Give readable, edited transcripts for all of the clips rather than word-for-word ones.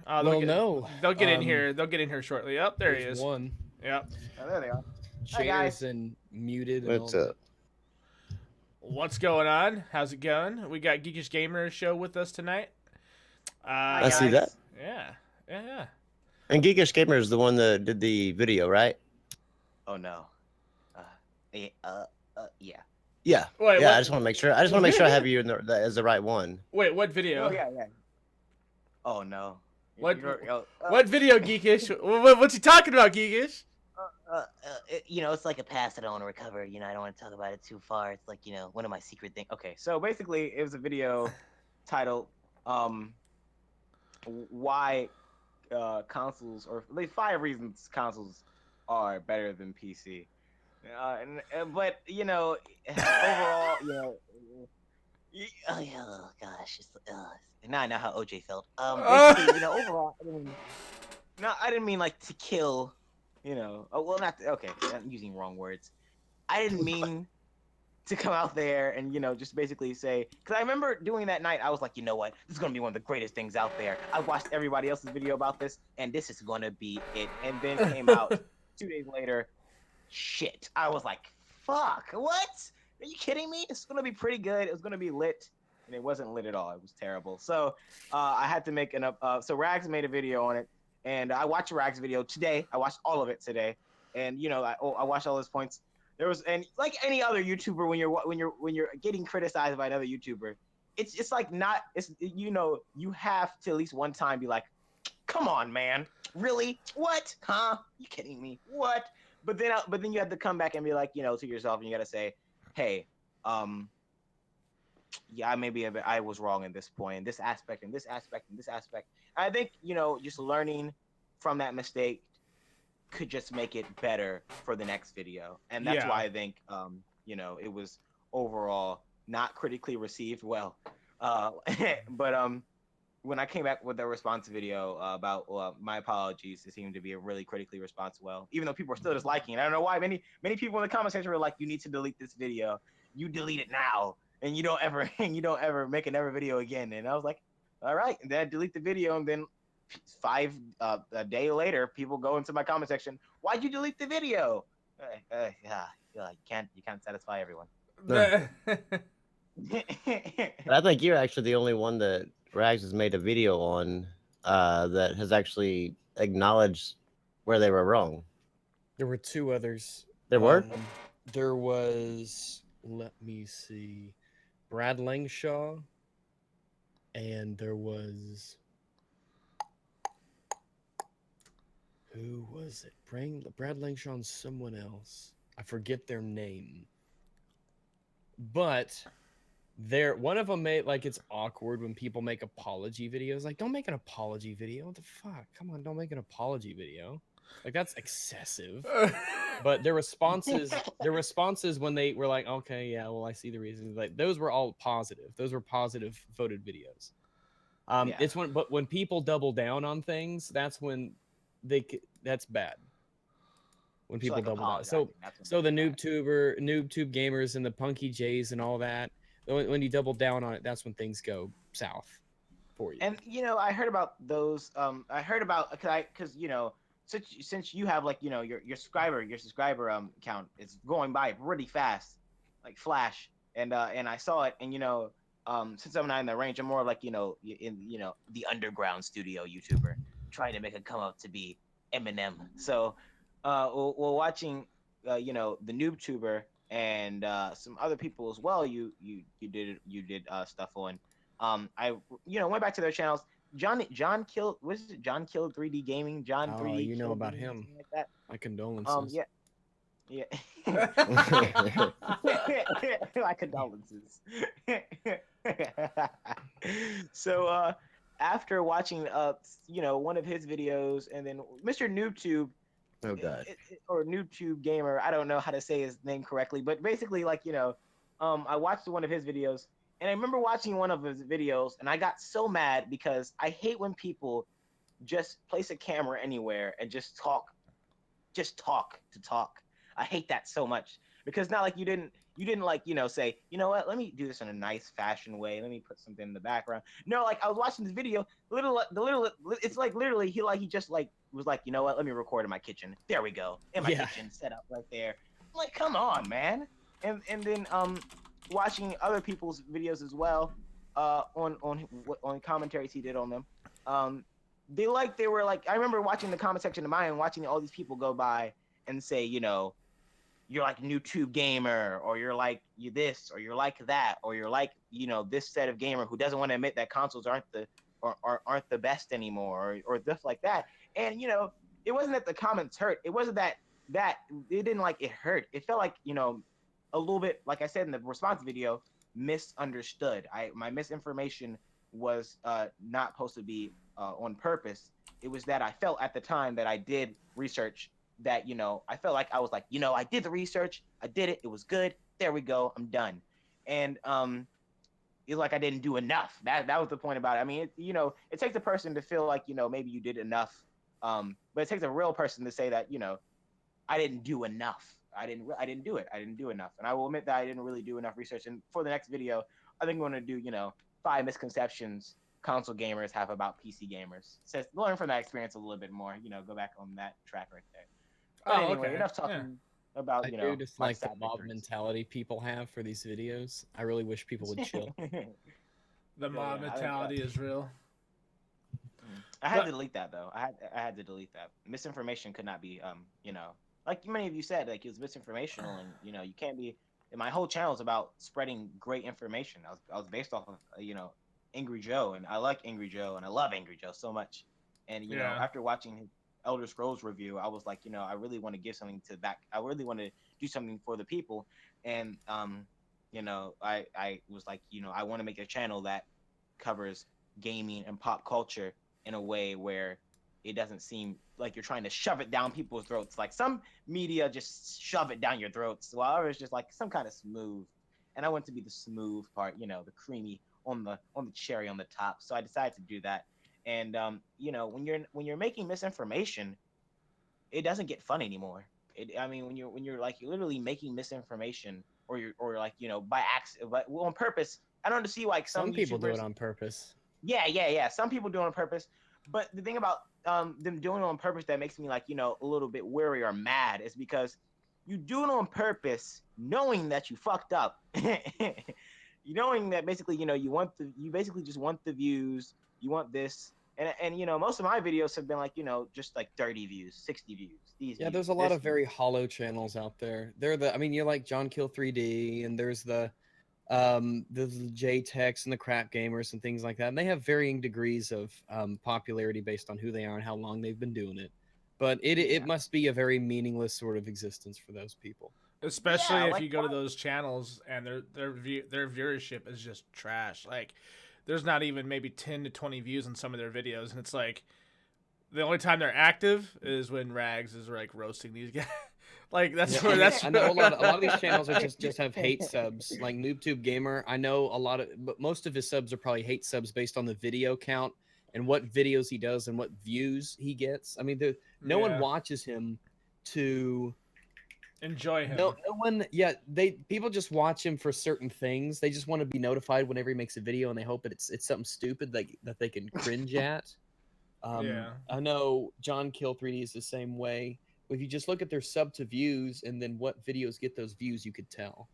Oh, Well, no. they'll get in here. They'll get in here shortly. Up there he There's is. one. Yep. Oh, there they are. Hi Shares guys. and muted and all What's that. up? What's going on? How's it going? We got Geekish Gamer show with us tonight. Hi I see that. guys. Yeah. And Geekish Gamer is the one that did the video, right? Oh no. Yeah. Yeah. Yeah. Wait, yeah. what? I just want to make sure. I just want to make sure I have you in as the right one. Wait, what video? Oh yeah. Oh no. What? Oh, What video, Geekish? What's he talking about, Geekish? It's like a past that I want to recover. I don't want to talk about it too far. It's like, one of my secret things. Okay, so basically, it was a video titled, why consoles, or like 5 reasons consoles are better than PC. But overall, oh gosh, now I know how OJ felt. Basically, overall, I didn't mean like to kill. Okay, I'm using wrong words. I didn't mean to come out there and, just basically say, because I remember doing that night, I was like, you know what, this is going to be one of the greatest things out there. I watched everybody else's video about this, and this is going to be it. And then came out 2 days later, shit. I was like, fuck, what? Are you kidding me? It's going to be pretty good. It was going to be lit. And it wasn't lit at all. It was terrible. So I had to make so Rags made a video on it. And I watched Rag's video today. I watched all of it today, and I watched all his points. There was, and like any other YouTuber, when you're getting criticized by another YouTuber, it's like not, it's you have to at least one time be like, come on, man, really? What? Huh? You kidding me? What? But then you have to come back and be like, to yourself, and you gotta say, hey, yeah, maybe I was wrong in this point, in this aspect, in this aspect, in this aspect. I think, just learning from that mistake could just make it better for the next video. And that's why I think, it was overall not critically received well. But when I came back with the response video about my apologies, it seemed to be a really critically response well, even though people are still just liking it. I don't know why. Many people in the comment section were like, you need to delete this video. You delete it now. And you don't ever make another video again. And I was like, all right. And then I delete the video, and then a day later, people go into my comment section. Why'd you delete the video? You can't satisfy everyone. No. I think you're actually the only one that Rags has made a video on that has actually acknowledged where they were wrong. There were 2 others. There were? There was, let me see, Brad Langshaw, and there was, who was it? Brad Langshaw and someone else. I forget their name. But one of them made, like, it's awkward when people make apology videos. Like, don't make an apology video. What the fuck? Come on, don't make an apology video. Like, that's excessive. But their responses when they were like, okay, yeah, well, I see the reasons. Like, those were all positive. Those were positive voted videos. It's when people double down on things, that's when that's bad. When people like double down. So the NoobTube gamers and the Punky Jays and all that, when you double down on it, that's when things go south for you. And I heard about those. I heard about because since you have, like, your subscriber count is going by really fast, like Flash, and I saw it, and since I'm not in the range, I'm more like in the underground studio YouTuber trying to make a come up to be Eminem. So while watching the NoobTuber and some other people as well, you did stuff on. I went back to their channels. John killed. Was it John killed 3D Gaming? John 3D. You know about him? Like that. My condolences. Yeah. My condolences. So after watching one of his videos, and then Mr. NoobTube. Oh god. Or NoobTube Gamer. I don't know how to say his name correctly, but basically, like, I watched one of his videos. And I remember watching one of his videos, and I got so mad because I hate when people just place a camera anywhere and just talk to talk. I hate that so much, because not like you didn't, You didn't like, say, you know what, let me do this in a nice fashion way. Let me put something in the background. No, like I was watching this video, it's like literally he just like was like, you know what, let me record in my kitchen. There we go. In my Yeah. kitchen, set up right there. I'm like, come on, man. And then watching other people's videos as well, on commentaries he did on them. They were like, I remember watching the comment section of mine and watching all these people go by and say, you're like a YouTube gamer, or you're like you this, or you're like that, or you're like, this set of gamer who doesn't want to admit that consoles aren't the best anymore, or stuff like that. And it wasn't that the comments hurt. It wasn't that it didn't like it hurt. It felt like, a little bit, like I said in the response video, misunderstood. My misinformation was not supposed to be on purpose. It was that I felt at the time that I did research, that I felt like I was like, I did the research, I did it, it was good, there we go, I'm done. And it's like I didn't do enough. That was the point about it. I mean, it takes a person to feel like, maybe you did enough, but it takes a real person to say that, I didn't do enough. I didn't do it. I didn't do enough. And I will admit that I didn't really do enough research. And for the next video, I think I'm going to do, 5 misconceptions console gamers have about PC gamers. So learn from that experience a little bit more, go back on that track right there. But anyway, okay. enough talking about, I do just like the mob mentality people have for these videos. I really wish people would chill. The mob mentality is real. I had to delete that though. I had to delete that. Misinformation could not be, like many of you said, like it was misinformational, and you can't be. And my whole channel is about spreading great information. I was based off of Angry Joe, and I like Angry Joe, and I love Angry Joe so much. And after watching his Elder Scrolls review, I was like, I really want to give something to back. I really want to do something for the people, and I was like, I want to make a channel that covers gaming and pop culture in a way where it doesn't seem like you're trying to shove it down people's throats. Like some media just shove it down your throats, while others just like some kind of smooth. And I want to be the smooth part, the creamy on the cherry on the top. So I decided to do that. And when you're making misinformation, it doesn't get fun anymore. When you're like you're literally making misinformation, or by accident, but on purpose. I don't see like some people do it on purpose. Yeah. Some people do it on purpose. But the thing about them doing it on purpose that makes me like, a little bit weary or mad is because you do it on purpose knowing that you fucked up. Knowing that basically, you basically just want the views, you want this. And most of my videos have been like, just like 30 views, 60 views. There's a lot of very hollow channels out there. You're like John Kill 3D, and there's the JTechs and the crap gamers and things like that. And they have varying degrees of popularity based on who they are and how long they've been doing it. But it must be a very meaningless sort of existence for those people. Especially if you go to those channels and their viewership is just trash. Like, there's not even maybe 10 to 20 views on some of their videos, and it's like the only time they're active is when Rags is like roasting these guys. Like I know a lot of these channels are just have hate subs. Like NoobTube Gamer, I know but most of his subs are probably hate subs based on the video count and what videos he does and what views he gets. I mean, no one watches him to enjoy him. No one. People just watch him for certain things. They just want to be notified whenever he makes a video, and they hope it's something stupid that they can cringe at. I know John Kill 3D is the same way. If you just look at their sub to views and then what videos get those views, you could tell.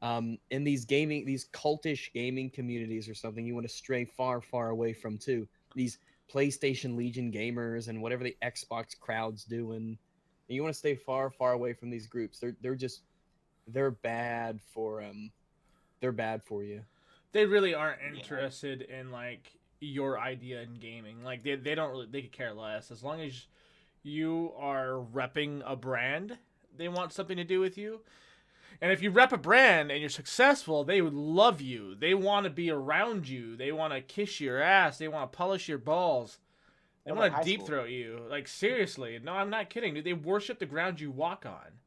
In these cultish gaming communities or something, you want to stray far, far away from too. These PlayStation Legion gamers and whatever the Xbox crowd's doing. You want to stay far, far away from these groups. They're bad for you. They really aren't interested in like your idea in gaming. Like they could care less. As long as you are repping a brand, they want something to do with you. And if you rep a brand and you're successful, they would love you. They want to be around you. They want to kiss your ass. They want to polish your balls. They want to deep throat you. Like, seriously. No, I'm not kidding, dude. They worship the ground you walk on.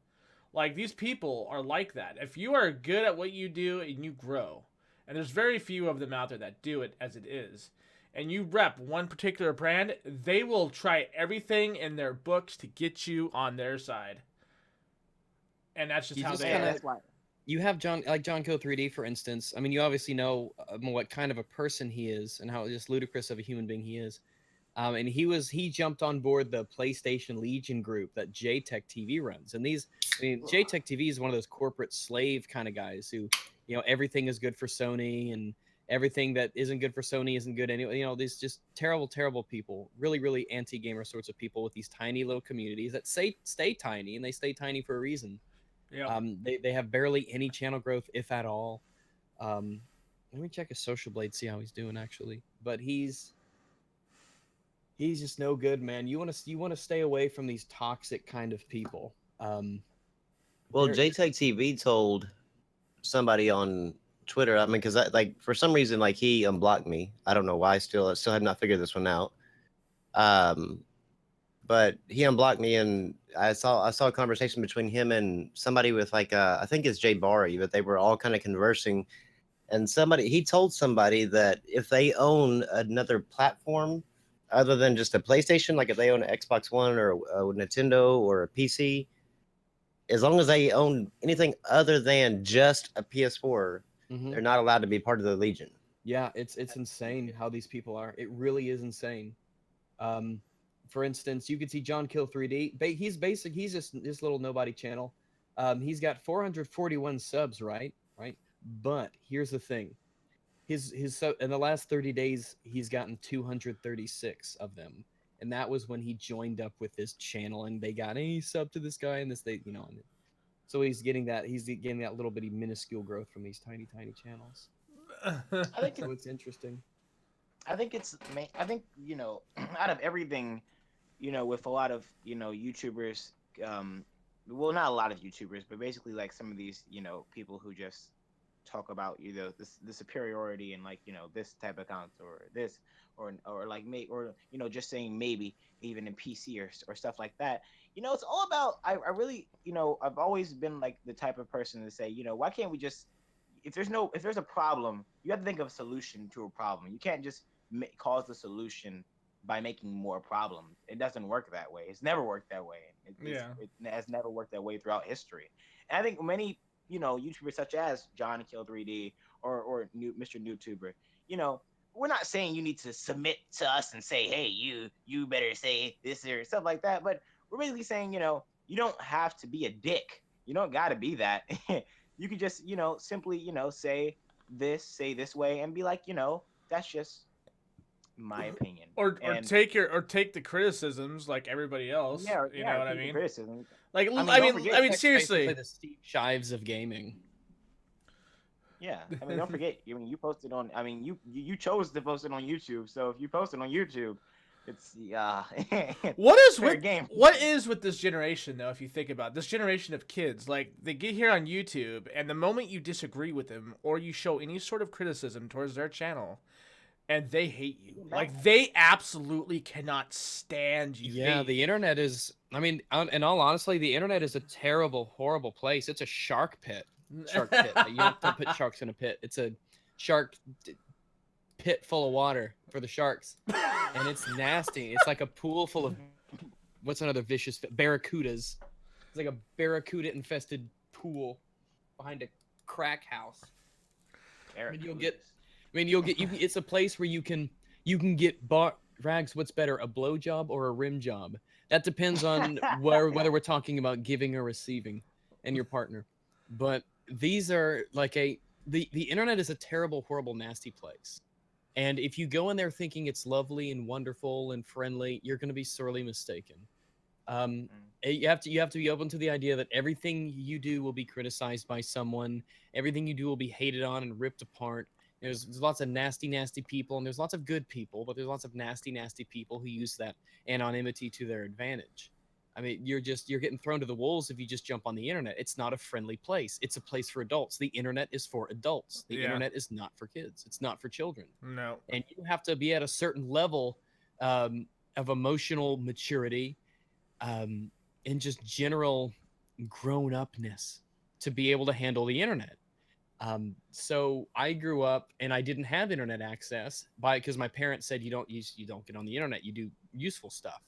Like, these people are like that. If you are good at what you do and you grow, and there's very few of them out there that do it as it is, and you rep one particular brand, they will try everything in their books to get you on their side. And that's just how they are. you have John Kill 3D, for instance. I mean, you obviously know what kind of a person he is and how just ludicrous of a human being he is. And he jumped on board the PlayStation Legion group that JTech TV runs. And JTech TV is one of those corporate slave kind of guys who, everything is good for Sony and everything that isn't good for Sony isn't good anyway. These just terrible, terrible people, really, really anti-gamer sorts of people with these tiny little communities that stay tiny, and they stay tiny for a reason. Yeah. They have barely any channel growth, if at all. Let me check his social blade, see how he's doing actually. But he's just no good, man. You want to stay away from these toxic kind of people. Well, JTech TV told somebody on Twitter. I mean, because like for some reason, like he unblocked me. I don't know why. I still have not figured this one out. But he unblocked me, and I saw a conversation between him and somebody with like I think it's Jay Bari, but they were all kind of conversing. And he told somebody that if they own another platform other than just a PlayStation, like if they own an Xbox One or a Nintendo or a PC, as long as they own anything other than just a PS4, they're not allowed to be part of the Legion. Yeah, it's insane how these people are. It really is insane. For instance, you can see John Kill 3D. He's just this little nobody channel. He's got 441 subs, right? But here's the thing. His in the last 30 days, he's gotten 236 of them. And that was when he joined up with this channel, and they got a sub to this guy, and so he's getting that little bitty minuscule growth from these tiny channels. I think so it's interesting. I think out of everything, with a lot of YouTubers, well, not a lot of YouTubers, but basically like some of these people who just talk about the superiority and like this type of account or this or like just saying maybe even in PC or stuff like that. It's all about I really I've always been like the type of person to say why can't we just if there's a problem, you have to think of a solution to a problem. You can't just cause the solution by making more problems. It doesn't work that way. It's never worked that way. It has never worked that way throughout history. And I think many YouTubers such as John Kill 3D or Mr. YouTuber, we're not saying you need to submit to us and say, hey, you better say this or stuff like that. But we're basically saying, you don't have to be a dick. You don't got to be that. You could just, simply, say this way and be like, that's just my opinion. Or take the criticisms like everybody else. Yeah, you know what I mean? Criticism. Like I mean seriously, the Steve Shives of gaming. Yeah, I mean, don't forget. You posted on. I mean, you chose to post it on YouTube. So if you post it on YouTube, it's What is with this generation though? If you think about it, this generation of kids, like they get here on YouTube, and the moment you disagree with them or you show any sort of criticism towards their channel, and they hate you. Like they absolutely cannot stand you. Yeah, the internet is. I mean, in all honesty, the internet is a terrible, horrible place. It's a shark pit. You don't put sharks in a pit. It's a shark pit full of water for the sharks, and it's nasty. It's like a pool full of what's another vicious barracudas. It's like a barracuda infested pool behind a crack house. It's a place where you can get Rags, what's better, a blowjob or a rim job? That depends on whether we're talking about giving or receiving and your partner. But these are like the internet is a terrible, horrible, nasty place. And if you go in there thinking it's lovely and wonderful and friendly, you're going to be sorely mistaken. You have to be open to the idea that everything you do will be criticized by someone. Everything you do will be hated on and ripped apart. There's lots of nasty people, and there's lots of good people, but there's lots of nasty people who use that anonymity to their advantage. I mean, you're getting thrown to the wolves if you just jump on the internet. It's not a friendly place. It's a place for adults. The internet is for adults. The internet is not for kids. It's not for children. No. And you have to be at a certain level of emotional maturity and just general grown-upness to be able to handle the internet. So I grew up and I didn't have internet access because my parents said you don't get on the internet, you do useful stuff.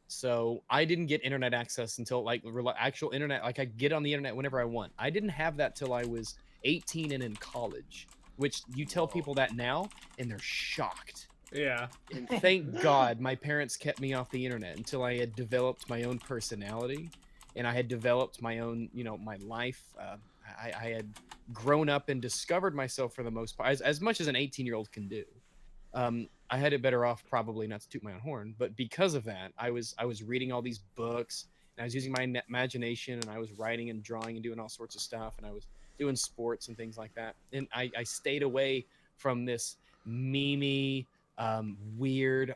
So I didn't get internet access until like actual internet. Like I get on the internet whenever I want. I didn't have that till I was 18 and in college. Which you tell Whoa. people that now, and they're shocked. Yeah. And thank God my parents kept me off the internet until I had developed my own personality, and I had developed my own, my life. I had grown up and discovered myself for the most part, as much as an 18-year-old can do. I had it better off, probably, not to toot my own horn, but because of that, I was reading all these books, and I was using my imagination, and I was writing and drawing and doing all sorts of stuff, and I was doing sports and things like that. And I stayed away from this memey, weird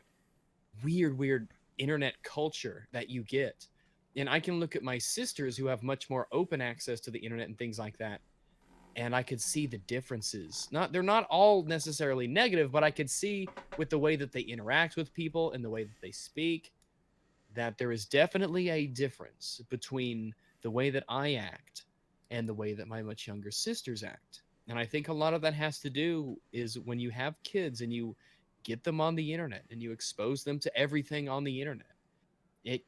internet culture that you get. And I can look at my sisters who have much more open access to the internet and things like that, and I could see the differences. They're not all necessarily negative, but I could see with the way that they interact with people and the way that they speak that there is definitely a difference between the way that I act and the way that my much younger sisters act. And I think a lot of that has to do is when you have kids and you get them on the internet and you expose them to everything on the internet.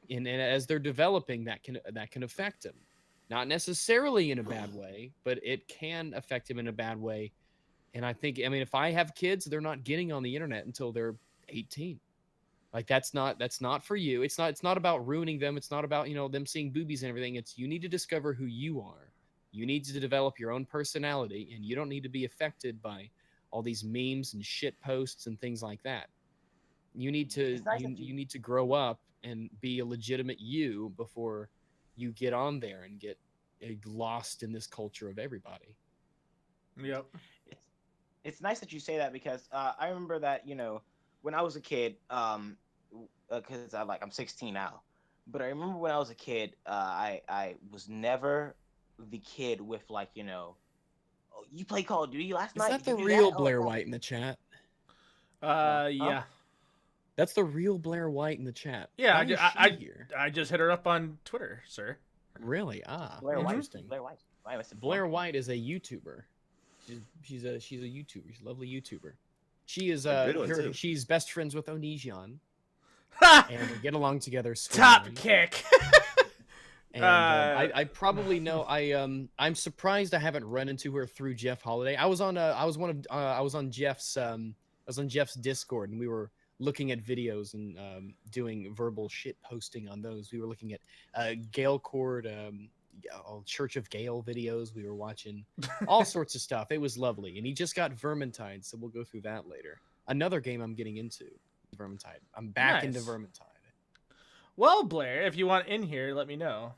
And as they're developing, that can affect them. Not necessarily in a bad way, but it can affect him in a bad way. And I mean, if I have kids, they're not getting on the internet until they're 18. Like that's not for you. It's not about ruining them. It's not about, them seeing boobies and everything. It's you need to discover who you are. You need to develop your own personality, and you don't need to be affected by all these memes and shit posts and things like that. You need to you need to grow up and be a legitimate you before you get on there and get lost in this culture of everybody. Yep. It's nice that you say that because I remember that when I was a kid, because I'm 16 now, but I remember when I was a kid, I was never the kid with oh, you played Call of Duty last night? Is that Did the you do real that? Blair White in the chat? Yeah. That's the real Blair White in the chat. Yeah, Why is she here? I just hit her up on Twitter, sir. Really? Blair White. Interesting. Blair White. Why am I so Blair drunk? White is a YouTuber. She's a YouTuber. She's a lovely YouTuber. She is A good one, too. she's best friends with Onision, Ha! and they get along together. Top swimmingly. kick. And I probably know. I'm surprised I haven't run into her through Jeff Holiday. I was on Jeff's Discord, and we were looking at videos and doing verbal shit posting on those. We were looking at Gale Cord, Church of Gale videos. We were watching all sorts of stuff. It was lovely, and he just got Vermintide, so we'll go through that later. Another game I'm getting into, Vermintide. I'm back into Nice. Vermintide. Well, Blair, if you want in here, let me know.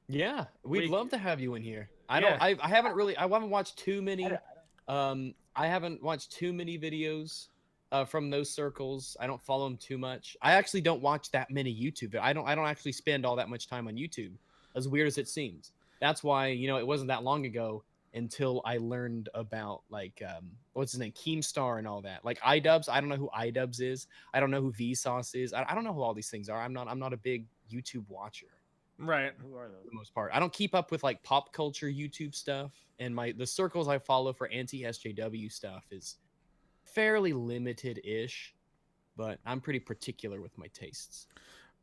Yeah, we'd love to have you in here. I haven't watched too many. I haven't watched too many videos from those circles. I don't follow them too much. I actually don't watch that many YouTube. I don't actually spend all that much time on YouTube, as weird as it seems. That's why, it wasn't that long ago until I learned about what's his name, Keemstar and all that. Like iDubbbz, I don't know who iDubbbz is. I don't know who Vsauce is. I don't know who all these things are. I'm not a big YouTube watcher. Right. Who are those? For the most part, I don't keep up with like pop culture YouTube stuff, and the circles I follow for anti-SJW stuff is fairly limited-ish, but I'm pretty particular with my tastes.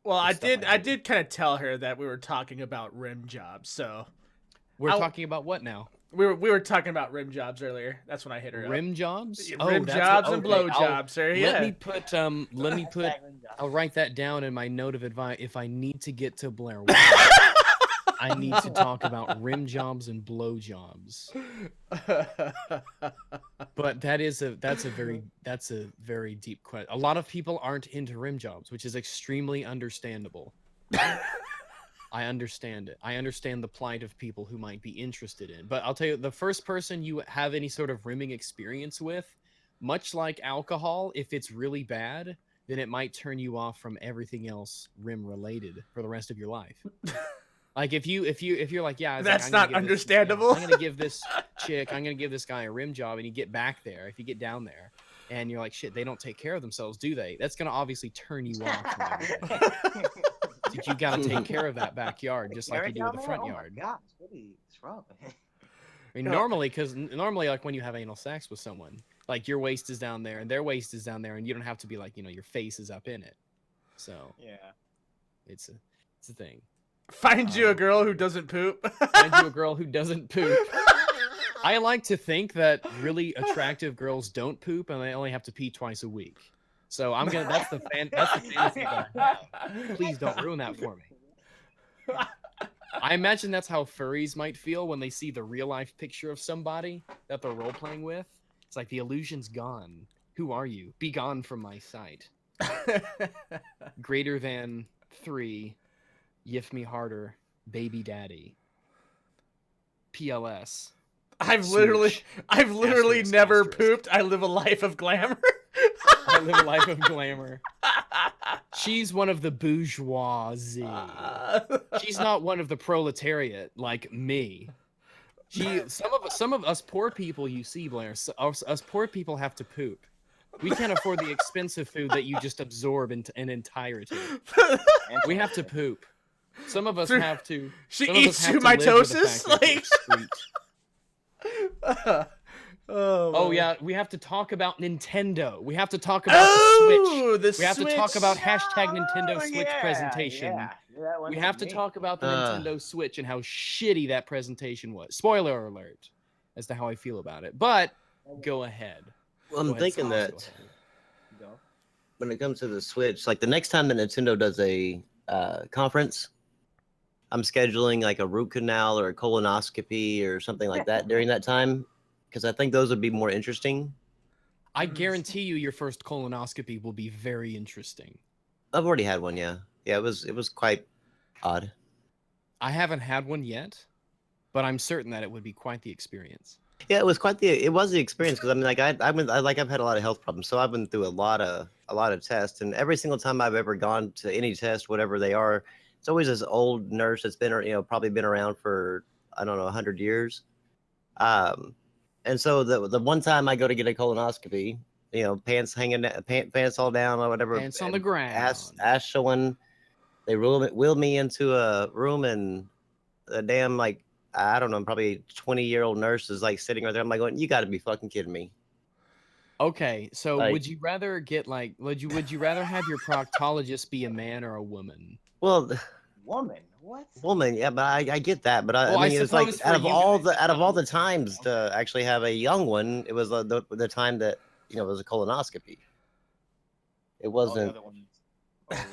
Well, I stuff I do. did kind of tell her that we were talking about rim jobs, so We're talking about what now? we were talking about rim jobs earlier. That's when I hit her Rim jobs? up. Oh, Rim that's jobs what- and okay, blow I'll- jobs, sir. Yeah. Let me put Hashtag rim job. I'll write that down in my note of advice. If I need to get to Blair White, I need to talk about rim jobs and blow jobs. But that's a very deep question. A lot of people aren't into rim jobs, which is extremely understandable. I understand it. I understand the plight of people who might be interested in. But I'll tell you, the first person you have any sort of rimming experience with, much like alcohol, if it's really bad, then it might turn you off from everything else rim related for the rest of your life. Like if you're like, yeah, That's not understandable. I'm gonna give this chick, I'm gonna give this guy a rim job, and you get back there, if you get down there, and you're like, shit, they don't take care of themselves, do they? That's gonna obviously turn you off from everything. You gotta take care of that backyard just like you do with the front yard. Gosh, what's wrong? I mean, normally, like when you have anal sex with someone, like your waist is down there and their waist is down there, and you don't have to be like, your face is up in it. So Yeah. it's a thing. Find you a girl who doesn't poop. Find you a girl who doesn't poop. I like to think that really attractive girls don't poop and they only have to pee twice a week. So I'm gonna. That's the fantasy that I have. Please don't ruin that for me. I imagine that's how furries might feel when they see the real life picture of somebody that they're role playing with. It's like the illusion's gone. Who are you? Be gone from my sight. Greater than 3. Yiff me harder, baby daddy. PLS. I've literally Asterisk, never asterisk. pooped. I live a life of glamour. I live a life of glamour. She's one of the bourgeoisie. She's not one of the proletariat like me. Some of us poor people, you see, Blair, us poor people have to poop. We can't afford the expensive food that you just absorb in entirety. We have to poop. Some of us have to. She some of us eats have you to live with the mitosis, fact that we like. excrete. Oh man. yeah, we have to talk about Nintendo. We have to talk about the Switch. We have to talk about hashtag Nintendo Switch presentation. We have to talk about the Nintendo Switch and how shitty that presentation was. Spoiler alert as to how I feel about it. But go ahead. Well, I'm Go ahead, thinking Scott, that go ahead. when it comes to the Switch, like the next time that Nintendo does a conference, I'm scheduling like a root canal or a colonoscopy or something like that during that time, because I think those would be more interesting. I guarantee you your first colonoscopy will be very interesting. I've already had one, yeah. Yeah, it was quite odd. I haven't had one yet, but I'm certain that it would be quite the experience. Yeah, it was the experience, because I mean, like I've had a lot of health problems, so I've been through a lot of tests, and every single time I've ever gone to any test, whatever they are, it's always this old nurse that's been, probably been around for, I don't know, 100 years. And so the one time I go to get a colonoscopy, pants hanging, pants all down or whatever, Pants on the ground. ass showing, they wheeled me into a room, and a damn, like, I don't know, probably 20-year-old nurse is like sitting right there. I'm like going, you got to be fucking kidding me. Okay, so Like- would you rather get like would you rather have your proctologist be a man or a woman? Well, Woman, what? woman, yeah, but I get that, but Well, I I mean, it's like suppose for out of you all guys, the times to actually have a young one, it was the time that it was a colonoscopy. It wasn't.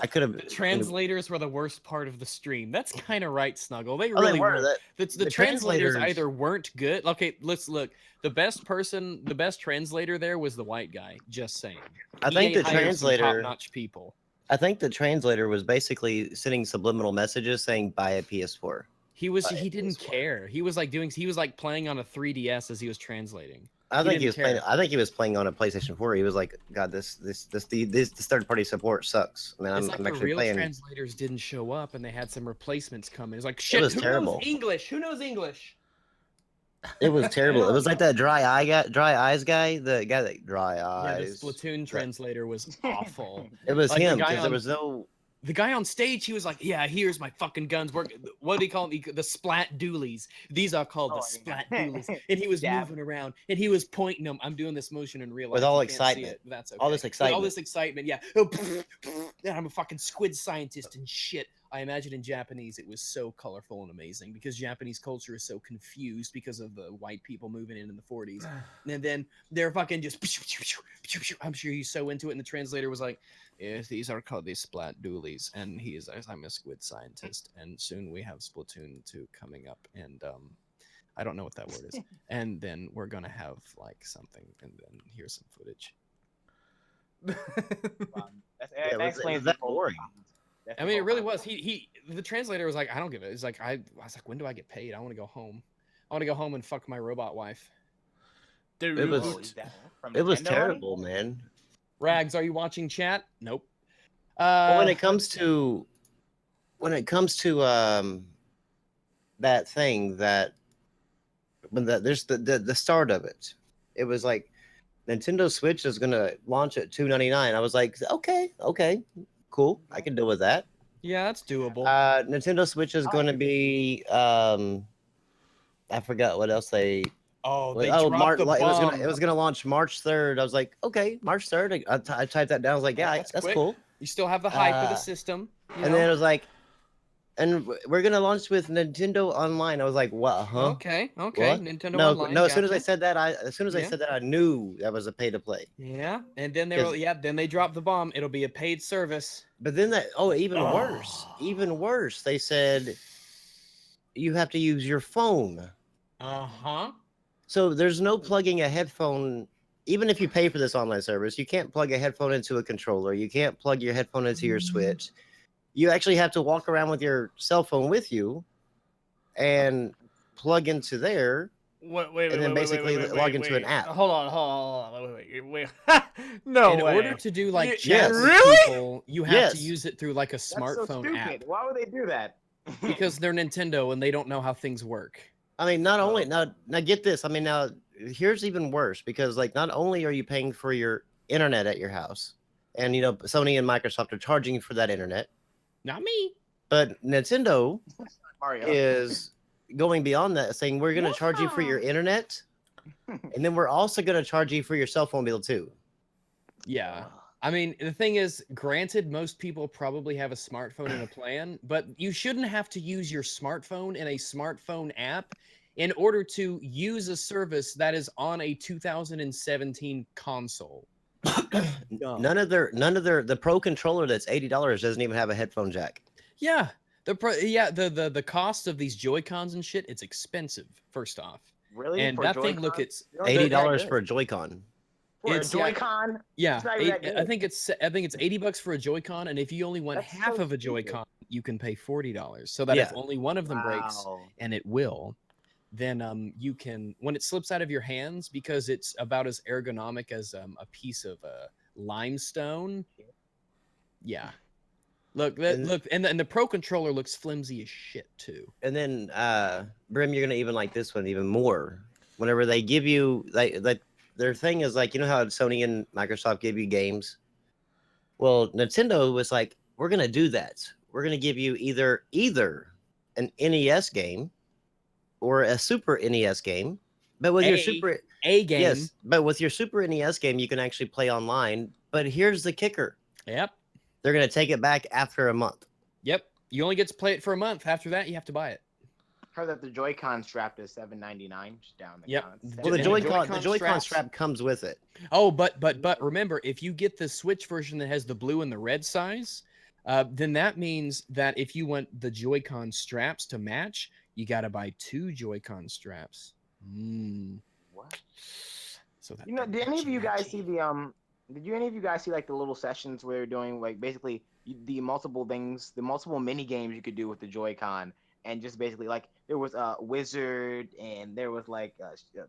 I could have. The translators were the worst part of the stream. That's kind of right, Snuggle. They Oh, they really were. were. The the translators translators- either weren't good. Okay, let's look. The best translator there was the white guy. Just saying. I think the translator. top-notch people. I think the translator was basically sending subliminal messages saying buy a PS4. He didn't care. He was like playing on a 3DS as he was translating. I think he was didn't playing. care. I think he was playing on a PlayStation 4. He was like, God, this third party support sucks. I mean, It's I'm like the actually real playing. translators didn't show up and they had some replacements come in. It's like shit. was Who terrible. knows English? Who knows English? It was terrible. It was like that dry eyes guy. The guy that dry Yeah, eyes. the Splatoon translator was awful. It was Like the him guy because there on- was no. The guy on stage, he was like, "Yeah, here's my fucking guns. What do you call them? The splat doolies. These are called the splat doolies." And he was Dab. moving around and he was pointing them. I'm doing this motion in real life. With all You can't see excitement. it. That's okay. All this With all excitement. this excitement, yeah. And I'm a fucking squid scientist and shit. I imagine in Japanese it was so colorful and amazing because Japanese culture is so confused because of the white people moving in the 40s. And then they're fucking just. I'm sure he's so into it, and the translator was like, "Yes, these are called these splat doolies," and I'm a squid scientist, and soon we have Splatoon 2 coming up, and I don't know what that word is, and then we're gonna have like something, and then here's some footage. It was that boring. I mean, it really was. The translator was like, "I don't give it." It's like I was like, "When do I get paid? I want to go home. I want to go home and fuck my robot wife." Dude, It was terrible, man. Rags, are you watching chat? Nope. Well, when it comes to that thing that there's the start of it, it was like Nintendo Switch is gonna launch at $299. I was like, okay, cool, I can deal with that. Yeah, that's doable. Nintendo Switch is gonna be I forgot what else they. They dropped the bomb. It was gonna launch March 3rd. I was like, okay, March 3rd. I typed that down. I was like, yeah, That's that's quick. cool. You still have the hype of the Uh, system. You and know? then it was like, and we're gonna launch with Nintendo Online. I was like, what? Huh? Okay, okay. What? Nintendo No, Online. no. As soon as I Gotcha. said that, I knew that was a pay to play. Yeah, and then Because, then they drop the bomb. It'll be a paid service. but then even worse, even worse. They said you have to use your phone. Uh-huh. So there's no plugging a headphone. Even if you pay for this online service, you can't plug a headphone into a controller. You can't plug your headphone into your Switch. You actually have to walk around with your cell phone with you and plug into there, Wait, and then basically log into an app. Hold on. Wait. No In way. order to do like chat Yes. with Really? people, you have Yes. to use it through like a That's so smartphone stupid. app Why would they do that? because they're Nintendo and they don't know how things work. I mean, not only now get this. I mean, now here's even worse because like not only are you paying for your internet at your house, and you know Sony and Microsoft are charging you for that internet, Not me. but Nintendo Mario. is going beyond that, saying we're going to charge you for your internet, and then we're also going to charge you for your cell phone bill too. Yeah. I mean, the thing is, granted, most people probably have a smartphone and a plan, but you shouldn't have to use your smartphone in a smartphone app in order to use a service that is on a 2017 console. Dumb. None of the Pro controller that's $80 doesn't even have a headphone jack. Yeah. The cost of these Joy-Cons and shit, it's expensive, first off. Really? And For that thing, Joy-Con? look, it's You don't think that $80 good? for a Joy-Con. For it's- a Joy-Con? yeah, It's not even that I good. think it's $80 for a Joy-Con, and if you only want That's half so of a stupid. Joy-Con, you can pay $40. So that if Yeah. only one of them breaks, Wow. and it will, then you can, when it slips out of your hands, because it's about as ergonomic as a piece of limestone. Yeah. Look, and the Pro controller looks flimsy as shit too. And then Brim, you're gonna even like this one even more. Whenever they give you like their thing is like, you know how Sony and Microsoft give you games? Well, Nintendo was like, we're gonna do that. We're gonna give you either an NES game or a Super NES game. But with your Super A game. Yes, but with your Super NES game, you can actually play online. But here's the kicker. Yep. They're gonna take it back after a month. Yep. You only get to play it for a month. After that, you have to buy it. Heard that the Joy-Con strap is $7.99 just down the Yep. count. Well, the Yeah, Joy-Con Joy-Con strap comes with it. Oh, but remember, if you get the Switch version that has the blue and the red size, then that means that if you want the Joy-Con straps to match, you got to buy 2 Joy-Con straps. What? So that You know, did any of you guys see the Did you any of you guys see like the little sessions where they're doing like basically the multiple things, the multiple mini games you could do with the Joy-Con, and just basically like there was a wizard and there was like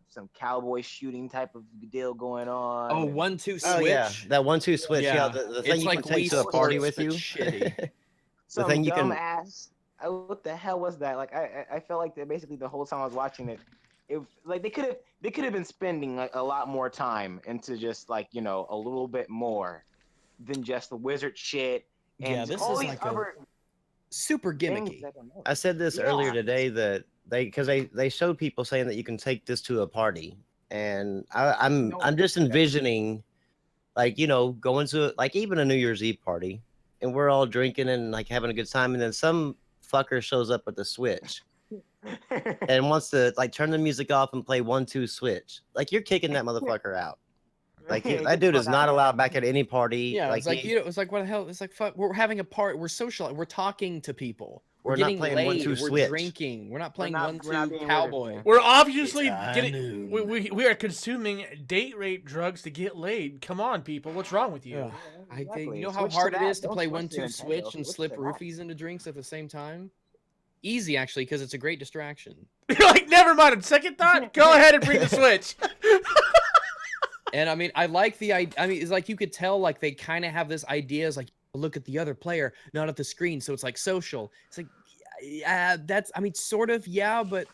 some cowboy shooting type of deal going on. Oh, and- 1-2 switch. Oh yeah, that 1-2 switch. Yeah, the thing It's you like can take Wii to a party Sports, with but you. shitty. Some thing you dumb can- ass. What the hell was that? Like I felt like that basically the whole time I was watching it, like they could have been spending like a lot more time into just like a little bit more than just the wizard shit and Yeah, just this all is these like a other super things gimmicky. that are more- I said this Yeah. earlier today that they showed people saying that you can take this to a party, and I'm just envisioning, like going to like even a New Year's Eve party, and we're all drinking and like having a good time, and then some fucker shows up with a Switch and wants to like turn the music off and play 1-2 switch. Like you're kicking that motherfucker out. Like Get that the dude fuck is out not of allowed here. back at any party. Yeah, like it's like he- it's like what the hell? It's like fuck. We're having a party. We're social. We're talking to people. We're not getting playing laid. 1-2 We're switch. drinking. We're not playing not 1-2 being cowboy. weird. We're obviously It's high getting noon. we are consuming date rape drugs to get laid. Come on, people, what's wrong with you? Ugh. Exactly. You know how Switch to hard it that. is to Don't play switch to 1-2 Nintendo. switch and Switch slip to that. roofies into drinks at the same time? Easy, actually, because it's a great distraction. You're like, never mind. On second thought, go ahead and bring the Switch. And I mean, I like the idea. I mean, it's like you could tell, like they kind of have this idea, is like look at the other player, not at the screen. So it's like social. It's like, yeah, that's. I mean, sort of, yeah, but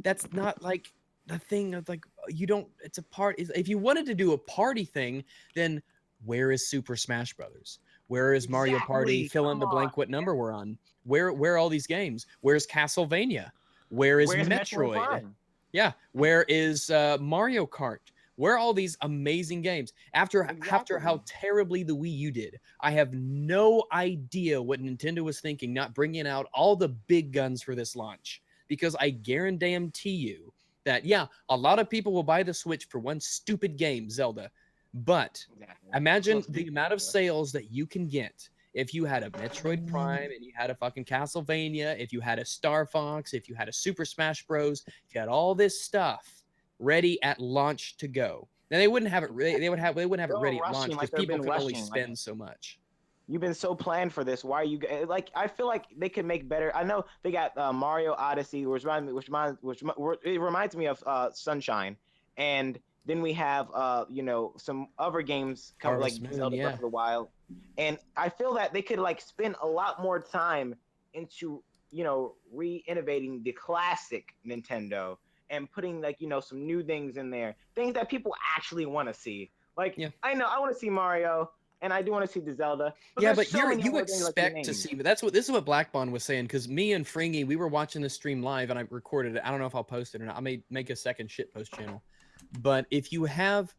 that's not like the thing of like you don't. It's a part. If you wanted to do a party thing, then where is Super Smash Brothers? Where is Mario Party? Exactly, Fill in the come blank. on. What number we're on? Where are all these games? Where's Castlevania? Where is Where's Metroid? Prime? Yeah. Where is Mario Kart? Where are all these amazing games? After Exactly. how terribly the Wii U did, I have no idea what Nintendo was thinking, not bringing out all the big guns for this launch. Because I guarantee you that, yeah, a lot of people will buy the Switch for one stupid game, Zelda. But Exactly. imagine So the amount of sales that you can get if you had a Metroid Prime and you had a fucking Castlevania, if you had a Star Fox, if you had a Super Smash Bros, if you had all this stuff ready at launch to go. Now they wouldn't have it. They wouldn't have it They're all ready at rushing, launch like because they've people been can only rushing, like spend so much. you've been so planned for this. Why are you like? I feel like they could make better. I know they got Mario Odyssey, it reminds me of Sunshine, and then we have you know, some other games come like Harvest Moon, Zelda Breath yeah. of the Wild, and I feel that they could like spend a lot more time into, you know, re-innovating the classic Nintendo and putting like, you know, some new things in there, things that people actually want to see. Like, Yeah. I know I want to see Mario, and I do want to see the Zelda. But Yeah, there's but so many you more things like you expect to named. see. But this is what Black Bond was saying, because me and Fringy, we were watching the stream live and I recorded it. I don't know if I'll post it or not. I may make a second shitpost channel. But if you have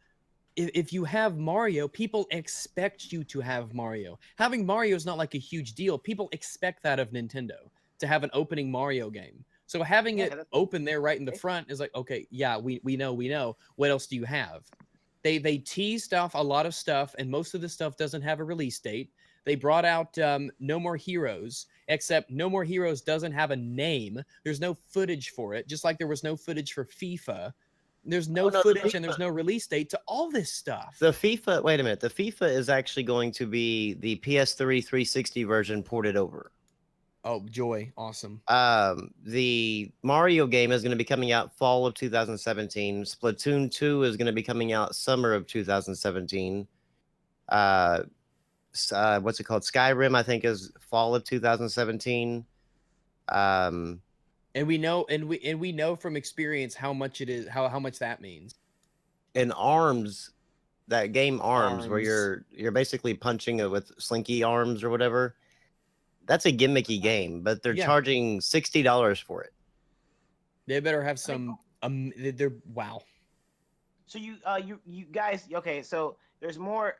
Mario, people expect you to have Mario. Having Mario is not like a huge deal. People expect that of Nintendo, to have an opening Mario game. So having Yeah, it that's open there right in the front is like, okay, yeah, we know. What else do you have? They teased off a lot of stuff, and most of the stuff doesn't have a release date. They brought out No More Heroes, except No More Heroes doesn't have a name. There's no footage for it, just like there was no footage for FIFA. There's Oh no no, the footage and there's FIFA, no release date to all this stuff. the FIFA. Wait a minute, the FIFA is actually going to be the PS3 360 version ported over. Oh, joy. Awesome. The Mario game is going to be coming out fall of 2017. Splatoon 2 is going to be coming out summer of 2017. What's it called? Skyrim, I think, is fall of 2017. Um, And we know from experience how much it is, how much that means. and Arms, that game Arms, where Arms. you're basically punching it with slinky arms or whatever. That's a gimmicky game, but they're Yeah. charging $60 for it. They better have some they're wow. So you guys, okay, so there's more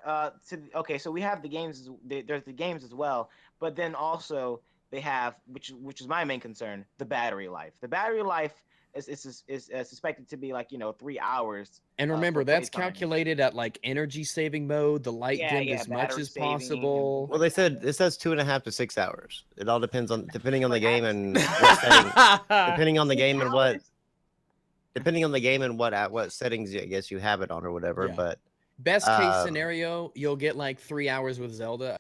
to okay, so we have the games, there's the games as well, but then also they have, which is my main concern, the battery life. The battery life is suspected to be like, you know, 3 hours And for remember, that's playtime. calculated at like energy saving mode, the light Yeah, dimmed yeah, as much battery as saving and possible. Well, they said it says 2.5 to 6 hours. It all depends on depending on the But game at and what setting. Depending on the 6 game and what hours? depending on the game and what settings I guess you have it on or whatever. Yeah. But Best case um, scenario, you'll get like 3 hours with Zelda.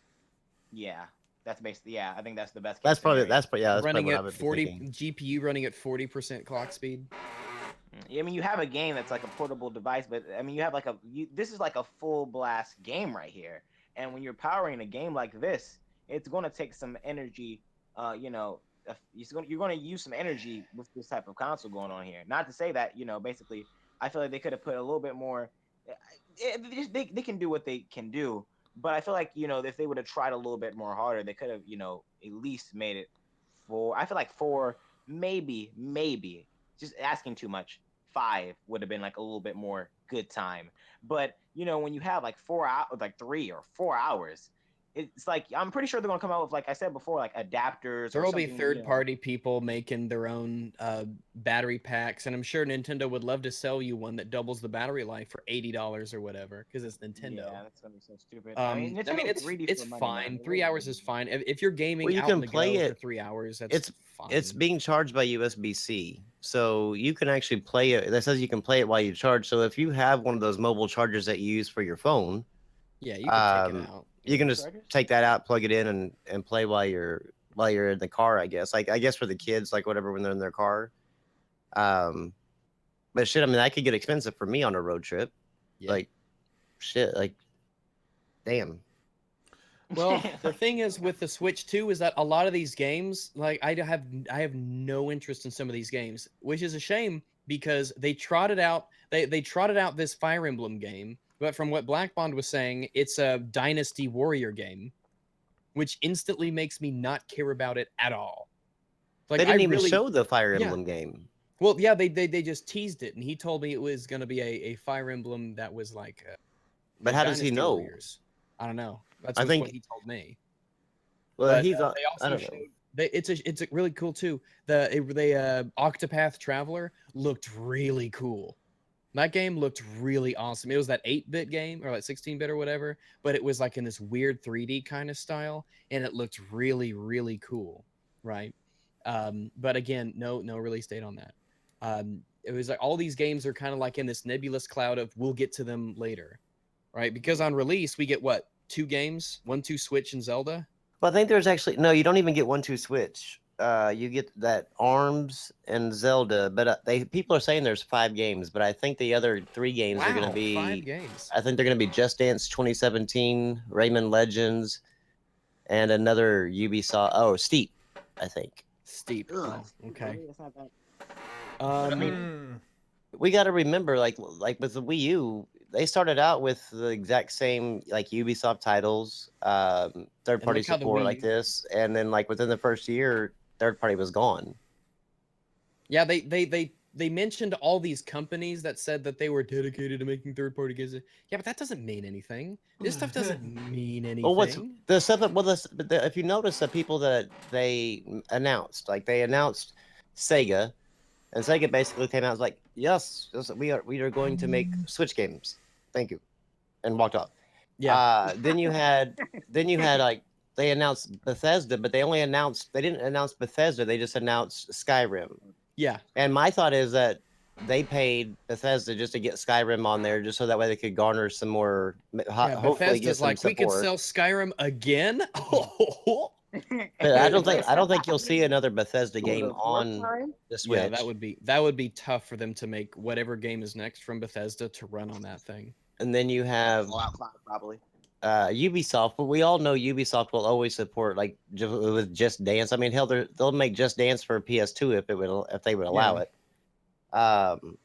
Yeah, that's basically, yeah, I think that's the best case that's probably scenario. that's probably that's Running probably what I at would be 40 thinking. GPU running at 40% clock speed. I mean, you have a game that's like a portable device, but I mean, you have like this is like a full blast game right here. And when you're powering a game like this, it's going to take some energy. You know, you're going to use some energy with this type of console going on here. Not to say that, you know, basically, I feel like they could have put a little bit more. They can do what they can do, but I feel like, you know, if they would have tried a little bit more harder, they could have, you know, at least made it 4. I feel like 4, maybe just asking too much. 5 would have been like a little bit more good time. But you know, when you have like 4 hours, like 3 or 4 hours, it's like I'm pretty sure they're gonna come out with, like I said before, like adapters There or will be something. third-party people making their own battery packs, and I'm sure Nintendo would love to sell you one that doubles the battery life for $80 or whatever, because it's Nintendo. Yeah, that's gonna be so stupid. I mean, it's greedy it's for money, fine. man. 3 hours is fine. If you're gaming Well, you out in can the play go for it. 3 hours, that's fine. It's being charged by USB-C, so you can actually play it. That says you can play it while you charge. So if you have one of those mobile chargers that you use for your phone, Yeah, you can take it out. you can just Chargers? take that out, plug it in, and play while you're in the car. I guess, like I guess for the kids, like whatever, when they're in their car. But shit, I mean, that could get expensive for me on a road trip. Yeah. Like, shit, like, damn. Well, the thing is with the Switch 2 is that a lot of these games, like I have no interest in some of these games, which is a shame because they trotted out this Fire Emblem game, but from what Black Bond was saying, it's a Dynasty Warrior game, which instantly makes me not care about it at all. Like They didn't I even really show the Fire Yeah. Emblem game. Well, yeah, they just teased it, and he told me it was going to be a Fire Emblem that was like, But like how does he Dynasty know? Warriors. I don't know. That's I what think. he told me. Well, But he's. they I also don't know. showed it's a really cool too. The Octopath Traveler looked really cool. That game looked really awesome. It was that 8-bit game or like 16-bit or whatever, but it was like in this weird 3D kind of style, and it looked really, really cool, right? But again, no release date on that. It was like all these games are kind of like in this nebulous cloud of we'll get to them later, right? Because on release we get what, 2 games, 1-2 Switch and Zelda. Well, I think there's actually no. You don't even get 1-2 Switch. You get that Arms and Zelda, but people are saying there's 5 games, but I think the other 3 games are going Wow, to be. 5 games. I think they're going to be Just Dance 2017, Rayman Legends, and another Ubisoft. Oh, Steep, I think. Steep. Ugh, Oh, okay. That's not bad. I mean, Hmm. we got to remember, like with the Wii U, they started out with the exact same like Ubisoft titles, third And party look how the support Wii like U- this, and then like within the first year, third party was gone. Yeah, they mentioned all these companies that said that they were dedicated to making third-party games. Yeah, but that doesn't mean anything. This stuff doesn't mean Well, what's anything. the stuff that if you notice the people that they announced, like they announced Sega, and Sega basically came out and was like, yes, we are going to make Switch games. Thank you, and walked off. Yeah, Then you had like they announced Bethesda, but they didn't announce Bethesda. They just announced Skyrim. yeah, And my thought is that they paid Bethesda just to get Skyrim on there, just so that way they could garner some more, yeah. hopefully get Bethesda's some like, we could support. sell Skyrim again. But I don't think you'll see another Bethesda For game the fourth on time? the Switch. Yeah, that would be tough for them to make whatever game is next from Bethesda to run on that thing. And then you have Fallout 5, probably. Ubisoft, but we all know Ubisoft will always support like with Just Dance. I mean, hell, they'll make Just Dance for PS2 if they would allow Yeah. it. Um,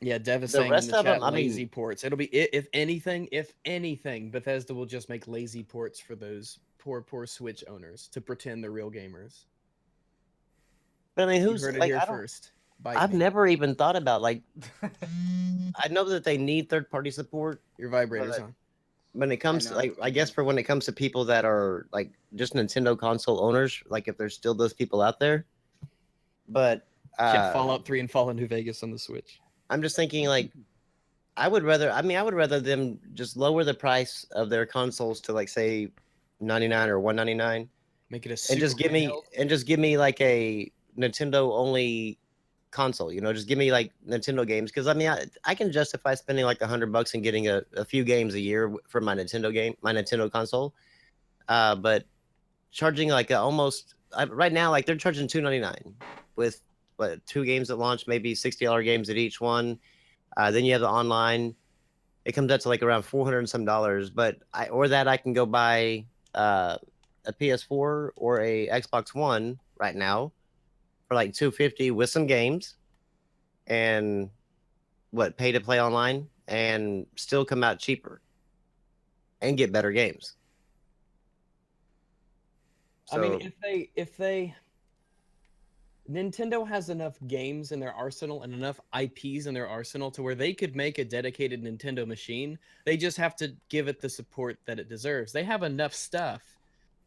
Yeah, Dev is The saying in rest the of chat, them, I mean- lazy ports. It'll be if anything, Bethesda will just make lazy ports for those poor Switch owners to pretend they're real gamers. but I mean, You who's heard it like here I don't. first. Bite I've me. never even thought about like. I know that they need third party support Your vibrator's but- on. when it comes to know. like. I guess for when it comes to people that are like just Nintendo console owners, like if there's still those people out there. But Yeah, Fallout 3 and Fallout New Vegas on the Switch. I'm just thinking like. I would rather them just lower the price of their consoles to like say 99 or 199 Make it a and super just give me like a Nintendo only console, just give me like Nintendo games because I mean I can justify spending like $100 and getting a few games a year for my Nintendo console. But charging like right now like they're charging $299 with 2 games at launch, maybe $60 games at each one. Then you have the online. It comes out to like around $400 and some dollars. But I can go buy a PS4 or a Xbox One right now for like $250 with some games, and pay to play online and still come out cheaper and get better games. I mean, if they Nintendo has enough games in their arsenal and enough IPs in their arsenal to where they could make a dedicated Nintendo machine. They just have to give it the support that it deserves. They have enough stuff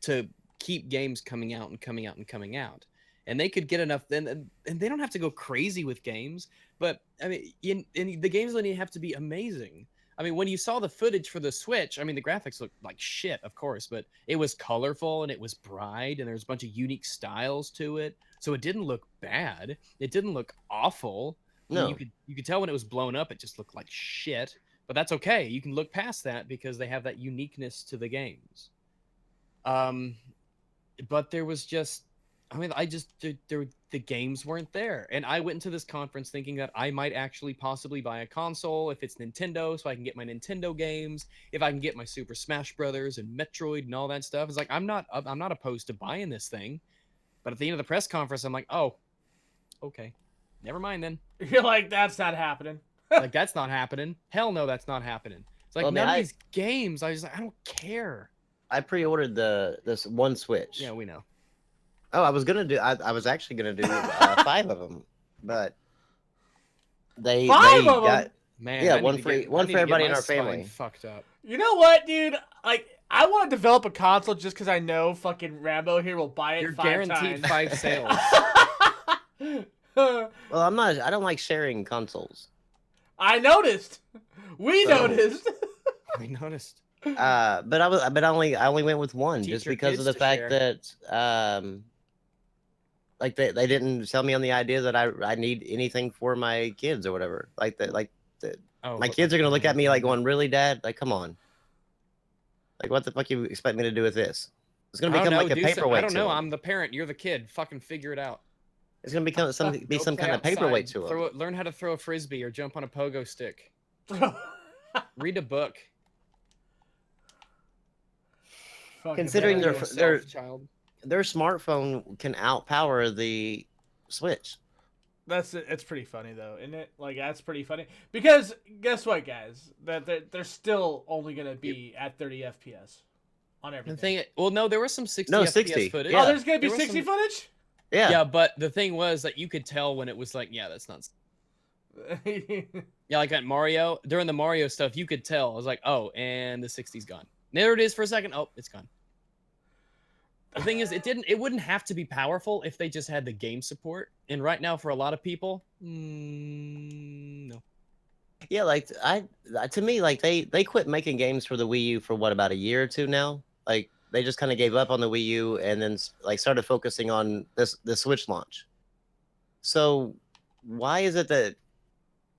to keep games coming out and coming out and coming out. And they could get enough, and they don't have to go crazy with games. But I mean, the games don't even have to be amazing. I mean, when you saw the footage for the Switch, I mean, the graphics looked like shit, of course, but it was colorful and it was bright and there's a bunch of unique styles to it. So it didn't look bad. It didn't look awful. I mean, No. you could tell when it was blown up, it just looked like shit. But that's okay. You can look past that because they have that uniqueness to the games. But there was just, I mean, the games weren't there. And I went into this conference thinking that I might actually possibly buy a console if it's Nintendo, so I can get my Nintendo games, if I can get my Super Smash Brothers and Metroid and all that stuff. It's like I'm not opposed to buying this thing. But at the end of the press conference, I'm like, oh, okay, never mind then. You're like, that's not happening. Like that's not happening. Hell no, that's not happening. It's like Well, man, none of these games. I don't care. I pre-ordered this one Switch. Yeah, we know. Oh, I was actually gonna do 5 of them. but they 5 of got them. Man, yeah, I need one to for get, one I need for to get everybody in my our spine family. fucked up. You know what, dude? Like, I want to develop a console just because I know fucking Rambo here will buy it You're 5 guaranteed times. 5 sales. Well, I'm not. I don't like sharing consoles. I noticed. We So- noticed. I noticed. But I only went with one Teach just your because kids of the to fact share. that like they didn't sell me on the idea that I need anything for my kids or whatever. Oh, My but kids are gonna look at me like anything. going, "Really, Dad? Like, come on. Like, what the fuck you expect me to do with this? It's gonna I don't become know, like a do some, paperweight I don't to know. them. I'm the parent. You're the kid. Fucking figure it out. It's gonna become some Go some play kind of paperweight outside, to them. learn how to throw a frisbee or jump on a pogo stick. Read a book. Fucking Considering Better hell. yourself, child. their smartphone can outpower the Switch. It's pretty funny though, isn't it? Like that's pretty funny because guess what, guys? That they're still only gonna be at 30 FPS on everything. The thing, well, no, there was some 60 No, FPS 60, footage. yeah. Oh, there's gonna be There was 60 some- footage. Yeah. Yeah, but the thing was that you could tell when it was like, yeah, that's not. Yeah, like at Mario, during the Mario stuff, you could tell. I was like, oh, and the 60's gone. There it is for a second. Oh, it's gone. The thing is, it wouldn't have to be powerful if they just had the game support. And right now, for a lot of people, no. Yeah, like to me, like they quit making games for the Wii U for what, about a year or two now. Like they just kind of gave up on the Wii U and then like started focusing on the Switch launch. So why is it that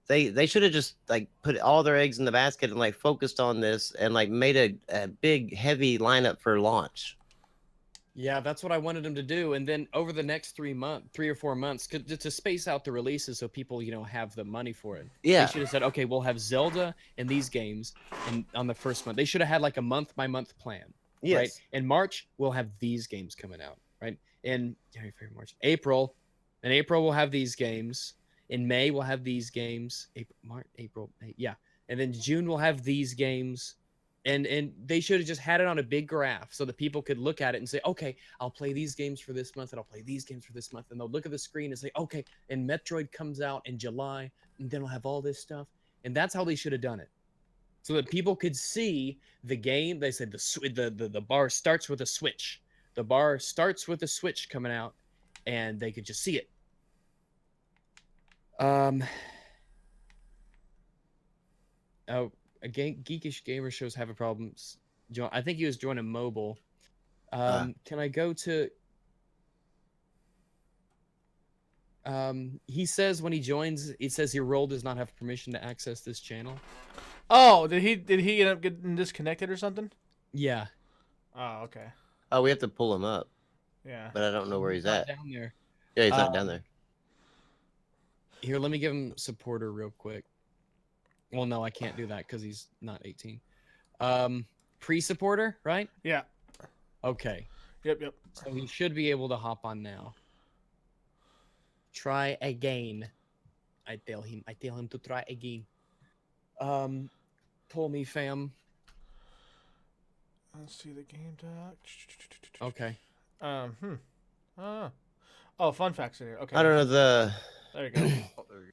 they should have just like put all their eggs in the basket and like focused on this and like made a big heavy lineup for launch? Yeah, that's what I wanted them to do. And then over the next 3 or 4 months, to space out the releases so people, have the money for it. Yeah. They should have said, okay, we'll have Zelda and these games on the first month. They should have had like a month by month plan. Yes. Right. In March, we'll have these games coming out. Right. In January, February, March, April. In April, we'll have these games. In May, we'll have these games. April, May, yeah. And then June, we'll have these games. And they should have just had it on a big graph so that people could look at it and say, okay, I'll play these games for this month and I'll play these games for this month. And they'll look at the screen and say, okay, and Metroid comes out in July and then we'll have all this stuff. And that's how they should have done it. So that people could see the game. They said the bar starts with a Switch. The bar starts with a Switch coming out and they could just see it. Geekish gamer shows have a problem. I think he was joining mobile. Can I go to? He says when he joins, it says your role does not have permission to access this channel. Oh, did he end up getting disconnected or something? Yeah. Oh, okay. Oh, we have to pull him up, Yeah. but I don't know where he's Not at. down there. Yeah, he's not down there. Here, let me give him supporter real quick. Well, no, I can't do that because he's not 18. Pre-supporter, right? Yeah. Okay. Yep. So he should be able to hop on now. Try again. I tell him to try again. Pull me, fam. Let's see the game tag. Okay. Oh, fun facts in here. Okay. I don't know the. There you go. Oh, there we go.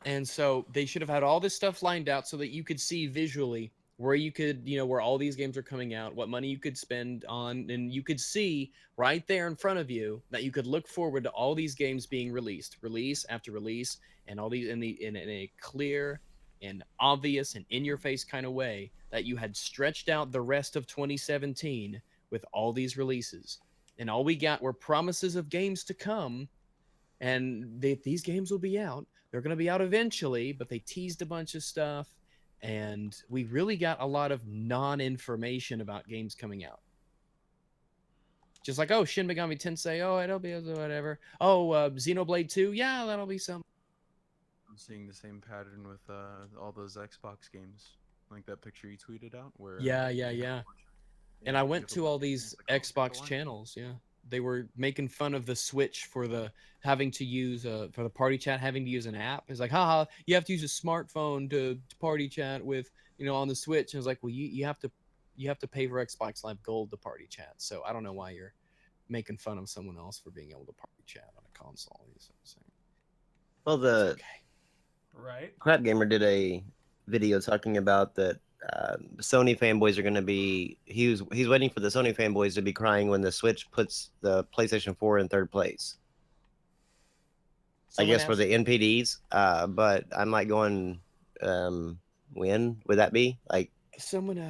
And so they should have had all this stuff lined out so that you could see visually where you could, where all these games are coming out, what money you could spend on, and you could see right there in front of you that you could look forward to all these games being released, release after release, and all these in a clear and obvious and in-your-face kind of way that you had stretched out the rest of 2017 with all these releases. And all we got were promises of games to come, and these games will be out. They're going to be out eventually, but they teased a bunch of stuff, and we really got a lot of non-information about games coming out. Just like, oh, Shin Megami Tensei, oh, it'll be whatever. Oh, Xenoblade 2, yeah, that'll be some. I'm seeing the same pattern with all those Xbox games, like that picture you tweeted out. Where Yeah. And I went to all these Xbox channels, yeah. They were making fun of the Switch for the having to use for the party chat, having to use an app. It's like, haha, you have to use a smartphone to party chat with, on the Switch. And I was like, well, you have to pay for Xbox Live Gold to party chat. So I don't know why you're making fun of someone else for being able to party chat on a console. You know what I'm saying? Well, the Okay. Right. Crap Gamer did a video talking about that Sony fanboys are going to be. He's waiting for the Sony fanboys to be crying when the Switch puts the PlayStation 4 in third place. I Someone guess for asked- the NPDs. But I'm like going, when would that be? Like, someone If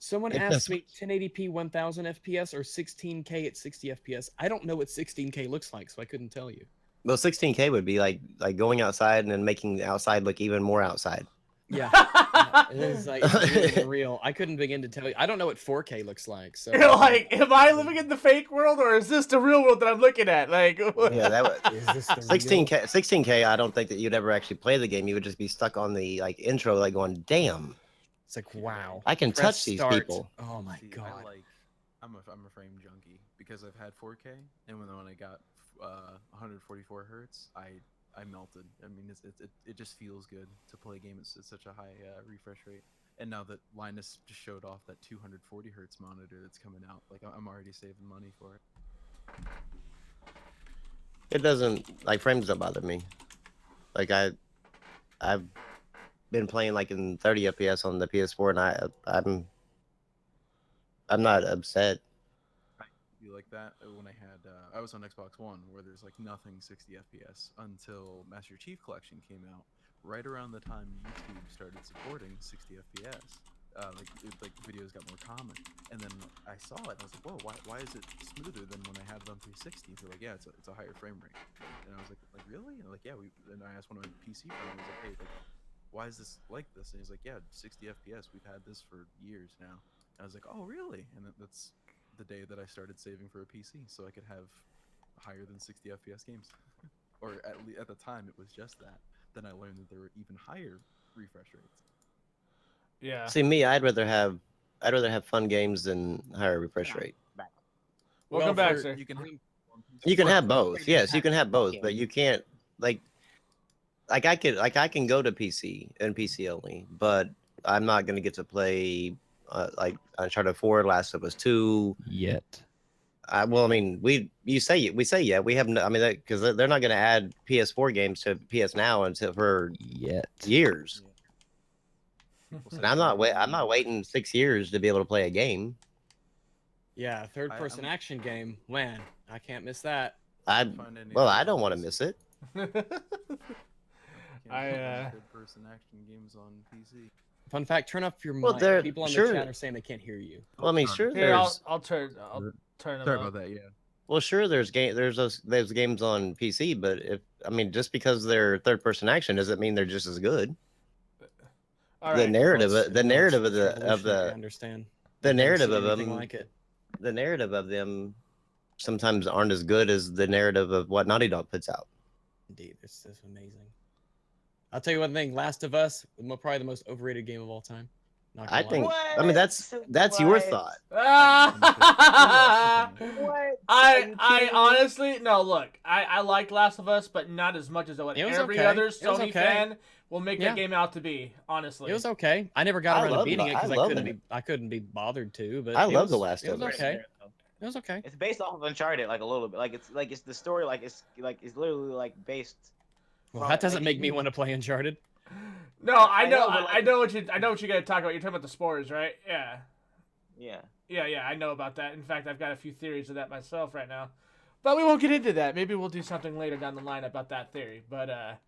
asked that's- me 1080p 1000 FPS or 16K at 60 FPS. I don't know what 16K looks like, so I couldn't tell you. well, 16K would be like going outside and then making the outside look even more outside. Yeah. It is like really unreal. I couldn't begin to tell you. I don't know what 4K looks like. So You're like, am I living in the fake world or is this the real world that I'm looking at? Like, Yeah, that would. is this the 16K, 16K. I don't think that you'd ever actually play the game. You would just be stuck on the like intro, like going, "Damn, It's like wow. I can Press touch these start. people." Oh my See, god. I'm a frame junkie because I've had 4K, and when I got 144 hertz, I melted. I mean, it just feels good to play a game at such a high refresh rate. And now that Linus just showed off that 240 hertz monitor that's coming out, like I'm already saving money for it. It doesn't like frames don't bother me. Like I've been playing like in 30 FPS on the PS4, and I'm not upset. Be like that when I was on Xbox One, where there's like nothing 60 FPS until Master Chief Collection came out. Right around the time YouTube started supporting 60 FPS, like videos got more common, and then I saw it and I was like, whoa, why is it smoother than when I had it on 360? They're like, yeah, it's a higher frame rate, and I was like really? And like, yeah, and I asked one of my PC friends, I was like, hey, like, why is this like this? And he's like, yeah, 60 FPS, we've had this for years now. And I was like, oh really? And that's the day that I started saving for a PC so I could have higher than 60 FPS games. Or at the time it was just that. Then I learned that there were even higher refresh rates. yeah. See me, I'd rather have fun games than higher refresh rate. Welcome back, sir. You can have, You can have both. Yes, you can have both, but you can't like I can go to PC and PC only, but I'm not gonna get to play like Uncharted 4, Last of Us 2. Yet. Well, I mean, we say yeah. We have no, I mean, because they're not gonna add PS4 games to PS Now until for Yet. years. Yeah. And I'm not waiting 6 years to be able to play a game. Yeah, third person action game. Man, I can't miss that. I don't want to miss it. third-person action games on PC. Fun fact, turn up your Well, mic. People on sure. the chat are saying they can't hear you. Well, I mean, sure. Here, There's I'll turn them Sorry up. about that. Yeah. well, sure. There's those games on PC, but just because they're third person action doesn't mean they're just as good. All The right. narrative Well, the narrative of it's the revolutionary, I understand. the I've never narrative seen of anything them like it. the narrative of them sometimes aren't as good as the narrative of what Naughty Dog puts out. Indeed, this is amazing. I'll tell you one thing: Last of Us, probably the most overrated game of all time. Not I gonna think. lie. I mean, that's your What? thought. What? I honestly no. Look, I liked Last of Us, but not as much as what It was every okay. other It was Sony okay. fan will make Yeah. that game out to be. Honestly, It was okay. I never got I around to love beating the- it because I I love couldn't it. be. I couldn't be bothered to. But I it love was, The Last It of was Us. okay. It was okay. It's based off of Uncharted, like a little bit. Like it's the story, it's literally like based. Well, from- that doesn't like, make me want to play Uncharted. no. I I know. know, but, I know what you. I know what you got to talk about. You're talking about the spores, right? Yeah. Yeah. Yeah. I know about that. In fact, I've got a few theories of that myself right now, but we won't get into that. Maybe we'll do something later down the line about that theory. But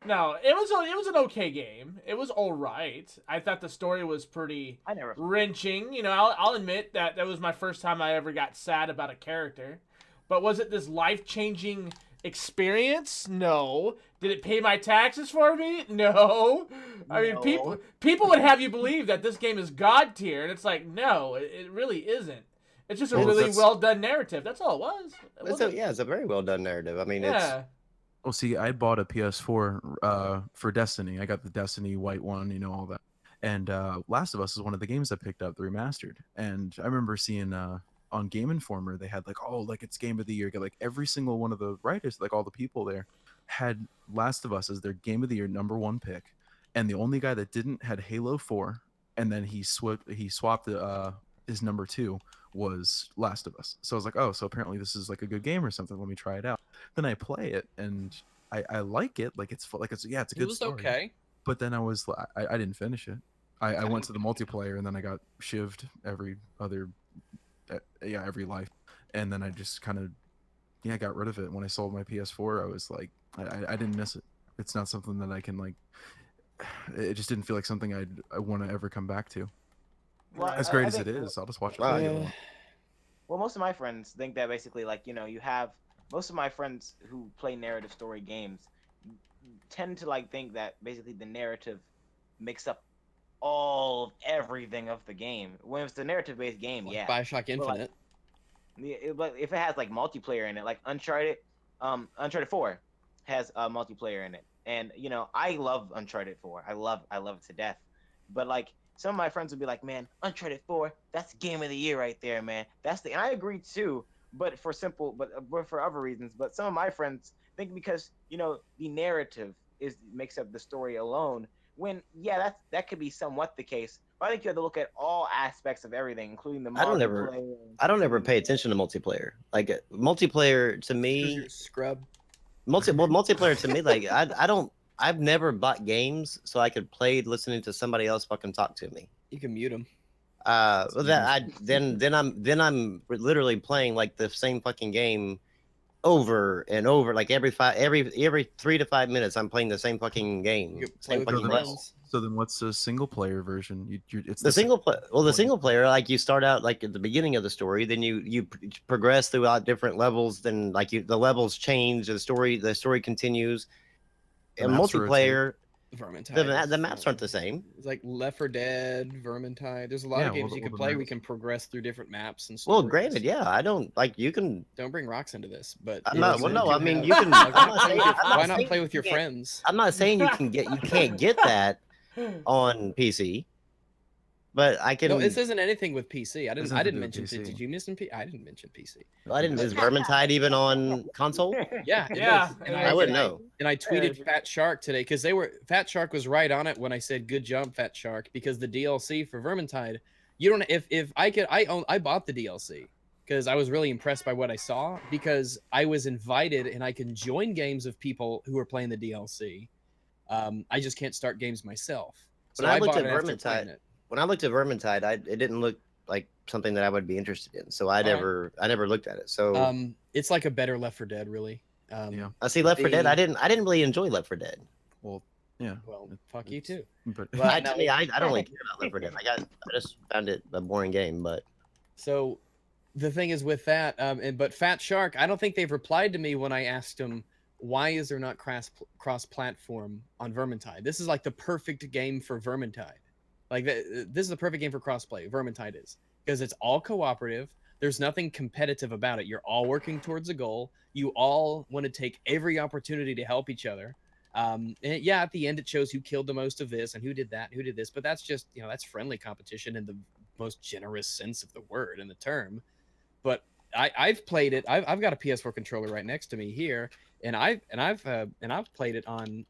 no, it was an okay game. It was all right. I thought the story was pretty I never. wrenching. You know, I'll admit that was my first time I ever got sad about a character. But was it this life-changing experience? No. Did it pay my taxes for me? No. I mean, No. people would have you believe that this game is god tier, and it's like, no, it really isn't. It's just a Well, really that's- well done narrative. That's all it was. It wasn't- It's a very well done narrative. I mean, yeah. Well, see, I bought a PS4 for Destiny. I got the Destiny white one, all that. And Last of Us is one of the games I picked up, the remastered. And I remember seeing on Game Informer, they had it's Game of the Year. Like every single one of the writers, like all the people there, had Last of Us as their Game of the Year #1 pick. And the only guy that didn't had Halo 4, and then he swapped his #2 was Last of Us. So I was like, oh, so apparently this is like a good game or something. Let me try it out. Then I play it, and I like it. Like it's yeah, it's a It good was story. okay. But then I didn't finish it. I went to the multiplayer and then I got shivved every life, and then I just kind of got rid of it. When I sold my PS4, I was like, I didn't miss it. It's not something that I can like. It just didn't feel like something I want to ever come back to. Well, As I great as think- it is, I'll just watch it. Wow. later on. Well, most of my friends think that basically, like, you have most of my friends who play narrative story games tend to like think that basically the narrative makes up all of everything of the game. When it's a narrative based game, Like yeah. Bioshock But, like, Infinite. but if it has like multiplayer in it, like Uncharted 4 has multiplayer in it, and I love Uncharted 4. I love it to death. But like some of my friends would be like, man, Uncharted 4, that's game of the year right there, man. And I agree too, but for other reasons. But some of my friends think because the narrative makes up the story alone. When that could be somewhat the case, but I think you have to look at all aspects of everything, including the multiplayer. I don't ever pay attention to multiplayer. Like multiplayer to me, Scrub. multiplayer to me, like I've never bought games so I could play listening to somebody else fucking talk to me. You can mute them. Well, then I'm literally playing like the same fucking game over and over, like every 3 to 5 minutes I'm playing the same fucking game, You play same with your fucking friends. level. So then, what's the single player version? It's The single player. Well, the point. single player, like you start out like at the beginning of the story, then you progress throughout different levels. Then like the levels change, the story continues. The And maps multiplayer, Vermintide. the maps aren't the same. It's like Left 4 Dead, Vermintide. There's a lot Yeah, of games well, you the can play. We maps- can progress through different maps and Well, stories. granted, yeah, I don't like you can. Don't bring rocks into this, but I'm you not. know, Well, no, do I mean have- you can. like, I'm not saying, I'm not why not saying play you with your can't- friends? I'm not saying you can't get that on PC, but I can. No, this isn't anything with PC. I Doesn't I have to didn't do with mention. PC. Did you mention PC? I didn't mention PC. I didn't. Is Vermintide even on console? Yeah, it Yeah, is. And I wouldn't know. And I tweeted Fat Shark today because Fat Shark was right on it when I said good job, Fat Shark, because the DLC for Vermintide, you don't if I could I bought the DLC because I was really impressed by what I saw because I was invited and I can join games of people who are playing the DLC. I just can't start games myself. So When I looked bought at it after playing Vermintide, it. when I looked at Vermintide, it didn't look like something that I would be interested in. So I never looked at it. So It's like a better Left 4 Dead, really. Yeah. I see Left 4 Dead. the- I didn't really enjoy Left 4 Dead. Well, yeah. Well, fuck you It's- too. But But To me, I don't really care about Left 4 Dead. I just found it a boring game. But So the thing is with that, but Fat Shark, I don't think they've replied to me when I asked them why is there not cross-platform on Vermintide. This is like the perfect game for Vermintide. Like this is the perfect game for crossplay. Vermintide is because it's all cooperative. There's nothing competitive about it. You're all working towards a goal. You all want to take every opportunity to help each other. And yeah, at the end it shows who killed the most of this and who did that, and who did this. But that's just that's friendly competition in the most generous sense of the word and the term. But I've played it. I've got a PS4 controller right next to me here, and I've played it on.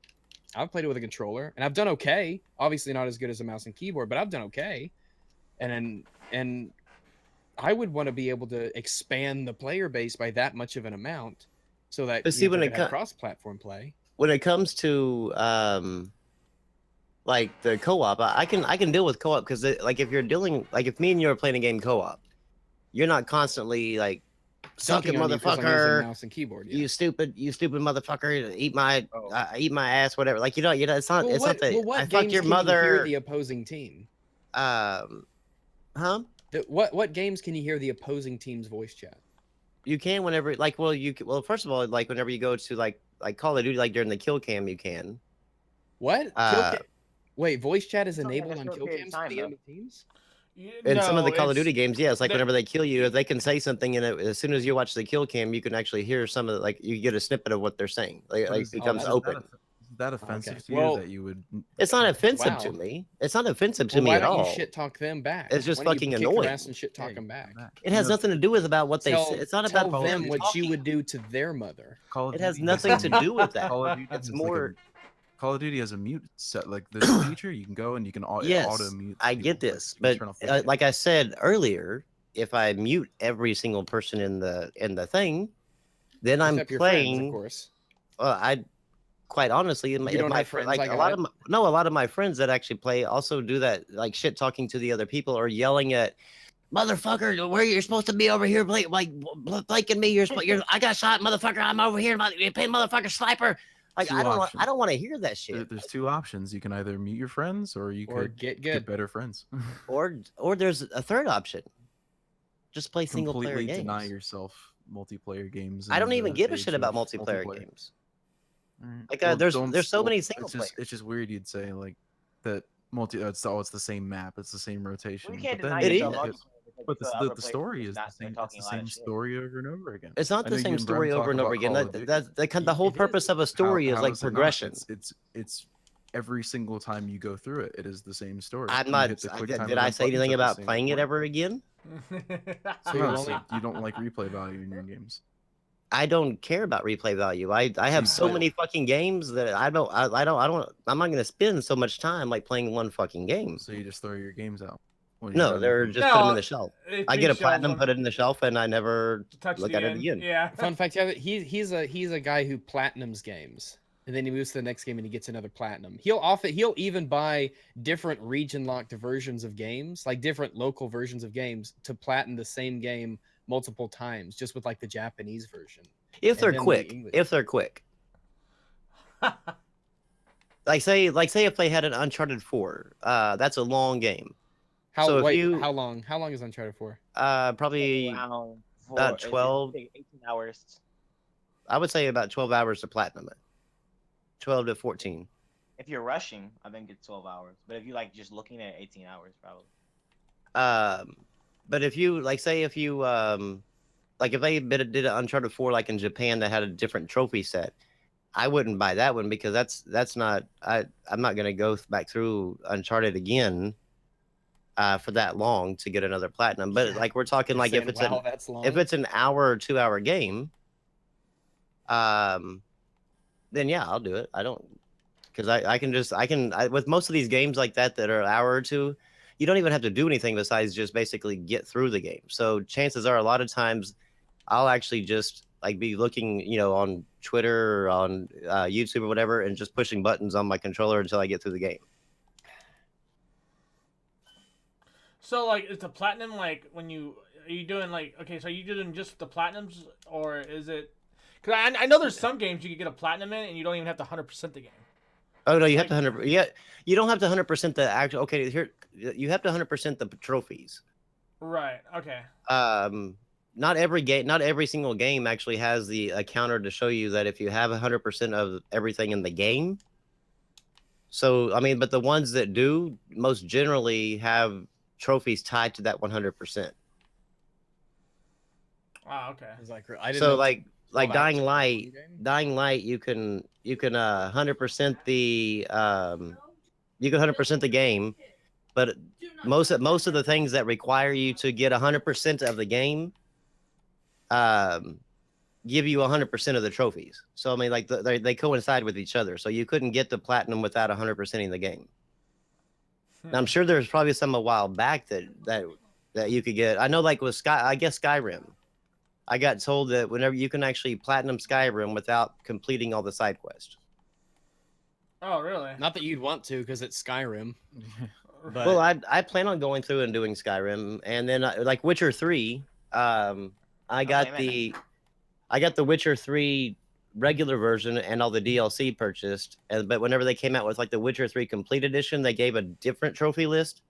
I've played it with a controller, and I've done okay. Obviously, not as good as a mouse and keyboard, but I've done okay. And I would want to be able to expand the player base by that much of an amount, so that But see, when they it could have co- cross-platform play. when it comes to like the co-op, I can deal with co-op because like if you're dealing like if me and you are playing a game co-op, you're not constantly like suck it, Dunking on you 'cause I'm using motherfucker. mouse and keyboard. Yeah. You stupid motherfucker! Eat my Oh. eat my ass, whatever. Like it's not it's not the what I fucked games your can you hear mother. the opposing team? Huh? What games can you hear the opposing team's voice chat? You can whenever like first of all like whenever you go to like Call of Duty like during the kill cam you can. What? Wait, voice chat is Something enabled like on a short kill period of cams for time, the though. enemy teams? In some of the Call of it's- Duty games, yes, like they- whenever they kill you, if they can say something and as soon as you watch the kill cam, you can actually hear some of the, like you get a snippet of what they're saying. Like But it is- becomes that's- open. Is that offensive Okay. to you Well, that you would? It's not offensive Wow. to me. It's not offensive to Well, me why at don't all. you shit talk them back? It's just Why don't you fucking kick their annoying. ass and shit talk them back. It has nothing to do with about what they say. It's not Tell about them what you talking. would do to their mother. Call of It has Duty nothing to do with that. Call of Duty It's has more. Call of Duty has a mute set. Like there's a feature you can go and you can auto Yes, mute. I get this, but like I said earlier, if I mute every single person in the thing, then I'm Except your friends, of playing. course. Well, quite honestly, You don't have friends, like I a got lot it. of a lot of my friends that actually play also do that, like shit talking to the other people or yelling at motherfucker, where you're supposed to be over here, blanking me. I got shot, motherfucker. I'm over here, you pay motherfucker sniper. Like Two I options. don't want to hear that shit. There's two options. You can either mute your friends, or you Or could get get good. better friends. Or there's a third option. Just play single player Completely games. deny yourself multiplayer games. I don't in even the give a age shit about of multiplayer games. Alright. Like Well, there's don't so well, many single players. it's just weird you'd say like that it's the same map, it's the same rotation. Well, you can't But then deny It yourself is. multiplayer because but you feel the other story players is not the same. It's talking the a lot same of shit. story over and over again. It's not I the know you same and Bram story talk over and over about again. Call of Duty. The whole It purpose is. of a story is How like is it not? progression. It's every single time you go through it, it is the same story. I'm You not. hit the quick time Did I event say buttons anything at the about same playing it point. ever again? So No, you'll so only you don't like replay value in your games. I don't care about replay value. I So have you so play many fucking games that I'm not gonna spend so much time like playing one fucking game. So you just throw your games out. When you're No, done they're with just put them in No, the shelf. they I get a pre-shelve platinum, them. put it in the shelf, and I never Touch look the at it end. again. Yeah. Fun fact, yeah, he's a guy who platinums games, and then he moves to the next game and he gets another platinum. He'll even buy different region locked versions of games, like different local versions of games, to platinum the same game multiple times, just with like the Japanese version. If And they're then the quick, English. if they're quick, like say if they had an Uncharted 4, that's a long game. So if you How long is Uncharted 4? probably Around about it'd 12. take 18 hours. I would say about 12 hours to platinum it. 12 to 14. If you're rushing, I think it's 12 hours. But if you like just looking at 18 hours, probably. But if you like say if you like if they did an Uncharted 4 like in Japan that had a different trophy set, I wouldn't buy that one because that's not I'm not gonna go back through Uncharted again for that long to get another platinum. But like we're talking like if it's that's long. if it's an hour or 2 hour game, then yeah, I'll do it. I don't because I can with most of these games like that are an hour or two, you don't even have to do anything besides just basically get through the game. So chances are a lot of times I'll actually just like be looking, on Twitter or on YouTube or whatever, and just pushing buttons on my controller until I get through the game. So like, is the platinum like when are you doing like so are you doing just the platinums or is it? Because I know there's some games you can get a platinum in and you don't even have to 100% the game. Oh no, you have to 100. Yeah, you don't have to 100% the actual. Okay, here you have to 100% the trophies. Right. Okay. Not every single game actually has a counter to show you that if you have 100% of everything in the game. So I mean, but the ones that do most generally have trophies tied to that 100%. Ah, okay. It's like, I didn't So know like 12 hours Dying for one Light, game. you can 100% the you can 100% the game, but most of the things that require you to get 100% of the game give you 100% of the trophies. So I mean, like they coincide with each other. So you couldn't get the platinum without 100%ing the game. Now, I'm sure there's probably some a while back that you could get. I know, like with Skyrim, I got told that whenever you can actually platinum Skyrim without completing all the side quests. Oh, really? Not that you'd want to, because it's Skyrim. But Well, I plan on going through and doing Skyrim, and then like Witcher 3. I got the Witcher 3 regular version and all the DLC purchased, but whenever they came out with like the Witcher 3 complete edition, they gave a different trophy list,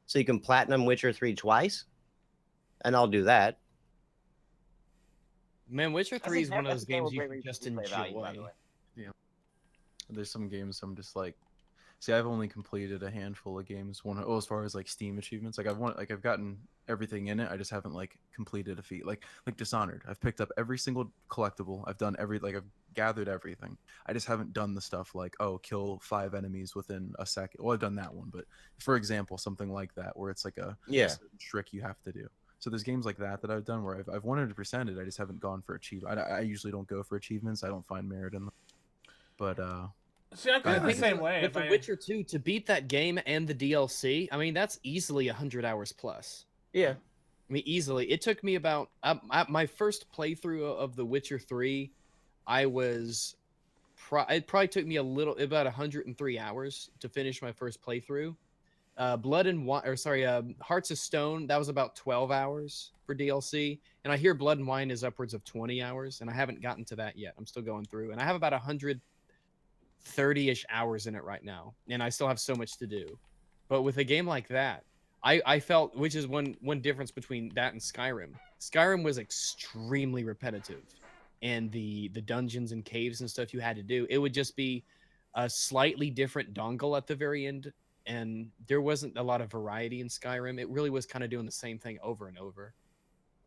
so you can platinum Witcher 3 twice, and I'll do that. man, Witcher 3 is one of those games you can can just replay value, by enjoy. the way. There's some games I'm just like, see, I've only completed a handful of games. As far as like Steam achievements, like I've gotten everything in it. I just haven't like completed a feat. Like Dishonored, I've picked up every single collectible. I've done I've gathered everything. I just haven't done the stuff like, oh, kill 5 enemies within a second. Well, I've done that one, but for example, something like that where it's like a certain trick you have to do. So there's games like that I've done where I've 100%ed it. I just haven't gone for achievement. I usually don't go for achievements. I don't find merit in them. But see, I'm kind of the same way. With The Witcher 2, to beat that game and the DLC, I mean, that's easily 100 hours plus. Yeah. I mean, easily. It took me about my first playthrough of The Witcher 3. I was it probably took me about 103 hours to finish my first playthrough. Hearts of Stone, that was about 12 hours for DLC, and I hear Blood and Wine is upwards of 20 hours, and I haven't gotten to that yet. I'm still going through, and I have about 130-ish hours in it right now, and I still have so much to do. But with a game like that, I felt, which is one difference between that and Skyrim. Skyrim was extremely repetitive, and the dungeons and caves and stuff you had to do, it would just be a slightly different dongle at the very end, and there wasn't a lot of variety in Skyrim. It really was kind of doing the same thing over and over.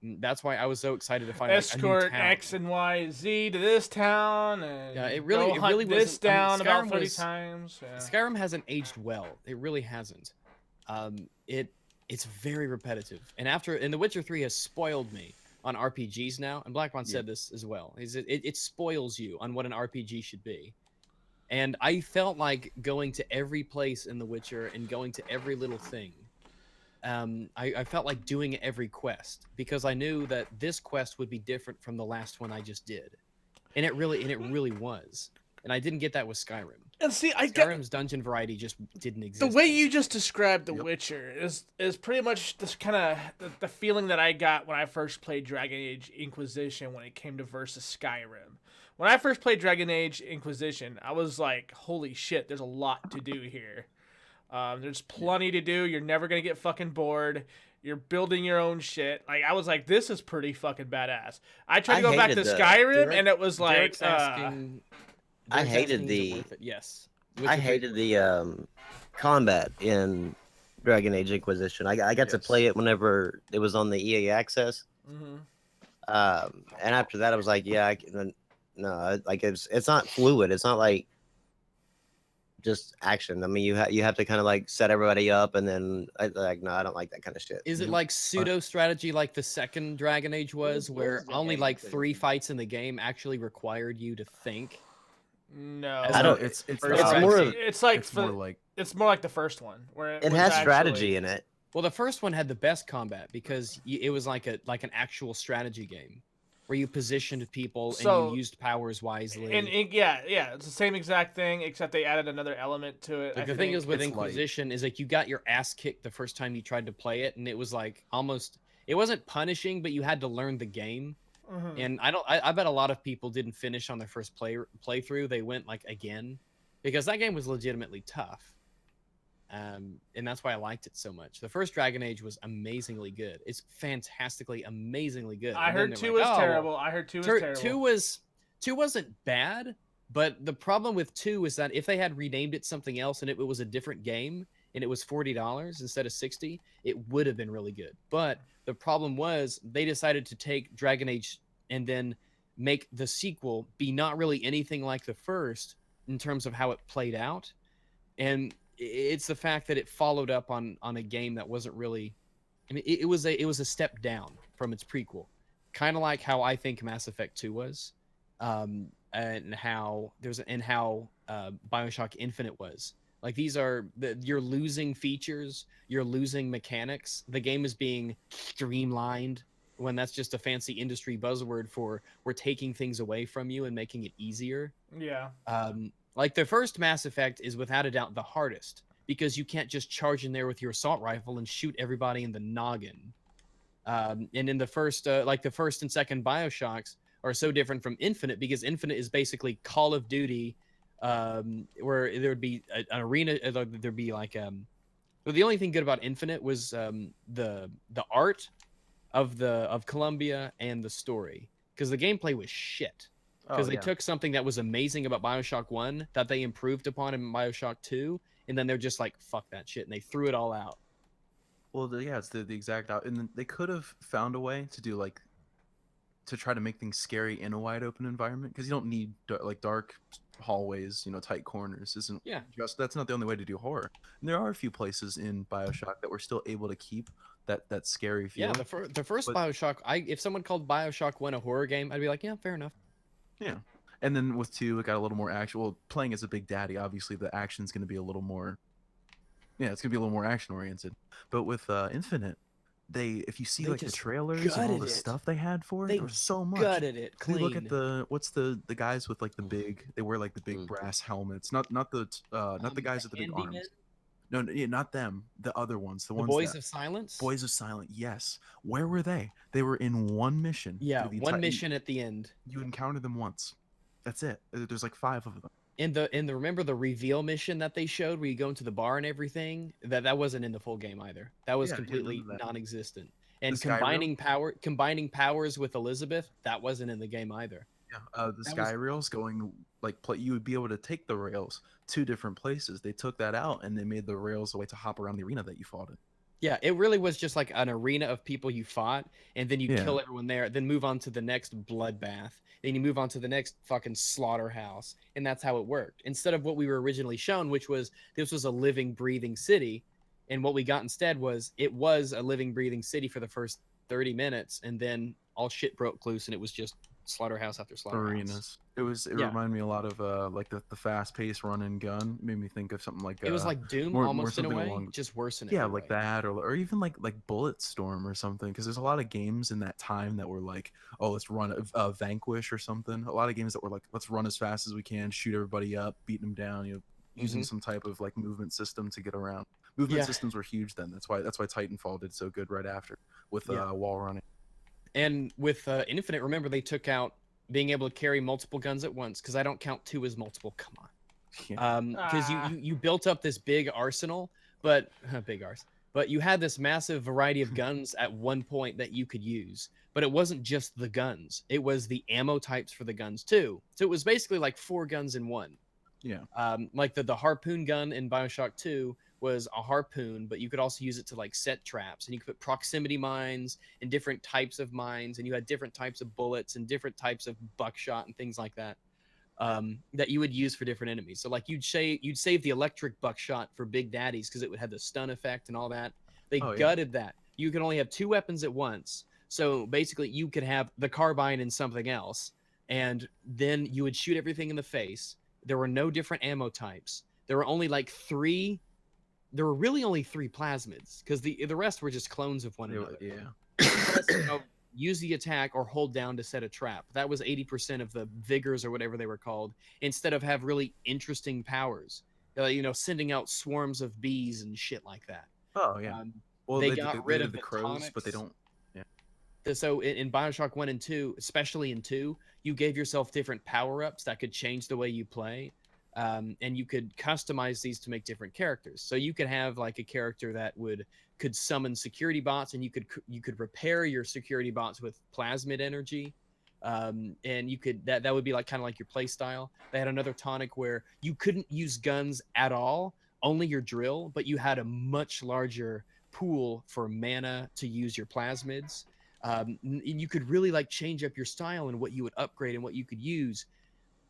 And that's why I was so excited to find like, a new Escort town. X and Y Z to this town, and Yeah, it really this wasn't. I mean, down about Skyrim 30 was- times. Yeah. Skyrim hasn't aged well. It really hasn't. It's very repetitive. And The Witcher 3 has spoiled me on RPGs now. And Blackmon said this as well. It spoils you on what an RPG should be. And I felt like going to every place in The Witcher and going to every little thing. I felt like doing every quest because I knew that this quest would be different from the last one I just did. And it really was. And I didn't get that with Skyrim. And see, Skyrim's dungeon variety just didn't exist. The way you just described The Witcher is pretty much this kind of the feeling that I got when I first played Dragon Age Inquisition when it came to versus Skyrim. When I first played Dragon Age Inquisition, I was like, holy shit, there's a lot to do here. There's plenty to do. You're never going to get fucking bored. You're building your own shit. Like, I was like, this is pretty fucking badass. I tried to go back to Skyrim, and it was like... I hated the combat in Dragon Age Inquisition. I got to play it whenever it was on the EA Access. Mm-hmm. And after that, I was like, no, like it's not fluid. It's not like just action. I mean, you have to kind of like set everybody up, and then no, I don't like that kind of shit. Is it like pseudo strategy like the second Dragon Age was, where only like 3 fights in the game actually required you to think? No, I don't. It's more of it's more like the first one where it has strategy in it. Well, the first one had the best combat because it was like an actual strategy game where you positioned people and you used powers wisely. And it's the same exact thing except they added another element to it. Like the thing is with Inquisition is like you got your ass kicked the first time you tried to play it, and it was like it wasn't punishing, but you had to learn the game. Mm-hmm. And I bet a lot of people didn't finish on their first playthrough. They went like again because that game was legitimately tough. And that's why I liked it so much. The first Dragon Age was amazingly good. It's fantastically, amazingly good. I heard 2 was terrible. I heard 2 was terrible. 2 wasn't bad, but the problem with 2 is that if they had renamed it something else and it was a different game and it was $40 instead of $60, it would have been really good. But the problem was they decided to take Dragon Age and then make the sequel be not really anything like the first in terms of how it played out. And it's the fact that it followed up on a game that wasn't really... I mean, it was a step down from its prequel. Kind of like how I think Mass Effect 2 was. And how BioShock Infinite was. Like, these are you're losing features, you're losing mechanics. The game is being streamlined when that's just a fancy industry buzzword for we're taking things away from you and making it easier. Yeah. Like the first Mass Effect is without a doubt the hardest because you can't just charge in there with your assault rifle and shoot everybody in the noggin. And in the first, the first and second BioShocks are so different from Infinite because Infinite is basically Call of Duty. Where there would be an arena, there'd be like well, the only thing good about Infinite was the art of Columbia and the story, because the gameplay was shit. Because they took something that was amazing about BioShock 1 that they improved upon in BioShock 2, and then they're just like, fuck that shit, and they threw it all out. Well, it's the exact out, and they could have found a way to do to try to make things scary in a wide open environment, because you don't need dark hallways, tight corners. That's not the only way to do horror. And there are a few places in BioShock that we're still able to keep that scary feel. Yeah, the first BioShock, if someone called BioShock 1 a horror game, I'd be like, yeah, fair enough. Yeah. And then with 2, it got a little more action. Well, playing as a Big Daddy, obviously the action's going to be a little more... Yeah, it's going to be a little more action-oriented. But with Infinite, if you see They like the just trailers and all gutted the it. stuff they had for it, They there was so much. gutted it If you look clean. at what's the guys with like the big, they wear like the big brass helmets. Not the guys with the big Handyman? arms. No, yeah, not them. The other ones. The The ones Boys that of Silence? Boys of Silent. Yes. Where were they? They were in one mission. Yeah, through the one entire- mission at the end. You encountered them once. That's it. There's like 5 of them. In the remember the reveal mission that they showed where you go into the bar and everything? That wasn't in the full game either. That was Yeah, completely none of that. non-existent. And The Skyrail? combining powers with Elizabeth, that wasn't in the game either. Yeah, the That sky rails going like you would be able to take the rails to different places. They took that out and they made the rails a way to hop around the arena that you fought in. Yeah, it really was just like an arena of people you fought, and then you Yeah. kill everyone there, then move on to the next bloodbath, then you move on to the next fucking slaughterhouse, and that's how it worked. Instead of what we were originally shown, which was this was a living, breathing city, and what we got instead was it was a living, breathing city for the first 30 minutes, and then all shit broke loose, and it was just slaughterhouse after slaughterhouse. Arenas. It Yeah. reminded me a lot of like the fast-paced run and gun. It made me think of something like It was like Doom more almost in a something way, along- just worse in yeah, every like way. that, or even like Bulletstorm or something. Because there's a lot of games in that time that were like, oh, let's run Vanquish or something. A lot of games that were like, let's run as fast as we can, shoot everybody up, beat them down. Using some type of like movement system to get around. Movement Yeah. systems were huge then. That's why Titanfall did so good right after with Yeah. wall running. And with Infinite, remember they took out being able to carry multiple guns at once, because I don't count 2 as multiple. Come on. Yeah. Because you built up this big arsenal, but big arse. But you had this massive variety of guns at one point that you could use. But it wasn't just the guns; it was the ammo types for the guns too. So it was basically like 4 guns in one. Yeah. Like the harpoon gun in Bioshock 2 was a harpoon, but you could also use it to like set traps, and you could put proximity mines and different types of mines, and you had different types of bullets and different types of buckshot and things like that. That you would use for different enemies. So like you'd save the electric buckshot for big daddies because it would have the stun effect and all that. They Oh, yeah. gutted that. You could only have 2 weapons at once. So basically you could have the carbine and something else, and then you would shoot everything in the face. There were no different ammo types. There were only like 3. There were really only 3 plasmids because the rest were just clones of one another. Yeah. Use the attack or hold down to set a trap. That was 80% of the vigors or whatever they were called, instead of have really interesting powers. Sending out swarms of bees and shit like that. Oh yeah. Well, they they got did, rid they of did the the crows, but they tonics. don't. So in Bioshock 1 and 2, especially in 2, you gave yourself different power-ups that could change the way you play. And you could customize these to make different characters. So you could have like a character that could summon security bots, and you could repair your security bots with plasmid energy. And you could that would be like kind of like your play style. They had another tonic where you couldn't use guns at all, only your drill, but you had a much larger pool for mana to use your plasmids. And you could really like change up your style and what you would upgrade and what you could use.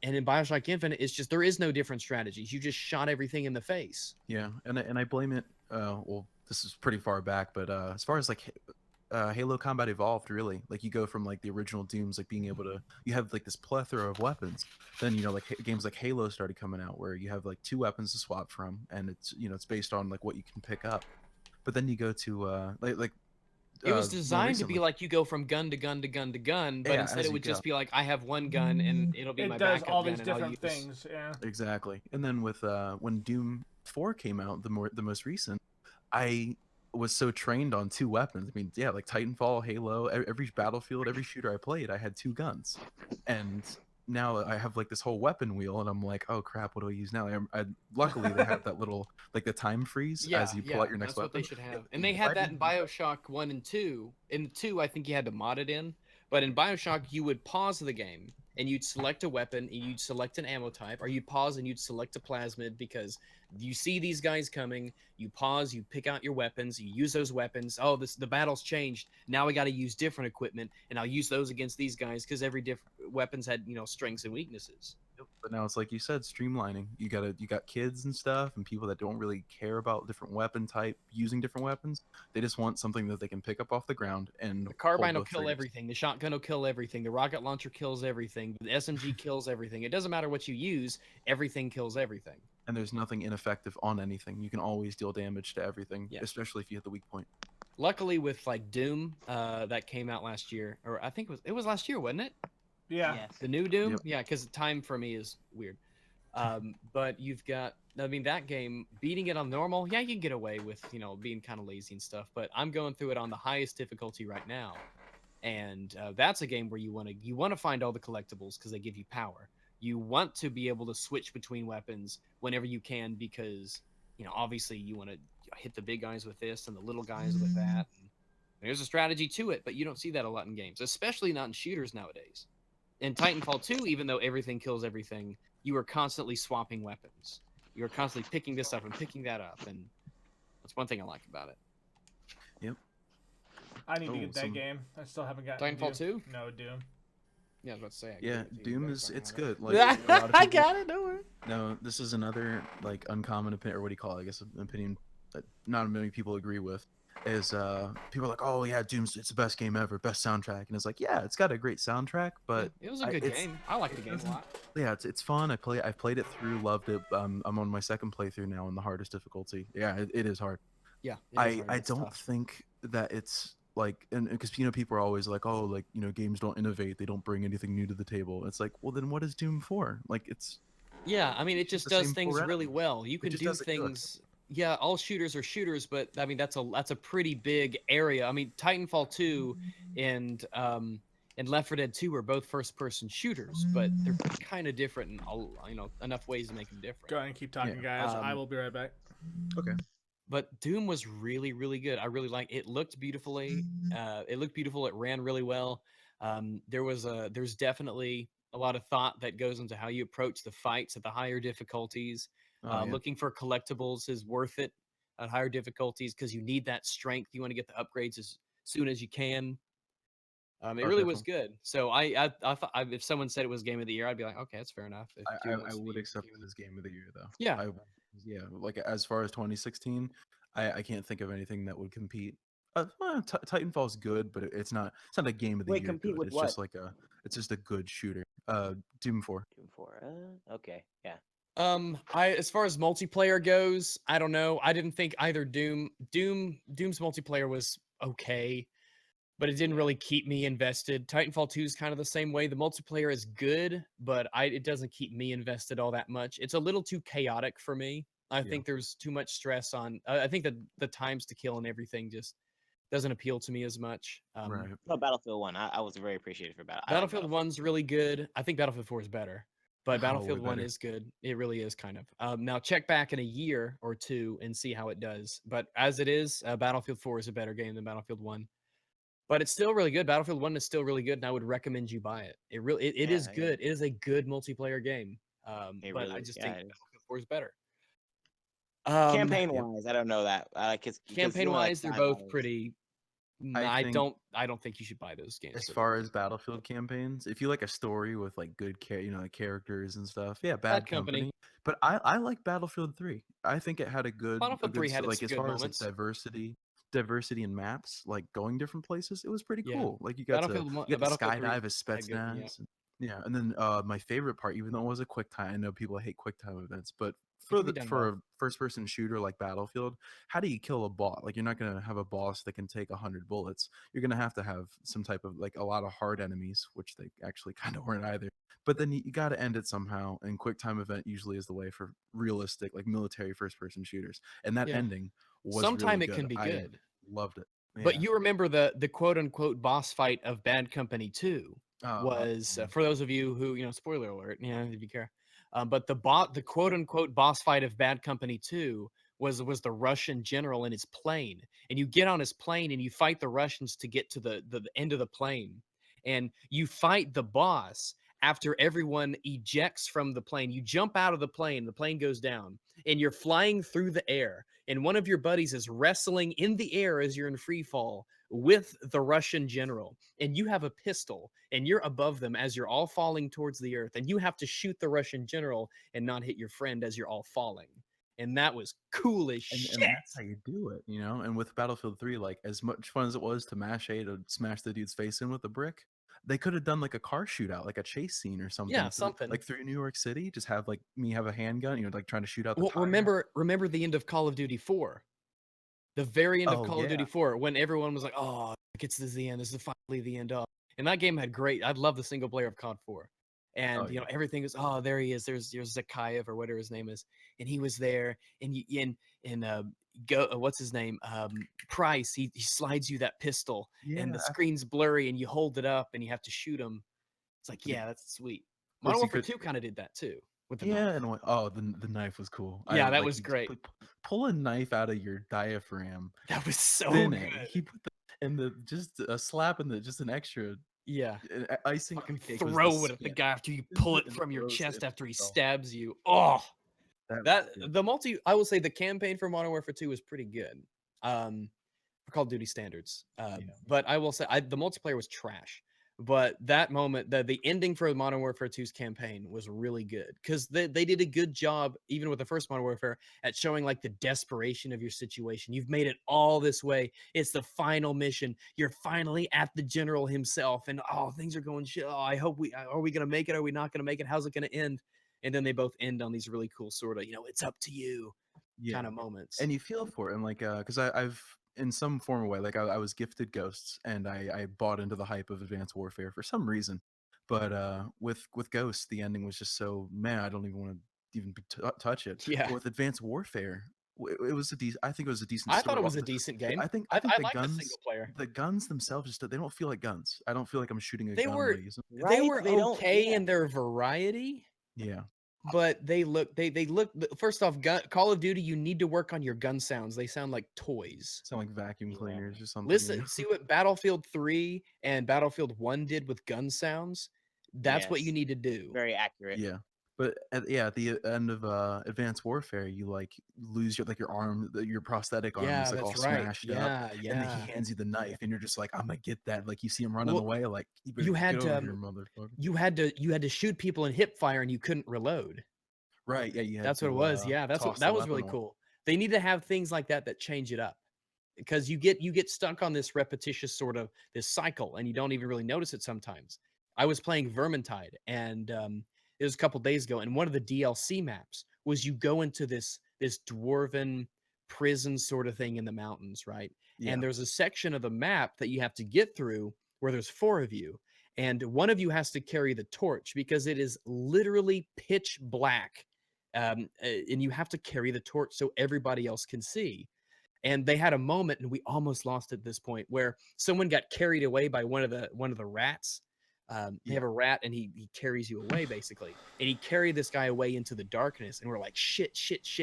And in Bioshock Infinite, it's just there is no different strategies. You just shot everything in the face. Yeah, and I blame it. Well, this is pretty far back, but as far as like Halo Combat Evolved, really, like you go from like the original Dooms, like being able to, you have like this plethora of weapons. Then like games like Halo started coming out where you have like 2 weapons to swap from, and it's based on like what you can pick up. But then you go to It was more designed to be recently- like you go from gun to gun to gun to gun, but Yeah, instead as it you would just go. be like I have one gun and it'll be my It does backup all gun these and I'll different use. things. Yeah. Exactly. And then with when Doom 4 came out, the most recent, I was so trained on 2 weapons. I mean, yeah, like Titanfall, Halo, every Battlefield, every shooter I played, I had 2 guns. And now I have like this whole weapon wheel, and I'm like, oh crap, what do I use now? Luckily they have that little like the time freeze as you pull out your next that's what weapon. they should have. And they If had I that in didn't- Bioshock 1 and 2. In 2, I think you had to mod it in. But in Bioshock, you would pause the game and you'd select a weapon and you'd select an ammo type, or you'd pause and you'd select a plasmid because you see these guys coming. You pause, you pick out your weapons, you use those weapons. Oh, the battle's changed. Now we got to use different equipment, and I'll use those against these guys because every different weapons had strengths and weaknesses. But now it's like you said, streamlining. You got kids and stuff, and people that don't really care about different weapon type, using different weapons. They just want something that they can pick up off the ground and The carbine pull will both kill triggers. everything. The shotgun will kill everything. The rocket launcher kills everything. The SMG kills everything. It doesn't matter what you use. Everything kills everything. And there's nothing ineffective on anything. You can always deal damage to everything, Yeah. especially if you hit the weak point. luckily with like Doom, that came out last year, or I think it was last year, wasn't it? Yeah. Yes. The new Doom, Yep. yeah, because time for me is weird. But you've got, I mean, that game beating it on normal, yeah, you can get away with being kind of lazy and stuff. But I'm going through it on the highest difficulty right now, and that's a game where you want to find all the collectibles because they give you power. You want to be able to switch between weapons whenever you can because obviously you want to hit the big guys with this and the little guys with that. And there's a strategy to it, but you don't see that a lot in games, especially not in shooters nowadays. In Titanfall 2, even though everything kills everything, you are constantly swapping weapons. You are constantly picking this up and picking that up, and that's one thing I like about it. Yep. I need to Oh, get that some- game. I still haven't gotten Titanfall Doom. 2? No, Doom. Yeah, I was about to say. I Yeah, gave it to you, Doom but is fucking it's have it. good. Like a lot of I people, got it. Don't worry. No, this is another like uncommon opinion, or what do you call it? I guess an opinion that not many people agree with. Is people are like, oh yeah, Doom's it's the best game ever, best soundtrack, and it's like, yeah, it's got a great soundtrack, but It was a good game. I like the game a lot. yeah, it's fun. I've played it through, loved it. I'm on my second playthrough now on the hardest difficulty. Yeah, it is hard. Yeah, it is hard, I it's don't tough. think that it's like, and because people are always like, oh, like games don't innovate, they don't bring anything new to the table. It's like, well, then what is Doom for? Like, it's Yeah, I mean, it it's just the does same things four really enemies. well. You It can just do does it good. things. Yeah, all shooters are shooters, but I mean, that's a pretty big area. I mean, Titanfall 2 and Left 4 Dead 2 are both first-person shooters, but they're kind of different in enough ways to make them different. Go ahead and keep talking, guys. I will be right back. Okay. But Doom was really, really good. I really like it. Looked beautifully. It looked beautiful. It ran really well. There's definitely a lot of thought that goes into how you approach the fights at the higher difficulties. Oh yeah. Looking for collectibles is worth it at higher difficulties because you need that strength. You want to get the upgrades as soon as you can. It Oh, really was definitely. good. So I thought if someone said it was game of the year, I'd be like, okay, that's fair enough. If Doom I wants to would be accept game it of as game of the year though. yeah, Yeah, like as far as 2016, I can't think of anything that would compete. Titanfall's good, but it's not a game of the Wait, year compete good. with It's what? just it's just a good shooter. Doom 4. Doom 4. Okay, yeah. I as far as multiplayer goes, I don't know. I didn't think either Doom's multiplayer was okay, but it didn't really keep me invested. Titanfall 2 is kind of the same way. The multiplayer is good, but it doesn't keep me invested all that much. It's a little too chaotic for me. I Yeah. think there's too much stress on. I think that the times to kill and everything just doesn't appeal to me as much. Right. No, Battlefield 1. I was very appreciative for Battle. I like Battlefield Battlefield. 1's really good. I think Battlefield 4 is better, but Oh, Battlefield way 1 better. is good. It really is kind of. Now check back in a year or two and see how it does. But as it is, Battlefield 4 is a better game than Battlefield 1. But it's still really good. Battlefield 1 is still really good, and I would recommend you buy it. It is Yeah, good. It is a good multiplayer game. it But I really. just Yeah, think it is. Battlefield 4 is better. Campaign Yep. wise, I don't know that because Campaign wise, they're both $5. pretty. I I think don't think you should buy those games. as for far that. as Battlefield campaigns, if you like a story with like good like characters and stuff, yeah, Bad Bad Company. Company. But I like Battlefield 3. I think it had a Battlefield 3 had its like as good far as like moments. diversity in maps, like going different places, it was pretty Yeah. cool. Like you got to Battlefield 3 skydive as had good, yeah. Spetsnaz. Yeah, and then my favorite part, even though it was a quick time, I know people hate quick time events, but It can be done for well. a first person shooter like Battlefield, how do you kill a boss? Like you're not gonna have a boss that can take 100 bullets. You're gonna have to have some type of like a lot of hard enemies, which they actually kind of weren't either. But then you got to end it somehow, and quick time event usually is the way for realistic like military first person shooters. And that Yeah. ending was Sometime really it good. can be I good. loved it. But Yeah. you remember the quote unquote boss fight of Bad Company 2 was for those of you who, spoiler alert, if you care. But the quote unquote boss fight of Bad Company 2 was the Russian general in his plane. And you get on his plane and you fight the Russians to get to the end of the plane. And you fight the boss after everyone ejects from the plane. You jump out of the plane goes down, and you're flying through the air. And one of your buddies is wrestling in the air as you're in free fall with the Russian general, and you have a pistol, and you're above them as you're all falling towards the earth, and you have to shoot the Russian general and not hit your friend as you're all falling. And that was cool as shit. And that's how you do it, And with Battlefield 3, like as much fun as it was to mash A to smash the dude's face in with a brick, they could have done like a car shootout, like a chase scene or something. Yeah, something. Like through New York City, just have like me have a handgun, like trying to shoot out the Well, tires. remember the end of Call of Duty 4. The very end of Oh, Call of Duty yeah. 4, when everyone was like, "Oh, it's this is the end. This is finally the end of." And that game had great. I love the single player of COD 4, and Oh, yeah. everything is. Oh, there he is. There's Zakayev or whatever his name is, and he was there. And what's his name? Price. He slides you that pistol, and the Yeah. screen's blurry, and you hold it up, and you have to shoot him. It's like, Yeah. yeah, that's sweet. Of course, Modern you Warfare could. 2 kind of did that too with the knife. Yeah, and the knife was cool. I Yeah, that like was you just great. pull a knife out of your diaphragm, That was so spin good. it. He put just a slap in the just an extra Yeah. icing on Fucking the cake was the throw it at the spin. guy after you Spins pull it it and from your throws chest it. after he Oh, stabs you. Oh, that was that good. I will say the campaign for Modern Warfare 2 was pretty good. For Call of Duty standards. Yeah. But I will say the multiplayer was trash. But that moment, the ending for Modern Warfare 2's campaign was really good because they did a good job, even with the first Modern Warfare, at showing like the desperation of your situation. You've made it all this way. It's the final mission. You're finally at the general himself, and things are going shit. Oh, I hope are we gonna make it? Are we not gonna make it? How's it gonna end? And then they both end on these really cool sort of, it's up to you Yeah. kind of moments. And you feel for it, and like, because I've in some form of way, like I was gifted Ghosts, and I bought into the hype of Advanced Warfare for some reason, but with Ghosts, the ending was just so man, I don't even want to even touch it. Yeah. But with Advanced Warfare, it was I think it was a decent. I story. thought it was a decent game. I think I the like the guns, single player. the guns themselves just they don't feel like guns. I don't feel like I'm shooting a They gun when I were use them. they Right? were They don't. okay Yeah. in their variety, Yeah, but they look first off, Call of Duty, you need to work on your gun sounds. They sound like toys. sound like vacuum Yeah. cleaners or something. Listen, see what Battlefield 3 and Battlefield 1 did with gun sounds? That's what you Yes. need to do. Very accurate. Yeah. But at the end of Advanced Warfare, you like lose your arm, your prosthetic arm Yeah, is like all that's right. smashed up, Yeah, and then yeah. he hands you the knife, and you're just like, I'm gonna get that. Like you see him running Well, away, like you better you get had over here, motherfucker. you had to shoot people in hip fire and you couldn't reload. Right? Yeah, you had That's what it to was. Yeah, toss the that was weapon really away. cool. They need to have things like that change it up because you get stuck on this repetitious sort of this cycle and you don't even really notice it sometimes. I was playing Vermintide and it was a couple days ago, and one of the DLC maps was you go into this dwarven prison sort of thing in the mountains, right? Yeah. And there's a section of the map that you have to get through where there's 4 of you, and one of you has to carry the torch because it is literally pitch black, and you have to carry the torch so everybody else can see. And they had a moment, and we almost lost at this point, where someone got carried away by one of the rats. They have a rat, and he carries you away basically, and he carried this guy away into the darkness. And we're like, shit.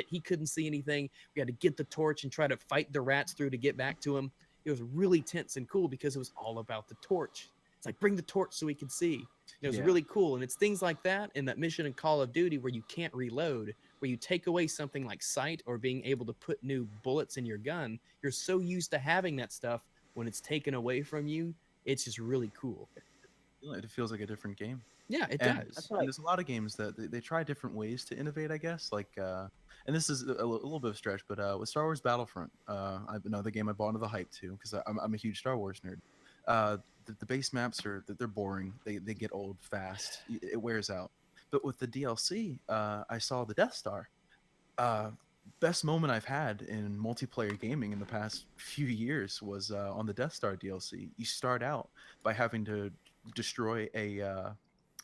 He couldn't see anything. We had to get the torch and try to fight the rats through to get back to him. It was really tense and cool because it was all about the torch. It's like, bring the torch so we can see. It was Yeah. really cool, and it's things like that in that mission in Call of Duty where you can't reload, where you take away something like sight or being able to put new bullets in your gun. You're so used to having that stuff, when it's taken away from you, it's just really cool. It feels like a different game. Yeah, it And, does. and there's a lot of games that they try different ways to innovate, I guess. Like, and this is a little bit of a stretch, but with Star Wars Battlefront, another game I bought into the hype too because I'm a huge Star Wars nerd. The base maps they're boring. They get old fast. It wears out. But with the DLC, I saw the Death Star. Best moment I've had in multiplayer gaming in the past few years was on the Death Star DLC. You start out by having to destroy a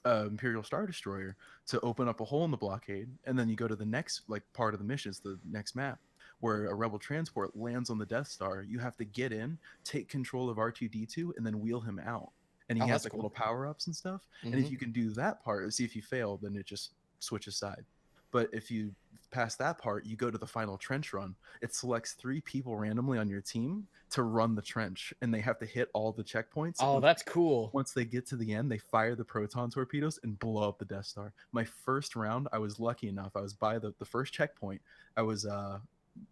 Imperial Star Destroyer to open up a hole in the blockade, and then you go to the next part of the missions, the next map, where a rebel transport lands on the Death Star. You have to get in, take control of R2-D2, and then wheel him out. And he has that's cool. little power ups and stuff. And if you can do that part, see if you fail, then it just switches side. But if you pass that part, you go to the final trench run. It selects 3 people randomly on your team to run the trench, and they have to hit all the checkpoints. Oh, that's cool. Once they get to the end, they fire the proton torpedoes and blow up the Death Star. My first round, I was lucky enough. I was by the first checkpoint. I was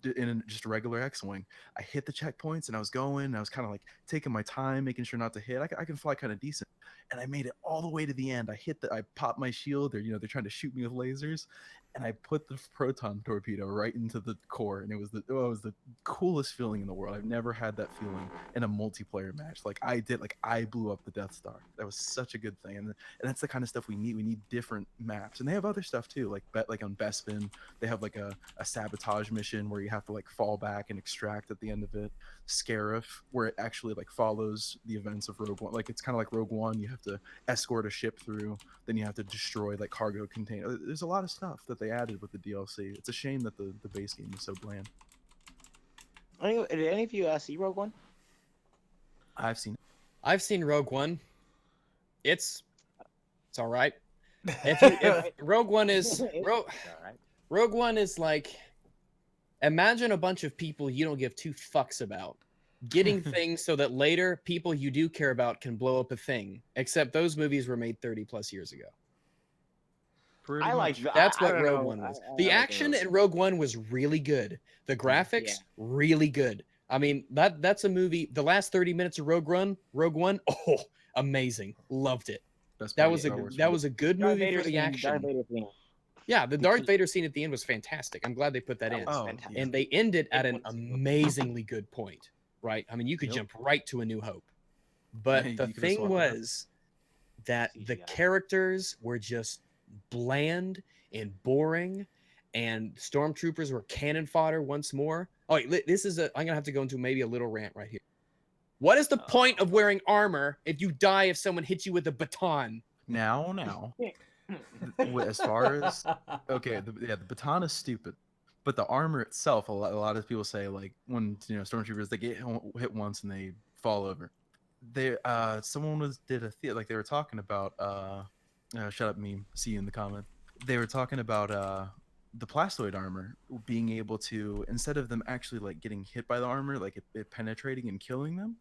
in just a regular X-wing. I hit the checkpoints and I was going. And I was kind of like taking my time, making sure not to hit. I can fly kind of decent, and I made it all the way to the end. I popped my shield. They're trying to shoot me with lasers, and I put the proton torpedo right into the core, and it was the coolest feeling in the world. I've never had that feeling in a multiplayer match. Like I blew up the Death Star. That was such a good thing, and that's the kind of stuff we need. We need different maps, and they have other stuff too. Like on Bespin, they have like a sabotage mission where you have to like fall back and extract at the end of it. Scarif, where it actually like follows the events of Rogue One. Like it's kind of like Rogue One. You have to escort a ship through, then you have to destroy like cargo container. There's a lot of stuff that they added with the DLC. It's a shame that the base game is so bland. Did any of you see Rogue One? I've seen it. I've seen Rogue One. It's all right. If Rogue One is Rogue One is like, imagine a bunch of people you don't give two fucks about getting things so that later people you do care about can blow up a thing. Except those movies were made 30 plus years ago. I like That's I what don't Rogue know. One was. I The like action Rogue in Rogue One was really good. The graphics really good. I mean, that's a movie. The last 30 minutes of Rogue One, oh, amazing. Loved it. That was a good Darth movie Vader for the scene, action. Darth Vader scene. Yeah, the Darth Vader scene at the end was fantastic. I'm glad they put that in. was Oh, fantastic. yeah. And they ended at an Everyone's- amazingly good point, right? I mean, you could Yep. jump right to A New Hope. But Hey, the you could've thing swapped it out. was that the CGI. characters were just bland and boring, and stormtroopers were cannon fodder once more. Oh, wait, this is I'm gonna have to go into maybe a little rant right here. What is the point of wearing armor if you die if someone hits you with a baton? Now, as far as okay, the baton is stupid, but the armor itself, a lot of people say like when stormtroopers they get hit once and they fall over. They someone did they were talking about shut up meme. See you in the comment. They were talking about the plastoid armor being able to, instead of them actually like getting hit by the armor, like it penetrating and killing them,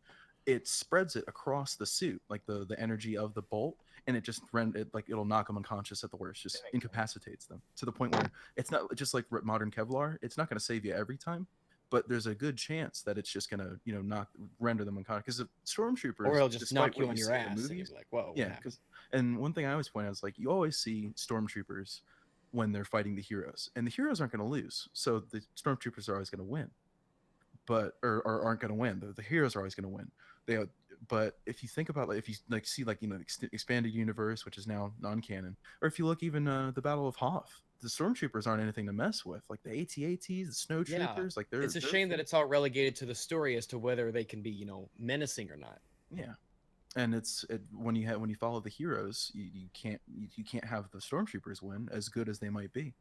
it spreads it across the suit, like the energy of the bolt, and it just it'll knock them unconscious at the worst, just incapacitates them to the point where it's not just like modern Kevlar. It's not going to save you every time, but there's a good chance that it's just going to render them unconscious, because the stormtroopers, Or it'll just despite knock you what on your see in the ass. And movies, you're like, whoa. yeah, and one thing I always point out is like you always see stormtroopers when they're fighting the heroes, and the heroes aren't going to lose, so the stormtroopers are always going to win, but or aren't going to win. The heroes are always going to win. But if you think about if you see expanded universe, which is now non-canon, or if you look even the Battle of Hoth, the stormtroopers aren't anything to mess with. Like the AT-ATs, the snow troopers, like it's a shame that it's all relegated to the story as to whether they can be menacing or not. Yeah. And when you follow the heroes, you can't have the stormtroopers win, as good as they might be.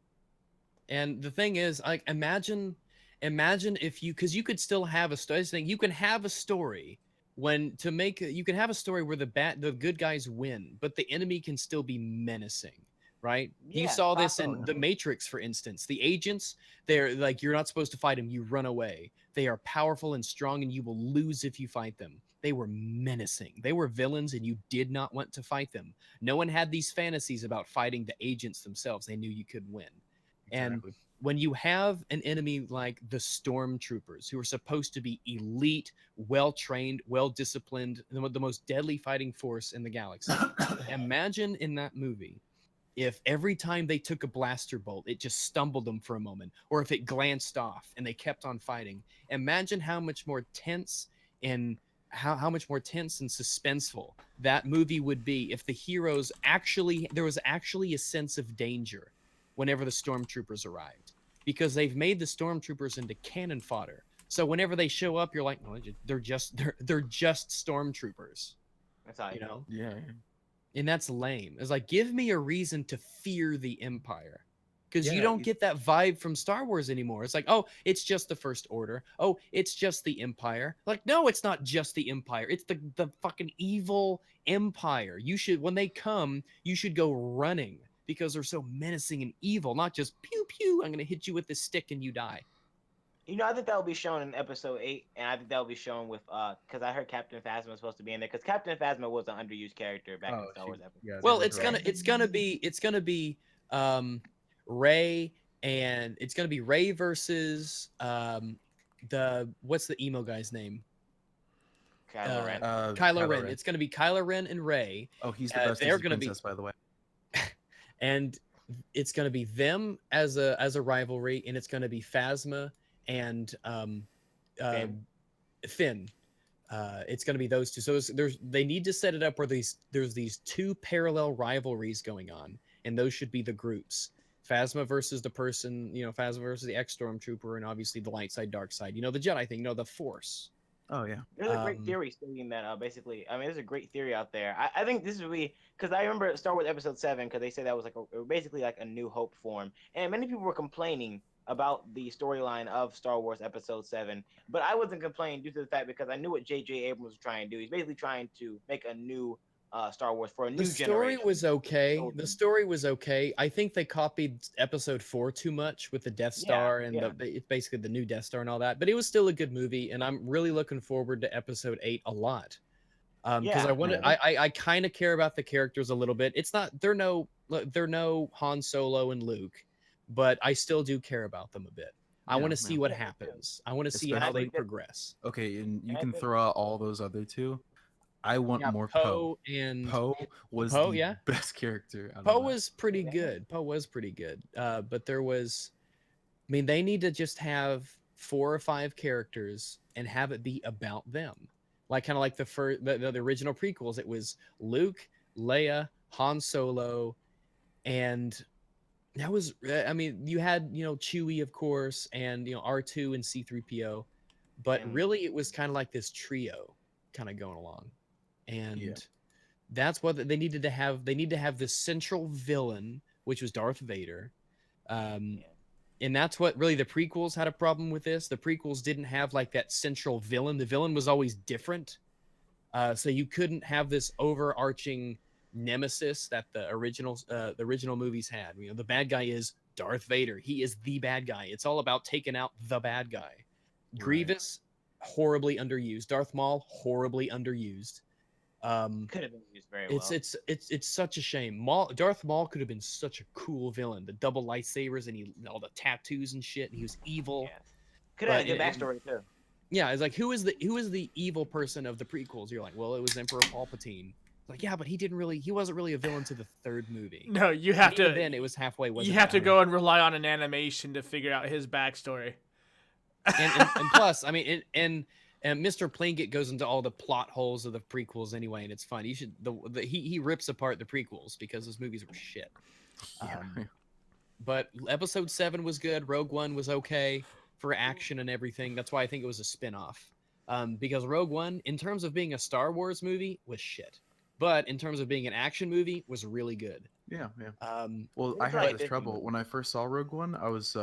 And the thing is, like, imagine if because you could still have a story. You can have a story you can have a story where the good guys win, but the enemy can still be menacing, right? Yeah, you saw this possible. in The Matrix, for instance. The agents, they're like, you're not supposed to fight them. You run away. They are powerful and strong, and you will lose if you fight them. They were menacing. They were villains, and you did not want to fight them. No one had these fantasies about fighting the agents themselves. They knew you could win. Exactly. And when you have an enemy like the stormtroopers, who are supposed to be elite, well-trained, well-disciplined, the most deadly fighting force in the galaxy, imagine in that movie if every time they took a blaster bolt, it just stumbled them for a moment, or if it glanced off and they kept on fighting. Imagine how much more tense and how much more tense and suspenseful that movie would be if the heroes there was actually a sense of danger whenever the stormtroopers arrived, because they've made the stormtroopers into cannon fodder. So whenever they show up, you're like, no, they're just stormtroopers. That's how Yeah. And that's lame. It's like, give me a reason to fear the Empire, because you Yeah, don't get that vibe from Star Wars anymore. It's like, oh, it's just the First Order. Oh, it's just the Empire. Like, no, it's not just the Empire. It's the fucking evil Empire. When they come, you should go running, because they're so menacing and evil, not just pew pew, I'm gonna hit you with this stick and you die. I think that will be shown in episode 8, and I think that will be shown with because I heard Captain Phasma was supposed to be in there, because Captain Phasma was an underused character back in Star Wars episode. Yeah, Well, they it's were gonna be Rey, and it's gonna be Rey versus what's the emo guy's name? Kylo Ren. Kylo Ren. It's gonna be Kylo Ren and Rey. Oh, he's the best. They're Disney gonna be princess, by the way. And it's going to be them as a rivalry, and it's going to be Phasma and uh, Finn. It's going to be those two. So they need to set it up where there's these two parallel rivalries going on, and those should be the groups. Phasma versus the person, Phasma versus the ex-stormtrooper, and obviously the light side, dark side. The Jedi thing, the Force. Oh yeah. There's a great theory stating that basically, I mean, there's a great theory out there. I think this would be because I remember Star Wars Episode 7 because they said that was like basically like a New Hope form, and many people were complaining about the storyline of Star Wars Episode 7, but I wasn't complaining due to the fact because I knew what J.J. Abrams was trying to do. He's basically trying to make a new Star Wars for a new generation. The story was okay. I think they copied Episode 4 too much with the Death Star it's basically the new Death Star and all that. But it was still a good movie, and I'm really looking forward to Episode 8 a lot. Because I kind of care about the characters a little bit. They're no Han Solo and Luke, but I still do care about them a bit. I want to see what happens. I want to see how they progress. Okay, and you can throw out all those other two. I want more Poe. And Poe was the best character. Poe was pretty good. But there was, they need to just have 4 or 5 characters and have it be about them, kind of like the original prequels. It was Luke, Leia, Han Solo, and that was. You had Chewie, of course, and R2 and C-3PO, but really it was kind of like this trio, kind of going along. And that's what they needed to have. They need to have this central villain, which was Darth Vader. And that's what really the prequels had a problem with this. The prequels didn't have that central villain. The villain was always different. So you couldn't have this overarching nemesis that the original movies had. The bad guy is Darth Vader. He is the bad guy. It's all about taking out the bad guy. Right. Grievous, horribly underused. Darth Maul, horribly underused. Could have been used very well. It's such a shame. Darth Maul could have been such a cool villain. The double lightsabers and all the tattoos and shit. And he was evil. Yeah. Could have had a good backstory too. Yeah, it's like who is the evil person of the prequels? You're like, well, it was Emperor Palpatine. Like, yeah, but he wasn't really a villain to the 3rd movie. No, you have to. Then it was halfway. You have to go and rely on an animation to figure out his backstory. And plus, and Mr. Plinkett goes into all the plot holes of the prequels anyway, and it's fun. You should he rips apart the prequels because those movies were shit. But Episode 7 was good. Rogue One was okay for action and everything. That's why I think it was a spin-off. Because Rogue One, in terms of being a Star Wars movie, was shit. But in terms of being an action movie, was really good. Yeah. Well, I had this trouble when I first saw Rogue One. I was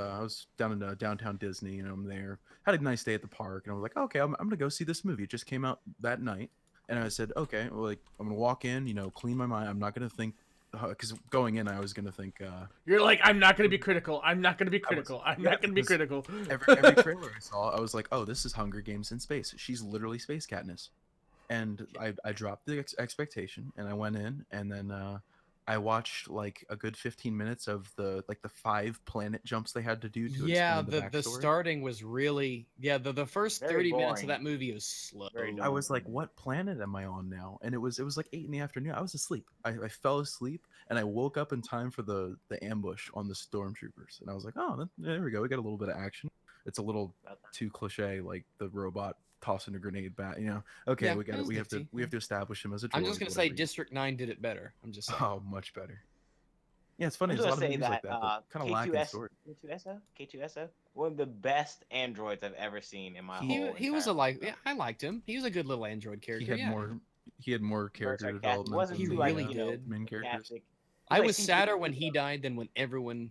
down in downtown Disney, and I'm there. Had a nice day at the park, and I was like, okay, I'm gonna go see this movie. It just came out that night, and I said, okay, well, I'm gonna walk in, clean my mind. I'm not gonna think, because going in, I was gonna think. You're like, I'm not gonna be critical. I'm not gonna be critical. I'm not gonna be critical. Every trailer I saw, I was like, oh, this is Hunger Games in space. She's literally space Katniss. And I dropped the expectation, and I went in, and then I watched a good 15 minutes of the 5 planet jumps they had to do to explain the backstory. The starting was really the first 30 minutes of that movie is slow. I was like, what planet am I on now? And it was like 8 in the afternoon. I was asleep. I fell asleep, and I woke up in time for the ambush on the stormtroopers, and I was like, oh, there we go. We got a little bit of action. It's a little too cliche, like the robot tossing a grenade back. Okay, yeah, we have to establish him as a droid. I'm just gonna say District 9 did it better. I'm just saying. Oh, much better. Yeah, it's funny. There's a lot of movies like that kind of lack in story. K2SO, one of the best androids I've ever seen in my whole. He was I liked him. He was a good little android character. He had more character development. He really did. Main characters. I was sadder when he died than when everyone,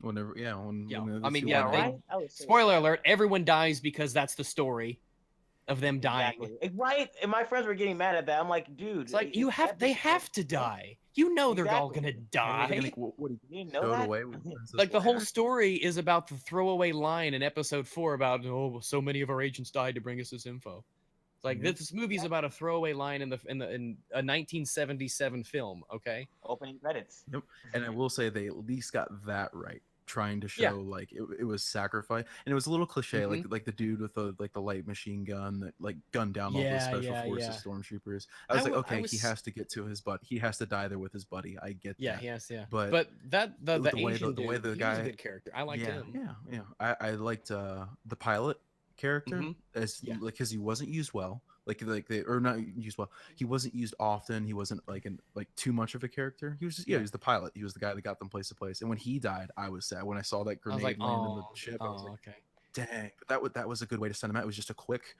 Whenever, spoiler alert, everyone dies because that's the story of them dying. Exactly. Right? And my friends were getting mad at that. I'm like, dude. It's like, they have to die. They're all going to die. You didn't know that? Like, the whole story is about the throwaway line in Episode 4 about, so many of our agents died to bring us this info. It's like, this movie's about a throwaway line in a 1977 film, okay? Opening credits. Yep. And I will say they at least got that right. trying to Yeah. show like it was sacrifice, and it was a little cliche, Mhm. like the dude with the light machine gun that like gunned down all the Yeah, special yeah, forces yeah. stormtroopers. I was like, I okay, he was has to get to his buddy. He has to die there with his buddy. I get yeah, that. yes, yeah. But But that the the way Asian the way dude, the he was a guy, good character. I liked yeah, him. yeah. I liked the pilot character Mhm. as Yeah. like because he wasn't used well, like they or not used well. He wasn't used often. He wasn't like too much of a character. He was just he was the pilot. He was the guy that got them place to place. And when he died, I was sad. When I saw that I was like, grenade land in the oh, ship, I was like, okay. dang. But that was a good way to send him out. It was just a quick,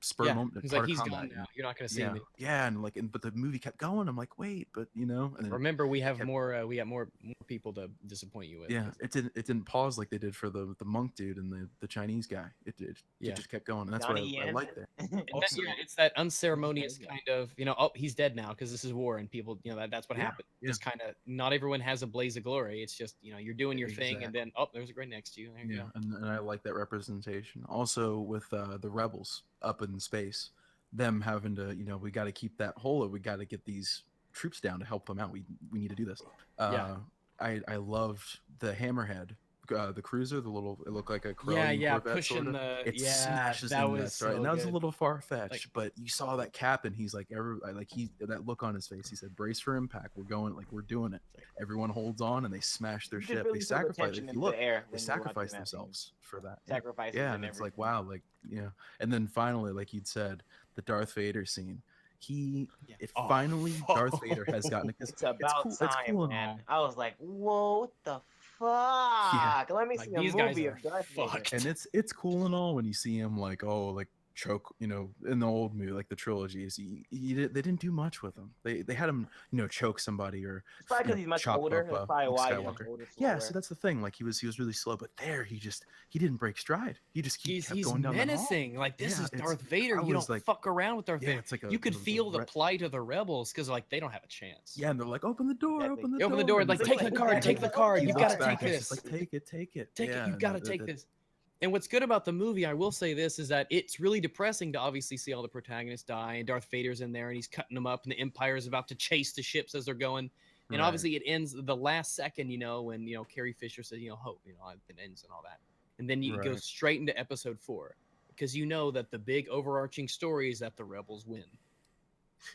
spur Yeah. moment, He's part like, of he's combat. gone now. You're not gonna see Yeah, me. yeah, but the movie kept going. I'm like, wait, but and then Remember, we have kept- more. We got more people to disappoint you with. yeah, it didn't pause like they did for the monk dude and the Chinese guy. It Yeah. just kept going, and that's what Donnie I Yen. like there. And that, Also, yeah, it's that unceremonious Yeah. kind of, oh, he's dead now because this is war, and people, that's what Yeah, happened. yeah. Just kind of, not everyone has a blaze of glory. It's just, you're doing your thing, and Exactly. then, oh, there's a grenade next to you. There you yeah, go. and I like that representation. Also with the rebels up in space, them having to, we got to keep that whole. We got to get these troops down to help them out. We need to do this. Yeah. I loved the Hammerhead, the cruiser, it looked like a Yeah, Corellian yeah, Corvette, pushing sorta. the, It yeah, smashes that into was that star, so and that was a good. little far fetched. Like- but you saw that captain. He's like, that look on his face. He said, "Brace for impact. We're going. Like we're doing it." Everyone holds on, and they smash their You just ship. really They feel the sacrifice. tension If in you the look, air they when you're watching sacrifice that thing. themselves for that. Sacrifices Yeah, and and it's like, everything. wow, like and then finally, like you'd said, the Darth Vader scene. Yeah. Oh, Finally, Darth Vader has gotten it. It's about cool. time, It's cool and man. all. I was like, whoa, what the fuck? Let me Like, see a these guys movie are of Darth Vader. fucked. And it's cool and all when you see him like choke, in the old movie, like the trilogies. They didn't do much with him. They had him, choke somebody or It's probably because he's much chop older. up That's probably Luke why he's much Skywalker. older. Yeah, slower. so that's the thing. Like he was really slow, but there he didn't break stride. He just kept He's going down the hall. menacing. Like, this Yeah, is it's- Darth Vader. I You was don't like- fuck around with Darth Yeah, Vader. it's like You could feel the plight of the rebels because, like, they don't have a chance. Yeah, and they're like, open the door, Exactly. open the You door. open the door, and like, he's take the card, take the card. He You looks gotta back take and it's this. just like, take it. Take it. Yeah, You and gotta take this. And what's good about the movie, I will say this, is that it's really depressing to obviously see all the protagonists die, and Darth Vader's in there, and he's cutting them up, and the Empire is about to chase the ships as they're going. And Right. obviously, it ends the last second, when Carrie Fisher says, hope, it ends and all that. And then you go Right. straight into Episode 4, because you know that the big overarching story is that the rebels win.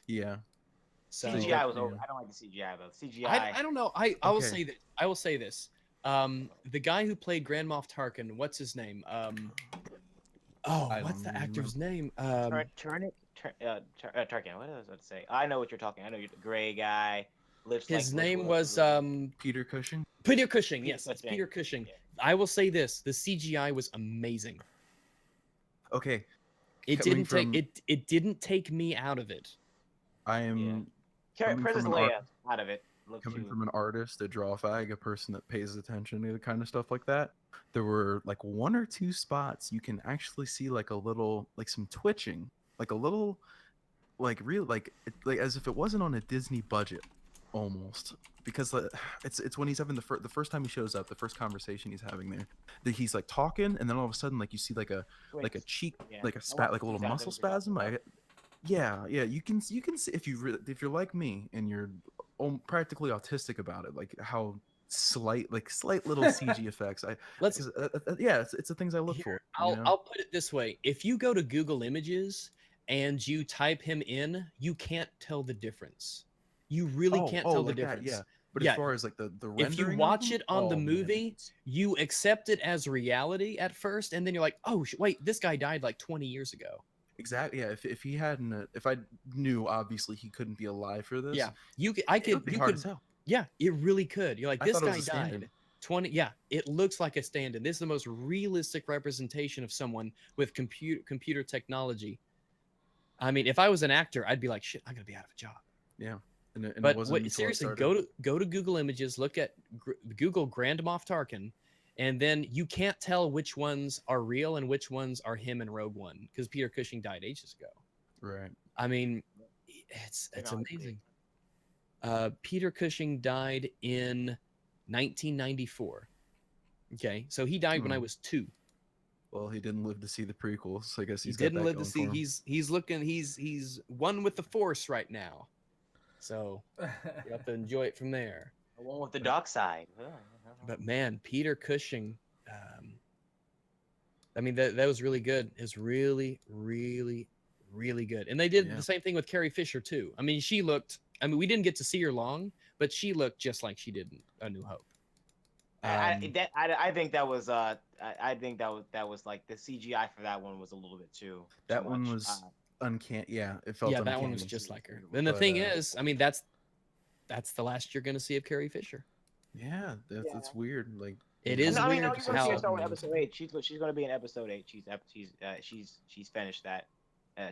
Yeah. So CGI was over. Yeah. I don't like the CGI though. CGI. I don't know. I will Okay. say that. I will say this. The guy who played Grand Moff Tarkin, what's his name? I What's the don't actor's name? Tarkin. What was I about to say? I know what you're talking. I know you're the gray guy. Lips His like name Liz- was Peter Cushing. Peter Cushing. Peter Yes, it's Cushing. Peter Cushing. Yeah. I will say this: the CGI was amazing. Okay. It Coming didn't take from- it didn't take me out of it. I am coming Princess from an Leia out of it. Look coming too. from an artist, a draw fag, a person that pays attention to the kind of stuff like that. There were like one or two spots you can actually see like a little, like some twitching, like a little, like real, like as if it wasn't on a Disney budget, almost. Because it's when he's having the first time he shows up, the first conversation he's having there, that he's like talking, and then all of a sudden like you see like a Twitch. cheek, Yeah. like a I spat, watched like a little 2000 muscle for that. spasm. Yeah, you can see if if you're like me and you're practically autistic about it, like how slight little CG effects. Let's Yeah, it's the things I look Here, for. you know? I'll put it this way: if you go to Google Images and you type him in, you can't tell the difference. You really can't tell the like that, difference. yeah. But Yeah. as far as like the If you rendering of watch them, it on the oh, man, movie, it's- you accept it as reality at first, and then you're like, "Oh, wait, this guy died like 20 years ago." exactly, yeah. If he hadn't, if I knew obviously he couldn't be alive for this, Yeah, it would be hard as hell. Yeah, it really could. You're like, I this thought it guy was a stand-in. died 20. Yeah, it looks like a stand-in. This is the most realistic representation of someone with computer technology. I mean, if I was an actor, I'd be like, shit, I'm gonna be out of a job. Yeah, and it But wasn't until I seriously, started- go to Google Images, look at Google Grand Moff Tarkin, and then you can't tell which ones are real and which ones are him in Rogue One because Peter Cushing died ages ago. right. I mean, it's Technology. amazing. Peter Cushing died in 1994. Okay, so he died when I Hmm. was 2. Well, he didn't live to see the prequels. I guess He he's got didn't that live to going see. for him. He's one with the Force right now. So you have to enjoy it from there. The one with the dark side. But man, Peter Cushing, I mean that was really good. It's really, really, really good. And they did Yeah. the same thing with Carrie Fisher too. I mean, she looked. I mean, we didn't get to see her long, but she looked just like she did in A New Hope. I think that was I think that was like the CGI for that one was a little bit too. That too one much. was uncanny. Yeah, it felt Yeah, uncanny. that one was just like her. And the thing is, I mean, that's the last you're gonna see of Carrie Fisher. yeah, that's weird. Like It you is know, No, I mean, weird no, you're gonna see her how start with episode 8. She's gonna be in episode 8. She's finished that.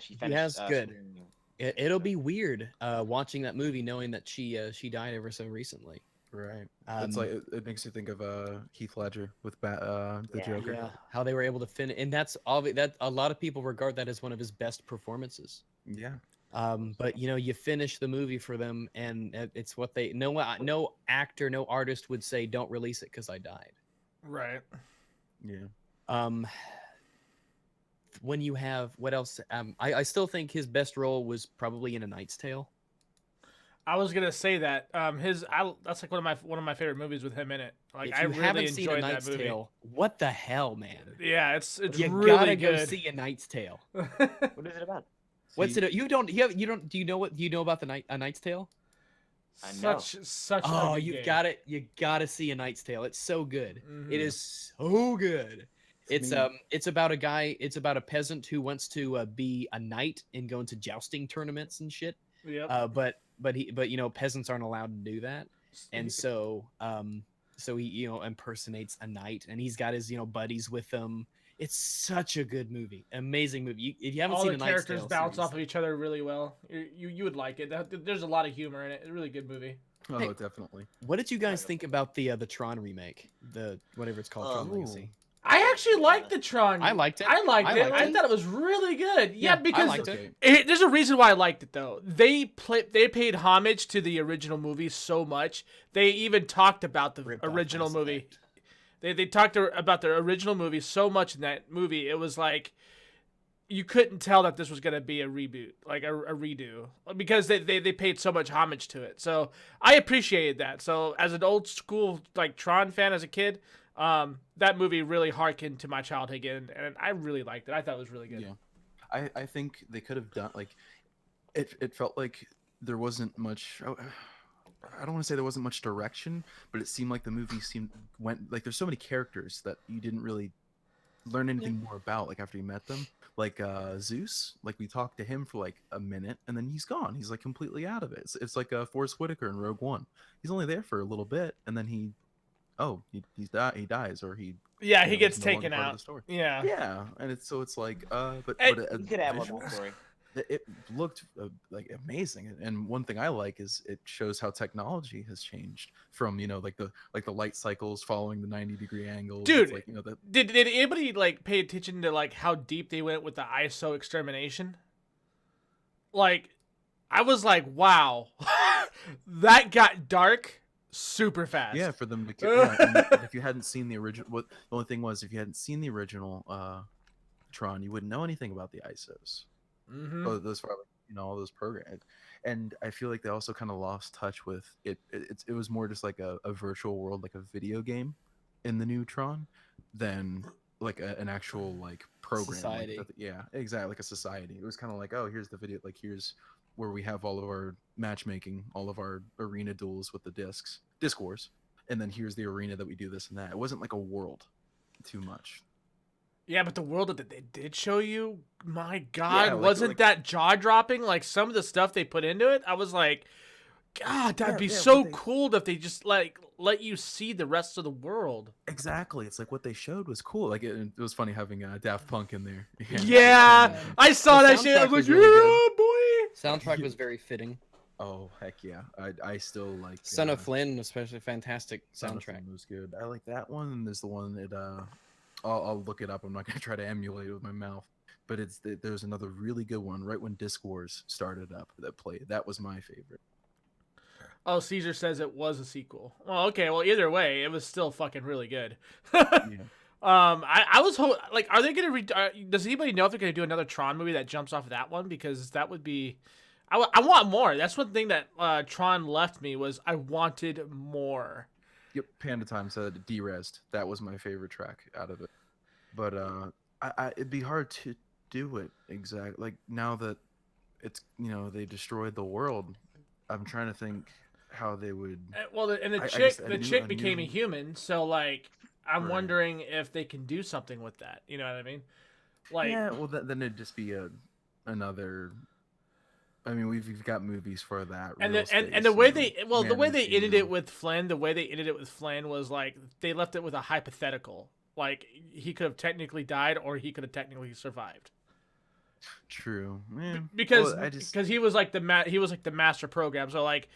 She's finished. has good. screening. it'll be weird watching that movie knowing that she died ever so recently. Right. It's like it makes you think of Heath Ledger with the Joker. Yeah, how they were able to finish, and that's all that a lot of people regard that as one of his best performances. Yeah. But you know, you finish the movie for them, and it's what they no actor, no artist would say, "Don't release it because I died." Right. Yeah. When you have what else? I still think his best role was probably in A Knight's Tale. I was gonna say that that's like one of my favorite movies with him in it. Like If I you really haven't seen A enjoyed that Knight's movie. Tale, what the hell, man? Yeah, it's You really gotta good. go see A Knight's Tale. What is it about? What's it? You don't. Do you know what? Do you know about A Knight's Tale? I know. Such. Oh, a good you game. got it. You gotta see A Knight's Tale. It's so good. Mhm. It is so good. It's about a guy. It's about a peasant who wants to be a knight and go into jousting tournaments and shit. Yep. But you know, peasants aren't allowed to do that, and so he impersonates a knight, and he's got his buddies with him. It's such a good movie, amazing movie. If you haven't all seen the A Knight's characters Tale bounce series, off of each other really well. You would like it. There's a lot of humor in it. It's a really good movie. Oh, Hey. definitely. what did you guys think about the Tron remake, the whatever it's called, Tron Oh. Legacy? I actually liked the Tron. I liked it. I liked I it. liked I it. thought it was really good. Yeah, I because liked it. there's a reason why I liked it though. They paid homage to the original movie so much. They even talked about the Ripped off original Mass movie. Effect. They talked about the original movie so much in that movie. It was like you couldn't tell that this was gonna be a reboot, like a redo, because they paid so much homage to it. So I appreciated that. So as an old school like Tron fan as a kid, that movie really harkened to my childhood again, and I really liked it. I thought it was really good. Yeah. I think they could have done like it felt like there wasn't much. I don't want to say there wasn't much direction, but it seemed like the movie went like there's so many characters that you didn't really learn anything more about like after you met them. Like Zeus, like we talked to him for like a minute and then he's gone. He's like completely out of it. It's like Forrest Whitaker in Rogue One. He's only there for a little bit and then he dies or he He is gets no longer taken part of out. the story. Yeah. Yeah, and it's like but Hey, You could have more visuals, backstory. it looked like amazing, and one thing I like is it shows how technology has changed from like the light cycles following the 90-degree angles. Dude, it's like, that Did anybody like pay attention to like how deep they went with the ISO extermination? Like, I was like, wow, that got dark super fast. yeah, for them to and if you hadn't seen the original, the only thing was if you hadn't seen the original Tron, you wouldn't know anything about the ISOs. Mm-hmm. Those all those programs, and I feel like they also kind of lost touch with it. It was more just like a virtual world, like a video game in the new Tron, than like an actual like program. Society. Like, yeah, exactly, like a society. It was kind of like, oh, here's the video, like here's where we have all of our matchmaking, all of our arena duels with the disc wars, and then here's the arena that we do this and that. It wasn't like a world too much. Yeah, but the world that they did show you, my God, like- wasn't like- that jaw dropping? Like some of the stuff they put into it, I was like, God, that'd be Yeah, so but they- cool if they just like let you see the rest of the world. Exactly. It's like what they showed was cool. Like it was funny having Daft Punk in there. Yeah, I saw The that shit. I soundtrack was was like, really yeah, boy. Soundtrack was very fitting. Oh heck yeah! I still like Son of Flynn, especially fantastic Son of soundtrack. Flynn was good. I like that one. And there's the one that I'll look it up. I'm not gonna try to emulate it with my mouth. But there's another really good one right when Disc Wars started up that played. That was my favorite. Oh, Caesar says it was a sequel. Well, okay. Well, either way, it was still fucking really good. Yeah. I was like, are they gonna? Does anybody know if they're gonna do another Tron movie that jumps off of that one? Because that would be, I want more. That's one thing that Tron left me was I wanted more. Yep, Panda Time said "Derest." That was my favorite track out of it. But it'd be hard to do it exactly. Like now that it's they destroyed the world. I'm trying to think how they would. Well, and the I chick, just the a chick new became a human, so like, I'm right. wondering if they can do something with that. You know what I mean? Like, Yeah, well, then it'd just be another. I mean, we've got movies for that. and Real the and space, the way the man way and they ended it female. with Flynn, the way they ended it with Flynn was like they left it with a hypothetical. Like he could have technically died, or he could have technically survived. True. Yeah. Because Well, I just he was like he was like the master program. So like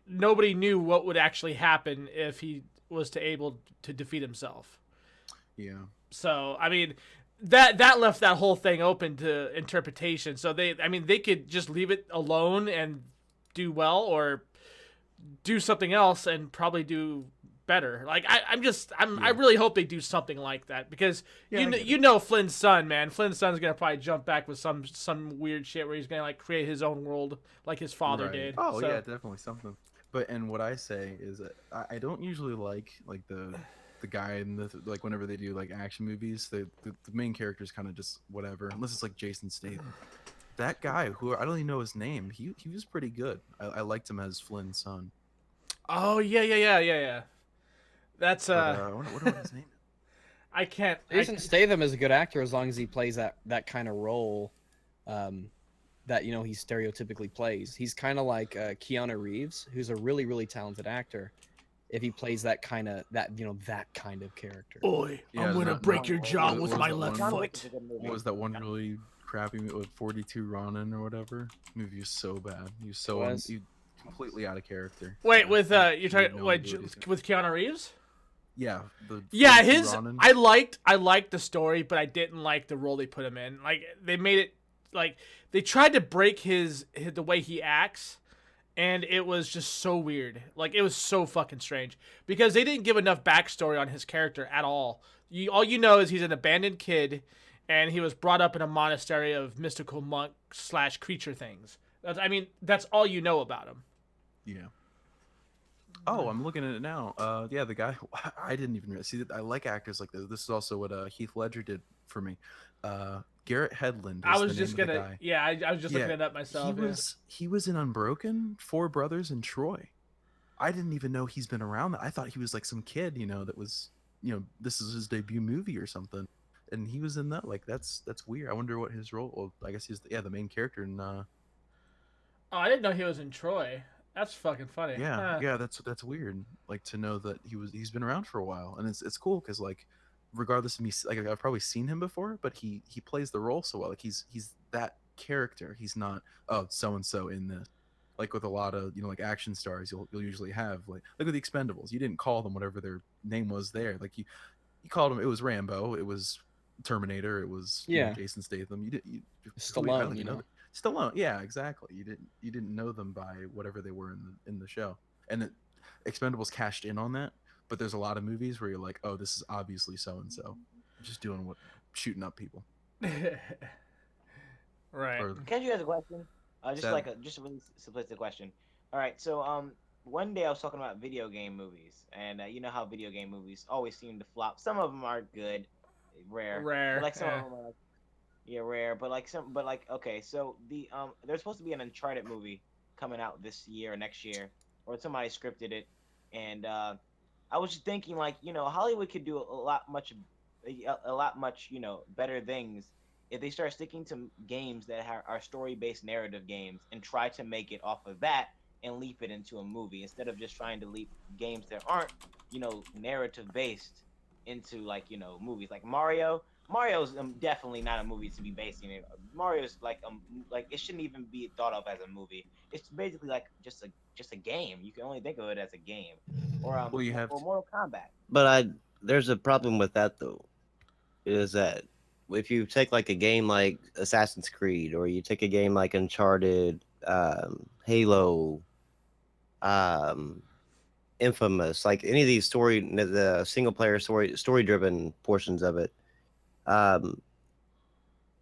nobody knew what would actually happen if he was to able to defeat himself. yeah. So I mean, that left that whole thing open to interpretation. So they could just leave it alone and do well, or do something else and probably do better. Like I really hope they do something like that, because Yeah, I get you it. know Flynn's son, man. Flynn's son's gonna probably jump back with some weird shit where he's gonna like create his own world like his father Right. did. Oh So, yeah, definitely something. But and what I say is that I don't usually like the guy in the like whenever they do like action movies, the main character is kind of just whatever, unless it's like Jason Statham. That guy who I don't even know his name, he was pretty good. I liked him as Flynn's son. oh yeah. That's But I wonder what his name is. I can't. Jason Statham is a good actor as long as he plays that kind of role, that he stereotypically plays. He's kind of like Keanu Reeves, who's a really really talented actor. If he plays that kind of character. Boy, Yeah, I'm it's gonna not- break your jaw what with was my that left one? foot. What was that one really crappy movie with 42 Ronin or whatever? Movie is so bad. He was so Was? he completely out of character. Wait, with I you're had talking no what, idea what he's with Keanu Reeves? Yeah, the Yeah, 42 his Ronin. I liked the story, but I didn't like the role they put him in. Like they made it like they tried to break his the way he acts, and it was just so weird. Like it was so fucking strange because they didn't give enough backstory on his character at all. All you know is he's an abandoned kid, and he was brought up in a monastery of mystical monk / creature things. That's all you know about him. Yeah. Oh, I'm looking at it now. Yeah, the guy. I didn't even see that. I like actors like this. This is also what Heath Ledger did for me. Garrett Hedlund. I Is was the just name of the gonna, guy. yeah, I was just looking Yeah, it up myself. he was in Unbroken, Four Brothers, and Troy. I didn't even know he's been around. I thought he was like some kid, that was, this is his debut movie or something, and he was in that. Like that's weird. I wonder what his role. Well, I guess he's the main character in. Oh, I didn't know he was in Troy. That's fucking funny. Yeah, Huh. yeah, that's weird. Like to know that he's been around for a while, and it's cool because like, regardless of me, like I've probably seen him before, but he plays the role so well. Like he's that character. He's not so and so in this. Like with a lot of like action stars, you'll usually have like with the Expendables. You didn't call them whatever their name was there. Like you called them. It was Rambo. It was Terminator. It was Jason Statham. You didn't. Stallone, I don't even know. Stallone, yeah, exactly. You didn't know them by whatever they were in the show, and Expendables cashed in on that. But there's a lot of movies where you're like, oh, this is obviously so and so, just doing shooting up people. Right. Or, Can you ask a question? Just That- just a really simplistic question. All right, so one day I was talking about video game movies, and you know how video game movies always seem to flop. Some of them are good, rare, Rare. but like some yeah. of them are rare. But like okay, so there's supposed to be an Uncharted movie coming out this year or next year, or somebody scripted it, and I was just thinking like Hollywood could do a lot much better things if they start sticking to games that are story-based narrative games and try to make it off of that and leap it into a movie instead of just trying to leap games that aren't narrative-based into like movies like Mario's definitely not a movie to be basing it. Mario's like it shouldn't even be thought of as a movie. It's basically like just a game. You can only think of it as a game, or Well, you have or Mortal Kombat. But there's a problem with that though, is that if you take like a game like Assassin's Creed, or you take a game like Uncharted, Halo, Infamous, like any of these the single player story driven portions of it,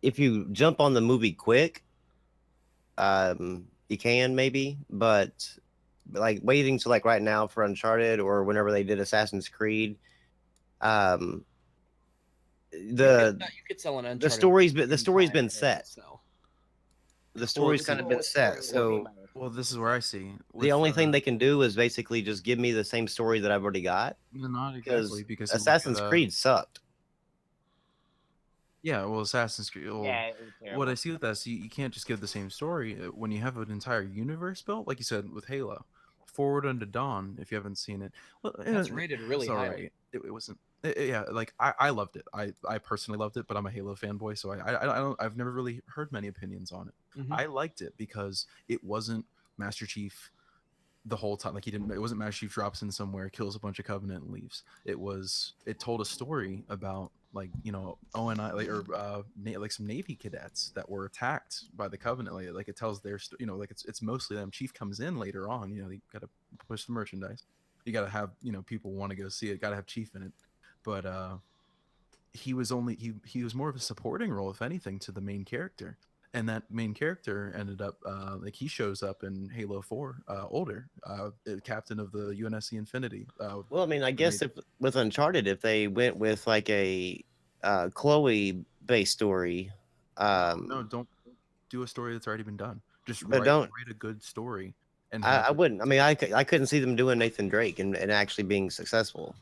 if you jump on the movie quick, you can maybe, but like waiting to like right now for Uncharted or whenever they did Assassin's Creed. The you could sell an Uncharted. the story's been set. The story's see, kind of been set. So Well, this is where I see the only thing they can do is basically just give me the same story that I've already got. not exactly because you look Assassin's at, Creed sucked. Yeah, well, Assassin's Creed. Well, Yeah, it was terrible. what I see with that is you can't just give the same story when you have an entire universe built, like you said with Halo. Forward Unto Dawn, if you haven't seen it, well, That's rated really it's all highly. right. It wasn't. Yeah, like I loved it. I personally loved it, but I'm a Halo fanboy, so I've never really heard many opinions on it. Mhm. I liked it because it wasn't Master Chief the whole time. Like it wasn't Master Chief drops in somewhere, kills a bunch of Covenant, and leaves. It told a story about like ONI like some Navy cadets that were attacked by the Covenant. Like it tells their like it's mostly them. Chief comes in later on. You got to push the merchandise. You got to have people want to go see it. Got to have Chief in it, but he was more of a supporting role, if anything, to the main character. And that main character ended up like he shows up in Halo 4, older, captain of the UNSC Infinity. Well, I mean, I guess if with Uncharted, if they went with like a Chloe based story, no, don't do a story that's already been done. Just write a good story. And I wouldn't. I mean, I couldn't see them doing Nathan Drake and actually being successful.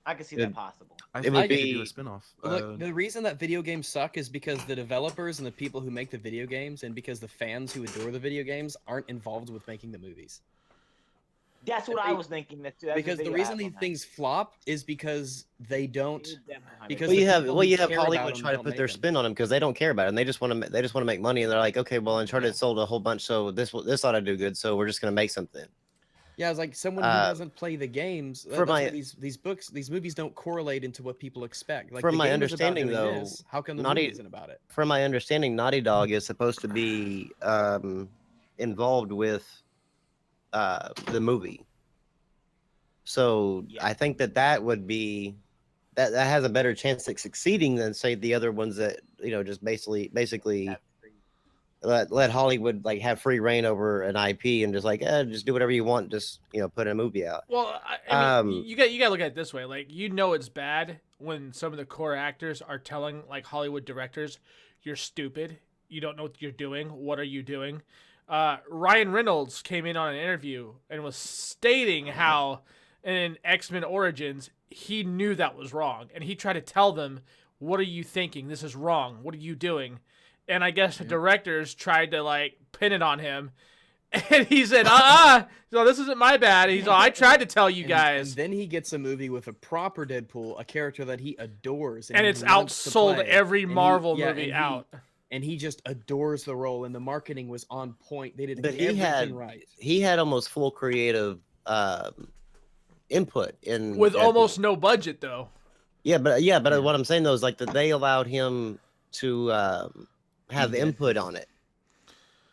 I could see that possible. I It think would they could be do a spinoff. Look, the reason that video games suck is because the developers and the people who make the video games, and because the fans who adore the video games aren't involved with making the movies. That's what I was thinking. Because the reason these things flop is because they don't. Because you have people who care about Hollywood them try to don't put make their them. spin on them because they don't care about it and they just want to make money and they're like, okay, well, Uncharted sold a whole bunch, so this ought to do good, so we're just gonna make something. Yeah, it's like someone who doesn't play the games. For my these movies don't correlate into what people expect. Like from the my game is about understanding, doing though, this, how come the Naughty- movie isn't about it? from my understanding, Naughty Dog is supposed to be involved with the movie. So I think that would be that has a better chance of succeeding than say the other ones that just basically let Hollywood like have free reign over an IP and just like just do whatever you want, just put a movie out. Well, I mean, you got to look at it this way. Like it's bad when some of the core actors are telling like Hollywood directors, "You're stupid. You don't know what you're doing. What are you doing?" Ryan Reynolds came in on an interview and was stating how in X-Men Origins he knew that was wrong, and he tried to tell them, "What are you thinking? This is wrong. What are you doing?" And I guess the directors tried to like pin it on him, and he said, so this isn't my bad." He's like, "I tried to tell you guys." And then he gets a movie with a proper Deadpool, a character that he adores, and he it's wants to outsold play. every And Marvel movie out. And he just adores the role, and the marketing was on point. They did But everything right. He had almost full creative input in with Deadpool. almost no budget though. But what I'm saying though is like that they allowed him to have input on it,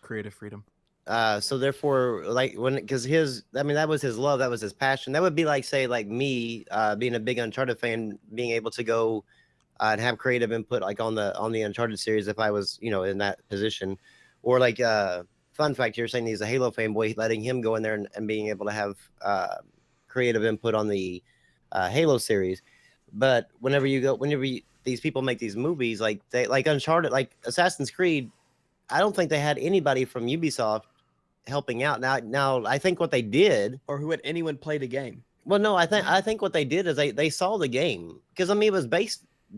creative freedom. So therefore, like because that was his love, that was his passion. That would be like say like me being a big Uncharted fan, being able to go and have creative input like on the Uncharted series if I was in that position, or like fun fact, you're saying he's a Halo fanboy, letting him go in there and being able to have creative input on the Halo series. But whenever these people make these movies, like Uncharted, like Assassin's Creed, I don't think they had anybody from Ubisoft helping out. Now I think what they did, or who had anyone played a game. Well, no, I think what they did is they saw the game, because I mean it was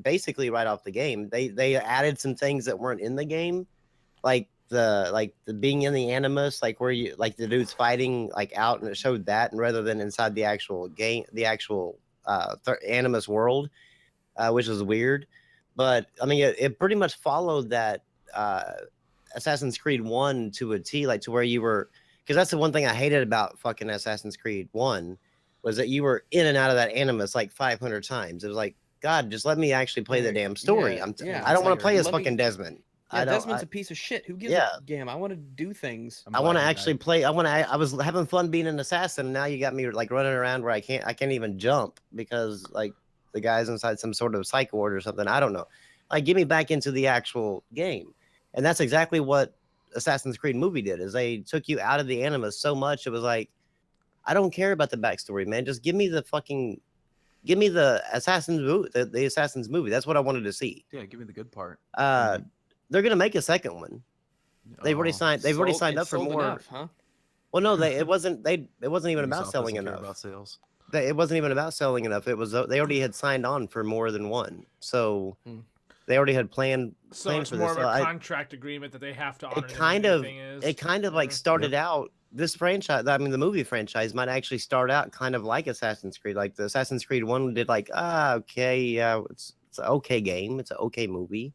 basically right off the game. They added some things that weren't in the game, like the being in the Animus, like where you like the dudes fighting like out, and it showed that, and rather than inside the actual game, the actual Animus world, which was weird. But I mean it pretty much followed that Assassin's Creed 1 to a T, like to where you were, because that's the one thing I hated about fucking Assassin's Creed 1 was that you were in and out of that Animus like 500 times. It was like, God, just let me actually play the damn story. I don't want to play as fucking Desmond. Yeah, Desmond's a piece of shit. Who gives a damn? I want to do things. I want to actually play. I was having fun being an assassin, and now you got me like running around where I can't even jump because like the guy's inside some sort of psych ward or something. I don't know. Like, get me back into the actual game. And that's exactly what Assassin's Creed movie did, is they took you out of the Animus so much. It was like, I don't care about the backstory, man. Just give me the Assassin's movie, the Assassin's movie. That's what I wanted to see. Yeah, give me the good part. They're gonna make a second one. They've already signed. They've already signed up for more. Enough, huh? Well, no, it wasn't even about Ubisoft selling doesn't care enough. about sales. It wasn't even about selling enough. It was they already had signed on for more than one, so they already had planned. So planned it's for more this. of a contract agreement that they have to honor. It kind of like started out. This franchise, I mean, the movie franchise might actually start out kind of like Assassin's Creed. Like the Assassin's Creed 1 did, like, okay, yeah, it's an okay game, it's an okay movie.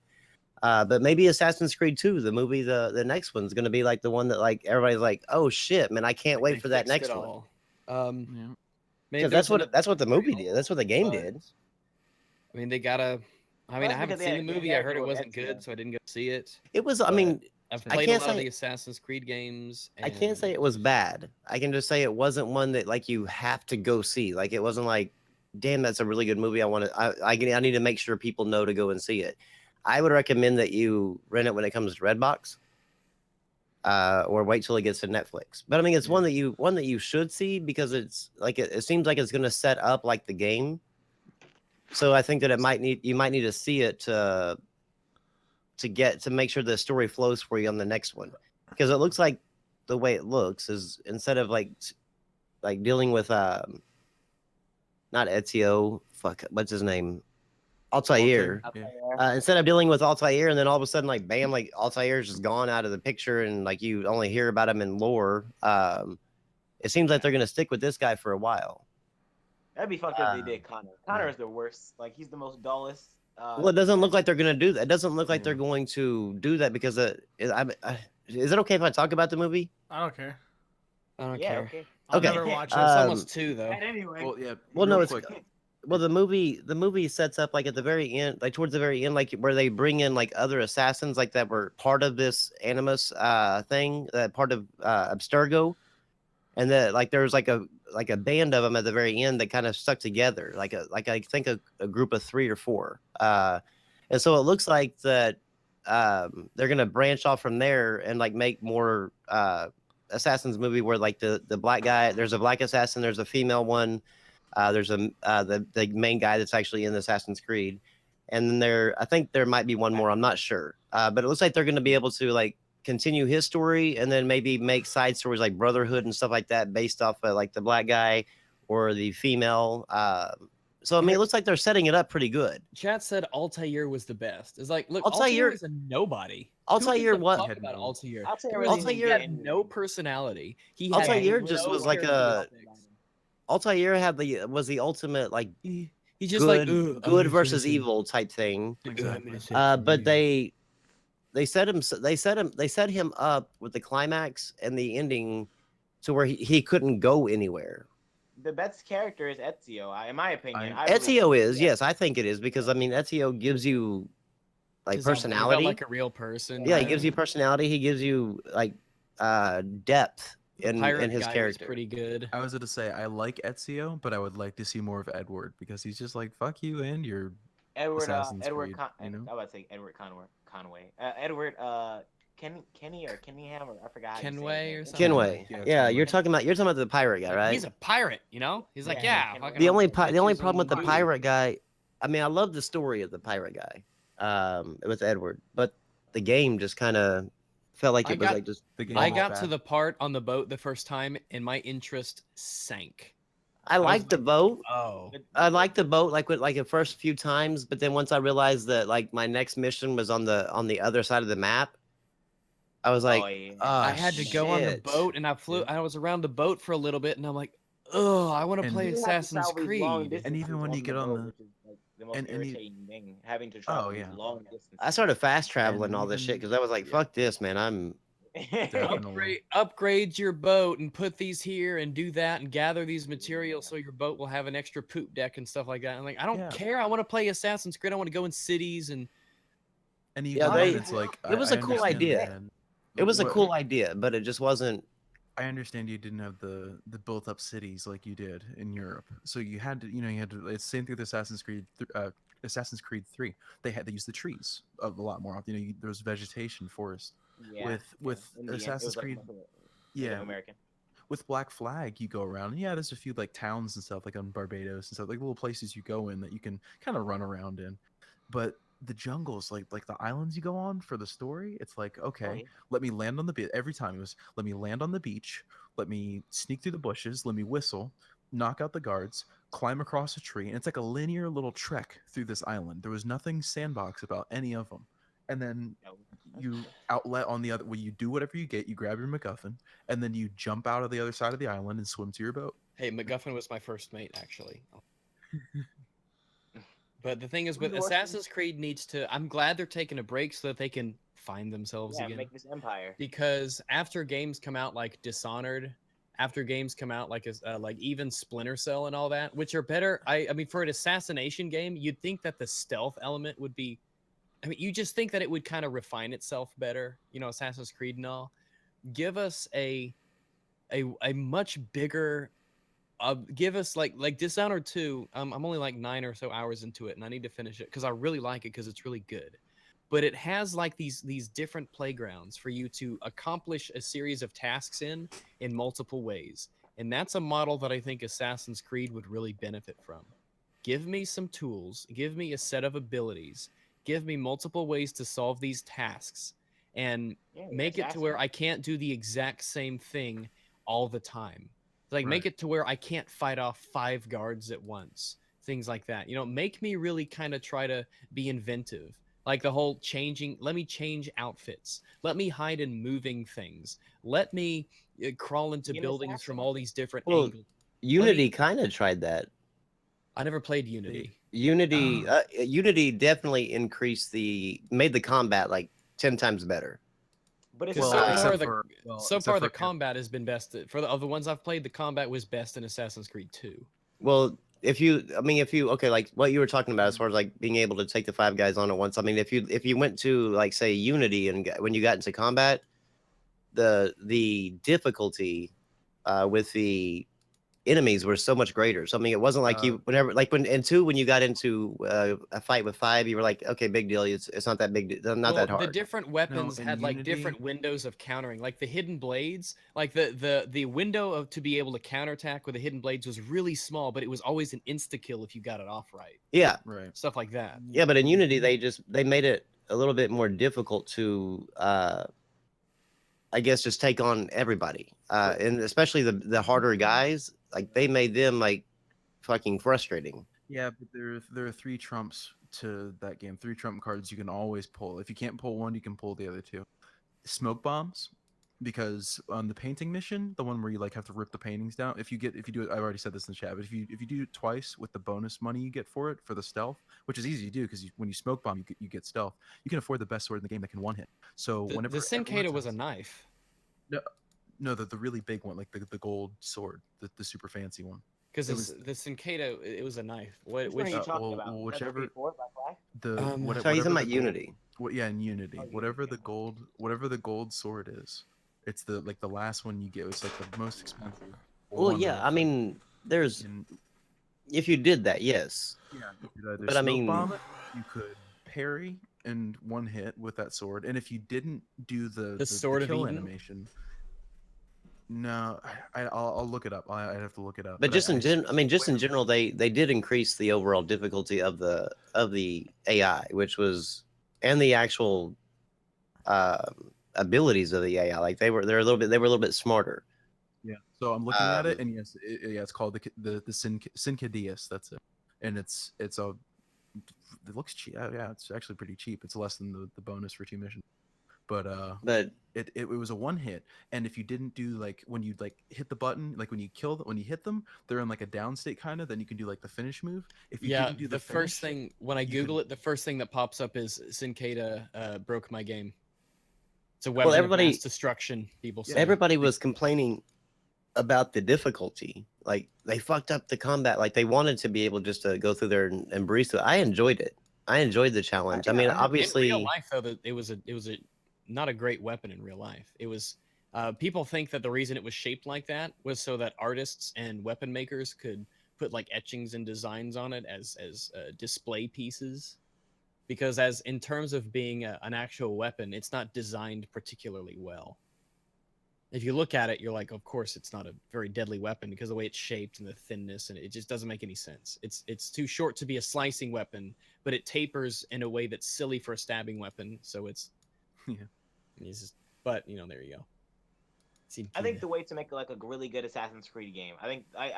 But maybe Assassin's Creed 2, the movie, the next one's gonna be like the one that like everybody's like, oh shit, man, I can't wait for that next one. Because that's what the movie did. That's what the game did. I mean, they gotta. I mean, I haven't seen the movie. I heard it wasn't good, so I didn't go see it. It was. I mean, I've played a lot of the Assassin's Creed games. I can't say it was bad. I can just say it wasn't one that like you have to go see. Like it wasn't like, damn, that's a really good movie. I need to make sure people know to go and see it. I would recommend that you rent it when it comes to Redbox, or wait till it gets to Netflix. But I mean, it's one that you should see because it's like it seems like it's going to set up like the game. So I think that you might need to see it to make sure the story flows for you on the next one, because it looks like the way it looks is instead of like dealing with not Ezio, what's his name, Altair. Instead of dealing with Altair and then all of a sudden like bam, like Altair's just gone out of the picture and like you only hear about him in lore. It seems like they're gonna stick with this guy for a while. That'd be fucked up if they did Connor. Connor is the worst. Like he's the most dullest. Well, it doesn't look like they're gonna do that. It doesn't look like they're going to do that because is it okay if I talk about the movie? I don't care. I don't care. Okay. I'll never watch it. It's almost 2 though. Anyway. Well, yeah. Well, no, real it's quick. well the movie sets up like at the very end, like towards the very end, like where they bring in like other assassins like that were part of this Animus thing, that part of Abstergo, and that like there's like a band of them at the very end that kind of stuck together, like I think a group of 3 or 4, and so it looks like that they're gonna branch off from there and like make more assassins movie where like the black guy, there's a black assassin, there's a female one, there's the main guy that's actually in the Assassin's Creed, and then I think there might be one more, I'm not sure, but it looks like they're gonna be able to like continue his story and then maybe make side stories like Brotherhood and stuff like that based off of like the black guy or the female. So I mean, it looks like they're setting it up pretty good. Chat said Altair was the best. It's like, look, Altair Altair is a nobody. Altair what? Talk about Altair. Altair had no personality. Altair just was like Altair was the ultimate like he's just good versus evil type thing. But they set him up with the climax and the ending to where he couldn't go anywhere. The best character is Ezio, in my opinion. Ezio is, yes, I think it is, because I mean Ezio gives you like personality, like a real person. Yeah, he gives you personality. He gives you like depth in his character. Pretty good. I was going to say I like Ezio, but I would like to see more of Edward because he's just like fuck you and your Edward. Assassin's Edward. Creed, you know? I was about to say Edward Conway. Edward. Kenny or Kennyham, or I forgot. Kenway or something. Kenway. Yeah, you're talking about the pirate guy, right? He's a pirate, you know. He's like, The only problem with the pirate guy, I mean, I love the story of the pirate guy, with Edward, but the game just kind of felt like it was like just. I got to the part on the boat the first time, and my interest sank. I liked the boat. Oh, I liked the boat like the first few times, but then once I realized that like my next mission was on the other side of the map, I was like, I had to go on the boat, and I flew. I was around the boat for a little bit, and I'm like, oh, I want to play Assassin's Creed. And even when you get on the most irritating thing, having to travel long distance. I started fast traveling all this shit because I was like, fuck this, man. I'm upgrade your boat and put these here and do that and gather these materials so your boat will have an extra poop deck and stuff like that. I'm like, I don't care. I want to play Assassin's Creed. I want to go in cities and it's like it was a cool idea. It was a cool idea, but it just wasn't. I understand you didn't have the built up cities like you did in Europe, so you had to, it's the same thing with Assassin's Creed 3. They used the trees a lot more often. There was vegetation, forest. With Assassin's Creed, American. with Black Flag, you go around, and yeah, there's a few like towns and stuff like on Barbados and stuff, like little places you go in that you can kind of run around in. But the jungles, like the islands you go on for the story, it's like, Oh, okay, yeah. let me land on the beach. Every time it was, let me land on the beach, let me sneak through the bushes, let me whistle, knock out the guards, climb across a tree, and it's like a linear little trek through this island. There was nothing sandbox about any of them. And then No, that's you true. outlet on the other, well, you do whatever you get, you grab your MacGuffin, and then you jump out of the other side of the island and swim to your boat. Hey, MacGuffin was my first mate, actually. But the thing is, We with working- Assassin's Creed needs to. I'm glad they're taking a break so that they can find themselves Yeah, again. make this empire. Because after games come out like Dishonored, after games come out like even Splinter Cell and all that, which are better. I mean, for an assassination game, you'd think that the stealth element would be. I mean, you just think that it would kind of refine itself better. You know, Assassin's Creed and all. Give us a much bigger. Give us like Dishonored 2. I'm only like 9 or so hours into it, and I need to finish it because I really like it because it's really good. But it has like these different playgrounds for you to accomplish a series of tasks in multiple ways, and that's a model that I think Assassin's Creed would really benefit from. Give me some tools, give me a set of abilities, give me multiple ways to solve these tasks, and Yeah, make it to where I can't do the exact same thing all the time. Like make Right. it to where I can't fight off 5 guards at once. Things like that. You know, make me really kind of try to be inventive. Like the whole changing, let me change outfits. Let me hide in moving things. Let me crawl into Be an buildings from assassin. all these different Well, angles. Unity kind of tried that. I never played Unity. Unity definitely made the combat like 10 times better. But it's Because not so far the combat has been best. For of the ones I've played, the combat was best in Assassin's Creed 2. Well, if you okay, like what you were talking about as far as like being able to take the 5 guys on at once. I mean, if you went to like say Unity and when you got into combat, the difficulty with the enemies were so much greater. So I mean, it wasn't like you whenever like when when you got into a fight with 5, you were like, okay, big deal. It's not that big, not that hard. The different weapons in had like Unity- different windows of countering, like the hidden blades. Like the window of to be able to counterattack with the hidden blades was really small, but it was always an insta kill if you got it off right. Yeah, Right. Stuff like that. yeah, but in Unity they made it a little bit more difficult to I guess just take on everybody, and especially the harder guys. Like they made them like fucking frustrating. Yeah, but there are 3 trumps to that game. 3 trump cards you can always pull. If you can't pull one, you can pull the other 2. Smoke bombs, because on the painting mission, the one where you like have to rip the paintings down. If you do it, I've already said this in the chat, but if you do it twice with the bonus money you get for it for the stealth, which is easy to do because when you smoke bomb, you get stealth. You can afford the best sword in the game that can one hit. So The whenever Sincada was a knife. no, the really big one, like the gold sword, the super fancy one. Because It was- the Sincada, it was a knife. Which Which one are you uh, talking well, about? Is that the whichever- 3-4 Black Flag? The Um, what, So he's whatever talking the about gold- Unity. Yeah, in Unity, Oh, Unity, whatever the gold sword is, it's the last one you get. It's like the most expensive. Well, one yeah, of I them. mean, there's And, if you did that, yes. yeah, you could either But I smoke mean- bomb it, you could parry and one hit with that sword, and if you didn't do the Sword of kill Eden? animation, no, I'll look it up. I'd have to look it up. But just I in general, I mean, just in swear- general, they did increase the overall difficulty of the AI, which was and the actual abilities of the AI. Like they were a little bit smarter. Yeah. So I'm looking at it, and yes, it's called the Sincadius. That's it, and it's a. It looks cheap. Yeah, it's actually pretty cheap. It's less than the bonus for 2 missions, but But it was a one hit, and if you didn't do like when you like hit the button, like when you hit them, they're in like a down state kind of. Then you can do like the finish move. If you Yeah, didn't do the finish, first thing when I you Google could- it, the first thing that pops up is Sincada broke my game. It's a Well, weapon everybody- of mass destruction. People say. everybody was complaining about the difficulty. Like they fucked up the combat. Like they wanted to be able just to go through there and breeze through it. I enjoyed it. I enjoyed the challenge. I mean, Yeah, obviously, in real life, though, that it was a not a great weapon in real life. It was. People think that the reason it was shaped like that was so that artists and weapon makers could put like etchings and designs on it as display pieces. Because as in terms of being an actual weapon, it's not designed particularly well. If you look at it, you're like, of course, it's not a very deadly weapon because of the way it's shaped and the thinness, and it just doesn't make any sense. It's too short to be a slicing weapon, but it tapers in a way that's silly for a stabbing weapon. So it's it's just, but there you go. I think the way to make like a really good Assassin's Creed game, I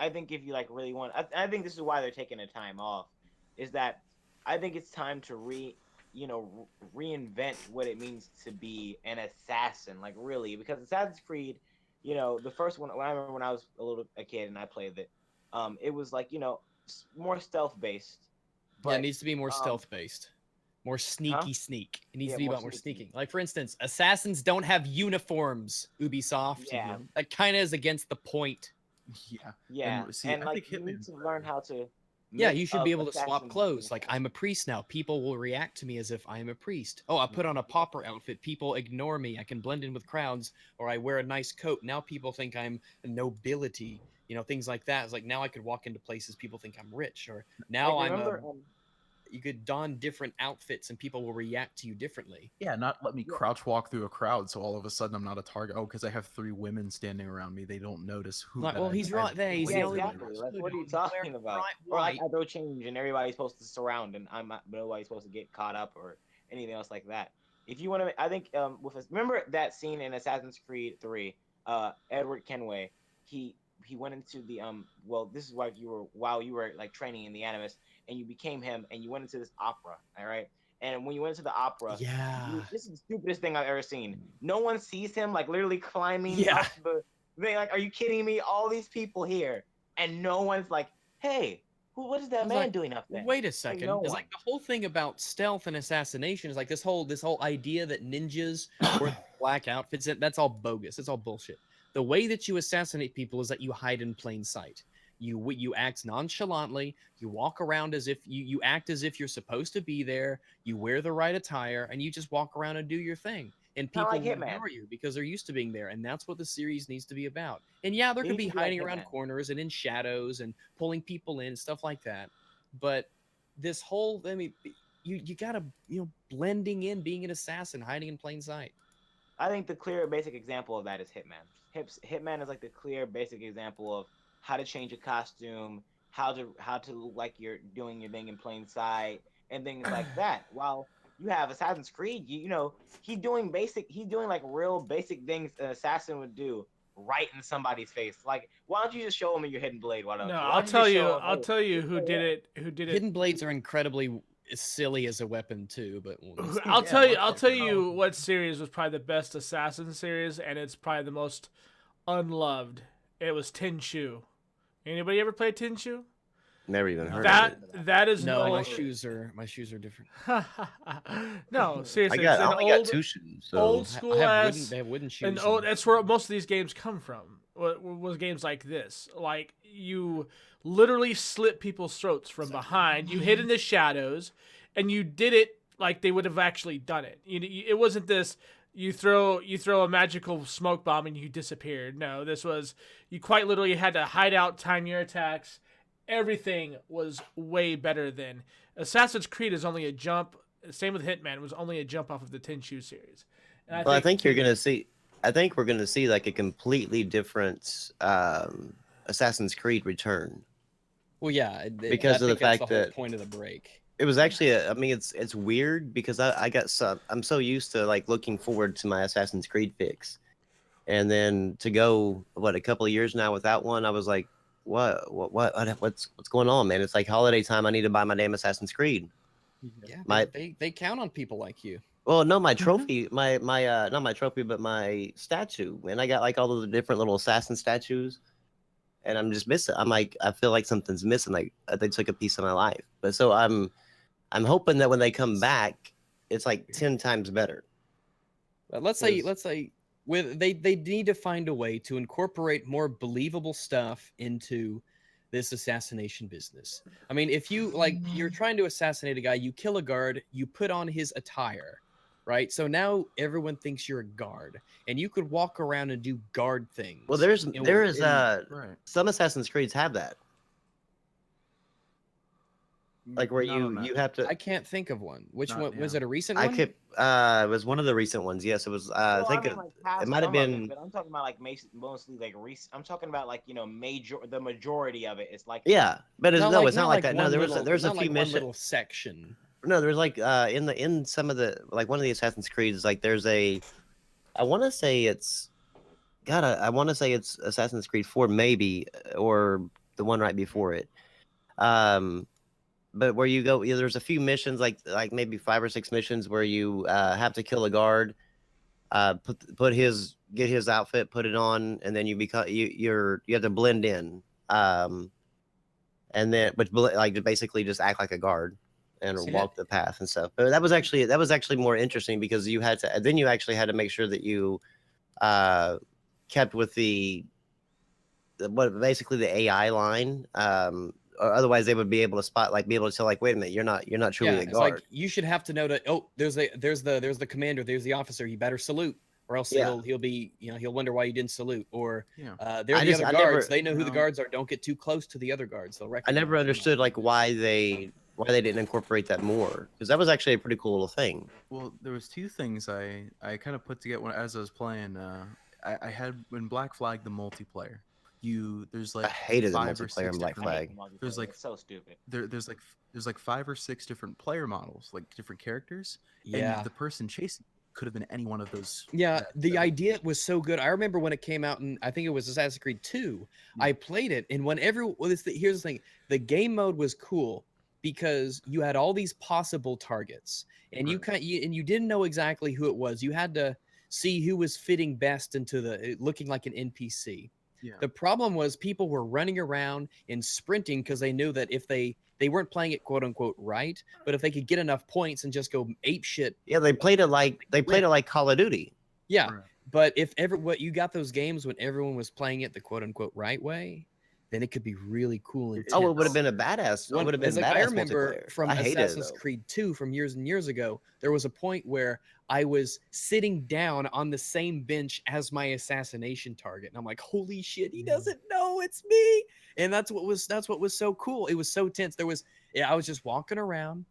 think if you like really want, I think this is why they're taking a time off, is that I think it's time to reinvent what it means to be an assassin, like really, because Assassin's Creed, the first one, I remember when I was a kid and I played it, it was like more stealth based. Yeah, it nees to be more stealth based. More sneaky sneak. It needs to be about more sneaking. Like, for instance, assassins don't have uniforms, Ubisoft. Yeah. That kind of is against the point. Yeah. Yeah. And I like, think you need to learn how to. Yeah, you should be able to swap clothes. Like, I'm a priest now. People will react to me as if I am a priest. Oh, I put on a pauper outfit. People ignore me. I can blend in with crowds. Or I wear a nice coat. Now people think I'm a nobility. Things like that. It's like, now I could walk into places people think I'm rich. Or now you could don different outfits and people will react to you differently. Yeah, not let me crouch walk through a crowd so all of a sudden I'm not a target. Oh, because I have 3 women standing around me, they don't notice who. Like, well, he's right there. He's the only one. Exactly. Like, what are you talking about? Or like I throw change and everybody's supposed to surround and nobody's supposed to get caught up or anything else like that. If you want to, I think remember that scene in Assassin's Creed 3, Edward Kenway, he went into the this is while you were like training in the Animus, and you became him and you went into this opera, all right? And when you went into the opera, this is the stupidest thing I've ever seen. No one sees him like literally climbing up the thing. Like, are you kidding me? All these people here, and no one's like, hey, what is that man doing up there? Wait a second. It's like the whole thing about stealth and assassination is like this whole idea that ninjas wear black outfits. That's all bogus. It's all bullshit. The way that you assassinate people is that you hide in plain sight. You act nonchalantly. You walk around as if you act as if you're supposed to be there. You wear the right attire, and you just walk around and do your thing. And people will ignore you because they're used to being there, and that's what the series needs to be about. And yeah, there could be hiding around corners and in shadows and pulling people in and stuff like that. But this whole, you gotta blending in, being an assassin, hiding in plain sight. I think the clear basic example of that is Hitman. Hitman is like the clear basic example of how to change a costume, how to look like you're doing your thing in plain sight, and things like that. While you have Assassin's Creed, he's doing like real basic things an assassin would do right in somebody's face. Like, why don't you just show them your hidden blade? No, I'll tell you who did it. Hidden blades are incredibly silly as a weapon too, but I'll tell you what series was probably the best assassin series, and it's probably the most unloved. It was Tenchu. Anybody ever play Tenchu? Never even heard of it. That is my shoes are different. No, seriously, I only got 2 shoes. So. Old school they have wooden shoes. And that's where most of these games come from. Was games like this, like you literally slit people's throats from behind. You hid in the shadows, and you did it like they would have actually done it. It wasn't this. You throw a magical smoke bomb and you disappeared. No, this was you quite literally had to hide out, time your attacks. Everything was way better than Assassin's Creed is only a jump. Same with Hitman, was only a jump off of the Tenchu series. And I think you're gonna see. I think we're gonna see like a completely different Assassin's Creed return. Well, yeah, because of the fact that point of the break. It was actually, it's weird because I'm so used to like looking forward to my Assassin's Creed fix, and then to go a couple of years now without one, I was like, what's going on, man? It's like holiday time. I need to buy my damn Assassin's Creed. Yeah, they count on people like you. Well, no, my trophy, my not my trophy, but my statue, man. I got like all of the different little assassin statues, and I'm just missing. I'm like, I feel like something's missing. Like they took a piece of my life. But so I'm hoping that when they come back, it's like 10 times better. But let's say they need to find a way to incorporate more believable stuff into this assassination business. I mean, if you're trying to assassinate a guy, you kill a guard, you put on his attire, right? So now everyone thinks you're a guard, and you could walk around and do guard things. Well, there is some Assassin's Creeds have that. like where Not on that. you have to. I can't think of one. Which Not- one was yeah. it? A recent I one? could. It was one of the recent ones. Yes, it was. I Well, think I mean, like it past might have some of it, been. but I'm talking about like mostly like recent. I'm talking about like the majority of it. It's like Yeah, but it's, Not no, like it's not like that. No, one there was little, there's a not few like one missions. little section. No, there's like in some of the like one of the Assassin's Creeds, like there's a. I want to say it's. God, I want to say it's Assassin's Creed 4, maybe, or the one right before it. But where you go, yeah, there's a few missions, like maybe 5 or 6 missions where you have to kill a guard, get his outfit, put it on, and then you become you have to blend in, and then like to basically just act like a guard and See, walk the path and stuff. But that was actually more interesting because you had to then you actually had to make sure that you kept with what basically the AI line. Or otherwise they would be able to be able to tell, like, wait a minute, you're not truly yeah, a it's guard. like you should have to know that. Oh, there's the commander, there's the officer. You better salute, or else Yeah. he'll be he'll wonder why you didn't salute. Or Yeah. they're I the just- other I never- guards. They know who the No. guards are. Don't get too close to the other guards. They'll I recognize. never understood like why they didn't incorporate that more, because that was actually a pretty cool little thing. Well, there was two things I kind of put together as I was playing. I had when Black Flag the multiplayer. There's like I hated the 5 or multiplayer 6 in Black different- I hate Flag. multiplayer. There's like- It's so stupid. there's like 5 or 6 different player models, like different characters. Yeah. And the person chasing could have been any one of those. Yeah, that- the that- idea was so good. I remember when it came out, and I think it was Assassin's Creed 2. I played it, and here's the thing: the game mode was cool because you had all these possible targets, and Right. you didn't know exactly who it was. You had to see who was fitting best into looking like an NPC. Yeah. The problem was people were running around and sprinting because they knew that if they weren't playing it quote unquote right, but if they could get enough points and just go ape shit. Yeah, they played it like Call of Duty. Yeah. Right. But if what you got those games when everyone was playing it the quote unquote right way, then it could be really cool and Oh, it would tense. have been a badass. It would have been As, like, badass I remember multiplayer. from I hated it, Assassin's though. Creed 2 from years and years ago, there was a point where I was sitting down on the same bench as my assassination target. And I'm like, holy shit, he doesn't know it's me. And that's what was so cool. It was so tense. I was just walking around.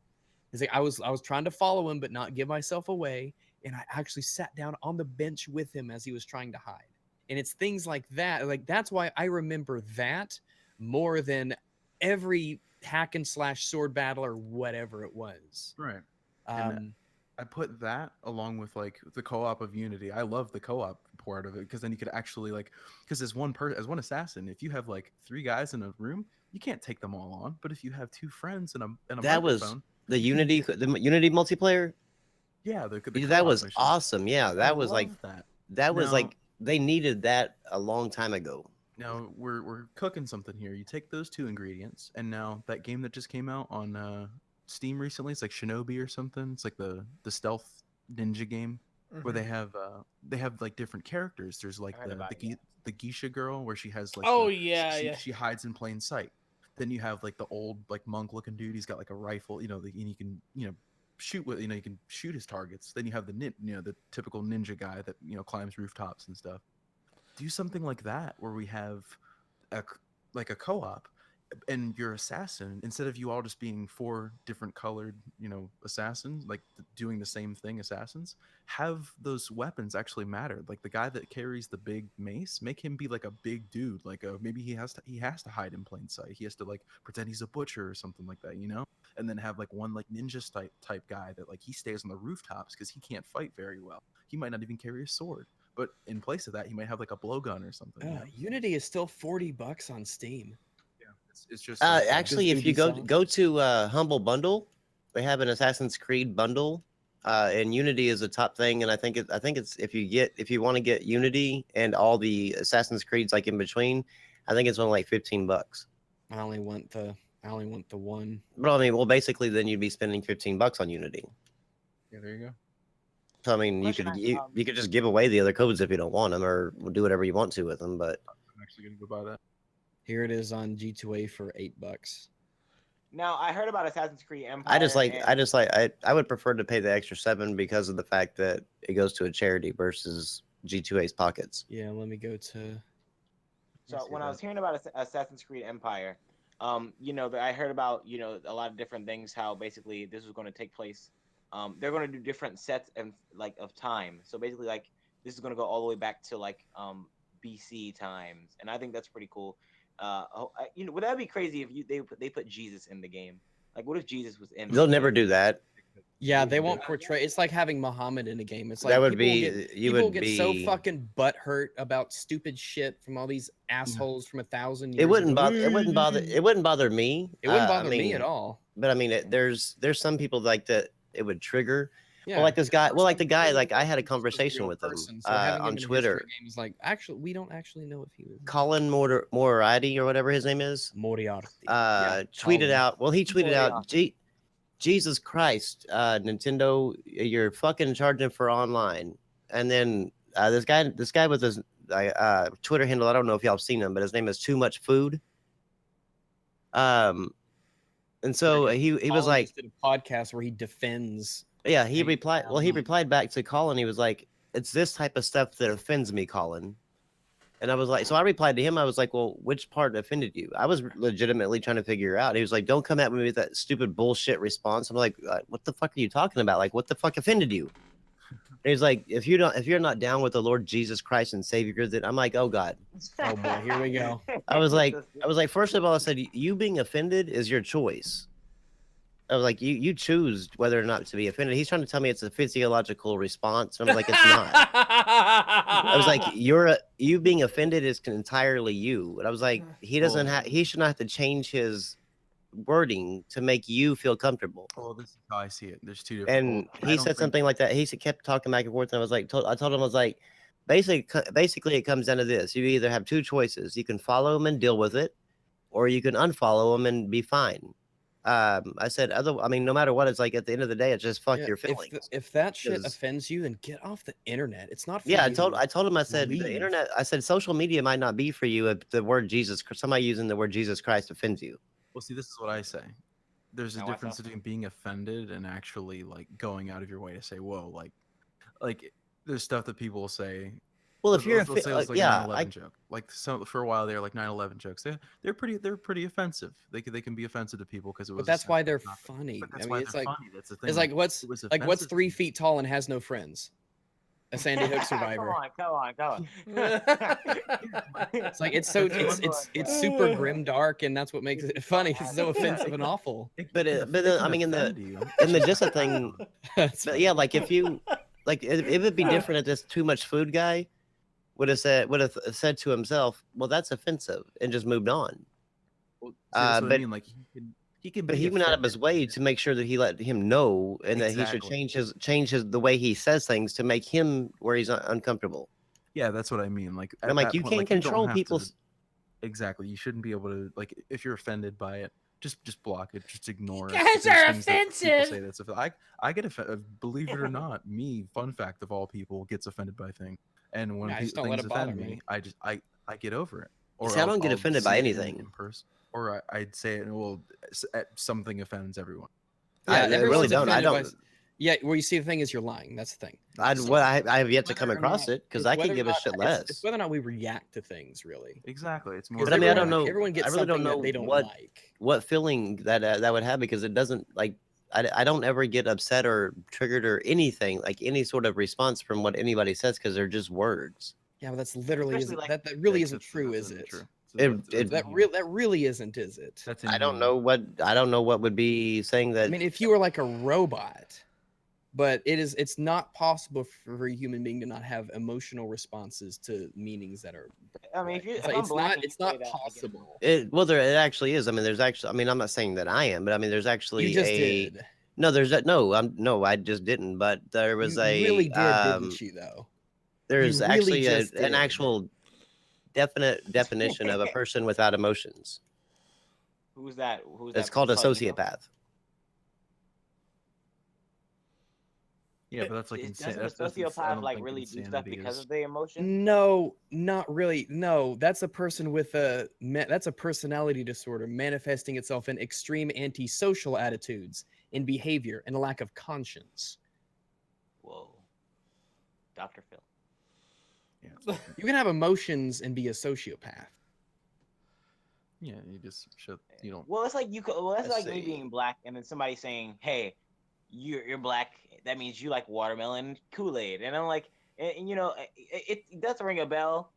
It's like I was trying to follow him, but not give myself away. And I actually sat down on the bench with him as he was trying to hide. And it's things like that. Like, that's why I remember that more than every hack and slash sword battle or whatever it was. Right. And I put that along with like the co-op of Unity. I love the co-op part of it because then you could actually because as one assassin, if you have like 3 guys in a room, you can't take them all on. But if you have 2 friends and a That was microphone, the Unity multiplayer. yeah, the That co-op was missions. awesome. Yeah, I that was like love that. that was Now- like they needed that a long time ago. Now we're cooking something here. You take those 2 ingredients, and now that game that just came out on Steam recently, it's like Shinobi or something. It's like the stealth ninja game where they have like different characters. There's like heard about it, yeah. the geisha girl where she has like Oh, the- yeah, she, yeah. she hides in plain sight. Then you have like the old like monk looking dude. He's got like a rifle, and you can shoot with you can shoot his targets. Then you have the typical ninja guy that climbs rooftops and stuff. Do something like that where we have a co-op, and your assassin, instead of you all just being 4 different colored assassins like doing the same thing assassins, have those weapons actually matter. Like the guy that carries the big mace, make him be like a big dude, like maybe he has to hide in plain sight. He has to like pretend he's a butcher or something like that, and then have like one like ninja type guy that like he stays on the rooftops because he can't fight very well. He might not even carry a sword. But in place of that, he might have like a blowgun or something. Unity is still $40 on Steam. Yeah, it's just Actually, Does if you go Ubisoft- to Humble Bundle, they have an Assassin's Creed bundle, and Unity is a top thing. And I think it's if you want to get Unity and all the Assassin's Creeds like in between, I think it's only like $15. I only want the one. But I mean, well, basically, then you'd be spending $15 on Unity. yeah, there you go. So I mean, Question you could just give away the other codes if you don't want them, or do whatever you want to with them. But I'm actually gonna go buy that. Here it is on G2A for $8. Now I heard about Assassin's Creed Empire. I would prefer to pay the extra $7 because of the fact that it goes to a charity versus G2A's pockets. Yeah, let me go to. So when I was hearing about Assassin's Creed Empire, I heard about a lot of different things. How basically this was going to take place. They're going to do different sets of time. So basically, like this is going to go all the way back to like BC times, and I think that's pretty cool. Would that be crazy if they put Jesus in the game? Like, what if Jesus was in They'll the never game? do that. Yeah, they won't portray. It's like having Muhammad in a game. It's like That would people be get you people would get so be. fucking butthurt about stupid shit from all these assholes from 1,000 years It wouldn't ago. bother. It wouldn't bother. It wouldn't bother me. It wouldn't I bother me at mean, all. but I mean, there's some people like that. It would trigger. Yeah, Well, like this guy. Well, like the guy. Like I had a He's supposed to be conversation real with him person, so having him on in a history Twitter. game is like, actually, we don't actually know if he was Colin Moriarty or whatever his name is. Moriarty. Tweeted Colin. out. Well, he tweeted out. Moriarty. Jesus Christ, Nintendo, you're fucking charging for online. And then this guy with his Twitter handle. I don't know if y'all have seen him, but his name is Too Much Food. And so he was Colin like, just did a podcast where he defends. yeah, he Hey, replied. Well, he replied back to Colin. He was like, it's this type of stuff that offends me, Colin. And I was like, so I replied to him. I was like, well, which part offended you? I was legitimately trying to figure out. He was like, don't come at me with that stupid bullshit response. I'm like, what the fuck are you talking about? Like, what the fuck offended you? And he's like, if you're not down with the Lord Jesus Christ and Savior, then I'm like, oh God. Oh boy, here we go. I was like, first of all, I said, you being offended is your choice. I was like, you choose whether or not to be offended. He's trying to tell me it's a physiological response. And I'm like, it's not. I was like, you being offended is entirely you. And I was like, he should not have to change his wording to make you feel comfortable. Well, this is how I see it. There's two different. And I he don't said think- something like that. He kept talking back and forth. And I was like, I told him, I was like, basically it comes down to this. You either have two choices. You can follow him and deal with it, or you can unfollow him and be fine. I said, no matter what, it's like at the end of the day, it's just fuck Yeah, your feelings. if that shit 'Cause- offends you, then get off the internet. It's not for Yeah, you. I told him, I said, leave. the internet, I said, social media might not be for you if the word somebody using the word Jesus Christ offends you. Well, see, this is what I say. There's a No, I difference thought- between being offended and actually like going out of your way to say, "Whoa!" Like there's stuff that people will say. Well, if you're, let's say it's like yeah, 9/11 joke. Like for a while, they're like 9/11 jokes. They're pretty offensive. They can be offensive to people because it was. But that's why they're sensitive topic. funny. But that's I why mean, it's they're like funny. That's the thing. it's like what's it was what's offensive 3 to feet tall and has no friends? A Sandy Hook survivor. Come on. It's like it's super grim dark, and that's what makes it funny. It's so offensive and awful. But It but can I mean, in the offend you. just a thing. That's But yeah, like if you like, it would be different if this Too Much Food guy would have said to himself, well, that's offensive, and just moved on. Well, see, that's what I but- mean. Like he can. But be he went out of his way offended. to make sure that he let him know, and that he should Exactly. change his the way he says things to make him where he's uncomfortable. Yeah, that's what I mean. Like And at I'm like, that you point, can't like, you don't control have to- people's. Exactly. You shouldn't be able to like if you're offended by it, just block it, just ignore it. guys If there's are things that people offensive. say that's I get offended. Believe it or not, me, fun fact of all people, gets offended by things. And when Yeah, I just don't let things it bother offend me. I get over it. Or See, I don't get offended by say it anything. in person, or I'd say it. Well, something offends everyone. I really everyone's don't. I offended by don't. Yeah, well, you see, the thing is, you're lying. That's the thing. I have yet to come Whether or across not- it because it's I whether can or give a not- shit it's- less. It's whether or not we react to things, really. Exactly. It's more. Because But I mean, I everyone- don't know. Everyone gets I really don't something that know they don't what- like. What feeling that would have, because it doesn't like I don't ever get upset or triggered or anything, like any sort of response from what anybody says, because they're just words. Yeah, but that's literally Especially, isn't like, that really That's- isn't that's- true, that's is it? true. So It- That really isn't, is it? That's I don't inhuman. know what would be saying that. I mean, if you were like a robot, but it's not possible for a human being to not have emotional responses to meanings that are. I mean, if you, It's if like, I'm it's black not and you it's say not that, I get it. possible. It actually is. I mean, there's actually. I mean, I'm not saying that I am, but I mean, there's actually You just did. No, no, I just didn't. But there was You a really did, didn't you? Though. There's You really actually just an did. actual definite definition of a person without emotions. Who's that? It's called a It's like, you know, sociopath. Yeah, but that's like insane. Doesn't a I sociopath don't like think really do stuff insanity because is- of the emotion? No, not really. No, that's a person with that's a personality disorder manifesting itself in extreme antisocial attitudes, in behavior, and a lack of conscience. Whoa, Dr. Phil. Yeah. You can have emotions and be a sociopath. Yeah, you just show you don't. Well, it's like you. Well, that's Let's like me see. being black, and then somebody saying, "Hey, you're black. That means you like watermelon Kool-Aid." And I'm like, and, you know, it does ring a bell,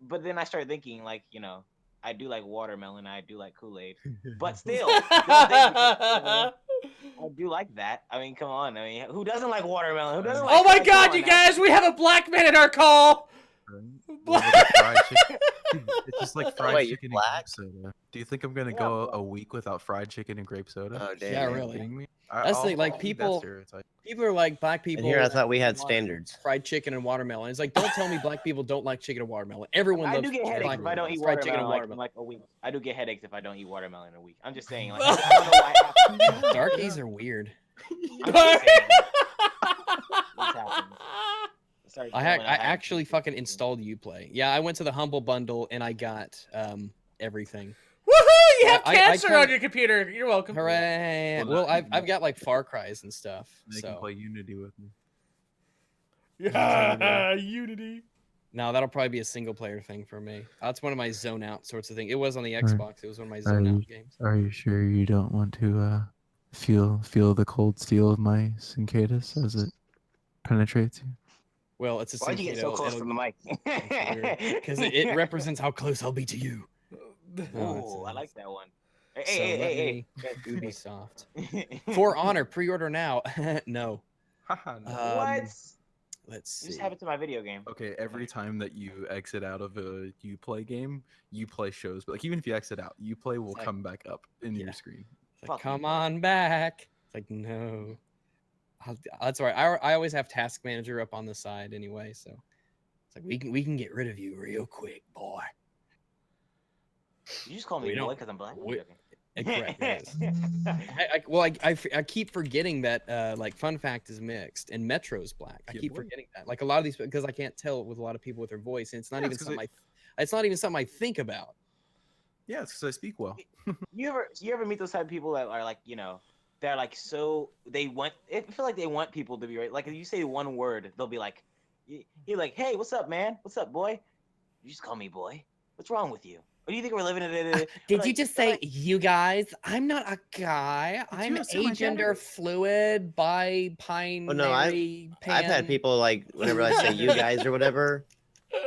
but then I start thinking like, you know, I do like watermelon, I do like Kool-Aid, but still, don't think because, you know, I do like that. I mean, come on. I mean, who doesn't like watermelon? Who doesn't like? Oh my like, come God, on you now. guys! We have a black man in our call. What about the fried chicken? Dude, it's just like fried Wait, you're chicken and black? grape soda. Do you think I'm gonna Yeah, go I'm a week without fried chicken and grape soda? Oh damn. Yeah, man. really. Kidding me? That's the thing, like, I'll eat that people- stereotype. People are like, black people. And here I thought we had want standards. Fried chicken and watermelon. It's like, don't tell me black people don't like chicken and watermelon. Everyone I loves do get headaches black if I don't eat fried chicken watermelon and like, in watermelon. like a week. I do get headaches if I don't eat watermelon in a week. I'm just saying, like, I don't know why. Darkies are weird. I'm just saying, what's happened? I actually fucking installed Uplay. Yeah, I went to the Humble Bundle and I got everything. Woohoo! You have I cancer turned- on your computer. You're welcome. Hooray! Well, Well, now you I've got like Far Cries and stuff. They can So play Unity with me. Yeah, Unity. no, that'll probably be a single player thing for me. That's one of my zone out sorts of things. It was on the Right. Xbox. It was one of my zone out games. Are you sure you don't want to feel the cold steel of my cicadas as it penetrates you? Well, it's a Why'd you get so close to the mic? because it represents how close I'll be to you. Ooh, I like that one. So Hey, Ubisoft. hey. For Honor, pre-order now. No. What? Let's see. Just happened to my video game. Okay, every time that you exit out of a Uplay game, Uplay shows, but like even if you exit out, Uplay will It's like- come back up in Yeah. your screen. It's like, Fuck you, come bro. on back. It's like, no. That's all right. I always have Task Manager up on the side anyway, so it's like we can get rid of you real quick, boy. You just call We me boy don't- because I'm black. we- Okay. Correct. Yes. I keep forgetting that like Fun Fact is mixed and Metro's black. I Yeah, keep boy. forgetting that. Like a lot of these because I can't tell with a lot of people with their voice, and it's not Yeah, even it's 'cause something it's not even something I think about. Yeah, it's because I speak well. You ever meet those type of people that are like, you know, they're like so they want. I feel like they want people to be right. Like if you say one word, they'll be like, you're like, hey, what's up, man? What's up, boy? You just call me boy. What's wrong with you? What do you think we're living in? Did you just say you guys? I'm not a guy. I'm you assume my gender? agender fluid by pine. Well, no, I've had people like whenever I say you guys or whatever,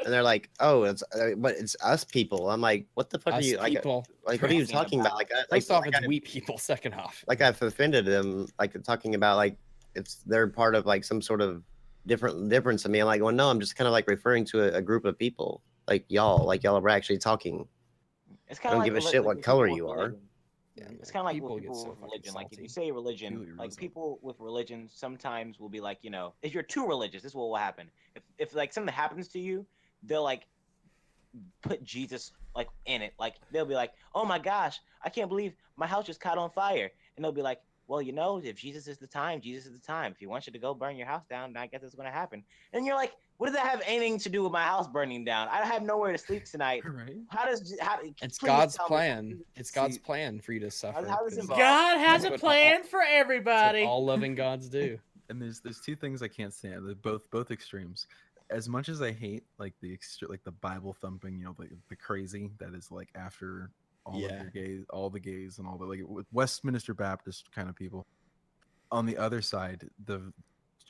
and they're like, "Oh, but it's us people." I'm like, "What the fuck are you like? people. Like, what are you Talking talking about? Like, First off, like it's we people. Second off, like I've offended them, like talking about like they're part of like some sort of difference to me. I'm like, well, no, I'm just kind of like referring to a group of people, like y'all are actually talking. It's I kind don't of give like a shit like what with color people you with are. religion. yeah, It's kind of like people with get people so with fucking religion. Like if salty. you say Feel religion, what you're like saying. people with religion sometimes will be like, you know, if you're too religious, this is what will happen. If like something happens to you, they'll like put Jesus like in it. Like they'll be like, oh my gosh, I can't believe my house just caught on fire. And they'll be like, well, you know, if Jesus is the time, Jesus is the time. If he wants you to go burn your house down, then I guess it's gonna happen. And you're like, what does that have anything to do with my house burning down? I have nowhere to sleep tonight. Right? It's please God's tell me- plan. It's God's See- plan for you to suffer. how does it 'cause involve- God has That's a what plan for that's what everybody. all loving gods do. And there's two things I can't stand. They're both extremes. As much as I hate like like the Bible thumping, you know, the crazy that is like after all of Yeah. your gays, all the gays and all the like with Westminster Baptist kind of people. On the other side, the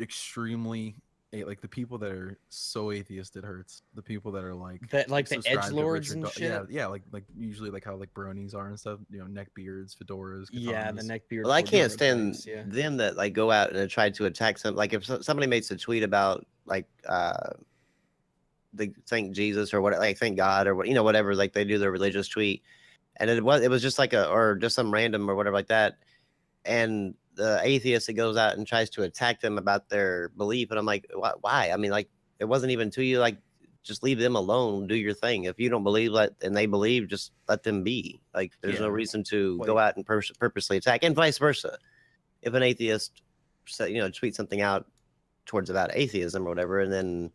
extremely like the people that are so atheist it hurts. The people that are like That like the subscribe to edgelords Richard and Daw- shit. Yeah, like usually like how like bronies are and stuff. You know, neck beards, fedoras. Yeah, the katanas. neckbeard. Well, I can't Fordora stand types, yeah. them that like go out and try to attack some. Like if somebody makes a tweet about like they thank Jesus or what, like thank God or what, you know, whatever, like they do their religious tweet, and it was just like or just some random or whatever like that, and the atheist that goes out and tries to attack them about their belief, and I'm like, why? I mean, like it wasn't even to you. Like just leave them alone, do your thing. If you don't believe and they believe, just let them be. Like there's no Yeah. reason to go Like- out and purposely attack, and vice versa. If an atheist, tweets something out towards about atheism or whatever, and then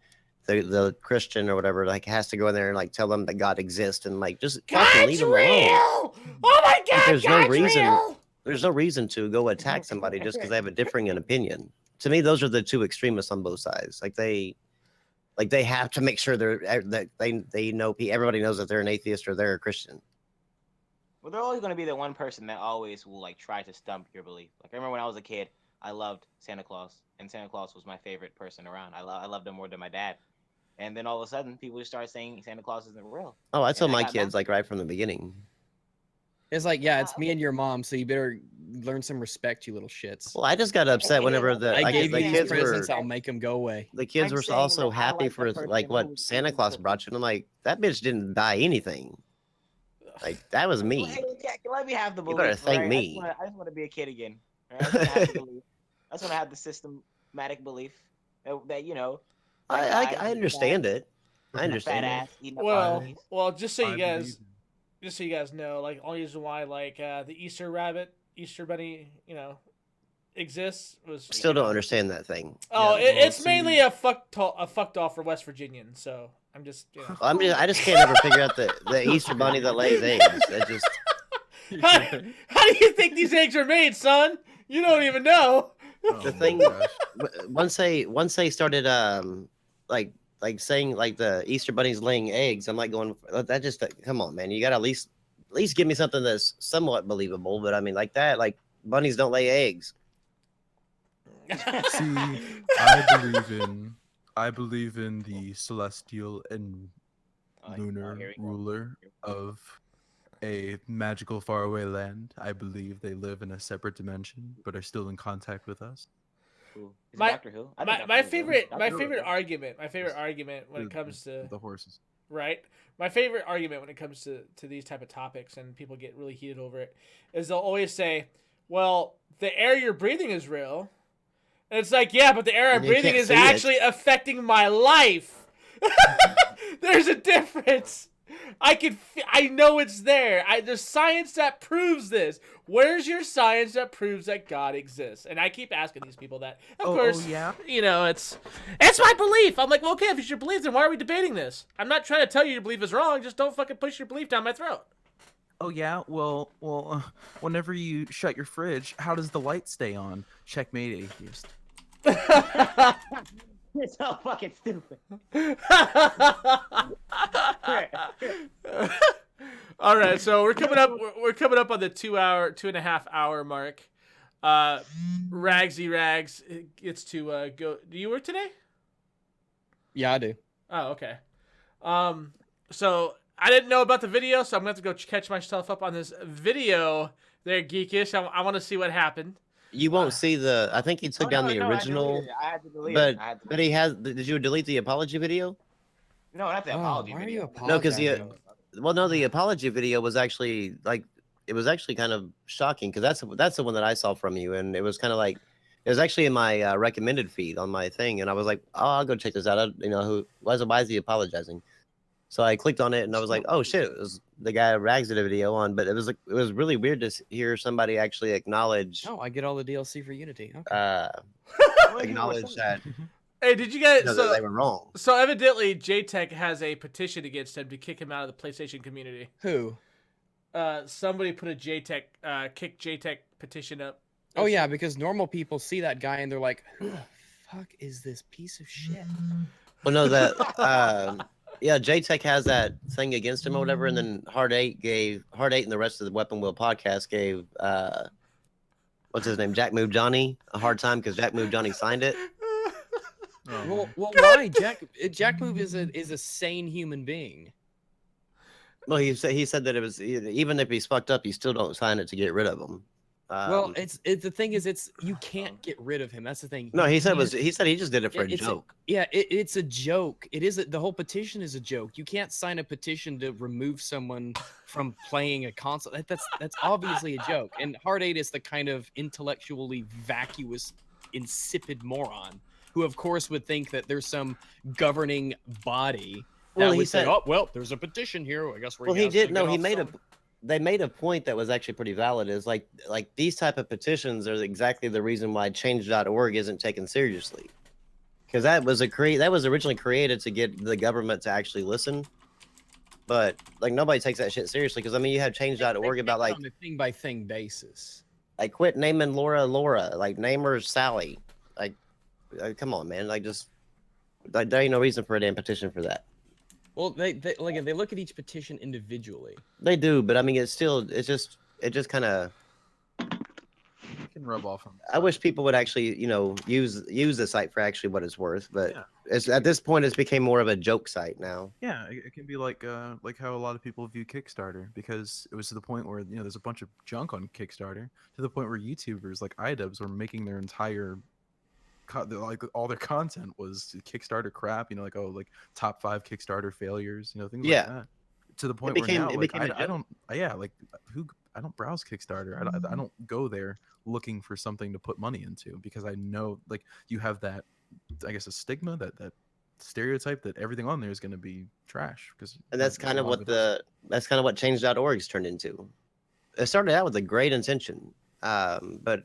the Christian or whatever like has to go in there and like tell them that God exists and like just fucking leave God's them real! alone. Oh my God, there's no God's reason- real! There's no reason to go attack somebody just because they have a differing in opinion. To me, those are the two extremists on both sides. Like they have to make sure that they know everybody knows that they're an atheist or they're a Christian. Well, they're always going to be the one person that always will like try to stump your belief. Like I remember when I was a kid, I loved Santa Claus, and Santa Claus was my favorite person around. I loved him more than my dad. And then all of a sudden, people just started saying Santa Claus isn't real. Oh, I And told I my got kids mad. like right from the beginning. It's like, yeah, it's Ah, me and your mom, so you better learn some respect, you little shits. Well, I just got upset and whenever then the I like gave the you these kids presents, were I'll make them go away. the kids I'm were saying also that I happy like for the like person who what was Santa eating Claus cookies. brought you. And I'm like, that bitch didn't buy anything. Like that was Well, me. hey, Jack, let me have the You belief. better thank right? me. I just want to be a kid again. Right? I just want to have the belief. I just want to have the systematic belief that you know, that guy, I understand it. I fat understand it. ass eating up Well, cookies. well, just so you I guys, believe just so you guys know, like only reason why like the Easter rabbit, Easter bunny, exists was Still don't understand that thing. Oh, Yeah, well, it's mainly see- a fucked off for West Virginians. So I'm just I just can't ever figure out the Easter bunny that lays eggs. It just how do you think these eggs are made, son? You don't even know. Oh the my thing- gosh. once they started like saying like the Easter bunny's laying eggs, I'm like going that just come on, man. You got to at least give me something that's somewhat believable. But I mean, like that, like bunnies don't lay eggs. See, I believe in the celestial and lunar here we go. ruler of a magical faraway land. I believe they live in a separate dimension, but are still in contact with us. Who? Is it My- Doctor Who? I know my Doctor my Who, though. favorite Doctor my Who, favorite though. argument when it comes to The horses. right, my favorite argument when it comes to these type of topics and people get really heated over it is they'll always say, well, the air you're breathing is real, and it's like, yeah, but the air I'm You breathing can't is see it. actually affecting my life. There's a difference. I know it's there. There's science that proves this. Where's your science that proves that God exists? And I keep asking these people that. Of course, yeah. it's my belief. I'm like, well, okay, if it's your belief, then why are we debating this? I'm not trying to tell you your belief is wrong. Just don't fucking push your belief down my throat. Oh yeah. Well. Whenever you shut your fridge, how does the light stay on? Checkmate, atheist. You're so fucking stupid. All right, so we're coming up. We're coming up on the 2.5 hour mark. Ragsy Rags gets to go. Do you work today? Yeah, I do. Oh, okay. So I didn't know about the video, so I'm gonna have to go catch myself up on this video. There, Geekish. I want to see what happened. You won't see the. I think he took down the original, I had to delete but it. I had to but he has. Did you delete the apology video? No, not the Oh, apology why are video. you No, 'cause the, apologizing? Well, no, the apology video was actually like it was actually kind of shocking because that's the one that I saw from you, and it was kind of like it was actually in my recommended feed on my thing, and I was like, oh, I'll go check this out. Why is he apologizing? So I clicked on it, and I was like, oh shit, it was the guy Rags did a video on, but it was really weird to hear somebody actually acknowledge Oh, I get all the DLC for Unity. Okay. acknowledge that, Hey, did you guys? that they were wrong. So evidently, JTech has a petition against him to kick him out of the PlayStation community. Who? Somebody put a JTech kick JTech petition up. Oh yeah, because normal people see that guy and they're like, "Who the fuck is this piece of shit?" Well, no, that yeah, JTech has that thing against him or whatever, and then Hard Eight and the rest of the Weapon Wheel podcast gave what's his name, Jack Move Johnny a hard time because Jack Move Johnny signed it. Oh, Well, why? Jack Move is a sane human being. Well, he said that it was even if he's fucked up, you still don't sign it to get rid of him. Well, it's the thing is, you can't get rid of him. That's the thing. No, he said can't- he just did it for a it's joke. it's a joke. It is the whole petition is a joke. You can't sign a petition to remove someone from playing a console. That's obviously a joke. And Hard 8 is the kind of intellectually vacuous, insipid moron who, of course, would think that there's some governing body that Well, he would say, said- "Oh, well, there's a petition here. I guess we're." Well, he did. No, he made made they made a point that was actually pretty valid. Is like these type of petitions are exactly the reason why Change.org isn't taken seriously, because that was originally created to get the government to actually listen, but like nobody takes that shit seriously. Because I mean, you have Change.org about like on a thing by thing basis. quit naming Laura, like name her Sally, like come on, man, like just like there ain't no reason for a damn petition for that. Well, they like they look at each petition individually. They do, but I mean, it's just kind of. It can rub off on. I wish people would actually, use the site for actually what it's worth. But Yeah. at this point, it's became more of a joke site now. Yeah, it can be like how a lot of people view Kickstarter, because it was to the point where there's a bunch of junk on Kickstarter, to the point where YouTubers like iDubbbz were making their entire like all their content was Kickstarter crap, like top 5 Kickstarter failures, things Yeah. like that. To the point became- where now, it like became a I don't, like I don't browse Kickstarter. I don't go there looking for something to put money into, because I know like you have that, I guess, a stigma, that stereotype that everything on there is going to be trash. Because And that's kind of what change.org's turned into. It started out with a great intention, but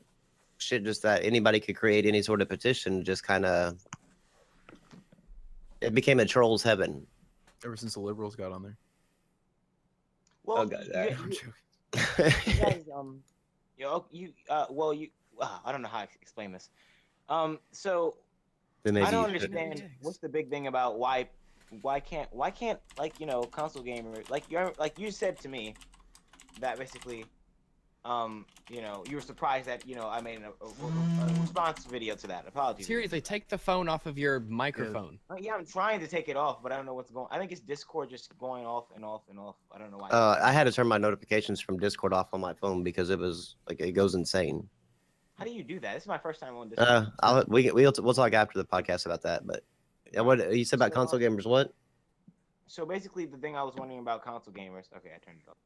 shit, just that anybody could create any sort of petition, just kind of, it became a troll's heaven. ever since the liberals got on there. Well, Oh, God, that- I'm joking. you guys, I don't know how to explain this. So Then maybe I don't you shouldn't. understand what's the big thing about why can't like console gamers, like you said to me that basically you were surprised that I made a response video to that apology. Seriously, take the phone off of your microphone. Yeah, I'm trying to take it off, but I don't know what's going. I think it's Discord just going off and off and off. I don't know why. I had to turn my notifications from Discord off on my phone because it was like it goes insane. How do you do that? This is my first time on Discord. We'll talk after the podcast about that. But yeah, what you said about console gamers? What? So basically, the thing I was wondering about console gamers. Okay, I turned it off.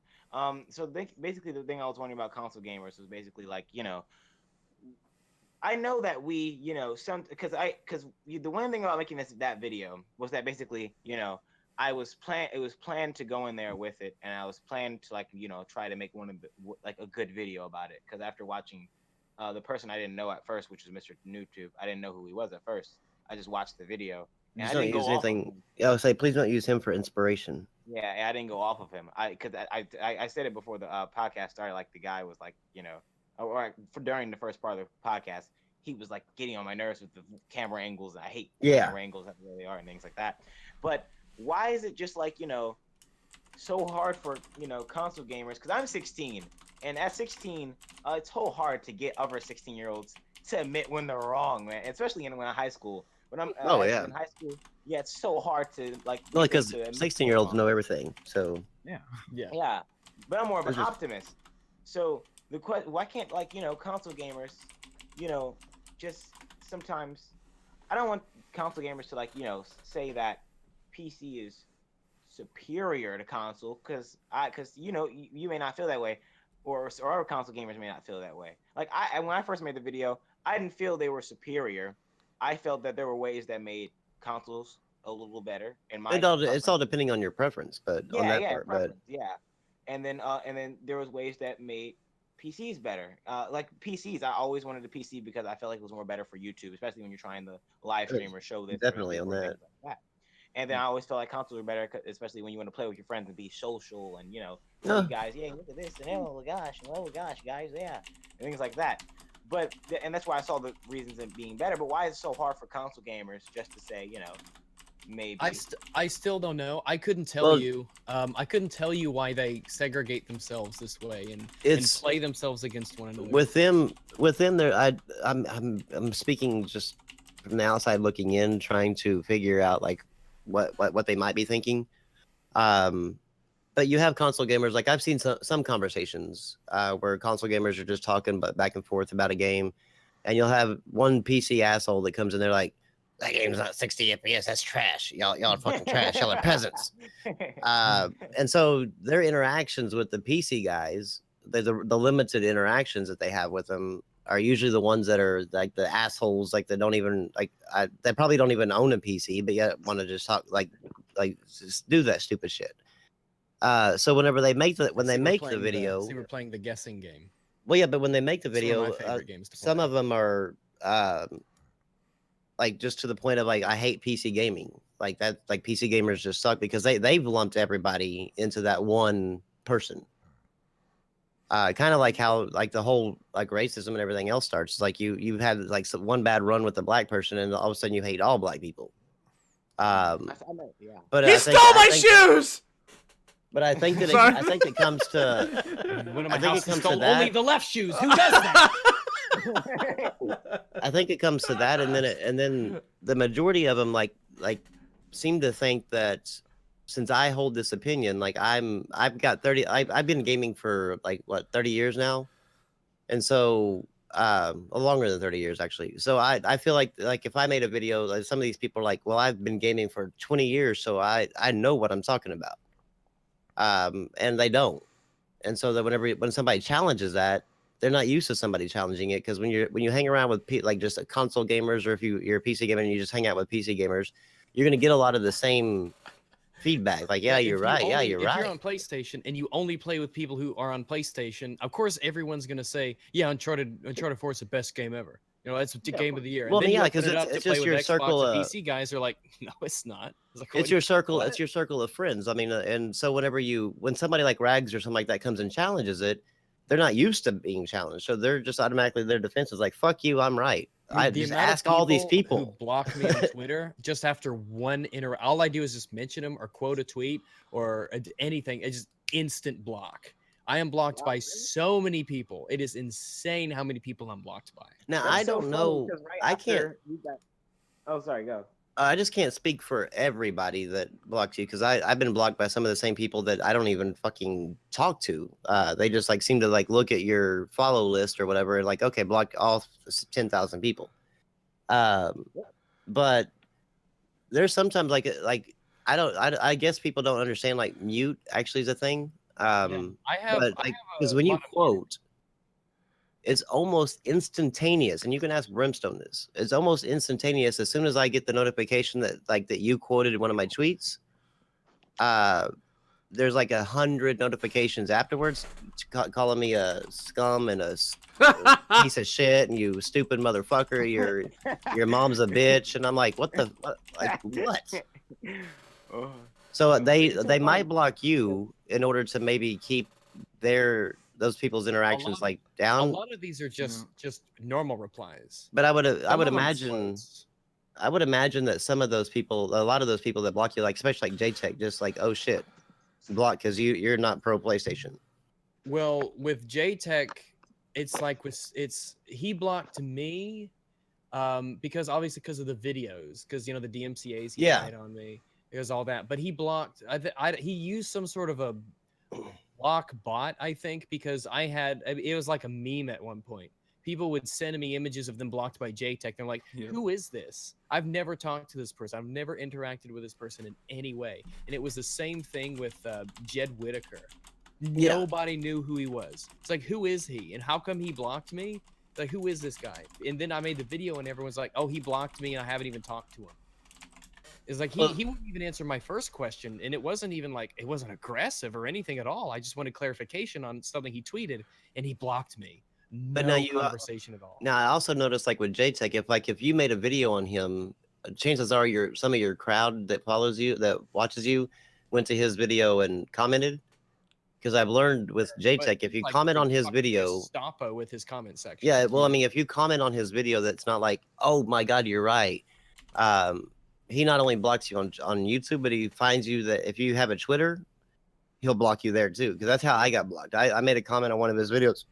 Basically, the thing I was wondering about console gamers was basically like I know that we because the one thing about making that video was that basically it was planned to go in there with it, and I was planned to try to make a good video about it, because after watching the person I didn't know at first, which was Mr. Noob, I didn't know who he was at first. I just watched the video. And Just I don't didn't go use off of anything. him. Yeah, I would say please don't use him for inspiration. Yeah, I didn't go off of him. Because I said it before the podcast started. Like the guy was like, during the first part of the podcast, he was like getting on my nerves with the camera angles. I hate camera angles, that's where they are and things like that. But why is it just like so hard for console gamers? Because I'm 16, and at 16, it's so hard to get other 16-year-olds to admit when they're wrong, man. Especially when I'm in high school. When I'm in high school, yeah, it's so hard to because 16-year-olds know everything. So yeah. But I'm more of an optimist. So the question, why can't console gamers, just sometimes, I don't want console gamers to say that PC is superior to console, because you may not feel that way, or other console gamers may not feel that way. Like when I first made the video, I didn't feel they were superior. I felt that there were ways that made consoles a little better. It's all depending on your preference, but on that part, and then there was ways that made PCs better. Like PCs, I always wanted a PC because I felt like it was more better for YouTube, especially when you're trying to live stream or show this. Definitely on that. Like and then I always felt like consoles were better, especially when you want to play with your friends and be social and you guys, look at this and oh my gosh, guys, and things like that. But and that's why I saw the reasons in being better. But why is it so hard for console gamers just to say, maybe? I still don't know. I couldn't tell you. I couldn't tell you why they segregate themselves this way and play themselves against one another. Within there, I'm speaking just from the outside looking in, trying to figure out like what they might be thinking. But you have console gamers, like I've seen some conversations where console gamers are just talking back and forth about a game, and you'll have one PC asshole that comes in there like, that game's not 60 FPS, that's trash. Y'all are fucking trash. Y'all are peasants. And so their interactions with the PC guys, the limited interactions that they have with them are usually the ones that are like the assholes, like they don't even they probably don't even own a PC, but yet want to just talk like just do that stupid shit. So whenever they make the video, we're playing the guessing game. Well, yeah, but when they make the video, my favorite games to play. Some of them are like just to the point of like I hate PC gaming. Like that, like PC gamers just suck because they've lumped everybody into that one person. Kind of like how like the whole like racism and everything else starts. It's like you've had like one bad run with a black person, and all of a sudden you hate all black people. Yeah. But He stole my shoes. But I think that Sorry. I think it comes to One of I my think house it comes to stole only that. the left shoes. Who does that? I think it comes to that, and then the majority of them like seem to think that since I hold this opinion, like I've got 30, I've been gaming for like what 30 years now, and so longer than 30 years actually. So I feel like if I made a video, like some of these people are like, well, I've been gaming for 20 years, so I know what I'm talking about, and they don't, and so that when somebody challenges that, they're not used to somebody challenging it, because when you hang around with like just console gamers, or if you're a PC gamer and you just hang out with PC gamers, you're gonna get a lot of the same feedback. Like, yeah, you're right. Yeah, you're If you're right. on PlayStation and you only play with people who are on PlayStation, of course everyone's gonna say, "Yeah, Uncharted 4 is the best game ever." You know, it's the game of the year. Well, And then yeah, you 'cause open it up it's to play just with your Xbox circle and of- PC guys are like, "No, it's not." It's like, It's your circle. what? It's your circle of friends. I mean, and so when somebody like Rags or something like that comes and challenges it, they're not used to being challenged, so they're just automatically, their defense is like, "Fuck you, I'm right." I The just amount of ask all these who people. block me on Twitter just after one all I do is just mention them or quote a tweet or anything. It's just instant block. I am blocked by so many people. It is insane how many people I'm blocked by. Now That's I so don't funny, know. 'cause right I can't. after you got... Oh, sorry, go. I just can't speak for everybody that blocks you, because I've been blocked by some of the same people that I don't even fucking talk to. They just like seem to like look at your follow list or whatever and like, okay, block all 10,000 people. But there's sometimes I guess people don't understand like mute actually is a thing. I have, But like, because when you quote, it's almost instantaneous, and you can ask Brimstone this. It's almost instantaneous. As soon as I get the notification that you quoted one of my tweets, there's like 100 notifications afterwards calling me a scum and a piece of shit, and you stupid motherfucker. Your mom's a bitch, and I'm like, what? Like what? So they might block you in order to maybe keep those people's interactions like down. A lot of these are just normal replies. But I would imagine that some of those people, a lot of those people that block you, like especially like JTech, just like, oh shit, block because you're not pro PlayStation. Well, with JTech, it's like he blocked me because obviously because of the videos, because the DMCA's he lied on me. It was all that, but he blocked. He used some sort of a block bot, I think, because it was like a meme at one point. People would send me images of them blocked by JTech. They're like, who is this? I've never talked to this person. I've never interacted with this person in any way. And it was the same thing with Jed Whittaker. Nobody knew who he was. It's like, who is he? And how come he blocked me? Like, who is this guy? And then I made the video and everyone's like, oh, he blocked me and I haven't even talked to him. It's like he wouldn't even answer my first question, and it wasn't even like it wasn't aggressive or anything at all. I just wanted clarification on something he tweeted, and he blocked me. But No conversation at all. Now I also noticed, like with JTech, if you made a video on him, chances are some of your crowd that follows you, that watches you, went to his video and commented. Because I've learned with JTech, if you comment on his video, Stoppo with his comment section. Yeah, well, I mean, if you comment on his video, that's not like, oh my god, you're right. He not only blocks you on YouTube, but he finds you that if you have a Twitter, he'll block you there too. Because that's how I got blocked. I made a comment on one of his videos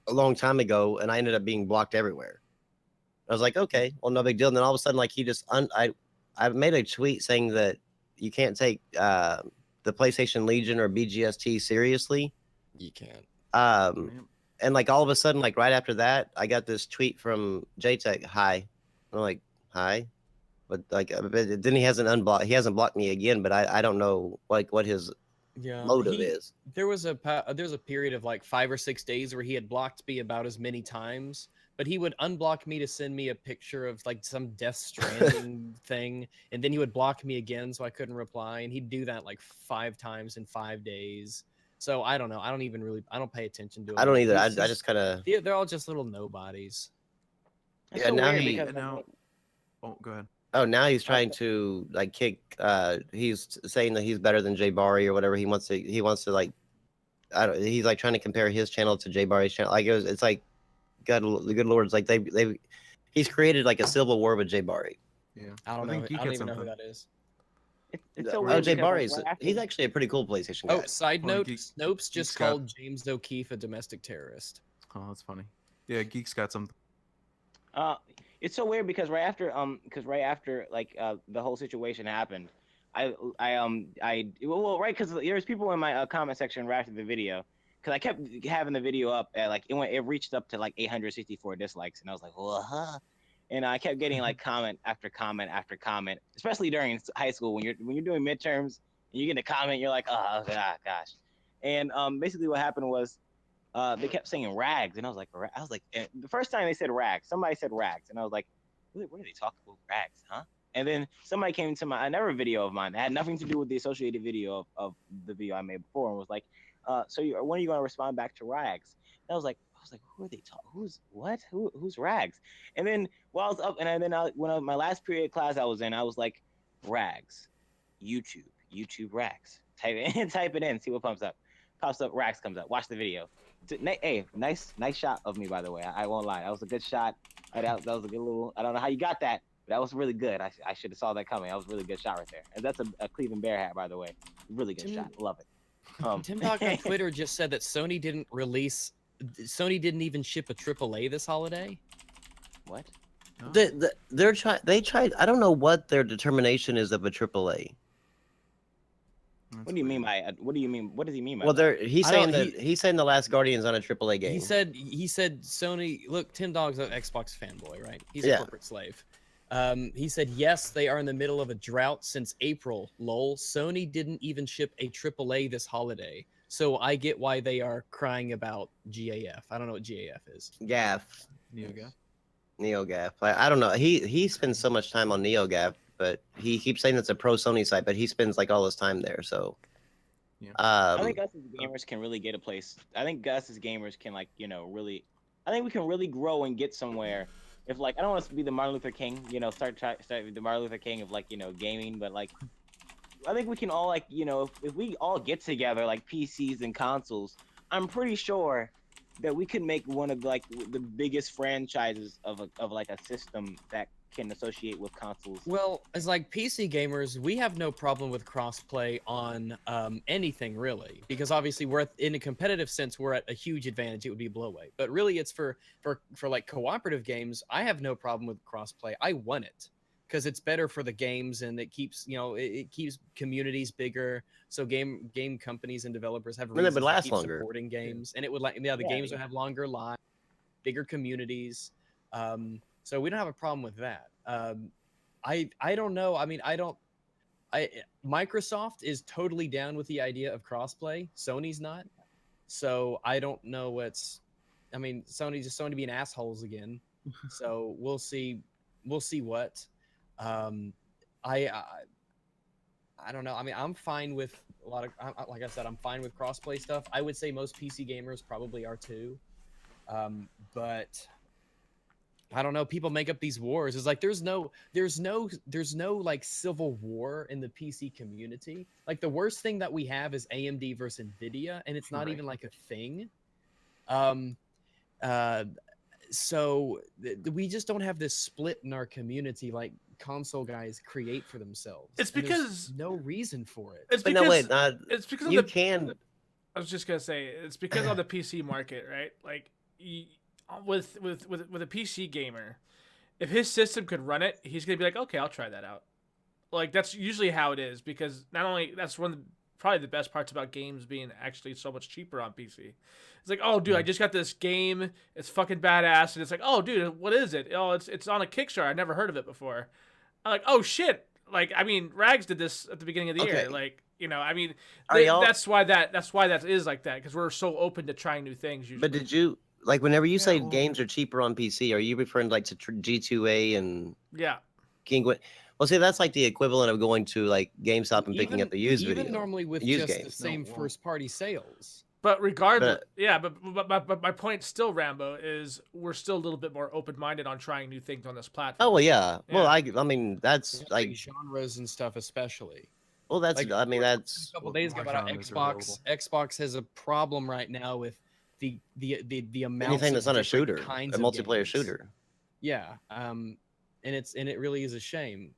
a long time ago, and I ended up being blocked everywhere. I was like, okay, well, no big deal. And then all of a sudden, like he just, I made a tweet saying that you can't take the PlayStation Legion or BGST seriously. You can't. And like all of a sudden, like right after that, I got this tweet from JTech. Hi. I'm like, hi. But like, then he hasn't blocked me again. But I don't know like what his motive is. There was a period of like 5 or 6 days where he had blocked me about as many times, but he would unblock me to send me a picture of like some Death Stranding thing, and then he would block me again so I couldn't reply, and he'd do that like 5 times in 5 days. So I don't know. I don't pay attention to it. I don't either. I just kind of. They're all just little nobodies. That's Yeah. so Now weird Oh, go ahead. Oh, now he's trying to like kick. He's saying that he's better than Jay Bari or whatever. He wants to like. He's like trying to compare his channel to Jay Bari's channel. Like it's like, God, the good Lord, it's like he's created like a civil war with Jay Bari. Yeah, I don't even know who that is. It's so weird OJ because, like, Bari is right after- he's actually a pretty cool PlayStation guy. Oh, side Well, note: Geek- Snopes just Scott- called James O'Keefe a domestic terrorist. Oh, that's funny. Yeah, Geek's got something. It's so weird because right after like the whole situation happened, right, because there's people in my comment section right after the video, because I kept having the video up at, like, it reached up to like 864 dislikes, and I was like, well, and I kept getting like comment after comment after comment, especially during high school when you're doing midterms and you get a comment, you're like, oh gosh, and basically what happened was, they kept saying rags, and I was like, the first time they said rags, somebody said rags, and I was like, what are they talking about, rags, huh? And then somebody came to another video of mine that had nothing to do with the associated video of the video I made before, and was like, so when are you going to respond back to rags? And I was like, who are they talking? Who's rags? And then while I was up, and then my last period class I was in, I was like, rags, YouTube rags. Type it in, see what pops up. Rags comes up. Watch the video. Hey, nice shot of me, by the way. I won't lie. That was a good shot. That was a good little. I don't know how you got that, but that was really good. I should have saw that coming. That was a really good shot right there. And that's a Cleveland Bear hat, by the way. Really good shot. Love it. Tim Dog on Twitter just said that Sony didn't even ship a AAA this holiday. What? Oh. They tried. I don't know what their determination is of a AAA. That's What do you mean weird. by? What do you mean? What does he mean by? Well, that? he's I saying don't- that he's saying the Last Guardian's on a AAA game. He said Sony. Look, Tim Dog's an Xbox fanboy, right? He's a Yeah. corporate slave. He said yes, they are in the middle of a drought since April. Lol. Sony didn't even ship a AAA this holiday, so I get why they are crying about GAF. I don't know what GAF is. GAF. NeoGaf? NeoGaf. I don't know. He spends so much time on NeoGaf, but he keeps saying it's a pro Sony site, but he spends like all his time there. So, Yeah. I think us as gamers can really get a place. I think us as gamers can, like, really. I think we can really grow and get somewhere. If, like, I don't want us to be the Martin Luther King, start the Martin Luther King of, like, gaming, but, like, I think we can all, like, if we all get together, like PCs and consoles, I'm pretty sure that we could make one of, like, the biggest franchises of like a system that can associate with consoles. Well, as like PC gamers, we have no problem with crossplay on anything really, because obviously in a competitive sense we're at a huge advantage. It would be a blowaway, but really it's for like cooperative games. I have no problem with crossplay. I want it because it's better for the games and it keeps it keeps communities bigger. So game companies and developers have Well, it reasons would to last keep longer. supporting games, and it would the games would have longer lives, bigger communities. So we don't have a problem with that. I don't know. I mean, Microsoft is totally down with the idea of crossplay. Sony's not. So I don't know I mean, Sony's being assholes again. So we'll see what. I don't know. I mean, I'm fine with a lot of, like I said, I'm fine with crossplay stuff. I would say most PC gamers probably are too. But I don't know. People make up these wars. It's like there's no like civil war in the PC community. Like the worst thing that we have is AMD versus Nvidia, and it's not even like a thing. So we just don't have this split in our community like console guys create for themselves. It's And there's because no reason for it. it's But because no, wait. it's because of You the. can. I was just gonna say it's because of the PC market, right? Like, with a PC gamer, if his system could run it, he's gonna be like, okay, I'll try that out. Like that's usually how it is, because not only that's one of the, probably the best parts about games being actually so much cheaper on PC. It's like, oh dude, I just got this game, it's fucking badass, and it's like, oh dude, what is it? Oh, it's on a Kickstarter. I never heard of it before. I'm like, oh shit. Like, I mean, Rags did this at the beginning of the year. Like, I mean, that's why that is like that, because we're so open to trying new things usually. But did you like whenever you say well- games are cheaper on PC? Are you referring like to G2A and Yeah. Kingwin? Well, see, that's like the equivalent of going to like GameStop and picking up the used even video. normally with used just the games. same well- first party sales. But regardless, but my point still, Rambo, is we're still a little bit more open-minded on trying new things on this platform. Oh well, yeah. Well, Yeah. I mean, that's Like like, genres and stuff, especially. well, that's like, I mean, a that's couple Well, days ago more about how genres are Xbox has a problem right now with the amount anything that's of not a different shooter, a kinds of multiplayer games. shooter. Yeah, and it really is a shame.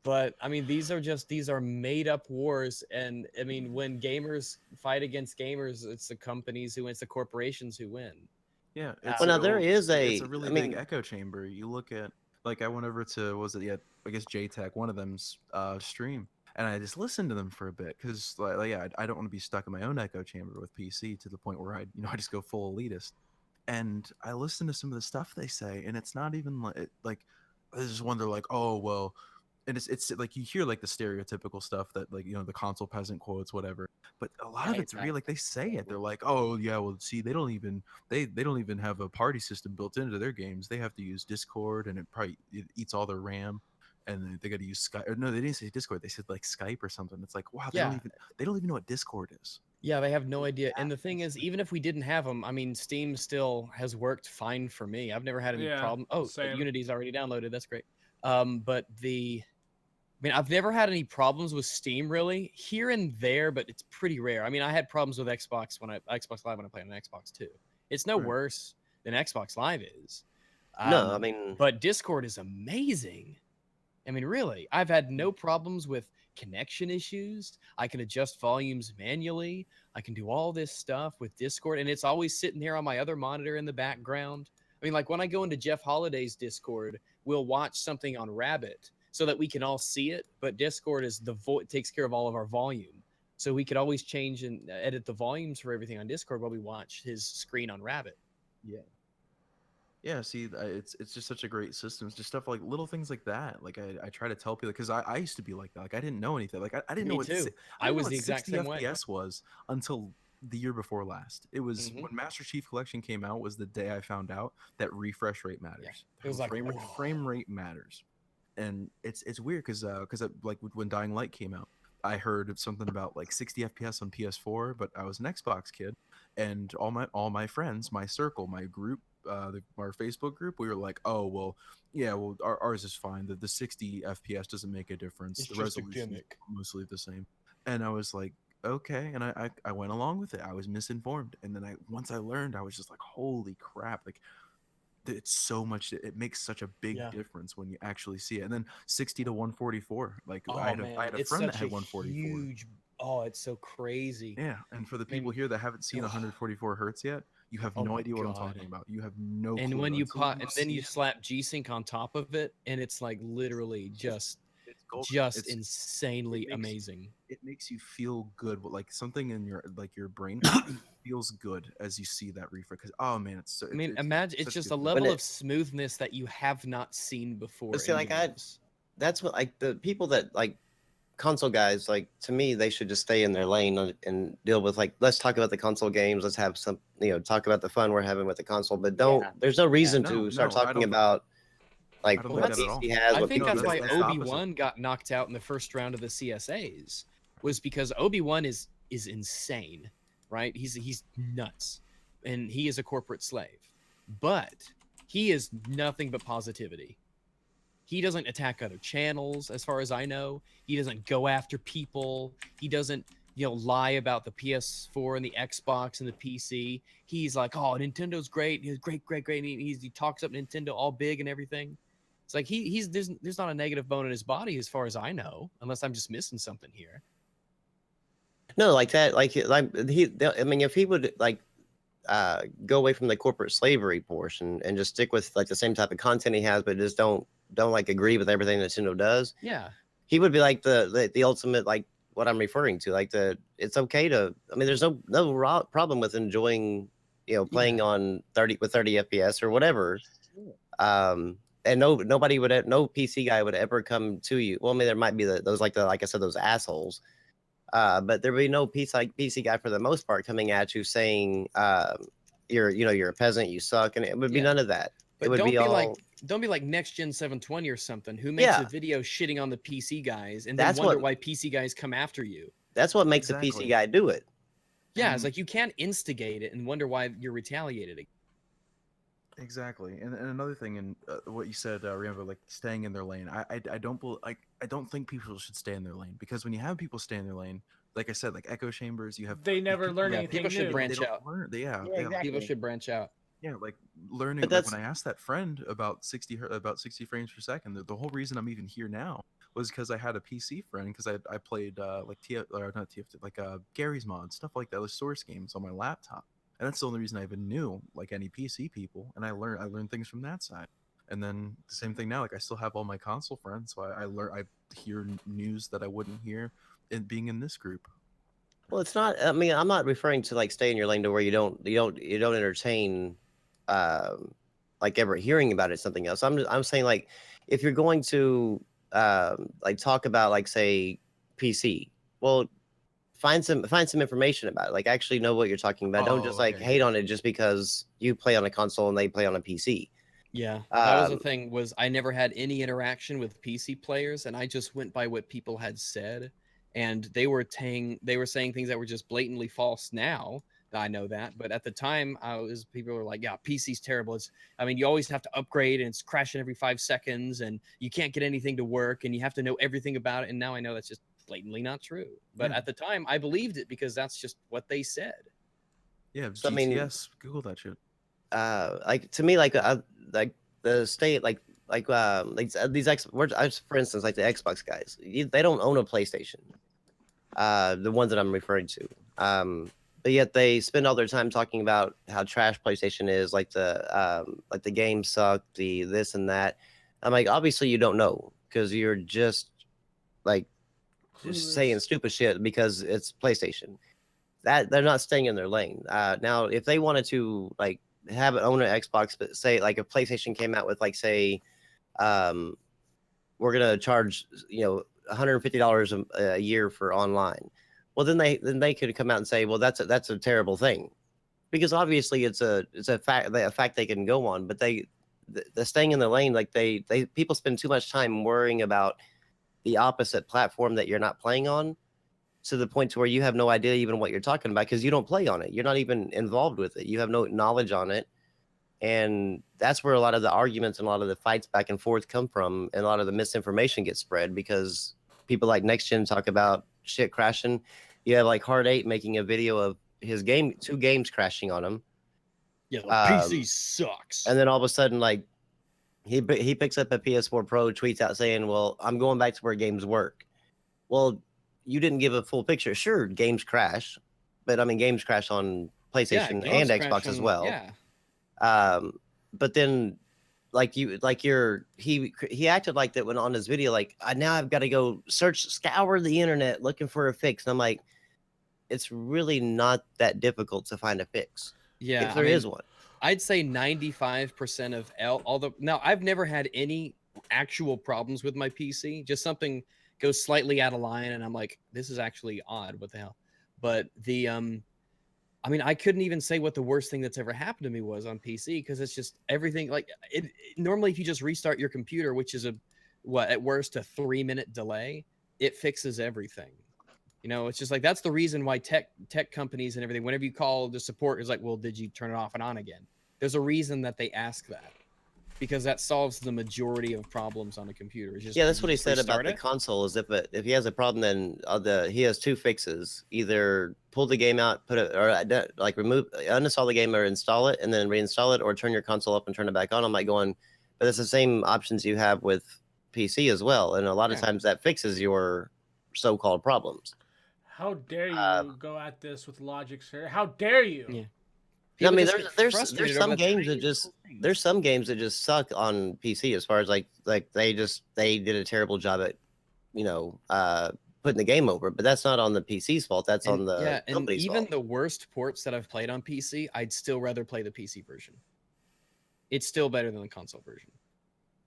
But I mean, these are made up wars, and I mean, when gamers fight against gamers, it's the companies who win, it's the corporations who win. Yeah, Well, now there is it's a, a really I big mean, echo chamber. You look at like I went over to what was it yeah I guess JTech, one of them's stream, and I just listened to them for a bit because yeah I don't want to be stuck in my own echo chamber with PC to the point where I just go full elitist, and I listen to some of the stuff they say, and it's not even like I just wonder like oh well, and it's like you hear like the stereotypical stuff that like the console peasant quotes whatever, but a lot of Right, it's real. Like they say it, they're like oh yeah well see they don't even have a party system built into their games. They have to use Discord, and it eats all their RAM, and they got to use Skype. Or no, they didn't say Discord. They said like Skype or something. It's like wow, Yeah. they don't even know what Discord is. Yeah, they have no idea. And the thing is, even if we didn't have them, I mean, Steam still has worked fine for me. I've never had any Yeah, problem. Oh, same. Unity's already downloaded. That's great. But I mean, I've never had any problems with Steam really, here and there, but it's pretty rare. I mean, I had problems with Xbox Live when I played on Xbox too. It's no Right. worse than Xbox Live is. no, I mean, But Discord is amazing. I mean, really, I've had no problems with connection issues. I can adjust volumes manually. I can do all this stuff with Discord, and it's always sitting here on my other monitor in the background. I mean, like when I go into Jeff Holiday's Discord, we'll watch something on Rabbit so that we can all see it. But Discord is takes care of all of our volume, so we could always change and edit the volumes for everything on Discord while we watch his screen on Rabbit. Yeah, see, it's just such a great system. It's just stuff like little things like that. Like I try to tell people because I used to be like that. Like I didn't know anything. Like I didn't Me know what too. I I didn't know was what the exact 60 same way. FPS was until the year before last. It was when Master Chief Collection came out was the day I found out that refresh rate matters. It was like, frame rate matters, and it's weird because like when Dying Light came out, I heard something about like 60 FPS on PS4, but I was an Xbox kid, and all my friends, my circle, my group, our Facebook group, we were like, oh well, yeah, well ours is fine. The 60 FPS doesn't make a difference. It's The just a resolution is gimmick. mostly the same, and I was like, okay, and I went along with it. I was misinformed, and then once I learned, I was just like, holy crap, like it's so much it makes such a big Yeah. difference when you actually see it. And then 60 to 144, like Oh I had man, a it's friend that such had a 144. huge. Oh, it's so crazy. Yeah, and for the I mean, people here that haven't seen ugh. 144 hertz yet, you have Oh no my idea what I'm God. talking about. You have no And clue when you until pot, and then see you it. slap G-Sync on top of it, and it's like literally just It's golden. just insanely amazing. It makes you feel good, like something in your brain feels good as you see that refresh. Because oh man, it's so. I mean, it's imagine it's such just good a feeling. level of smoothness that you have not seen before. But see, in like games. that's what like the people that like console guys, like to me, they should just stay in their lane and deal with like let's talk about the console games, let's have some talk about the fun we're having with the console, but don't Yeah. there's no reason No, to start no, I talking don't- about like I don't what think that at all. PC has, I what think PC that's why that's the opposite. Obi-Wan got knocked out in the first round of the CSAs, was because Obi-Wan is insane, right? He's nuts, and he is a corporate slave, but he is nothing but positivity. He doesn't attack other channels, as far as I know. He doesn't go after people. He doesn't, lie about the PS4 and the Xbox and the PC. He's like, oh, Nintendo's great. He's great. And he talks up Nintendo all big and everything. It's like there's not a negative bone in his body, as far as I know, unless I'm just missing something here. no like that like he I mean if he would like go away from the corporate slavery portion and just stick with like the same type of content he has, but just don't like agree with everything Nintendo does, Yeah. he would be like the ultimate, like what I'm referring to, like it's okay to, I mean, there's no problem with enjoying, playing on 30 FPS or whatever. And no PC guy would ever come to you. Well, I mean, there might be those like I said, those assholes. But there'd be no PC guy for the most part coming at you saying, you're a peasant, you suck, and it would be none of that. But It would don't be like Next Gen 720 or something, who makes a video shitting on the PC guys and then That's wonder what- why PC guys come after you. That's what makes a Exactly. PC guy do it. Yeah, it's like you can't instigate it and wonder why you're retaliated against. Exactly, and another thing, in what you said, remember, like staying in their lane. I don't think people should stay in their lane, because when you have people stay in their lane, like I said, like echo chambers, you have They these never people learn that- anything people should new. branch they don't out. learn- Yeah, yeah, exactly. People should branch out. yeah, like learning. But Like that's- when I asked that friend about 60 frames per second, the whole reason I'm even here now was because I had a PC friend, because I played like or not TF, like Gary's Mod, stuff like that, with source games on my laptop, and that's the only reason I even knew like any PC people, and I learned things from that side. And then the same thing now, like I still have all my console friends, so I hear news that I wouldn't hear in being in this group. Well, it's not. I mean, I'm not referring to like stay in your lane to where you don't entertain, like ever hearing about it something else. I'm saying like if you're going to like talk about like say PC, well, find some information about it. Like actually know what you're talking about. Don't just like Okay. hate on it just because you play on a console and they play on a PC. Yeah, that was the Um, thing. Was I never had any interaction with PC players, and I just went by what people had said, and they were saying things that were just blatantly false. Now that I know that, but at the time, people were like, "Yeah, PC's terrible. I mean, you always have to upgrade, and it's crashing every 5 seconds, and you can't get anything to work, and you have to know everything about it." And now I know that's just blatantly not true. But Yeah. at the time, I believed it because that's just what they said. Yeah, So, I mean- GTS, Google that shit. like to me, like the state, like these for instance, like the Xbox guys, they don't own a PlayStation. The ones that I'm referring to. But yet they spend all their time talking about how trash PlayStation is, like the games suck, the this and that. I'm like, obviously you don't know because you're just like just saying Clueless. stupid shit because it's PlayStation. That they're not staying in their lane. Now, if they wanted to like have an own an Xbox, but say like if PlayStation came out with like say, um, we're gonna charge $150 a year for online. Well, then they could come out and say, well, that's a terrible thing, because obviously it's a fact they can go on, but the staying in the lane, like they people spend too much time worrying about the opposite platform that you're not playing on, to the point to where you have no idea even what you're talking about because you don't play on it. You're not even involved with it. You have no knowledge on it. And that's where a lot of the arguments and a lot of the fights back and forth come from, and a lot of the misinformation gets spread because people like Next Gen talk about shit crashing. You have like Hard 8 making a video of his two games crashing on him. Yeah, PC sucks. And then all of a sudden, like he picks up a PS4 Pro, tweets out saying, well, I'm going back to where games work. Well, you didn't give a full picture. Sure, games crash, but I mean, games crash on PlayStation and Xbox as well. Yeah. But then he acted like that when on his video, like now I've got to go scour the internet looking for a fix. And I'm like, it's really not that difficult to find a fix. Yeah, if there is one. I'd say 95% of now I've never had any actual problems with my PC. Just something goes slightly out of line, and I'm like, this is actually odd. What the hell? But I mean, I couldn't even say what the worst thing that's ever happened to me was on PC, because it's just everything like normally if you just restart your computer, which is at worst a 3-minute delay, it fixes everything. You know, it's just like that's the reason why tech companies and everything, whenever you call the support, is like, well, did you turn it off and on again? There's a reason that they ask that, because that solves the majority of problems on a computer. That's what he said about the console. Is if he has a problem, then he has two fixes: either pull the game out, put it, or like uninstall the game or install it and then reinstall it, or turn your console up and turn it back on. I'm like going, but it's the same options you have with PC as well, and a lot of times that fixes your so-called problems. How dare you go at this with logic, sir? How dare you? Yeah. I mean, there's some games that just suck on PC, as far as like they did a terrible job at putting the game over, but that's not on the PC's fault. That's on the company's fault. And even the worst ports that I've played on PC, I'd still rather play the PC version. It's still better than the console version.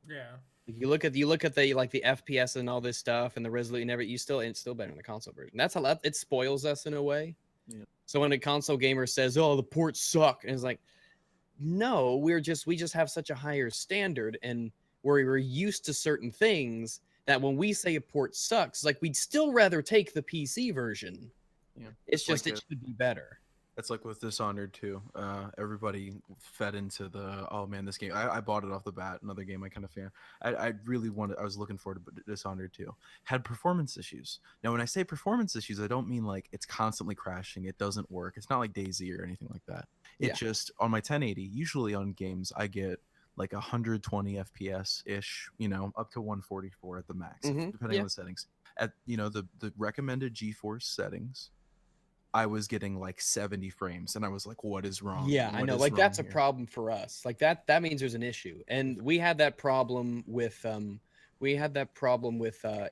Yeah. You look at the FPS and all this stuff and the resolution, it's still better than the console version. That's a lot. It spoils us in a way. Yeah. So when a console gamer says, "Oh, the ports suck," and it's like, no, we just have such a higher standard, and we're used to certain things that when we say a port sucks, like we'd still rather take the PC version. Yeah. It's just it should be better. It's like with Dishonored too. Everybody fed into the, oh man, this game. I bought it off the bat. Another game I kind of fan. I was looking forward to Dishonored 2. Had performance issues. Now, when I say performance issues, I don't mean like it's constantly crashing. It doesn't work. It's not like DayZ or anything like that. It just, on my 1080, usually on games, I get like 120 FPS ish, you know, up to 144 at the max, depending on the settings. At the recommended GeForce settings, I was getting like 70 frames, and I was like, "What is wrong?" Yeah, I know. Like that's a here? problem for us. Like that means there's an issue, and we had that problem with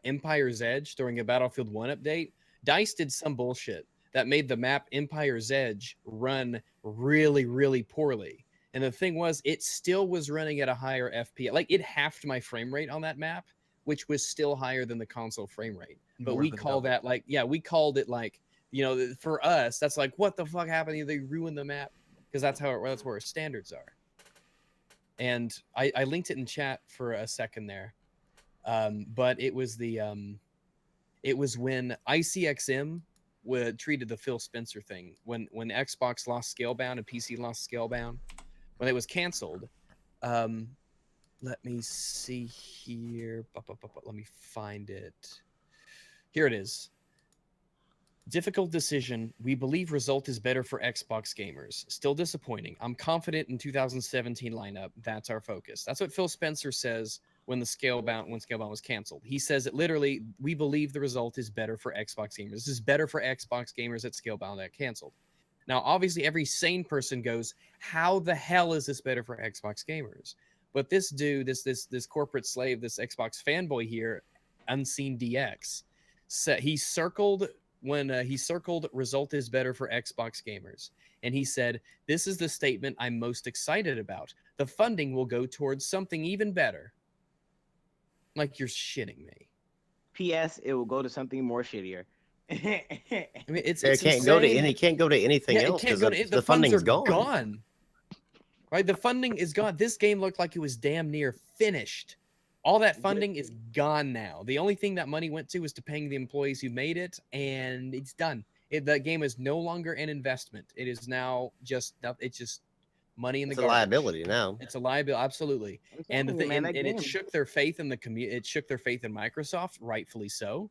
Empire's Edge during a Battlefield 1 update. DICE did some bullshit that made the map Empire's Edge run really, really poorly. And the thing was, it still was running at a higher FPS. Like it halved my frame rate on that map, which was still higher than the console frame rate. But More we than call double. that like, yeah, we called it like, you know, for us, that's like, what the fuck happened? They ruined the map, because that's that's where our standards are. And I linked it in chat for a second there, but it was it was when ICXM treated the Phil Spencer thing, when Xbox lost Scalebound and PC lost Scalebound, when it was canceled. Let me see here. Let me find it. Here it is. Difficult decision. We believe result is better for Xbox gamers. Still disappointing. I'm confident in 2017 lineup. That's our focus. That's what Phil Spencer says when Scalebound was canceled. He says it literally. We believe the result is better for Xbox gamers. This is better for Xbox gamers that Scalebound got canceled. Now, obviously, every sane person goes, "How the hell is this better for Xbox gamers?" But this dude, this corporate slave, this Xbox fanboy here, Unseen DX, said he circled result is better for Xbox gamers. And he said, "This is the statement I'm most excited about. The funding will go towards something even better." Like, you're shitting me. P.S. It will go to something more shittier. I mean, it's It can't go to any. Can't go to anything else because the funding's gone. Right, the funding is gone. This game looked like it was damn near finished. All that funding is gone now. The only thing that money went to was to paying the employees who made it, and it's done. That game is no longer an investment. It is now just money in the garbage. It's a liability now. It's a liability, absolutely. And the thing, and it shook their faith in the community. It shook their faith in Microsoft, rightfully so.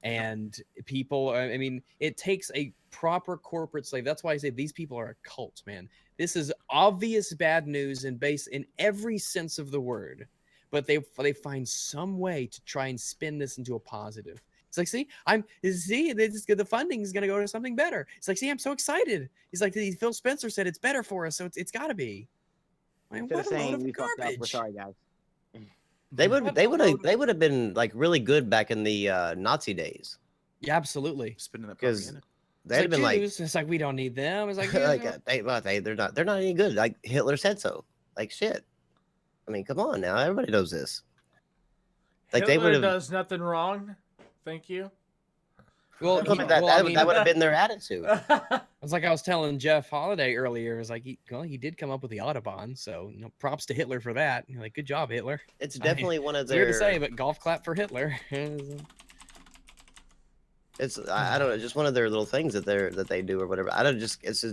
And people, I mean, it takes a proper corporate slave. That's why I say these people are a cult, man. This is obvious bad news and base in every sense of the word. But they find some way to try and spin this into a positive. It's like, the funding is going to go to something better. It's like, see, I'm so excited. He's like, Phil Spencer said it's better for us, so it's got to be. Man, what a load of garbage. We're sorry, guys. They would have been like really good back in the Nazi days. Yeah, absolutely. Spinning that because they'd have been like, it's like we don't need them. It's like, they're not any good. Like Hitler said so. Like shit. I mean, come on now. Everybody knows this. Like Hitler does nothing wrong. Thank you. Well, that would have been their attitude. It's like I was telling Jeff Holiday earlier. It was like he did come up with the Autobahn, so props to Hitler for that. You're like, good job, Hitler. It's definitely one of their. Weird to say, but golf clap for Hitler. It's I don't know, just one of their little things that they do or whatever. I don't just it's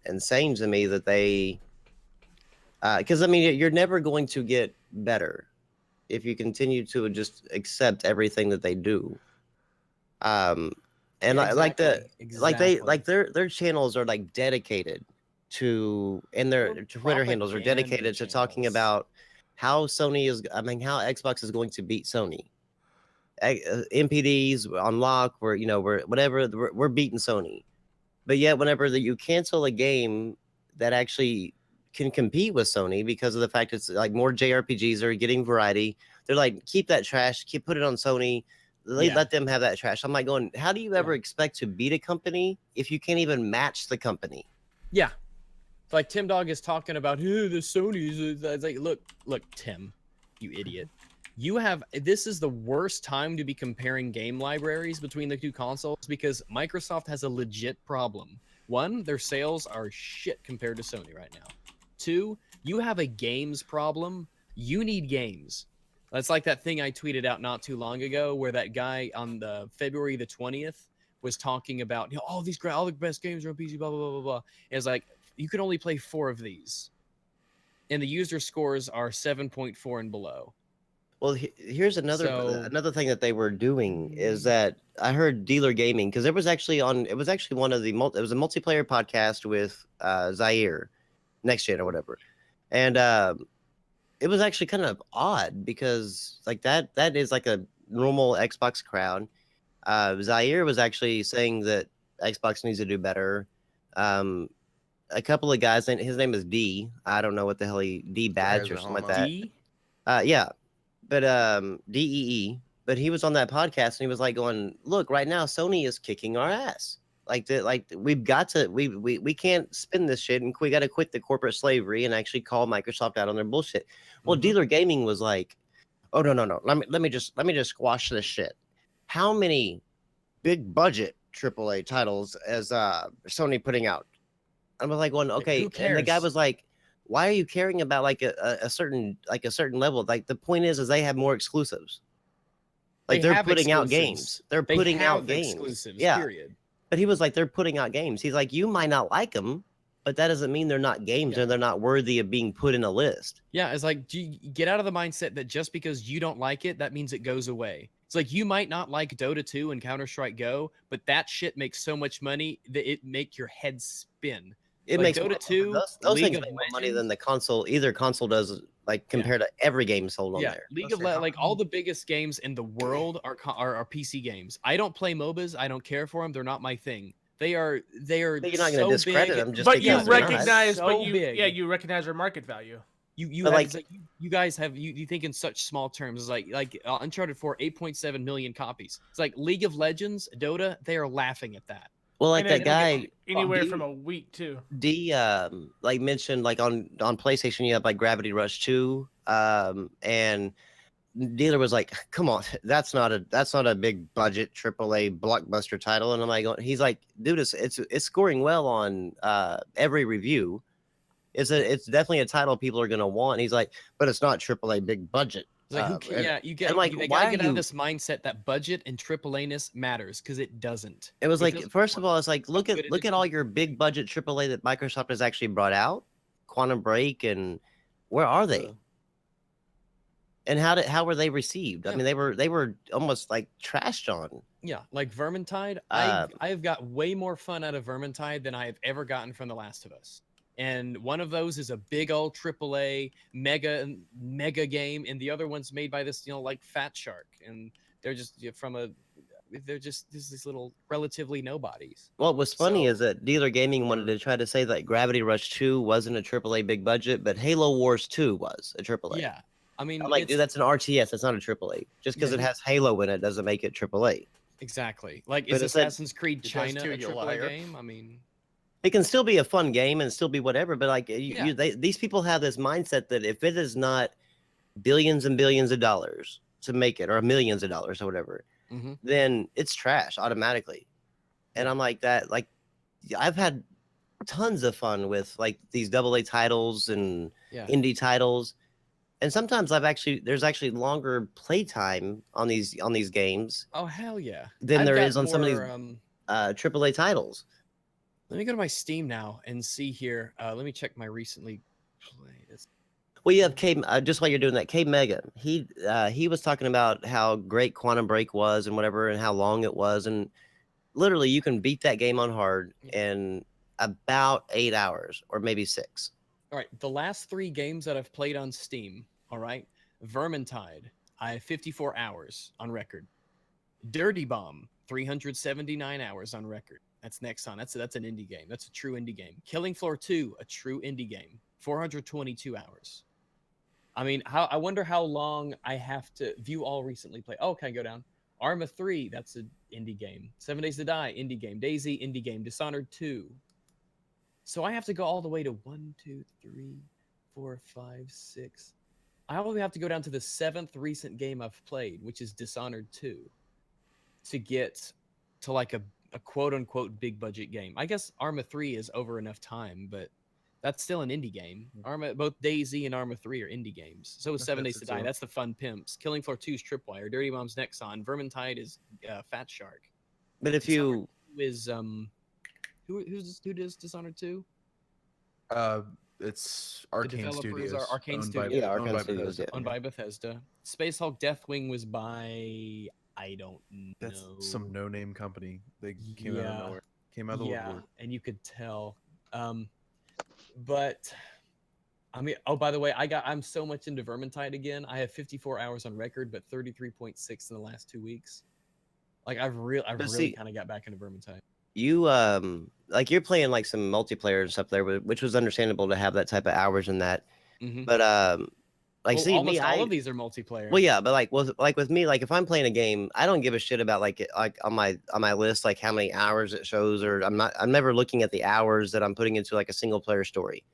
insane to me that they. Because I mean, you're never going to get better if you continue to just accept everything that they do. And their channels are like dedicated to, and their Twitter handles are dedicated to talking about how Xbox is going to beat Sony. MPDs on lock, we're beating Sony. But yet whenever you cancel a game that actually can compete with Sony because of the fact it's like more JRPGs are getting variety, they're like, keep that trash, put it on Sony. Let them have that trash. I'm like going, how do you ever expect to beat a company if you can't even match the company? Yeah. It's like Tim Dog is talking about, the Sony's. It's like, look, Tim, you idiot. This is the worst time to be comparing game libraries between the two consoles because Microsoft has a legit problem. One, their sales are shit compared to Sony right now. Two, you have a games problem. You need games. That's like that thing I tweeted out not too long ago where that guy on the February the 20th was talking about, all the best games are on PC, blah, blah, blah, blah, blah. And it's like, you can only play 4 of these. And the user scores are 7.4 and below. Well, here's another thing that they were doing is that I heard Dealer Gaming, because it was actually a multiplayer podcast with Zaire, Next Gen or whatever. And it was actually kind of odd because like that is like a normal Xbox crowd. Zaire was actually saying that Xbox needs to do better. A couple of guys, and his name is D. I don't know what the hell D badge or something like that. D. Yeah, but DEE. But he was on that podcast and he was like going, "Look, right now Sony is kicking our ass. Like we've got to we can't spin this shit and we got to quit the corporate slavery and actually call Microsoft out on their bullshit." Well, Dealer Gaming was like, "Oh no. Let me just squash this shit. How many big budget AAA titles as Sony putting out?" I was like, "Going okay," Who and the guy cares? was like, "Why are you caring about like a certain level? Like the point is they have more exclusives. Like They they're have putting out exclusives. games. They're They putting out have games. exclusives, Yeah, period. but he was like, they're putting out games. He's like, you might not like them, but that doesn't mean they're not games Yeah. and they're not worthy of being put in a list." Yeah, it's like get out of the mindset that just because you don't like it, that means it goes away. It's like you might not like Dota 2 and Counter-Strike Go, but that shit makes so much money that it make your head spin. It Like makes Dota 2, those League things of make more money Legends. than the console. Either console does, like compared to every game sold on Yeah, there. League of like all the biggest games in the world are PC games. I don't play MOBAs. I don't care for them. They're not my thing. They are But you're not going so to discredit big. them just But you because they're not. recognize, So but you big. yeah, you recognize their market value. You But have like- it's like you guys have you think in such small terms. It's like Uncharted 4, 8.7 million copies. It's like League of Legends, Dota. They are laughing at that. Well, like And that it- guy anywhere D- from a week too. D like mentioned, like on PlayStation you have like Gravity Rush 2, and Dealer was like, "Come on, that's not a big budget AAA blockbuster title." And I'm like, he's like, "Dude, it's scoring well on every review. It's definitely a title people are gonna want." He's like, "But it's not AAA big budget." It's like, who And- yeah, you get and, like, they why gotta are get out you- of this mindset that budget and AAA-ness matters because it doesn't. It was It like, doesn't first of work. all, it's like look good at it all is. your big budget AAA that Microsoft has actually brought out, Quantum Break, and where are they? Yeah. And how were they received? I Yeah. mean, they were almost like trashed on. Yeah, like Vermintide. Um, I've got way more fun out of Vermintide than I have ever gotten from The Last of Us. And one of those is a big old AAA mega game, and the other one's made by this like Fat Shark, and they're just they're just these little relatively nobodies. What was funny So- is that Dealer Gaming wanted to try to say that Gravity Rush 2 wasn't a AAA big budget, but Halo Wars 2 was a AAA. Yeah, I mean, I'm like, dude, that's an RTS. That's not a AAA. Just because Yeah. it has Halo in it doesn't make it AAA. exactly like But is it's like- Assassin's Creed It does China too, a you AAA liar. game? I mean, It can still be a fun game and still be whatever, but like Yeah. these people have this mindset that if it is not billions and billions of dollars to make it, or millions of dollars or whatever, Mhm. then it's trash automatically. And I'm like that. Like I've had tons of fun with like these AA titles and yeah, indie titles, and sometimes there's actually longer playtime on these games oh hell yeah, than I've there got is on some of these more, AAA titles. Let me go to my Steam now and see here. Let me check my recently played. Well, you have K. Just while you're doing that, K Mega. He was talking about how great Quantum Break was and whatever, and how long it was, and literally you can beat that game on hard in about 8 hours or maybe 6. All right, the last 3 games that I've played on Steam. All right, Vermintide, I have 54 hours on record. Dirty Bomb, 379 hours on record. That's Nexon. That's an indie game. That's a true indie game. Killing Floor 2, a true indie game. 422 hours. I mean, I wonder how long I have to view all recently played. Oh, can I go down? Arma 3, that's an indie game. 7 Days to Die, indie game. Daisy, indie game. Dishonored 2. So I have to go all the way to 1, 2, 3, 4, 5, 6. I only have to go down to the 7th recent game I've played, which is Dishonored 2, to get to like a quote unquote big budget game. I guess Arma 3 is over enough time, but that's still an indie game. Both Daisy and Arma 3 are indie games. So is 7 Days to Die. too. That's the Fun Pimps. Killing Floor 2 is Tripwire. Dirty Bomb's Nexon. Vermintide is Fat Shark. But if you Is who does Dishonored 2? It's Arcane developers Studios. are Arcane owned Studios. By, Yeah, owned Arcane by Studios, Bethesda. Owned by Bethesda. Space Hulk Deathwing was by I don't know. That's some no-name company. They came out Yeah. of nowhere. Came out of the woodwork. and you could tell. But I mean, oh, by the way, I'm so much into Vermintide again. I have 54 hours on record, but 33.6 in the last 2 weeks. Like I've really see- kind of got back into Vermintide. You like you're playing like some multiplayer and stuff there, which was understandable to have that type of hours in that. Mhm. But like Well, see almost me, all of these are multiplayer. well, yeah, but like with me, like if I'm playing a game, I don't give a shit about like on my list, like how many hours it shows, or I'm never looking at the hours that I'm putting into like a single player story.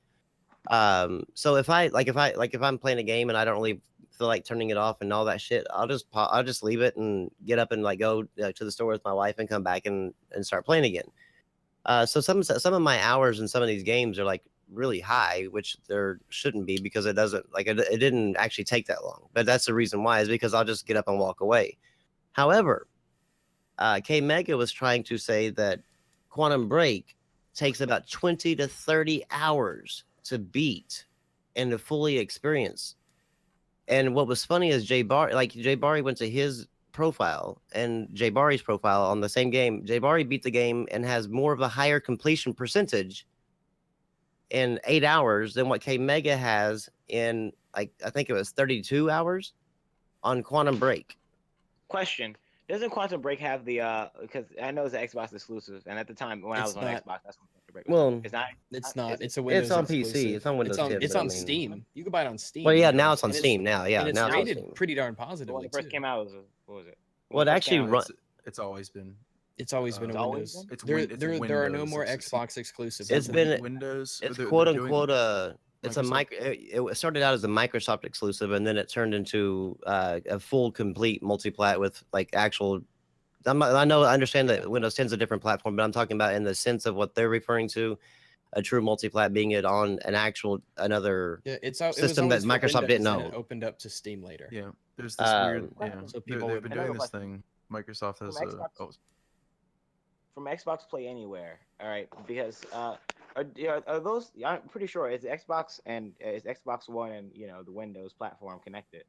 So if I'm playing a game and I don't really feel like turning it off and all that shit, I'll just leave it and get up and like go to the store with my wife and come back and start playing again. So some of my hours in some of these games are like really high, which there shouldn't be because it doesn't like it didn't actually take that long. But that's the reason why is because I'll just get up and walk away. However, K Mega was trying to say that Quantum Break takes about 20 to 30 hours to beat and to fully experience. And what was funny is Jay Bari went to his profile and Jay Bari's profile on the same game. Jay Bari beat the game and has more of a higher completion percentage in 8 hours than what K Mega has in like I think it was 32 hours on Quantum Break. Question: doesn't Quantum Break have the because I know it's an Xbox exclusive, and at the time when I was on Xbox, that's when Quantum Break was. Well, it's not. It's not. It's a It's Windows on exclusive. PC. It's on Windows 10. It's but I on mean- Steam. You can buy it on Steam. Well, yeah, now it's on And Steam. Now, yeah, and it's now it's on rated Steam. pretty darn When positively it first too. came out, what was it? Well, it actually run. run. It's always been. It's always been It's a always Windows. been? It's There are no Windows. more It's- Xbox exclusives. It's on been- Windows. Windows. It's they're quote doing unquote it's a Microsoft. it started out as a Microsoft exclusive and then it turned into a full complete multi-plat with like actual I understand that Windows 10 is a different platform, but I'm talking about in the sense of what they're referring to, a true multi-plat being it on an actual another Yeah, it was system that always for Microsoft didn't Windows, and know. it opened up to Steam later. Yeah, there's this weird. Yeah, So people they've would- been I know doing this about- thing. Microsoft has From Xbox. oh, From Xbox Play Anywhere, all right? Because are those? I'm pretty sure is Xbox and is Xbox One and the Windows platform connected.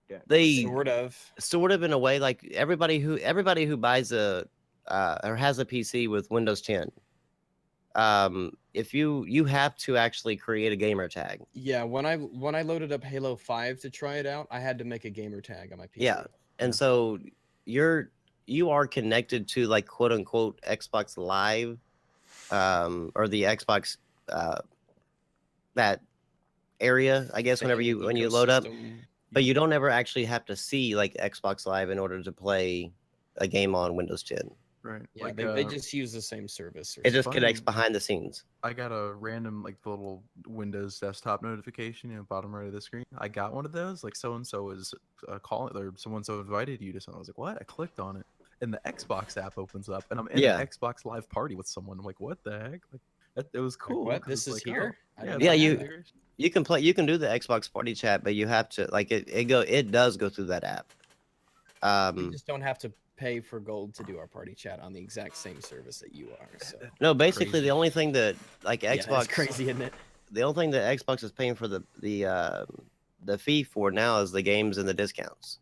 Yeah. They Sort of. in a way, like everybody who buys a or has a PC with Windows 10, if you have to actually create a gamer tag. Yeah, when I loaded up Halo 5 to try it out, I had to make a gamer tag on my PC. Yeah, and so you are connected to like quote unquote Xbox Live, or the Xbox that area, I guess, when you load up. Ecosystem. But you don't ever actually have to see like Xbox Live in order to play a game on Windows 10. right. Yeah, like, they just use the same service. Or It just funny. connects behind the scenes. I got a random like little Windows desktop notification, bottom right of the screen. I got one of those. Like so and so is calling, or someone so invited you to something. I was like, what? I clicked on it, and the Xbox app opens up, and I'm in Yeah. an Xbox Live party with someone. I'm like, what the heck? Like, it was Like, cool. what? 'cause This it's is like, here? oh, I yeah, didn't it's Yeah, like, you- here. You can do the Xbox Party Chat, but you have to like it does go through that app. We just don't have to pay for gold to do our party chat on the exact same service that you are. So No, basically Crazy. the only thing that like yeah, Xbox that's crazy, isn't it? the only thing that Xbox is paying for the fee for now is the games and the discounts.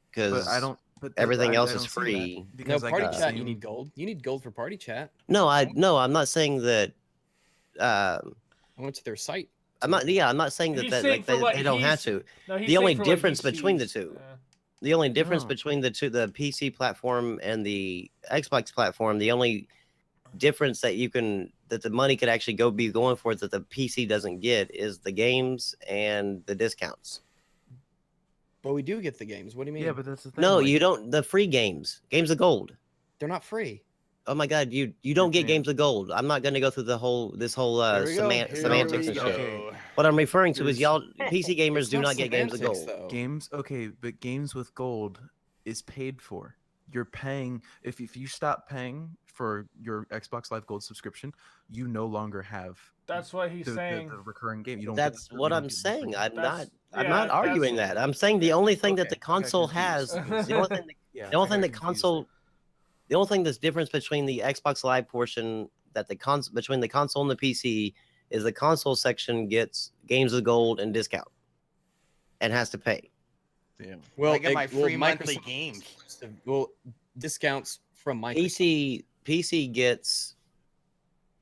Because But I don't. But everything else I is don't see that, free. No, because I party got the chat. You same- need gold. You need gold for party chat. No, I'm not saying that. I went to their site. I'm not saying that He's that saying like for what they don't have he's- to. No, he's The only saying for what he difference between the sees. two. The only difference No. between the two, the PC platform and the Xbox platform, the only difference that the money could actually be going for that the PC doesn't get is the games and the discounts. But we do get the games. What do you mean? Yeah, but that's the thing. No, like, you don't. The free games of gold. They're not free. Oh my God, you don't get can't. games of gold. I'm not going to go through this whole Here we go. semantics Here and we shit. go. What I'm referring to is There's- y'all PC gamers It's do not get games of semantics, gold. though. Games, okay, but games with gold is paid for. You're paying if you stop paying for your Xbox Live Gold subscription, you no longer have That's what he's the saying. recurring game. You don't. That's get, what you don't I'm get the saying. free- I'm That's- not yeah, arguing that's- that. I'm saying the only thing that Okay, the I got console confused. has, the only thing Yeah, the only I thing got the confused console, the only thing that's difference between the Xbox Live portion that between the console and the PC is the console section gets games of gold and discount and has to pay. there. Damn. Well, I get my free monthly Microsoft- games. Well, discounts from Microsoft. PC gets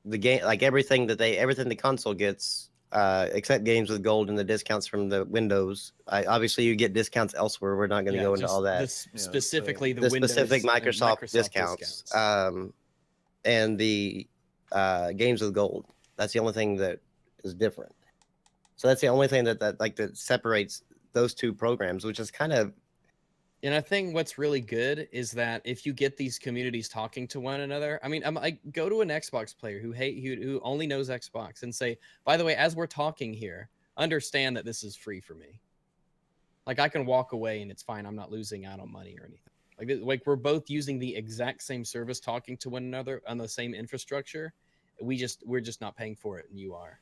the game, like everything the console gets except games with gold and the discounts from the Windows. Obviously, you get discounts elsewhere. We're not going to go into all that. Specifically The Windows specific and Microsoft discounts, and the games with gold. That's the only thing that is different. So that's the only thing that separates those two programs, which is kind of. And I think what's really good is that if you get these communities talking to one another, I mean, I go to an Xbox player who only knows Xbox and say, by the way, as we're talking here, understand that this is free for me. Like I can walk away and it's fine. I'm not losing out on money or anything. Like we're both using the exact same service, talking to one another on the same infrastructure. We're just not paying for it, and you are.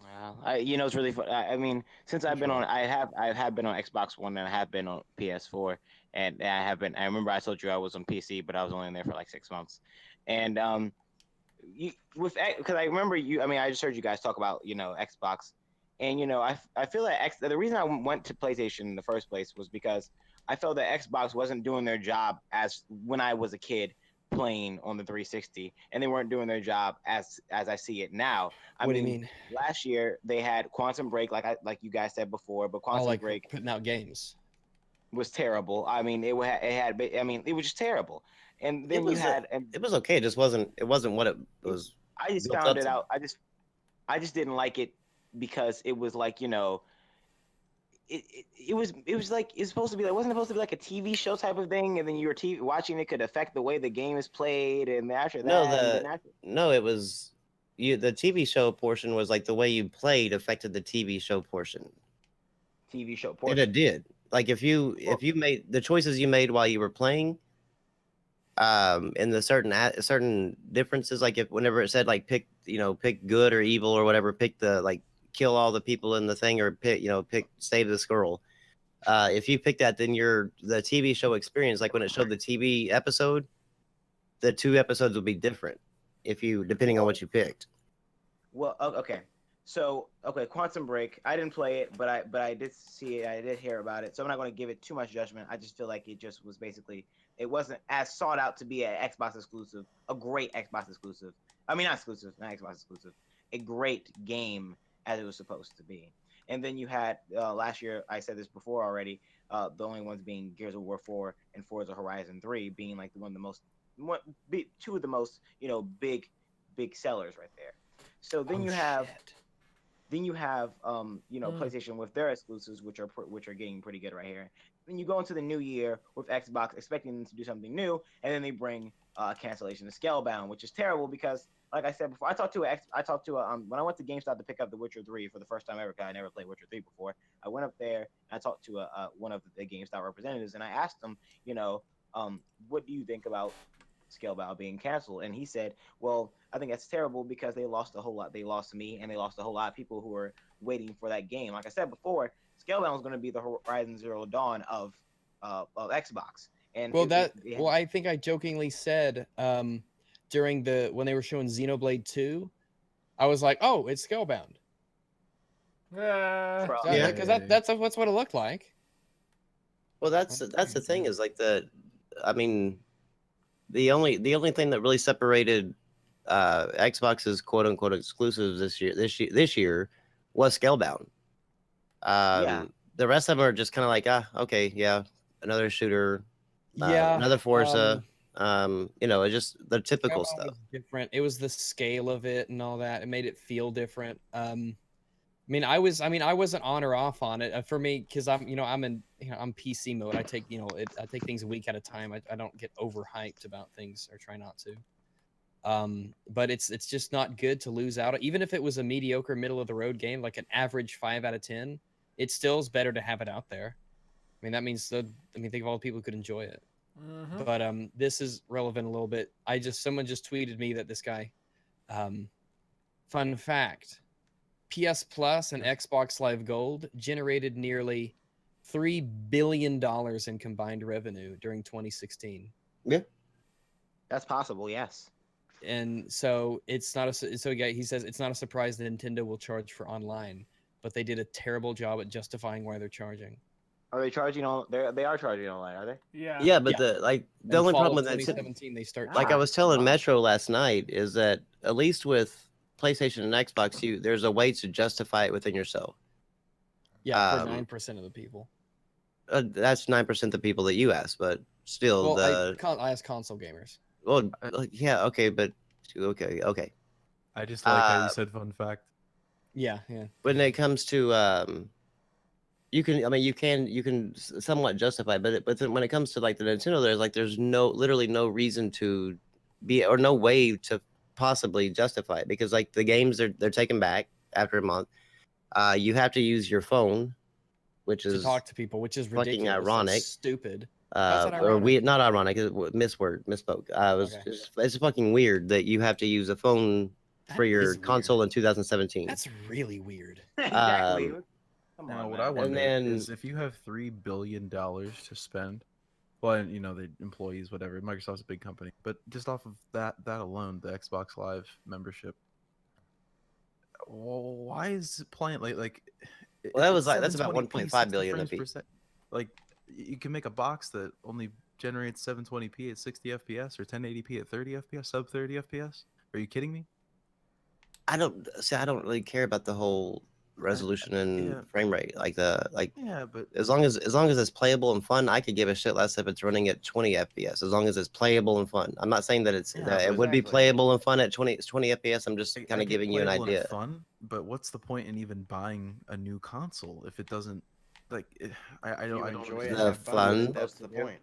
Wow, it's really fun. I mean, since I've been on, I have been on Xbox One and I have been on PS4, and I have been. I remember I told you I was on PC, but I was only in there for like 6 months, and because I remember you. I mean, I just heard you guys talk about Xbox, and I feel that the reason I went to PlayStation in the first place was because I felt that Xbox wasn't doing their job as when I was a kid playing on the 360, and they weren't doing their job as I see it now. What do you mean? Last year they had Quantum Break, like you guys said before, but Quantum Break putting out games was terrible. I mean, it was just terrible. And then it was okay. It just wasn't. It wasn't what it was. I just found it out. I just didn't like it because it was like it was like it's supposed to be like wasn't supposed to be like a TV show type of thing, and then you were watching it could affect the way the game is played, and after that it was the TV show portion was like the way you played affected the TV show portion. And it did. Like if you made the choices you made while you were playing, and the certain differences, like whenever it said like pick good or evil or whatever, pick the like kill all the people in the thing or pick save this girl. If you pick that, then the TV show experience, like when it showed the TV episode, the 2 episodes will be different depending on what you picked. Well, okay. So, Quantum Break. I didn't play it, but I did see it. I did hear about it. So I'm not going to give it too much judgment. I just feel like it just was basically it wasn't as sought out to be an Xbox exclusive, a great Xbox exclusive. I mean, not Xbox exclusive, a great game as it was supposed to be. And then you had last year, I said this before already, the only ones being Gears of War 4 and Forza Horizon 3 being like two of the most big sellers right there. So then you have PlayStation with their exclusives, which are getting pretty good right here. Then you go into the new year with Xbox expecting them to do something new, and then they bring cancellation of Scalebound, which is terrible because, like I said before, when I went to GameStop to pick up The Witcher 3 for the first time ever, because I never played Witcher 3 before. I went up there and I talked to one of the GameStop representatives, and I asked them, what do you think about Scalebound being canceled? And he said, well, I think that's terrible because they lost a whole lot. They lost me, and they lost a whole lot of people who were waiting for that game. Like I said before, Scalebound was going to be the Horizon Zero Dawn of Xbox. And I think I jokingly said during when they were showing Xenoblade 2, I was like, oh, it's Scalebound. Yeah, because that's what it looked like. Well, that's the thing is like I mean, the only thing that really separated Xbox's quote unquote exclusives this year was Scalebound. The rest of them are just kind of like, okay, yeah, another shooter, another Forza. It's just the typical stuff. Was different. It was the scale of it and all that. It made it feel different. I wasn't on or off on it for me because I'm PC mode. I take I take things a week at a time. I don't get overhyped about things or try not to. But it's just not good to lose out. Even if it was a mediocre middle of the road game, like an average 5 out of 10, it still is better to have it out there. I mean, that means think of all the people who could enjoy it. Mm-hmm. But this is relevant a little bit. Someone just tweeted me that this guy, fun fact, PS Plus and Xbox Live Gold generated nearly $3 billion in combined revenue during 2016. Yeah, that's possible. Yes. And so he says it's not a surprise that Nintendo will charge for online, but they did a terrible job at justifying why they're charging. Are they charging on? They are charging online, are they? Yeah. Yeah, but the only problem with that, 2017 they start. Like I was telling Metro last night, is that at least with PlayStation and Xbox, there's a way to justify it within yourself. Yeah, for 9% of the people. That's 9% of the people that you asked, but still, Well, I ask console gamers. well, yeah, okay, but okay. I just like how you said fun fact. Yeah. When it comes to you can somewhat justify it, but then when it comes to like the Nintendo, there's literally no reason to be, or no way to possibly justify it, because like the games they're taken back after a month. You have to use your phone, which To is talk to people, which is fucking ridiculous. ironic. That's stupid. How's that ironic? Or we not ironic, misspoke. It's fucking weird that you have to use a phone for That your is weird. console in 2017. That's really weird. Exactly. Come Now, on, what man. I wonder then- is if you have $3 billion to spend, well, and, the employees, whatever. Microsoft's a big company, but just off of that alone, the Xbox Live membership. Well, why is it playing like? Well, it's that's about 720p, 1.5 billion 60 a frames per sec. Like, you can make a box that only generates 720p at 60 FPS or 1080p at 30 FPS, sub 30 FPS. Are you kidding me? I don't really care about the whole resolution and frame rate, Yeah, but as long as it's playable and fun, I could give a shit less if it's running at 20 FPS, as long as it's playable and fun. I'm not saying that it would be Exactly. playable and fun at 20 FPS. I'm just I kind of get giving you an playable and idea. fun, but what's the point in even buying a new console if it doesn't like? I don't. I don't enjoy understand. it, The have fun with fun, it, that's the point.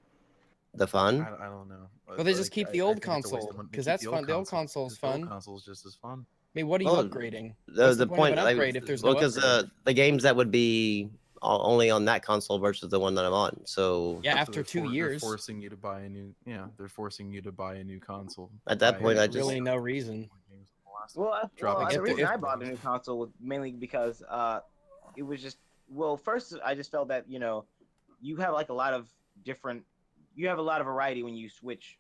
the fun. I don't know. Well, they just keep the old think it's a waste console, of money. They 'cause keep that's fun. The old console's 'cause the old fun. console's just as fun. I mean, what are you Well, upgrading? The What's point, of an upgrade if there's well, no because upgrade? the games that would be only on that console versus the one that I'm on. So Yeah, So after they're 2 they're years, forcing you to buy a new. Yeah, they're forcing you to buy a new console. at that Buy point, a I new just really no reason. games on the last one. Well, Drop it if the to reason if- I bought a new console was mainly because it was just first I just felt that you have like a lot of different, you have a lot of variety when you switch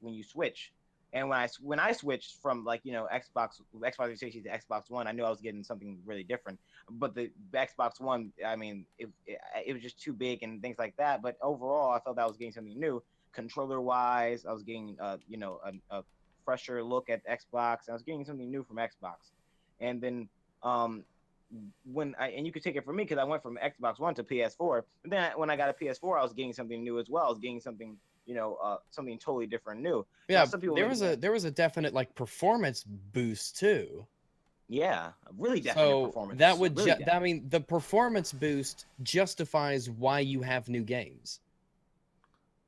and when I switched from like Xbox 360 to Xbox One, I knew I was getting something really different. But the Xbox One, I mean, it was just too big and things like that. But overall, I felt I was getting something new, controller wise. I was getting a fresher look at Xbox. I was getting something new from Xbox, and then and you could take it from me because I went from Xbox One to PS4. But then when I got a PS4, I was getting something new as well. I was getting something something totally different new. Yeah, Now, some people there was a definite like performance boost too. Yeah, really definite So performance. that would really I mean the performance boost justifies why you have new games.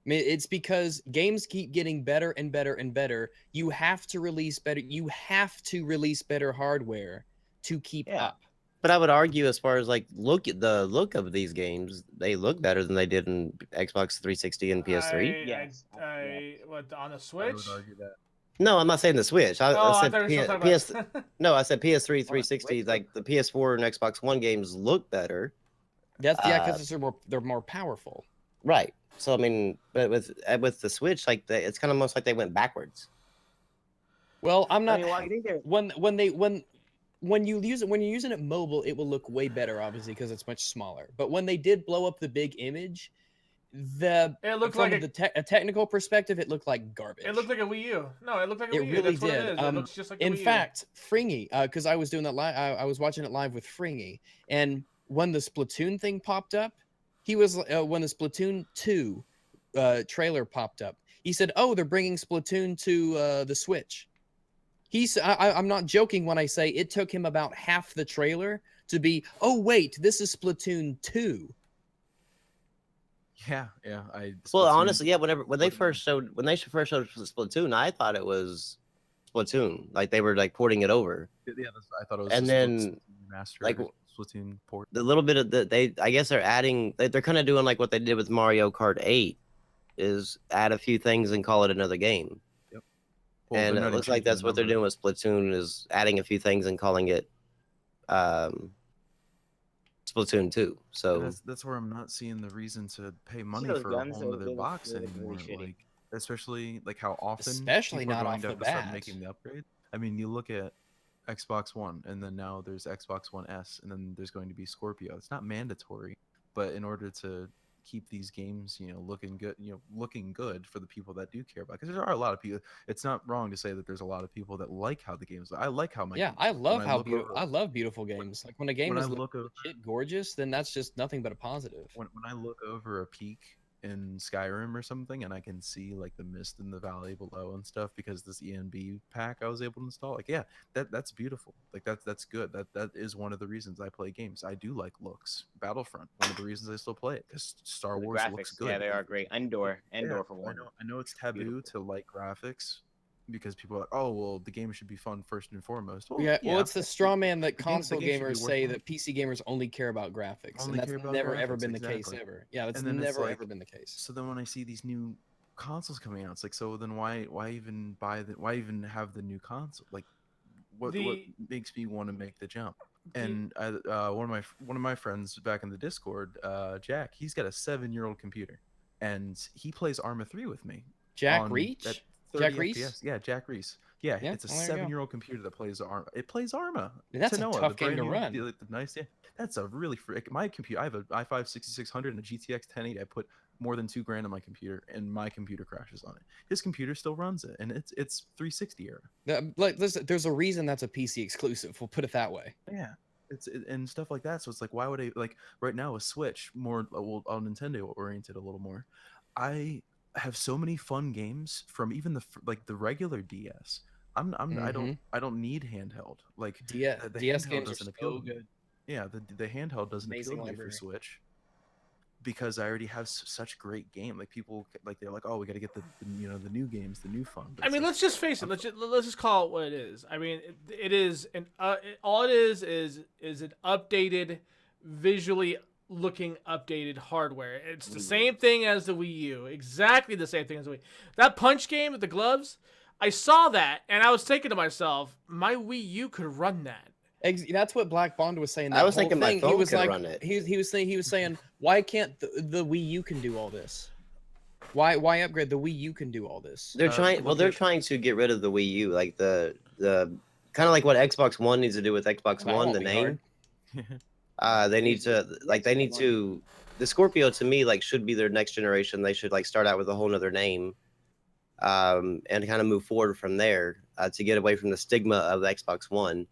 I mean, it's because games keep getting better and better and better. You have to release better. You have to release better hardware to keep up. But I would argue, as far as like the look of these games, they look better than they did in Xbox 360 and PS3. Yes. What on the I Switch? would argue that. No, I'm not saying the Switch. I I said thought you were still PS. talking about. No, I said PS3, Switch 360. look- Like the PS4 and Xbox One games look better. That's because they're more powerful. Right. So I mean, but with the Switch, like it's kind of almost like they went backwards. Well, I'm not. I think they're When you're using it mobile, it will look way better, obviously, because it's much smaller. But when they did blow up the big image, It looked from like a technical perspective, it looked like garbage. It looked like a Wii U. No, it looked like a It Wii U. really That's what did. it is. It looks just like a In Wii U. fact, Fringy, because I was doing that live, I was watching it live with Fringy, and when the Splatoon thing popped up, he was when the Splatoon 2 trailer popped up, he said, "Oh, they're bringing Splatoon to the Switch." I'm not joking when I say it took him about half the trailer to be, "Oh wait, this is Splatoon 2." Yeah. Well, Splatoon- honestly, yeah. When they first showed Splatoon, I thought it was Splatoon. Like they were like porting it over. Yeah, I thought it was. And just then, Splatoon remastered, like, Splatoon port. The little bit of I guess they're adding. They're kind of doing like what they did with Mario Kart 8, is add a few things and call it another game. Well, And they're it not looks like increasing that's the what they're number. doing with Splatoon, is adding a few things and calling it Splatoon 2. And So that's where I'm not seeing the reason to pay money those for guns, a whole they other look box really anymore. shitty. Like, especially like how often Especially people are not going off to have the to start bat. making the upgrade. I mean, you look at Xbox One, and then now there's Xbox One S, and then there's going to be Scorpio. It's not mandatory, but in order to keep these games, looking good for the people that do care about. Because there are a lot of people. It's not wrong to say that there's a lot of people that like how the games. I like how my Yeah, games I look. love When how look beautiful. over- I love beautiful games. Like when a game when I is look over legit gorgeous, then that's just nothing but a positive. when I look over a peak in Skyrim or something, and I can see like the mist in the valley below and stuff because this ENB pack I was able to install. Like, yeah, that's beautiful. Like that's good. That is one of the reasons I play games. I do like looks. Battlefront, one of the reasons I still play it, because Star The Wars looks graphics, good. yeah, they are great. Endor Yeah, for one. I know it's taboo Beautiful. to like graphics because people are like, oh well, the game should be fun first and foremost. Well, Yeah, well, it's the straw man that the game console should be gamers worth say playing. that PC gamers only care about graphics, Only and that's care about never ever graphics, been the case exactly. ever. Yeah, that's And then it's never like- ever been the case. So then when I see these new consoles coming out, it's like, so then why even why even have the new console? Like, what makes me want to make the jump? And one of my friends back in the Discord, Jack, he's got a 7-year-old computer, and he plays Arma 3 with me. Jack on- Reach? at Jack 30 Reese? FPS. Yeah, Jack Reese. Yeah, Yeah, it's a well, there you go. 7-year-old computer that plays Arma. It plays Arma. And that's a Tanoa, tough the game brand to new- run. the nice, yeah. That's a really my computer. I have a i5 6600 and a GTX 1080. I put more than $2,000 on my computer, and my computer crashes on it. His computer still runs it, and it's 360 era. Like, listen, there's a reason that's a PC exclusive. We'll put it that way. Yeah, and stuff like that. So it's like, why would I like right now a Switch more on Nintendo oriented a little more? I have so many fun games from even the regular DS. I don't need handheld. Like DS the DS handheld games are doesn't appeal so to me. good. Yeah, the handheld doesn't Amazing appeal to me library. for Switch because I already have such great game. Like people they're like, oh, we got to get the new games, the new fun. But I it's mean, like, let's just face it. Let's just call it what it is. I mean, it is all it is an updated, visually looking updated hardware. It's the same thing as the Wii U. Exactly the same thing as the Wii. That Punch game with the gloves, I saw that and I was thinking to myself, my Wii U could run that. That's what Black Bond was saying. I was whole thinking my thing. phone He was could like, run it. he was saying, why can't the Wii U can do all this? Why upgrade the Wii U can do all this? They're trying. Well, they're trying to get rid of the Wii U, like the kind of like what Xbox One needs to do with Xbox That One, won't the be name. hard. They need to the Scorpio to me like should be their next generation. They should like start out with a whole nother name, and kind of move forward from there to get away from the stigma of the Xbox One.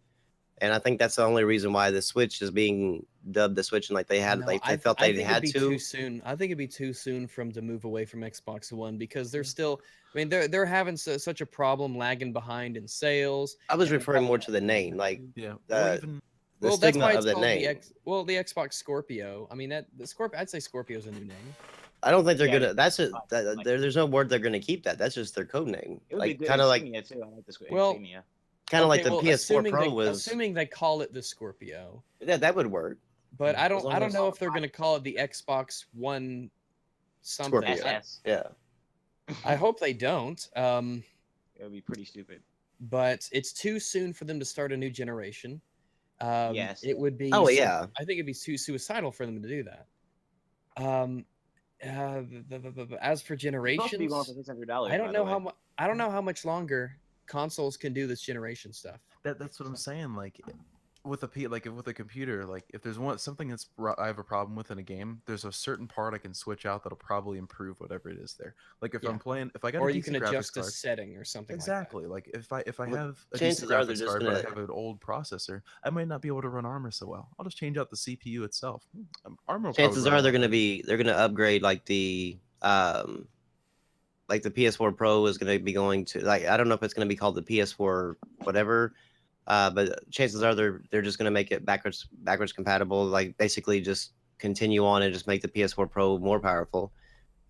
And I think that's the only reason why the Switch is being dubbed the Switch, and like they had, No, like they I felt they think had it'd be to. too soon. I think it'd be too soon for them to move away from Xbox One because they're still. I mean, they're having such a problem lagging behind in sales. I was and referring more to the name, like yeah, the well, that's stigma why of it's the called name. the Xbox Scorpio. I mean, the Scorpio. I'd say Scorpio's a new name. I don't think they're Yeah, gonna. That's it. like- There's no word they're gonna keep that. That's just their code name. It would be Like good kind of like Insignia too. I like this Well, Insignia. kind of like Okay, the well, PS4 Pro was. assuming they call it the Scorpio, That would work. but I As don't long as- know if they're gonna call it the Xbox One something. Scorpio. SS. Yeah. I hope they don't. It would be pretty stupid. But it's too soon for them to start a new generation. Yes. It would be. Oh yeah. I think it'd be too suicidal for them to do that. As for It's supposed to be generations, going for $600. I don't know how much. I don't know how much longer consoles can do this generation stuff. That's what I'm saying. Like with a computer, like if there's something that's I have a problem with in a game, there's a certain part I can switch out that'll probably improve whatever it is there. Like if Yeah. I'm playing, if I got Or a you can decent graphics adjust a card, setting or something exactly. Like if I Well, have a chances decent are they're graphics just card, but I gonna- have an old processor, I might not be able to run Armor so well. I'll just change out the CPU itself. Armor. Chances are they're gonna upgrade like the PS4 Pro is gonna be going to like I don't know if it's gonna be called the PS4 whatever. But chances are they're just gonna make it backwards compatible. Like basically just continue on and just make the PS4 Pro more powerful,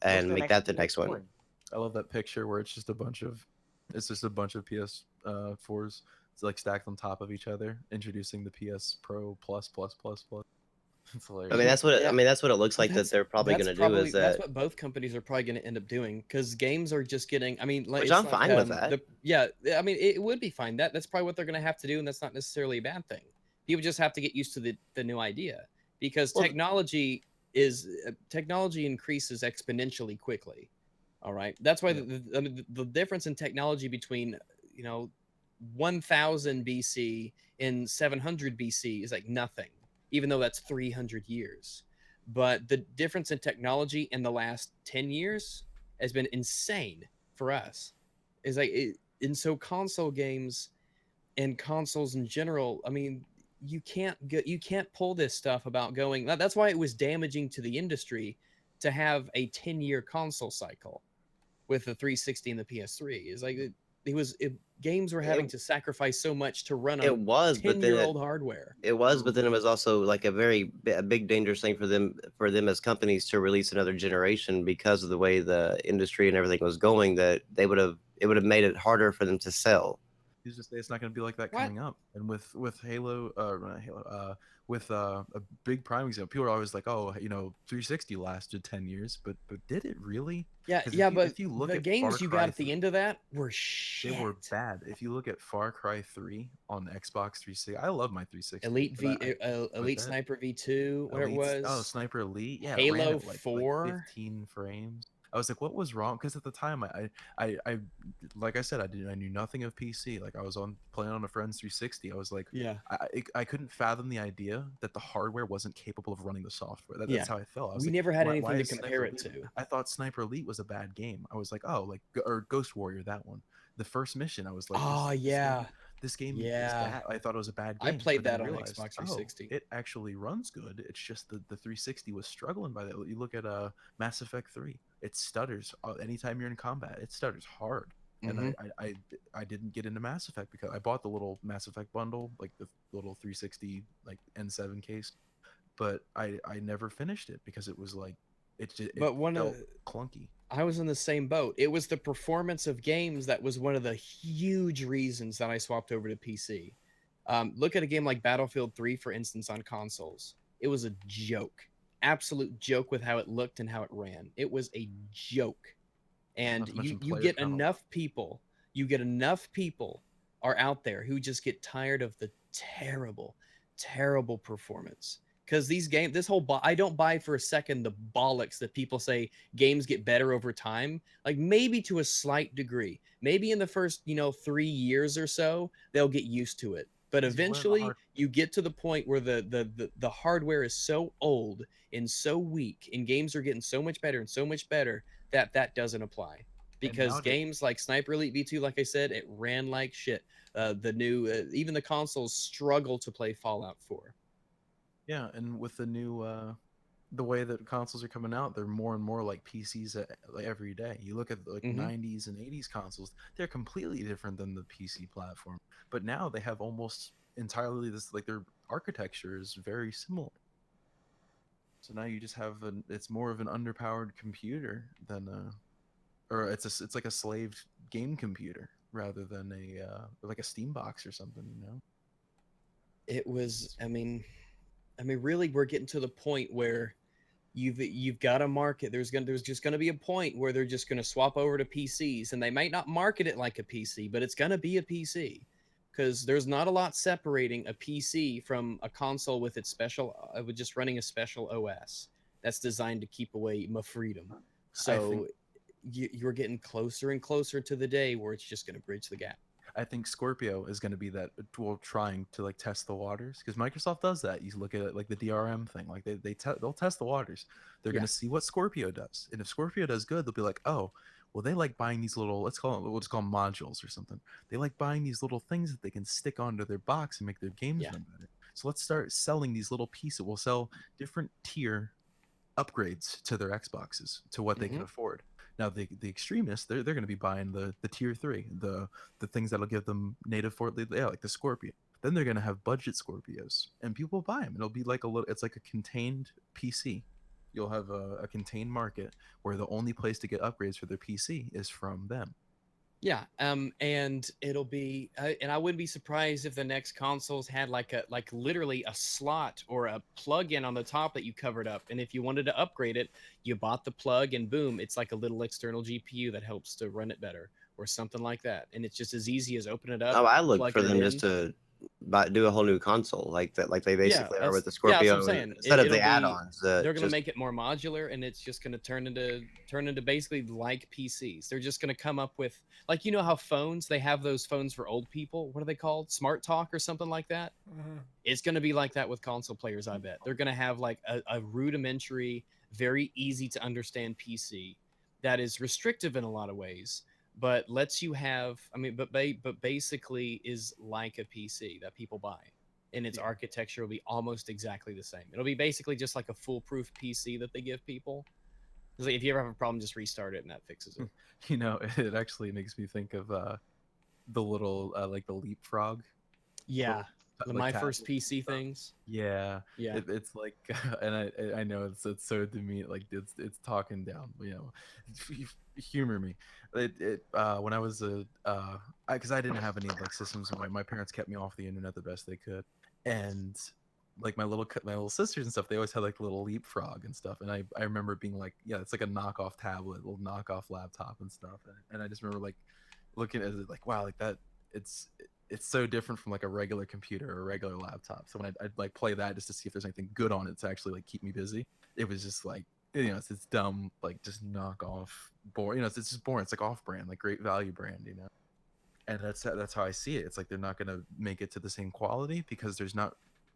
and make that the next one. I love that picture where it's just a bunch of PS4s. It's like stacked on top of each other, introducing the PS Pro plus. It's hilarious. I mean that's what it looks like that That's- they're probably gonna do is that's that. what both companies are probably going to end up doing because games are just getting. I mean, like, Which it's I'm like, fine with that. Yeah, I mean, it would be fine. That's probably what they're going to have to do, and that's not necessarily a bad thing. People just have to get used to the new idea because Well, technology increases exponentially quickly. All right, that's why the difference in technology between 1000 BC and 700 BC is like nothing, even though that's 300 years. but the difference in technology in the last 10 years has been insane for us. Is like and so console games and consoles in general, I mean, you can't pull this stuff about going. That's why it was damaging to the industry to have a 10-year console cycle with the 360 and the PS3. Is like games were having It, to sacrifice so much to run it on was, but then 10-year-old hardware. it was, but then it was also like a big dangerous thing for them as companies to release another generation because of the way the industry and everything was going. That it would have made it harder for them to sell. He's just it's not going to be like that What? coming up. And with Halo, not Halo, with a big prime example, people are always like, oh, 360 lasted 10 years, but did it really? Yeah, 'Cause yeah, but if you look the at Far games you Cry got at the 3, end of that were they shit. were bad. If you look at Far Cry 3 on Xbox 360, I love my 360. Elite but Elite Sniper V2, whatever it was. Sniper Elite, yeah, it ran Halo at like 4. 15 frames. I was like, what was wrong? Because at the time, I like I said, I knew nothing of PC. Like I was playing on a friend's 360. I was like, Yeah. I couldn't fathom the idea that the hardware wasn't capable of running the software. That's Yeah. how I felt. I was We like, never had why anything to is compare Sniper it Elite? to. I thought Sniper Elite was a bad game. I was like, oh, like or Ghost Warrior, that one. The first mission, I was like, Oh, yeah. this game is Yeah. bad. I thought it was a bad I game. played but then that I on realized, Xbox 360. it actually runs good. It's just the 360 was struggling by that. You look at Mass Effect 3. It stutters anytime you're in combat. It stutters hard. And Mhm. I didn't get into Mass Effect because I bought the little Mass Effect bundle, like the little 360 like N7 case, but I never finished it because it was like it But felt clunky. I was in the same boat. It was the performance of games that was one of the huge reasons that I swapped over to PC. Look at a game like Battlefield 3, for instance, on consoles. It was a joke, absolute joke with how it looked and how it ran. It was a joke, and Not to mention you player get count. enough people are out there who just get tired of the terrible performance. Because I don't buy for a second the bollocks that people say games get better over time. Like maybe to a slight degree, maybe in the first 3 years or so they'll get used to it. But 'Cause you learn the eventually, hard you get to the point where the hardware is so old and so weak, and games are getting so much better and so much better that doesn't apply. Because nowadays, games like Sniper Elite V2, like I said, it ran like shit. The new, even the consoles struggle to play Fallout 4. yeah, and with the new the way that consoles are coming out, they're more and more like PCs like every day. You look at like Mhm. 90s and 80s consoles, they're completely different than the PC platform. But now they have almost entirely this like their architecture is very similar. So now you just have it's more of an underpowered computer than or it's like a slave game computer rather than like a Steam box or something, you know. It was, I mean, really, we're getting to the point where you've got a market. There's just gonna be a point where they're just gonna swap over to PCs, and they might not market it like a PC, but it's gonna be a PC, because there's not a lot separating a PC from a console with its with just running a special OS that's designed to keep away my freedom. I think So you're getting closer and closer to the day where it's just gonna bridge the gap. I think Scorpio is going to be that well trying to like test the waters because Microsoft does that. You look at it like the DRM thing, like they'll test the waters. They're Yeah. going to see what Scorpio does, and if Scorpio does good, they'll be like, oh, well they like buying these little we'll just call them modules or something. They like buying these little things that they can stick onto their box and make their games Yeah. run better. So let's start selling these little pieces. We'll sell different tier upgrades to their Xboxes to what they can Mhm. afford. Now the extremists they're going to be buying the tier 3, the things that'll give them native like the Scorpio. Then they're going to have budget Scorpios and people buy them. It'll be like it's like a contained PC. You'll have a contained market where the only place to get upgrades for their PC is from them. Yeah, and it'll be, and I wouldn't be surprised if the next consoles had like literally a slot or a plug-in on the top that you covered up, and if you wanted to upgrade it, you bought the plug, and boom, it's like a little external GPU that helps to run it better, or something like that, and it's just as easy as open it up, Oh, I look for plugging it them in. do a whole new console like that, like they basically are with the that's what Scorpio I'm saying. instead of It'll the be add-ons. they're gonna Just make it more modular, and it's just gonna turn into basically like PCs. They're just gonna come up with, like, you know how phones, they have those phones for old people. What are they called? Smart Talk or something like that. Mhm. It's gonna be like that with console players. I bet they're gonna have like a rudimentary, very easy to understand PC that is restrictive in a lot of ways, but lets you have. I mean, but basically is like a PC that people buy, and its architecture will be almost exactly the same. It'll be basically just like a foolproof PC that they give people. It's like if you ever have a problem, just restart it and that fixes it. You know, it actually makes me think of the little like the leapfrog. Yeah, Like my tab- first PC things. Yeah, Yeah, it's like, and I know it's so demean, like it's talking down, you know, humor me. When I was because I didn't have any like systems, and my parents kept me off the internet the best they could, and like my little sisters and stuff, they always had like little leapfrog and stuff, and I remember being like, yeah, it's like a knockoff tablet, little knockoff laptop and stuff, and I just remember like looking at it like, wow, like that, it's it's so different from like a regular computer or a regular laptop. So when I'd like play that just to see if there's anything good on it to actually like keep me busy, it was just like, you know, it's dumb, like just knock off boring, you know, it's just boring. It's like off brand, like great value brand, you know. And that's how I see it. It's like they're not gonna make it to the same quality because there's not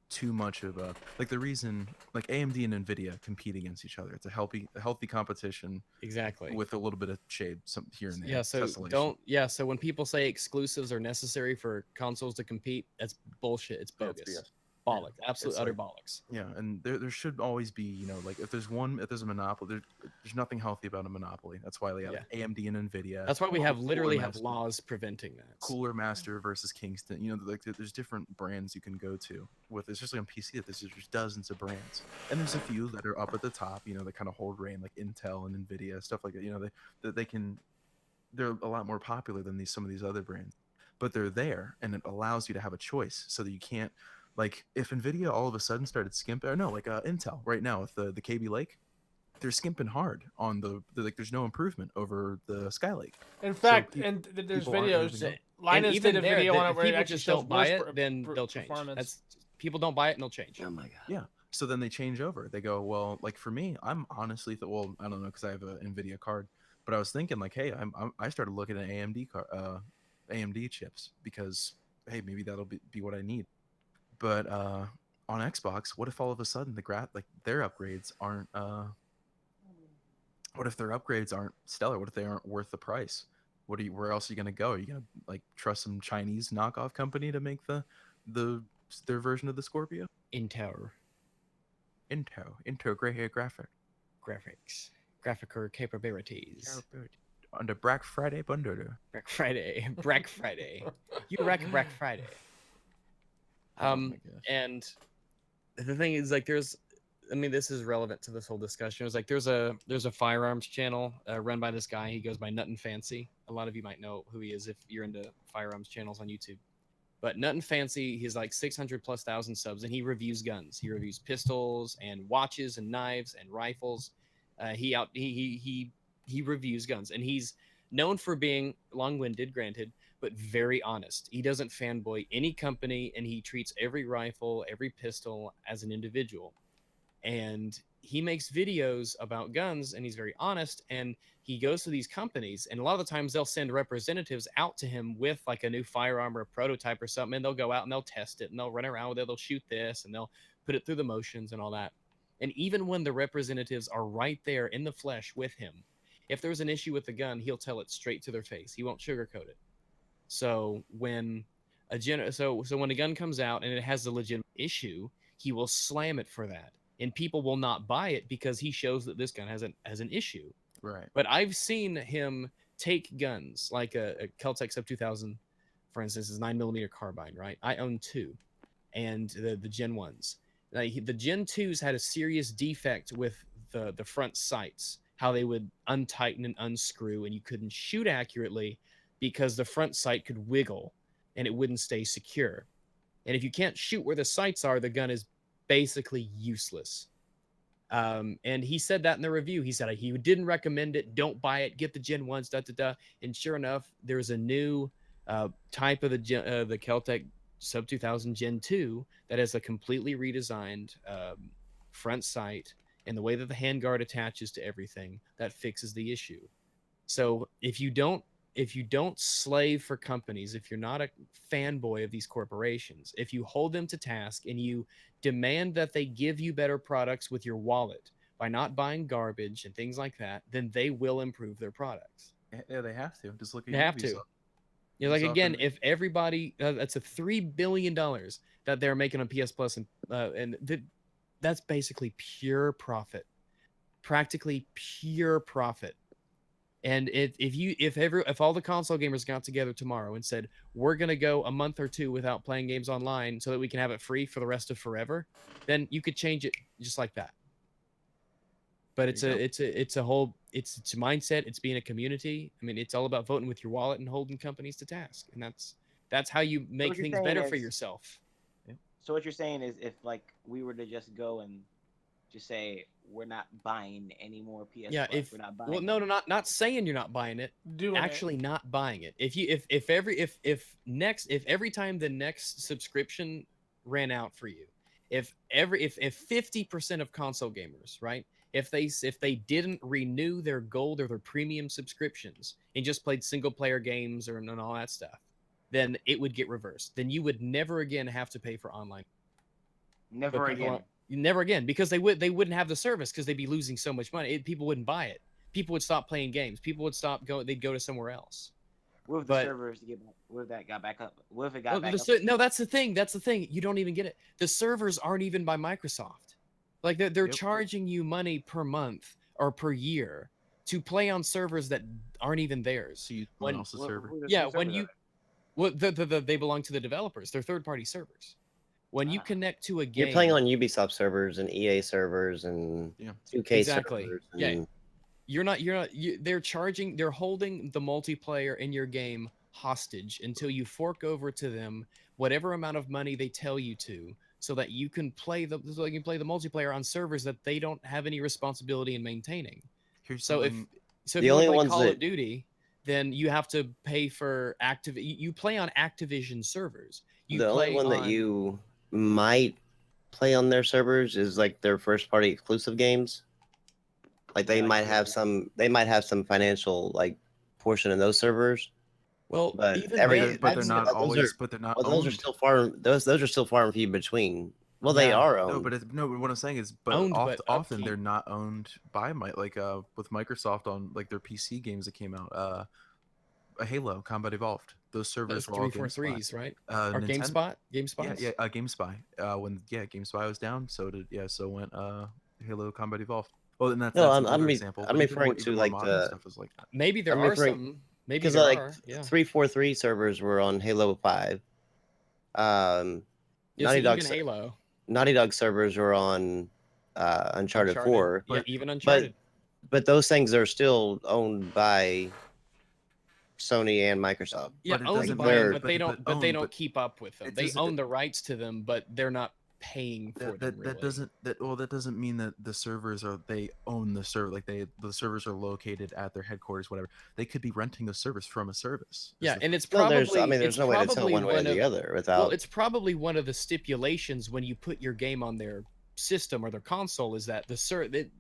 too much of a, like, the reason like AMD and Nvidia compete against each other. It's a healthy competition exactly. with a little bit of shade some here and there. Yeah, so Tessellation. don't. Yeah, so when people say exclusives are necessary for consoles to compete, that's bullshit. It's Yeah, it's bogus. BS. Bollocks. Absolute It's utter like, bollocks. yeah, and there should always be, you know, like if there's a monopoly, there's nothing healthy about a monopoly. That's why they have Yeah. AMD and Nvidia. That's why we have Cooler literally have Master- laws preventing that. Cooler Master versus Kingston. You know, like there's different brands you can go to with, especially on PC. That there's just dozens of brands, and there's a few that are up at the top. You know, that kind of hold reign, like Intel and Nvidia, stuff like that. You know, they can, they're a lot more popular than some of these other brands, but they're there, and it allows you to have a choice so that you can't, like, if Nvidia all of a sudden started skimping, or no, like Intel right now with the KB Lake, they're skimping hard on like there's no improvement over the Skylake. In So fact, peop- and there's people aren't videos. using it. Linus did a there, video on it if where it people actually just shows don't buy worse it, then they'll change. performance. That's people don't buy it and they'll change. oh my god. Yeah. So then they change over. They go, well, like for me, I'm honestly, well, I don't know, because I have an Nvidia card, but I was thinking like, hey, I started looking at AMD chips because, hey, maybe that'll be what I need. But on Xbox, what if all of a sudden like their upgrades aren't what if their upgrades aren't stellar? What if they aren't worth the price? Where else are you gonna go? Are you gonna like trust some Chinese knockoff company to make their version of the Scorpio? Intel Intel gray hair graphics, graphical capabilities. under Black Friday bundle. Black Friday, Black Friday. You wreck Black Friday. Oh my gosh. And the thing is, like, I mean, this is relevant to this whole discussion. It's like there's a firearms channel run by this guy. He goes by Nut and Fancy. A lot of you might know who he is if you're into firearms channels on YouTube. But Nut and Fancy, he's like 600,000+ subs, and he reviews guns. He reviews pistols and watches and knives and rifles. He reviews guns, and he's known for being long-winded, granted, but very honest. He doesn't fanboy any company, and he treats every rifle, every pistol as an individual. And he makes videos about guns, and he's very honest, and he goes to these companies, and a lot of the times they'll send representatives out to him with like a new firearm or a prototype or something, and they'll go out and they'll test it, and they'll run around with it, they'll shoot this, and they'll put it through the motions and all that. And even when the representatives are right there in the flesh with him, if there's an issue with the gun, he'll tell it straight to their face. He won't sugarcoat it. So when when a gun comes out and it has a legitimate issue, he will slam it for that. And people will not buy it because he shows that this gun has an issue. Right. But I've seen him take guns like a Kel-Tec Sub 2000, for instance, is 9mm carbine, right? I own two, and the Gen 1s. The Gen 2s had a serious defect with the front sights, how they would untighten and unscrew, and you couldn't shoot accurately because the front sight could wiggle and it wouldn't stay secure. And if you can't shoot where the sights are, the gun is basically useless. And he said that in the review. He said he didn't recommend it. Don't buy it. Get the Gen 1s, And sure enough, there's a new type of the Kel-Tec Sub 2000 Gen 2 that has a completely redesigned front sight, and the way that the handguard attaches to everything that fixes the issue. So if you don't slave for companies, if you're not a fanboy of these corporations, if you hold them to task and you demand that they give you better products with your wallet by not buying garbage and things like that, then they will improve their products. Yeah, they have to. Just look at They have Ubisoft. to. You know, like Ubisoft again, and- if everybody, that's a $3 billion that they're making on PS Plus, and that's basically pure profit, practically pure profit. And if all the console gamers got together tomorrow and said, we're gonna go a month or two without playing games online so that we can have it free for the rest of forever, then you could change it just like that. But it's There a you it's a whole it's a mindset. It's being a community. I mean, it's all about voting with your wallet and holding companies to task, and that's how you make what you're things saying better for is- yourself. So what you're saying is, if like we were to just go and just say we're not buying any more PS Yeah, Plus, if we're not buying. well, no, not saying you're not buying it. Doing Actually, not buying it. If every time the next subscription ran out for you, if 50% of console gamers, right, if they didn't renew their gold or their premium subscriptions and just played single player games and all that stuff, then it would get reversed. Then you would never again have to pay for online. Never But people again. aren't- Never again, because they wouldn't have the service because they'd be losing so much money. People wouldn't buy it. People would stop playing games. People would stop going. They'd go to somewhere else. What if the but- servers get back? What if that got back up? What if it Well, got back up? no, that's the thing. That's the thing. You don't even get it. The servers aren't even by Microsoft. Like they're Yep. charging you money per month or per year to play on servers that aren't even theirs. So you When- someone else's What- server. who the Yeah, servers when are you they? well, they belong to the developers. They're third-party servers. When you Ah. connect to a game, You're playing on Ubisoft servers and EA servers and Yeah. 2K Exactly. servers. Yeah. And they're holding the multiplayer in your game hostage until you fork over to them whatever amount of money they tell you to, so that you can play the multiplayer on servers that they don't have any responsibility in maintaining. Here's So something. if The you want only to play ones Call that- of Duty, then you have to pay for you play on Activision servers. You the play only one that on- you might play on their servers is like their first party exclusive games. Like they Yeah, like might have some financial like portion in those servers. well, but even every- then, But they're that's- not those always. are- But they're not Well, owned. those are still far. Those are still far and few between. Well, they Yeah. are No, owned. but what I'm saying is, but, Owned, but often they're upkeep. not owned by with Microsoft on like their PC games that came out. Halo, Combat Evolved. Those servers That's were all 343s, right? GameSpy. Or Nintendo- GameSpot? Yeah, GameSpy. When GameSpy was down, so went Halo Combat Evolved. Well, and that's No, an I'm older re- example. I'm but even referring even to, more like, modern the- stuff is like that. Maybe there I'm are referring- some. Maybe Because there like are. Yeah. 343 servers were on Halo 5. It's Naughty Dog even Halo. Naughty Dog servers were on Uncharted 4. Yeah, But- even Uncharted. But those things are still owned by Sony and Microsoft. Yeah, but it owned doesn't by them, mean- but they don't. But they don't keep up with them. it They doesn't- own the rights to them, but they're not paying for them. that Really. that doesn't mean that the servers they own the server, like the servers are located at their headquarters, whatever. They could be renting a service from a service. Yeah, and it's No, probably. there's it's no way to tell probably one way or one the of- other without. Well, it's probably one of the stipulations when you put your game on their system or their console is that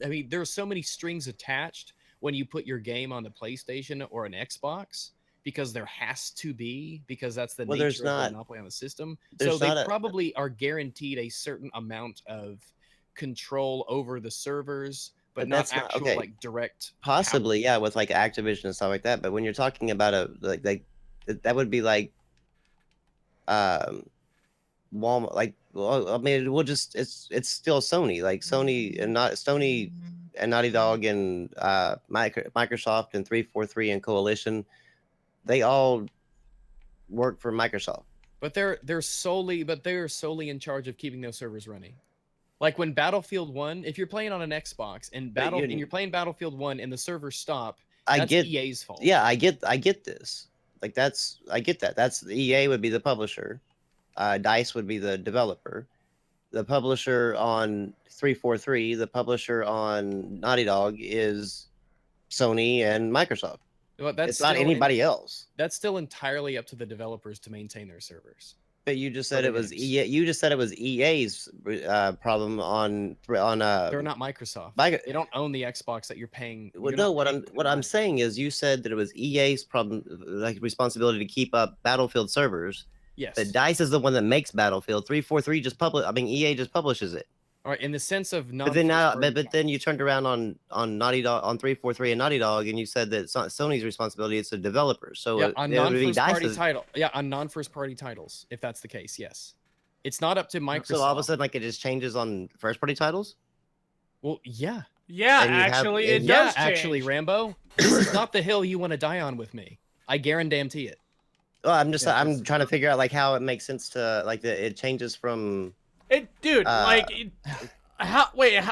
I mean, there's so many strings attached when you put your game on the PlayStation or an Xbox, because there has to be, because that's the Well, there's nature of the not- monopoly on the system. there's So they not a- probably are guaranteed a certain amount of control over the servers, but But not that's not- actual okay. like direct. Possibly, yeah, with like Activision and stuff like that. But when you're talking about that would be like, Walmart. Like, well, I mean, it's still Sony. Like Sony and Naughty Dog and Microsoft and 343 and Coalition, they all work for Microsoft. But they're solely in charge of keeping those servers running. Like when Battlefield 1, if you're playing on an Xbox and you're playing Battlefield 1 and the servers stop, that's EA's fault. Yeah, I get this. Like I get that. That's the EA would be the publisher. DICE would be the developer. The publisher on 343, the publisher on Naughty Dog is Sony and Microsoft. But that's It's not still anybody else. That's still entirely up to the developers to maintain their servers. But you just said other it was games. EA. You just said it was EA's problem on They're not Microsoft. Mic- They don't own the Xbox that you're paying. Well, You're no, not paying for what their I'm life. saying is you said that it was EA's problem, like responsibility to keep up Battlefield servers. Yes. But DICE is the one that makes Battlefield. 343 just publish. I mean, EA just publishes it. All right. In the sense of But then now, non-first-party but then you turned around on Naughty Dog on 343 and Naughty Dog, and you said that it's not Sony's responsibility; it's the developers. So yeah, on it would be non-first party DICE's. title. Yeah, on non-first party titles, if that's the case, yes. It's not up to Microsoft. So all of a sudden, like it just changes on first party titles. Well, yeah. Yeah, And you have- actually, it and- Yeah, does actually, change. Rambo. This is not the hill you want to die on with me. I guarantee it. Well, I'm just Yeah, I'm it's- trying to figure out like how it makes sense to like it changes from. Dude, how? Wait,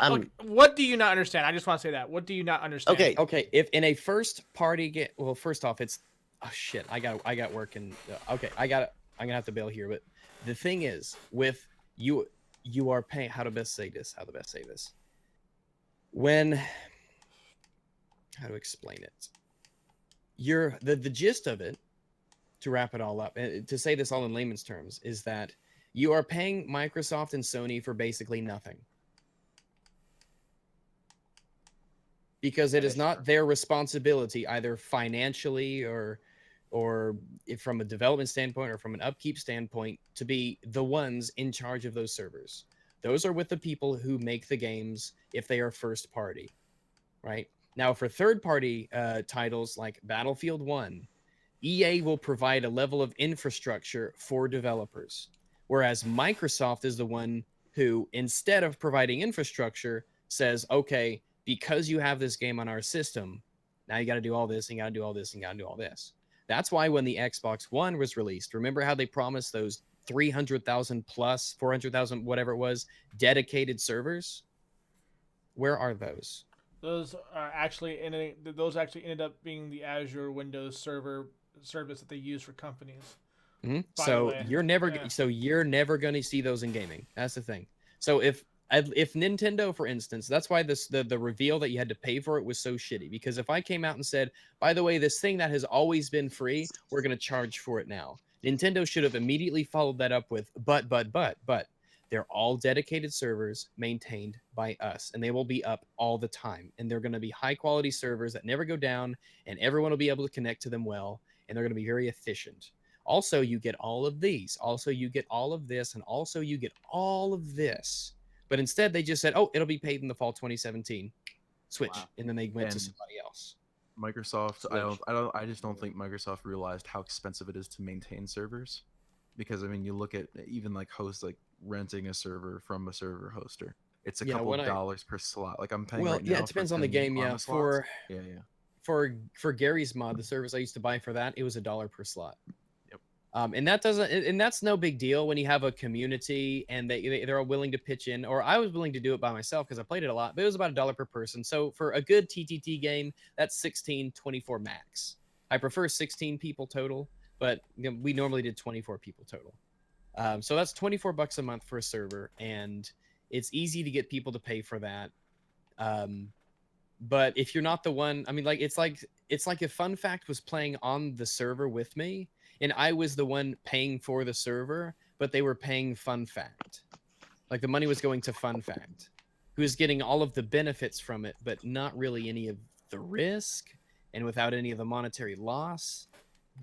what do you not understand? I just want to say that. What do you not understand? Okay, Okay, if in a first party game, well, first off, it's oh shit, I got work and okay, I'm gonna have to bail here. But the thing is, with you are paying. How to best say this? When how to explain it? You're the gist of it. To wrap it all up, and to say this all in layman's terms, is that you are paying Microsoft and Sony for basically nothing. Because it is not their responsibility, either financially or if from a development standpoint or from an upkeep standpoint, to be the ones in charge of those servers. Those are with the people who make the games if they are first party, right? Now, for third party titles like Battlefield 1, EA will provide a level of infrastructure for developers, whereas Microsoft is the one who, instead of providing infrastructure, says, okay, because you have this game on our system, now you got to do all this, and you got to do all this, and you got to do all this. That's why when the Xbox One was released, remember how they promised those 300,000 plus 400,000, whatever it was, dedicated servers? Where are those? Those actually ended up being the Azure Windows Server service that they use for companies. Mm-hmm. By the So way. you're never Yeah. you're never going to see those in gaming. That's the thing. So if Nintendo, for instance, that's why the reveal that you had to pay for it was so shitty. Because if I came out and said, by the way, this thing that has always been free, we're going to charge for it now. Nintendo should have immediately followed that up with, but they're all dedicated servers maintained by us, and they will be up all the time. And they're going to be high quality servers that never go down, and everyone will be able to connect to them well, and they're going to be very efficient. Also, you get all of these. Also, you get all of this, and also you get all of this. But instead, they just said, "Oh, it'll be paid in the fall 2017." Switch, Wow. and then they went to And- somebody else. Microsoft, I just don't think Microsoft realized how expensive it is to maintain servers, because I mean, you look at even like hosts like renting a server from a server hoster. It's a Yeah, couple when I- dollars per slot. Like I'm paying Well, right yeah, now it depends for on the 10 game. Yeah, Arma slots. for yeah. for Gary's mod, the service I used to buy for that, it was $1 per slot. Yep. And that's no big deal when you have a community and they're all willing to pitch in. Or I was willing to do it by myself because I played it a lot, but it was about $1 per person. So for a good TTT game, that's 16, 24 max. I prefer 16 people total, but we normally did 24 people total. So that's $24 a month for a server, and it's easy to get people to pay for that. But if you're not the one, I mean, like it's like if Fun Fact was playing on the server with me, and I was the one paying for the server, but they were paying Fun Fact. Like the money was going to Fun Fact, who is getting all of the benefits from it, but not really any of the risk, and without any of the monetary loss.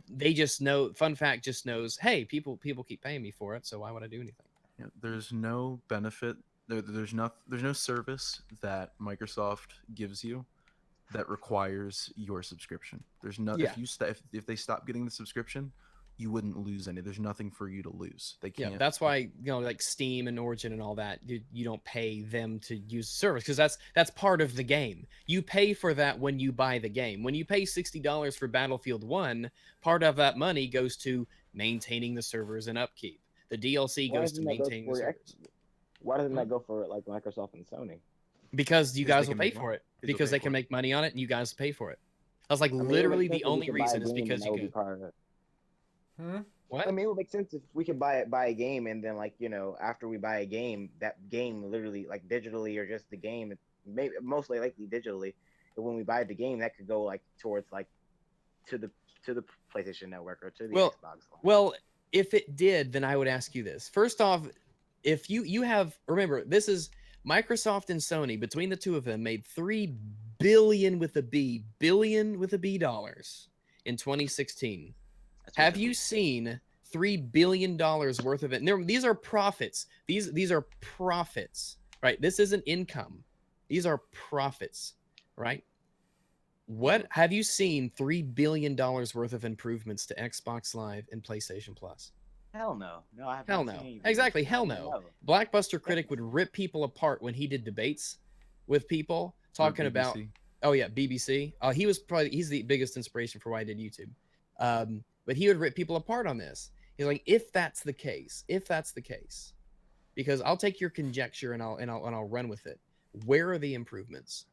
They just know, Fun Fact just knows, hey, people keep paying me for it, so why would I do anything? Yeah, there's no benefit. There's no service that Microsoft gives you that requires your subscription. There's no Yeah. if they stop getting the subscription, you wouldn't lose any. There's nothing for you to lose. They Yeah, can't. that's why like Steam and Origin and all that, you don't pay them to use the service because that's part of the game. You pay for that when you buy the game. When you pay $60 for Battlefield 1, part of that money goes to maintaining the servers and upkeep. The DLC Why goes to doesn't that go maintaining the for servers. Why doesn't that go for like Microsoft and Sony? Because you Because guys they will can pay make for money. it. Because they'll Because pay they for can it. make money on it and you guys pay for it. That's like I mean, it literally would make the sense if we only could buy a reason is game and because that you would be could. part of it. What? I mean, it would make sense if we could buy a game and then like after we buy a game, that game literally like digitally or just the game, maybe mostly likely digitally. But when we buy the game, that could go like towards like to the PlayStation Network or to the Well, Xbox. Well, if it did, then I would ask you this. First off, if you have, remember, this is Microsoft and Sony, between the two of them, made $3 billion with a B dollars in 2016. That's Have what you seen $3 billion worth of it? And these are profits. These are profits, right? This isn't income. These are profits, right? What have you seen $3 billion worth of improvements to Xbox Live and PlayStation Plus? Hell no. No, I have Hell not no. seen any Exactly. videos. Hell no. Blackbuster Critic would rip people apart when he did debates with people talking about. BBC. Oh yeah, BBC. He's the biggest inspiration for why I did YouTube. But he would rip people apart on this. He's like, if that's the case, because I'll take your conjecture and I'll run with it. Where are the improvements?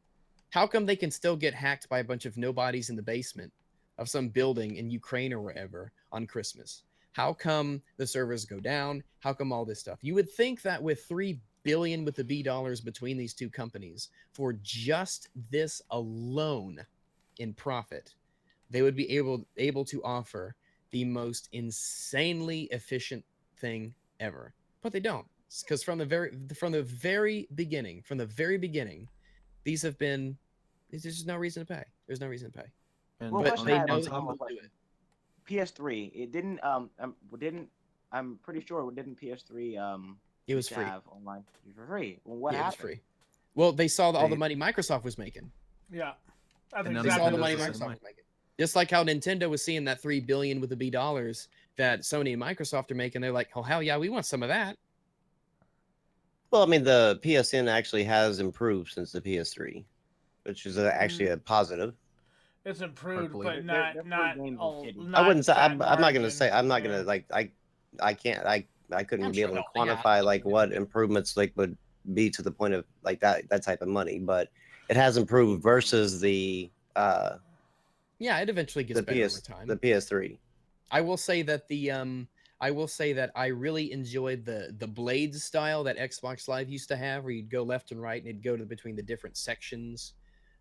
How come they can still get hacked by a bunch of nobodies in the basement of some building in Ukraine or wherever on Christmas? How come the servers go down? How come all this stuff? You would think that with $3 billion with the B dollars between these two companies for just this alone in profit, they would be able to offer the most insanely efficient thing ever. But they don't, because from the very beginning, these have been. There's just no reason to pay. There's no reason to pay. And Well, But question they I have know is, that you will do it. PS3. It didn't. I'm pretty sure it didn't. PS3. It was used to free. have online for free. Well, what Yeah, it was happened? free. Well, they saw all the They- money Microsoft was making. Yeah. That's And now They saw all the Nintendo's money the same Microsoft way. was making. Just like how Nintendo was seeing that $3 billion with the B dollars that Sony and Microsoft are making, they're like, oh hell yeah, we want some of that. Well, I mean, the PSN actually has improved since the PS3, which is actually a positive. It's improved, believe but it. not They're free not, games a, and shitty. not I wouldn't say. that I'm not going to margin. say. I'm not Yeah. going to like. I can't. I couldn't I'm be sure able to they'll- yeah, quantify they'll like do what it. improvements like would be to the point of like that type of money, but it has improved versus the Yeah, it eventually gets the better PS over time. the PS3. I will say that I really enjoyed the Blades style that Xbox Live used to have, where you'd go left and right and it'd go to between the different sections,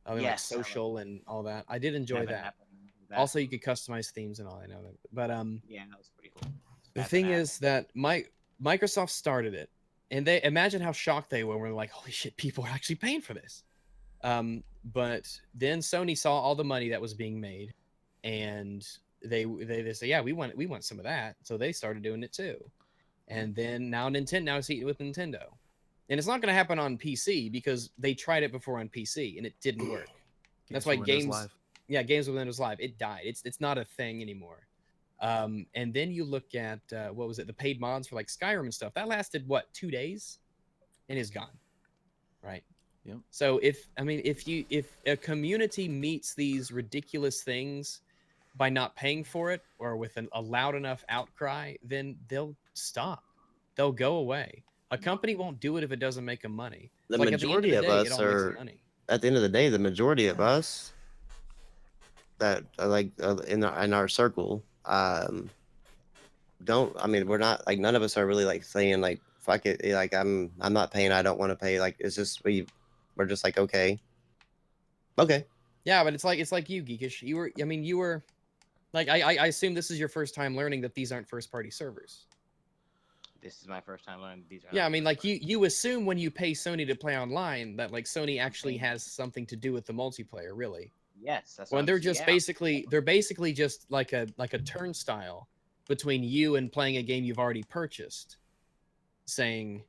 like Yes, I love social and all that. I did enjoy Haven't that. happened with that. Also, you could customize themes and all. I know that, but Yeah, that was pretty cool. the Haven't thing happened. is that Microsoft started it, and they imagine how shocked they were when they're like, "Holy shit, people are actually paying for this." But then Sony saw all the money that was being made, and they say, "Yeah, we want some of that." So they started doing it too, and then now it's eating with Nintendo, and it's not going to happen on PC because they tried it before on PC and it didn't work. That's why for Windows games. Live. Yeah, games with Windows Live, it died. It's not a thing anymore. And then you look at what was it, the paid mods for like Skyrim and stuff. That lasted what, 2 days, and is gone, right? Yep. So if a community meets these ridiculous things by not paying for it or with a loud enough outcry, then they'll stop. They'll go away. A company won't do it if it doesn't make them money. The Like, at the end majority the of day, it us all makes are. money. At the end of the day, the majority of us that are like in our circle don't. I mean, we're not like none of us are really like saying like fuck it. Like I'm not paying. I don't want to pay. Like it's just we're just like okay. Yeah, but it's like you, Geekish. You were like I assume this is your first time learning that these aren't first party servers. This is my first time learning these. Are Yeah, not I mean, first like you assume when you pay Sony to play online that like Sony actually Okay. has something to do with the multiplayer, really. Yes, that's When what they're I'm just saying. they're basically just like a turnstile between you and playing a game you've already purchased, saying,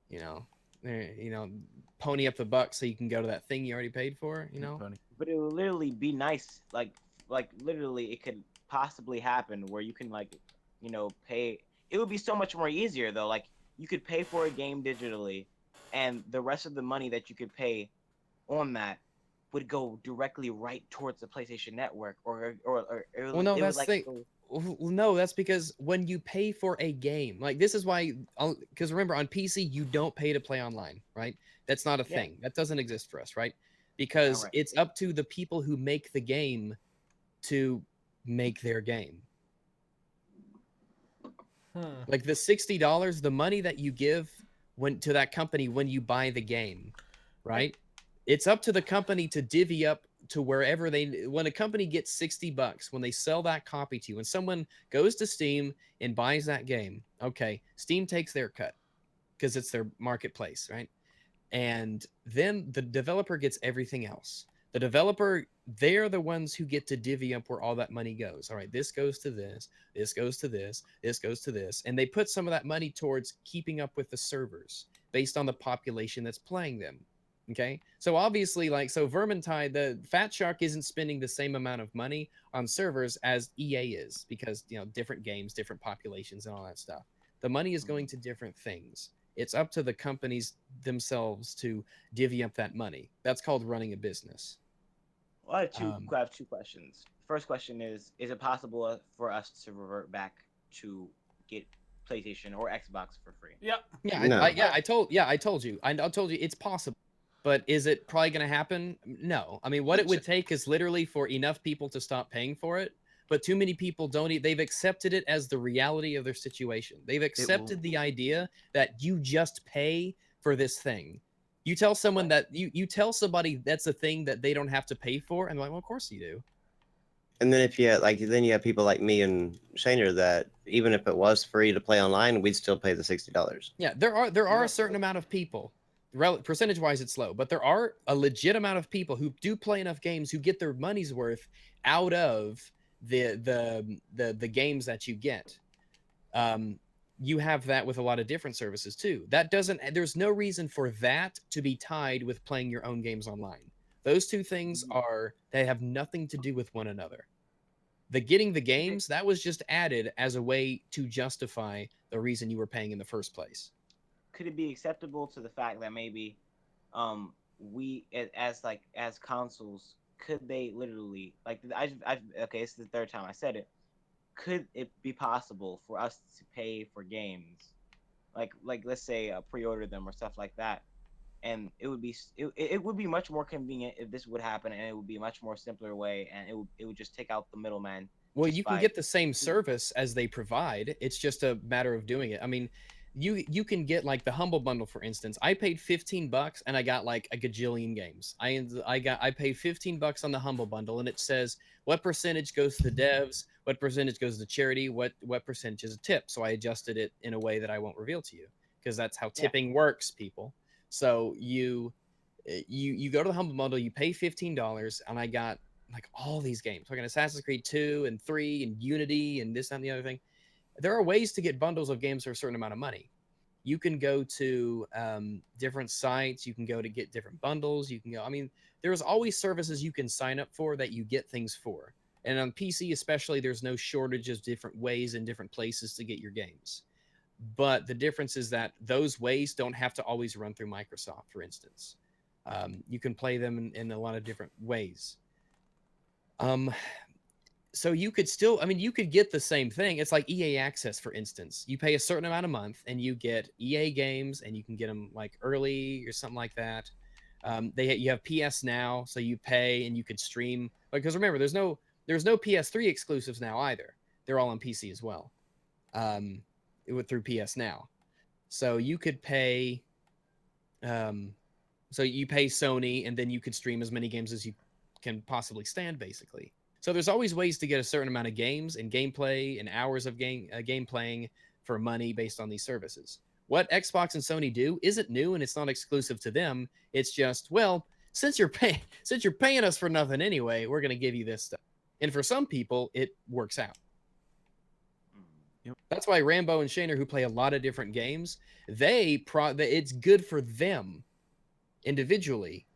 you know, pony up the buck so you can go to that thing you already paid for, you know. Funny. But it would literally be nice, like literally, it could possibly happen where you can pay. It would be so much more easier though. Like you could pay for a game digitally, and the rest of the money that you could pay on that would go directly right towards the PlayStation Network, or Well, no, it that's would, the thing. Well, no, that's because when you pay for a game, like this is why, because remember on PC you don't pay to play online, right? That's not a Yeah. thing. That doesn't exist for us, right? Because Alright. it's up to the people who make the game to make their game. Like the $60, the money that you give to that company when you buy the game, right? It's up to the company to divvy up to wherever when a company gets $60, when they sell that copy to you, when someone goes to Steam and buys that game, okay, Steam takes their cut because it's their marketplace, right? And then the developer gets everything else. The developer, they're the ones who get to divvy up where all that money goes. All right, this goes to this, this goes to this, this goes to this. And they put some of that money towards keeping up with the servers based on the population that's playing them. Okay. So obviously, like, so Vermintide, the Fat Shark isn't spending the same amount of money on servers as EA is because, you know, different games, different populations, and all that stuff. The money is going to different things. It's up to the companies themselves to divvy up that money. That's called running a business. Well, I have two questions. First question is it possible for us to revert back to get PlayStation or Xbox for free? Yep. Yeah, No. I told you. I told you it's possible. But is it probably going to happen? No. I mean, what it would take is literally for enough people to stop paying for it. But too many people don't. They've accepted it as the reality of their situation. They've accepted the idea that you just pay for this thing. You tell someone that you tell somebody that's a thing that they don't have to pay for, and they're like, well, of course you do. And then if you then you have people like me and Shaner that even if it was free to play online, we'd still pay the $60. Yeah, there are a certain amount of people. Percentage-wise, it's low, but there are a legit amount of people who do play enough games who get their money's worth out of the games that you get. You have that with a lot of different services too. There's no reason for that to be tied with playing your own games online. Those two things they have nothing to do with one another. Getting the games, that was just added as a way to justify the reason you were paying in the first place. Could it be acceptable to the fact that maybe we as consoles, could they literally, like, okay, it's the third time I said it, could it be possible for us to pay for games, like let's say pre-order them or stuff like that, and it would be much more convenient if this would happen, and it would be a much more simpler way, and it would just take out the middleman. Well, you can get the same service as they provide. It's just a matter of doing it. I mean, you can get like the Humble Bundle, for instance. I paid $15 and I got like a gajillion games. I paid $15 on the Humble Bundle, and it says what percentage goes to the devs, what percentage goes to charity, what percentage is a tip. So I adjusted it in a way that I won't reveal to you because that's how tipping works, people. So you go to the Humble Bundle, you pay $15, and I got like all these games. So I got Assassin's Creed 2 and 3 and Unity and this and the other thing. There are ways to get bundles of games for a certain amount of money. You can go to different sites. You can go to get different bundles. You can go. I mean, there's always services you can sign up for that you get things for. And on PC especially, there's no shortage of different ways and different places to get your games. But the difference is that those ways don't have to always run through Microsoft, for instance. You can play them in a lot of different ways. So you could still, I mean, you could get the same thing. It's like EA Access, for instance. You pay a certain amount a month and you get EA games, and you can get them like early or something like that. You have PS Now, so you pay and you could stream. Because remember, there's no PS3 exclusives now either. They're all on PC as well. Through PS Now. So you could pay so you pay Sony, and then you could stream as many games as you can possibly stand, basically. So there's always ways to get a certain amount of games and gameplay and hours of game playing for money based on these services. What Xbox and Sony do isn't new, and it's not exclusive to them. It's just, well, since you're paying us for nothing anyway, we're going to give you this stuff. And for some people, it works out. Yep. That's why Rambo and Shaner, who play a lot of different games, it's good for them individually.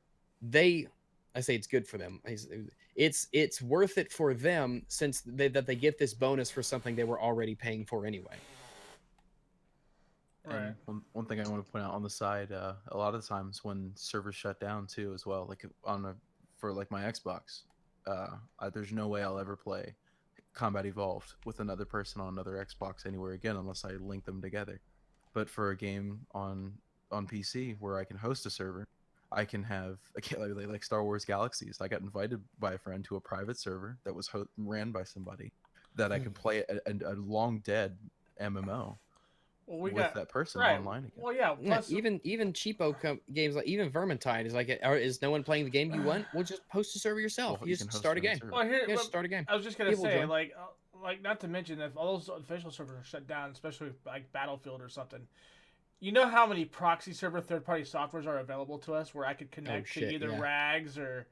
I say it's good for them. It's worth it for them since that they get this bonus for something they were already paying for anyway. Right. And one thing I want to point out on the side, a lot of the times when servers shut down too, as well, like for like my Xbox, there's no way I'll ever play Combat Evolved with another person on another Xbox anywhere again unless I link them together. But for a game on PC where I can host a server, I can have like Star Wars Galaxies. I got invited by a friend to a private server that was ran by somebody that I could play a long dead MMO Well, we with got that person right. online again. Well, yeah. Yeah, Plus, even cheapo games like even Vermintide is like, is no one playing the game you want? We'll just post a server yourself. Well, You can just host start a your own game. server. well, here, Yeah, well, start a game. I was just gonna People say, join. like not to mention if all those official servers are shut down, especially like Battlefield or something. You know how many proxy server third-party softwares are available to us, where I could connect to shit, either yeah. Rags or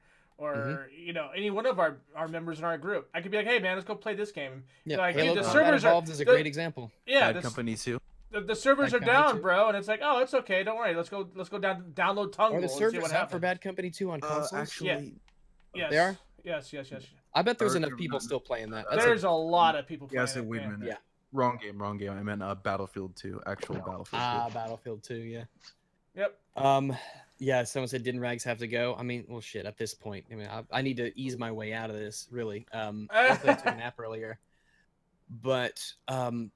you know, any one of our members in our group. I could be like, hey man, let's go play this game. Yeah, Like, Halo dude, the Combat servers are Evolved is a great example. yeah, Bad Company too. the servers Bad are Company down, 2. bro, and it's like, oh, it's okay, don't worry, let's go download Tungle Are the and see servers what up for happens. Bad Company 2 on consoles? Actually, Yes, They are? yes. I bet there's Or- enough or people not. still playing that. There's a lot of people yeah, I playing said, it. wait a man. minute. Yeah. Wrong game. I meant Battlefield 2, actual Battlefield 2. Battlefield 2, yeah. Yep. Yeah, someone said, didn't Rags have to go? I mean, well, shit, at this point. I mean, I need to ease my way out of this, really. Luckily I took a nap earlier. But, I mean,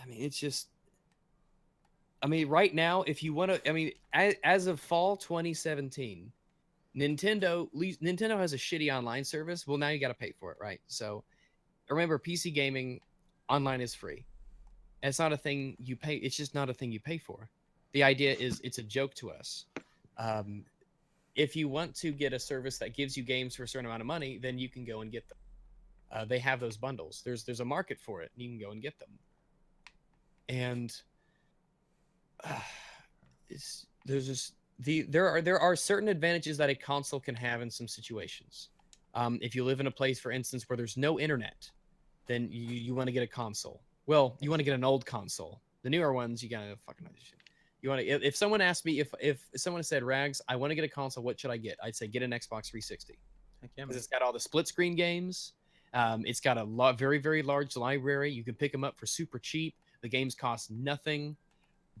it's just... I mean, right now, if you want to... I mean, as of fall 2017, Nintendo has a shitty online service. Well, now you got to pay for it, right? So, remember, PC gaming online is free. It's not a thing you pay. It's just not a thing you pay for. The idea is it's a joke to us. If you want to get a service that gives you games for a certain amount of money, then you can go and get them. They have those bundles. There's a market for it. And you can go and get them. And there are certain advantages that a console can have in some situations. If you live in a place, for instance, where there's no internet, then you want to get a console. Well, you want to get an old console. The newer ones, you gotta fucking shit. You want to. If someone asked me if someone said, Rags, I want to get a console, what should I get? I'd say get an Xbox 360 because it's got all the split screen games. It's got a very very large library. You can pick them up for super cheap. The games cost nothing.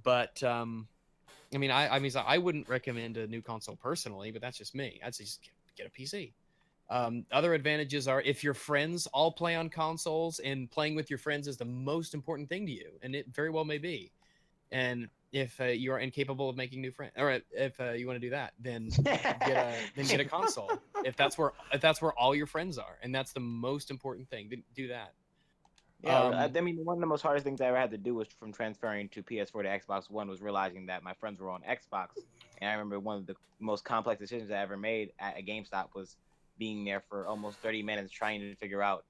But I mean, I wouldn't recommend a new console personally, but that's just me. I'd say just get a PC. Other advantages are if your friends all play on consoles and playing with your friends is the most important thing to you, and it very well may be. And if you are incapable of making new friends, or if you want to do that, then get a console. If that's where all your friends are, and that's the most important thing, then do that. Yeah, I mean, one of the most hardest things I ever had to do was from transferring to PS4 to Xbox One was realizing that my friends were on Xbox, and I remember one of the most complex decisions I ever made at a GameStop was being there for almost 30 minutes trying to figure out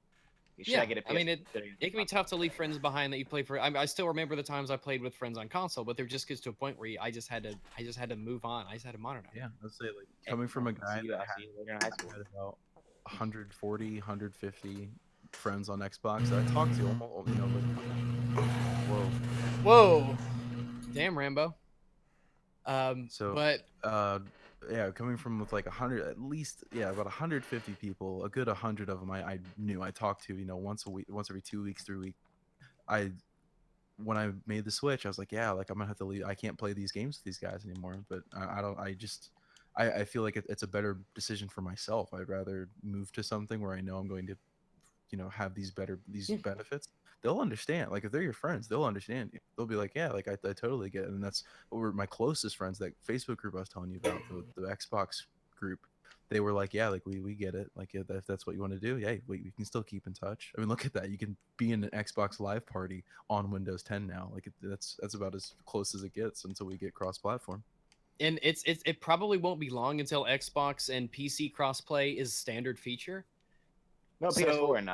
should I get a PS4? I mean, it can be tough to leave friends behind that you play for. I still remember the times I played with friends on console, but there just gets to a point where I just had to move on. I just had to modernize. Yeah, let's say like coming from a guy that See you later in high school. had about 140, 150 friends on Xbox, I talked to almost, you know, like, Whoa. Damn, Rambo. So, but yeah, coming from with like 100, at least, yeah, about 150 people, a good 100 of them I knew. I talked to, you know, once a week, once every 2 weeks, 3 weeks. When I made the switch, I was like, yeah, like I'm gonna have to leave. I can't play these games with these guys anymore. But I feel like it's a better decision for myself. I'd rather move to something where I know I'm going to, you know, have these benefits. They'll understand. Like if they're your friends, they'll understand you. They'll be like, yeah, like I totally get it. And that's what were my closest friends, that Facebook group I was telling you about, the Xbox group. They were like, yeah, like we get it. Like if that's what you want to do, yeah, we can still keep in touch. I mean, look at that. You can be in an Xbox Live party on Windows 10 now. Like that's about as close as it gets until we get cross-platform. And it probably won't be long until Xbox and PC crossplay is standard feature. No, PS4 and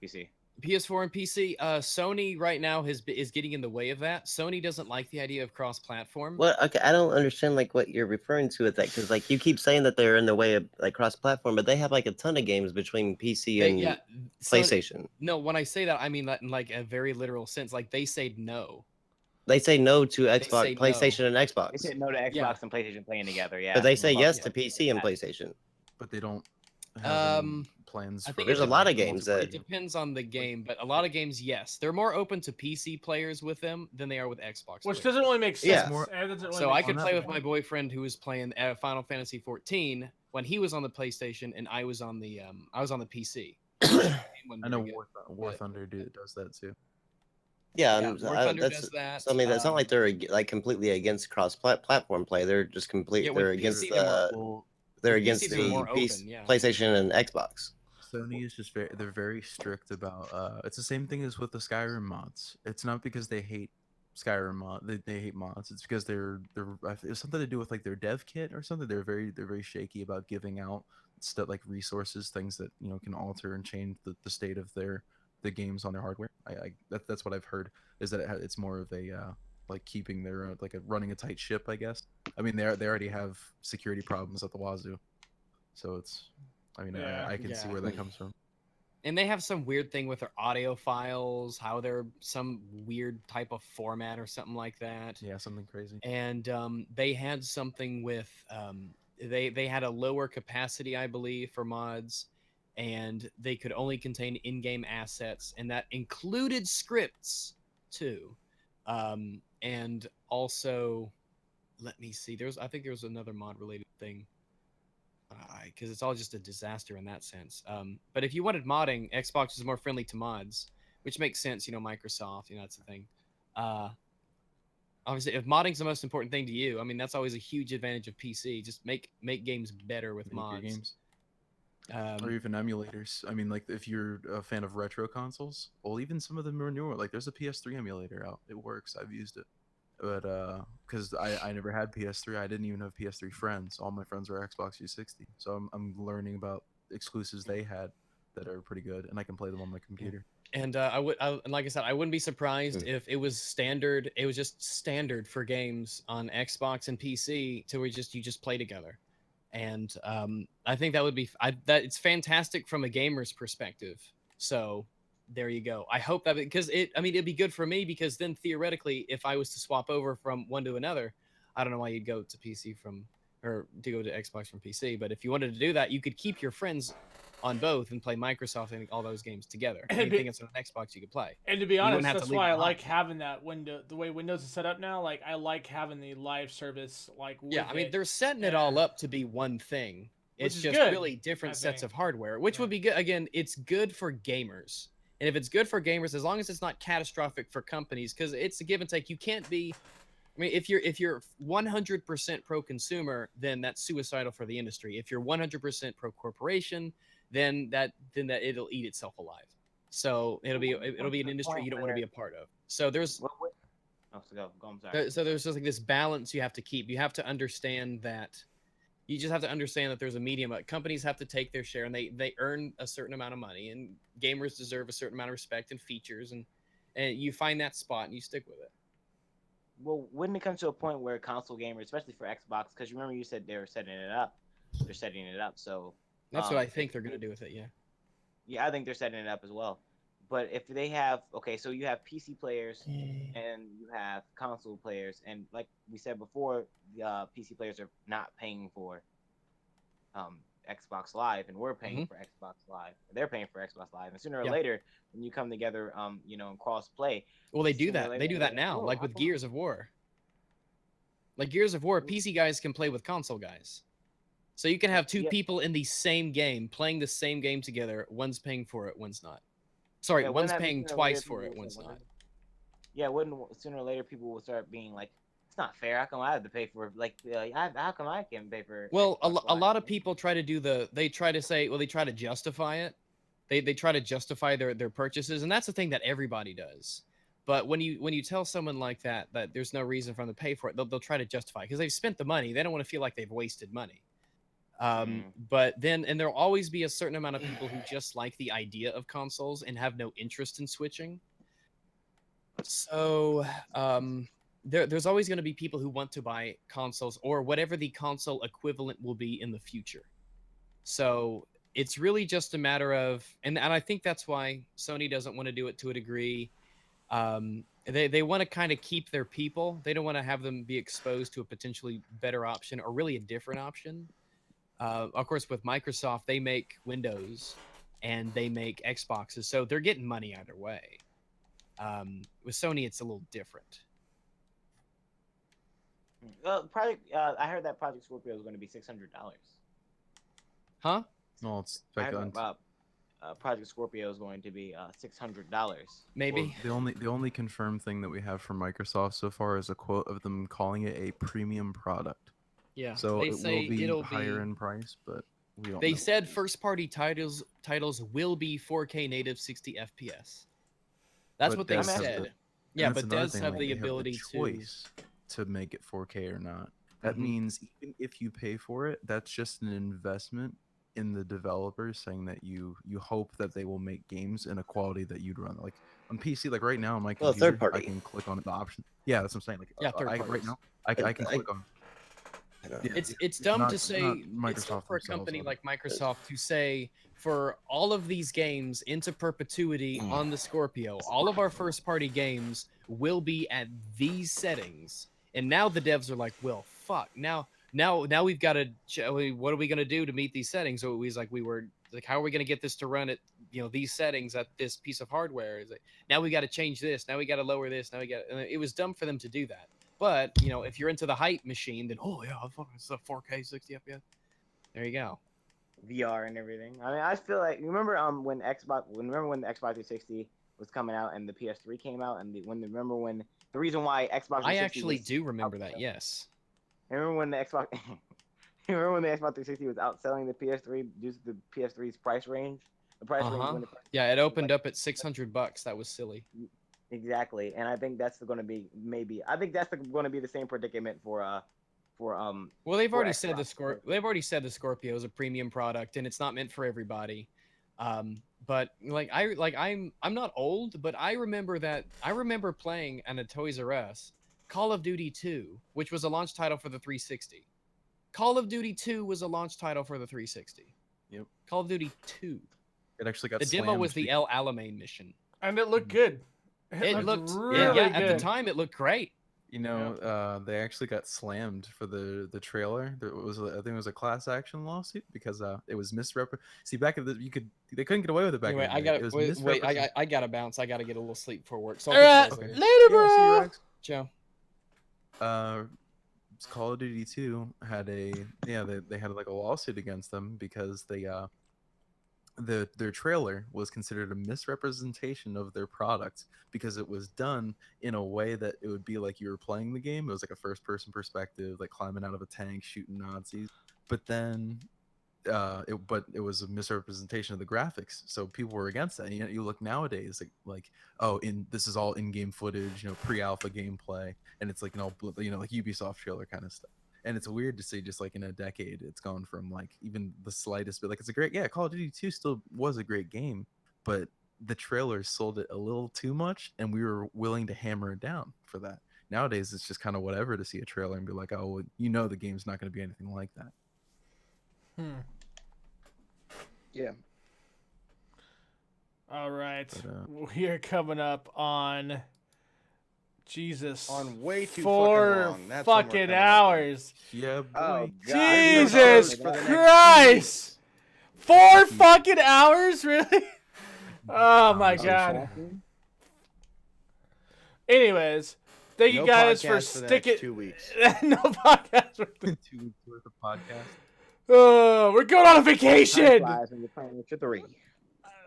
PC. PS4 and PC. Sony right now is getting in the way of that. Sony doesn't like the idea of cross-platform. Well, okay, I don't understand like what you're referring to with that, because like you keep saying that they're in the way of like cross-platform, but they have like a ton of games between PC and PlayStation. No, when I say that, I mean that in like a very literal sense. Like they say no. They say no to Xbox, say no. PlayStation, and Xbox. They said no to Xbox and PlayStation playing together. Yeah, But they say yes yeah. to PC and PlayStation. But they don't have any plans. I For think There's a lot of games that it depends on the game, but a lot of games, yes, they're more open to PC players with them than they are with Xbox. Which players. doesn't really make sense. Yeah. So I could play with my boyfriend who was playing Final Fantasy 14 when he was on the PlayStation and I was on the PC. I know War Thunder does that too. Yeah, War Thunder does that. So I mean, that's not like they're like completely against cross-platform play. They're just complete. Yeah, they're with against PC, they're against PC, the they're more open, PlayStation and Xbox. Sony is just they're very strict about it's the same thing as with the Skyrim mods. It's not because they hate Skyrim they hate mods. It's because it's something to do with like their dev kit or something. They're very shaky about giving out stuff like resources, things that can alter and change the state of the games on their hardware. That's what I've heard, is that it's more of a like keeping their like running a tight ship, I guess. I mean, they already have security problems at the wazoo, so it's. I mean, Yeah. I can see Yeah. where that comes from. And they have some weird thing with their audio files, how they're some weird type of format or something like that. Yeah, something crazy. And they had something with they had a lower capacity, I believe, for mods, and they could only contain in-game assets, and that included scripts too. And also, let me see. I think there was another mod related thing. Because it's all just a disaster in that sense. But if you wanted modding, Xbox is more friendly to mods, which makes sense. Microsoft, that's the thing. Obviously, if modding's the most important thing to you, I mean, that's always a huge advantage of PC. Just make games better with Make your mods. games. Or even emulators. I mean, like if you're a fan of retro consoles, well, even some of them are newer. Like there's a PS3 emulator out. It works. I've used it. But because I never had PS3, I didn't even have PS3 friends. All my friends were Xbox 360. So I'm learning about exclusives they had that are pretty good, and I can play them on my computer. And like I said, I wouldn't be surprised if it was standard. It was just standard for games on Xbox and PC to where you just play together. And I think that would be that it's fantastic from a gamer's perspective. So there you go. I hope that, because it'd be good for me, because then theoretically, if I was to swap over from one to another, I don't know why you'd go to PC or to go to Xbox from PC. But if you wanted to do that, you could keep your friends on both and play Microsoft and all those games together. Anything that's on an Xbox you could play. And to be honest, have to that's leave why I it like behind. having that window. The way Windows is set up now, like I like having the live service. Like Yeah, I mean, it. they're setting it all up to be one thing. Which It's is just good, really different I sets think. of hardware, which would be good. Again, it's good for gamers. And if it's good for gamers, as long as it's not catastrophic for companies, because it's a give and take. You can't be, I mean, if you're 100% pro consumer, then that's suicidal for the industry. If you're 100% pro corporation, then that it'll eat itself alive. So it'll be an industry you don't want to be a part of. So there's Oh, so go. I'm sorry. so there's just like this balance you have to keep. You have to understand that. You just have to understand that there's a medium. Companies have to take their share, and they earn a certain amount of money, and gamers deserve a certain amount of respect and features, and you find that spot and you stick with it. Well, when it comes to a point where console gamers, especially for Xbox, because remember you said they were setting it up. They're setting it up, so That's what I think they're gonna do with it. Yeah. Yeah, I think they're setting it up as well. But if they have, okay, so you have PC players and you have console players, and like we said before, PC players are not paying for Xbox Live, and we're paying for Xbox Live. They're paying for Xbox Live, and sooner or later, when you come together, in cross-play. Well, they do that. They do that now, like with Gears of War. Like Gears of War, PC guys can play with console guys. So you can have two people in the same game playing the same game together. One's paying for it, one's not. Sorry, one's paying twice for it, one's not. Yeah, sooner or later people will start being like, it's not fair. How come I have to pay for how come I can't pay for? Well, a lot of people try to they try to justify it. They try to justify their purchases, and that's the thing that everybody does. But when you tell someone like that there's no reason for them to pay for it, they'll try to justify it because they've spent the money. They don't want to feel like they've wasted money. But then, and there'll always be a certain amount of people who just like the idea of consoles and have no interest in switching. So there's always going to be people who want to buy consoles or whatever the console equivalent will be in the future. So it's really just a matter of, and I think that's why Sony doesn't want to do it to a degree. They want to kind of keep their people. They don't want to have them be exposed to a potentially better option or really a different option. Of course, with Microsoft, they make Windows and they make Xboxes, so they're getting money either way. With Sony, it's a little different. I heard that Project Scorpio is going to be $600. Huh? No, it's speculative. Project Scorpio is going to be $600. Maybe. Well, the only confirmed thing that we have from Microsoft so far is a quote of them calling it a premium product. Yeah. So they it say will be it'll higher in price, but We don't They know said what it is. first-party titles will be 4K native 60 FPS. That's But what they devs have said. the- Yeah, and that's but another devs thing, have like, the they have ability choice to make it 4K or not. That Mhm. means even if you pay for it, that's just an investment in the developers, saying that you hope that they will make games in a quality that you'd run. Like on PC, like right now on my Well, computer, third party. I can click on the option. Yeah, that's what I'm saying. Like Yeah, third right parties. now, I can click on. I don't know. Yeah, It's dumb not- to say. not It's dumb Microsoft for a themselves, company other- like Microsoft to say for all of these games into perpetuity on the Scorpio, all of our first-party games will be at these settings. And now the devs are like, well, fuck. Now we've got to. What are we gonna do to meet these settings? So it was like we were like, how are we gonna get this to run at these settings at this piece of hardware? Is like now we got to change this. Now we got to lower this. Now we got. It was dumb for them to do that. But if you're into the hype machine, then oh yeah, it's a 4K 60 FPS. There you go. VR and everything. I mean, I feel like remember when the Xbox 360 was coming out and the PS3 came out, and remember when the reason why Xbox 360 I actually was do remember that. Yes. remember when the Xbox remember when the Xbox 360 was outselling the PS3 due to the PS3's price range? The price range Uh-huh. when the price Yeah, it was opened like- up at $600. That was silly. Exactly, and I think that's going to be going to be the same predicament for Well, they've for already said Xbox. they've already said the Scorpio is a premium product and it's not meant for everybody. But I'm not old, but I remember playing on a Toys R Us Call of Duty 2, which was a launch title for the 360. Call of Duty 2 was a launch title for the 360. Yep. Call of Duty 2. It actually got The demo slammed was the because- El Alamein mission. And it looked good. It looked really yeah, good. at the time it looked great. They actually got slammed for the trailer. There was I think it was a class action lawsuit because it was See, back at they couldn't get away with it back Anyway, in the I day. got It was I gotta bounce. I gotta get a little sleep for work. So All I'll right, catch you guys later, later. Yeah, see you, bro. Rex. Ciao. Call of Duty 2 had they had like a lawsuit against them because their trailer was considered a misrepresentation of their product because it was done in a way that it would be like you were playing the game. It was like a first person perspective, like climbing out of a tank, shooting Nazis. But then it was a misrepresentation of the graphics, so people were against that. And you look nowadays this is all in-game footage, pre-alpha gameplay, and it's like like Ubisoft trailer kind of stuff. And it's weird to see just like in a decade it's gone from like even the slightest bit, like it's a great Call of Duty 2 still was a great game, but the trailers sold it a little too much and we were willing to hammer it down for that. Nowadays it's just kind of whatever to see a trailer and be like, oh well, the game's not going to be anything like that. Yeah. All right. But, We are coming up on Jesus. On way too 4 fucking long. That's when we're fucking coming up on. hours. yeah, boy. Oh, God. Jesus For the next Christ! 4 fucking hours, really? Oh my Oh, God. Anyways, thank you No guys for podcast the next sticking. 2 weeks. No podcast. 2 weeks worth of podcast. We're going on a Time vacation. flies when you're playing with your 3.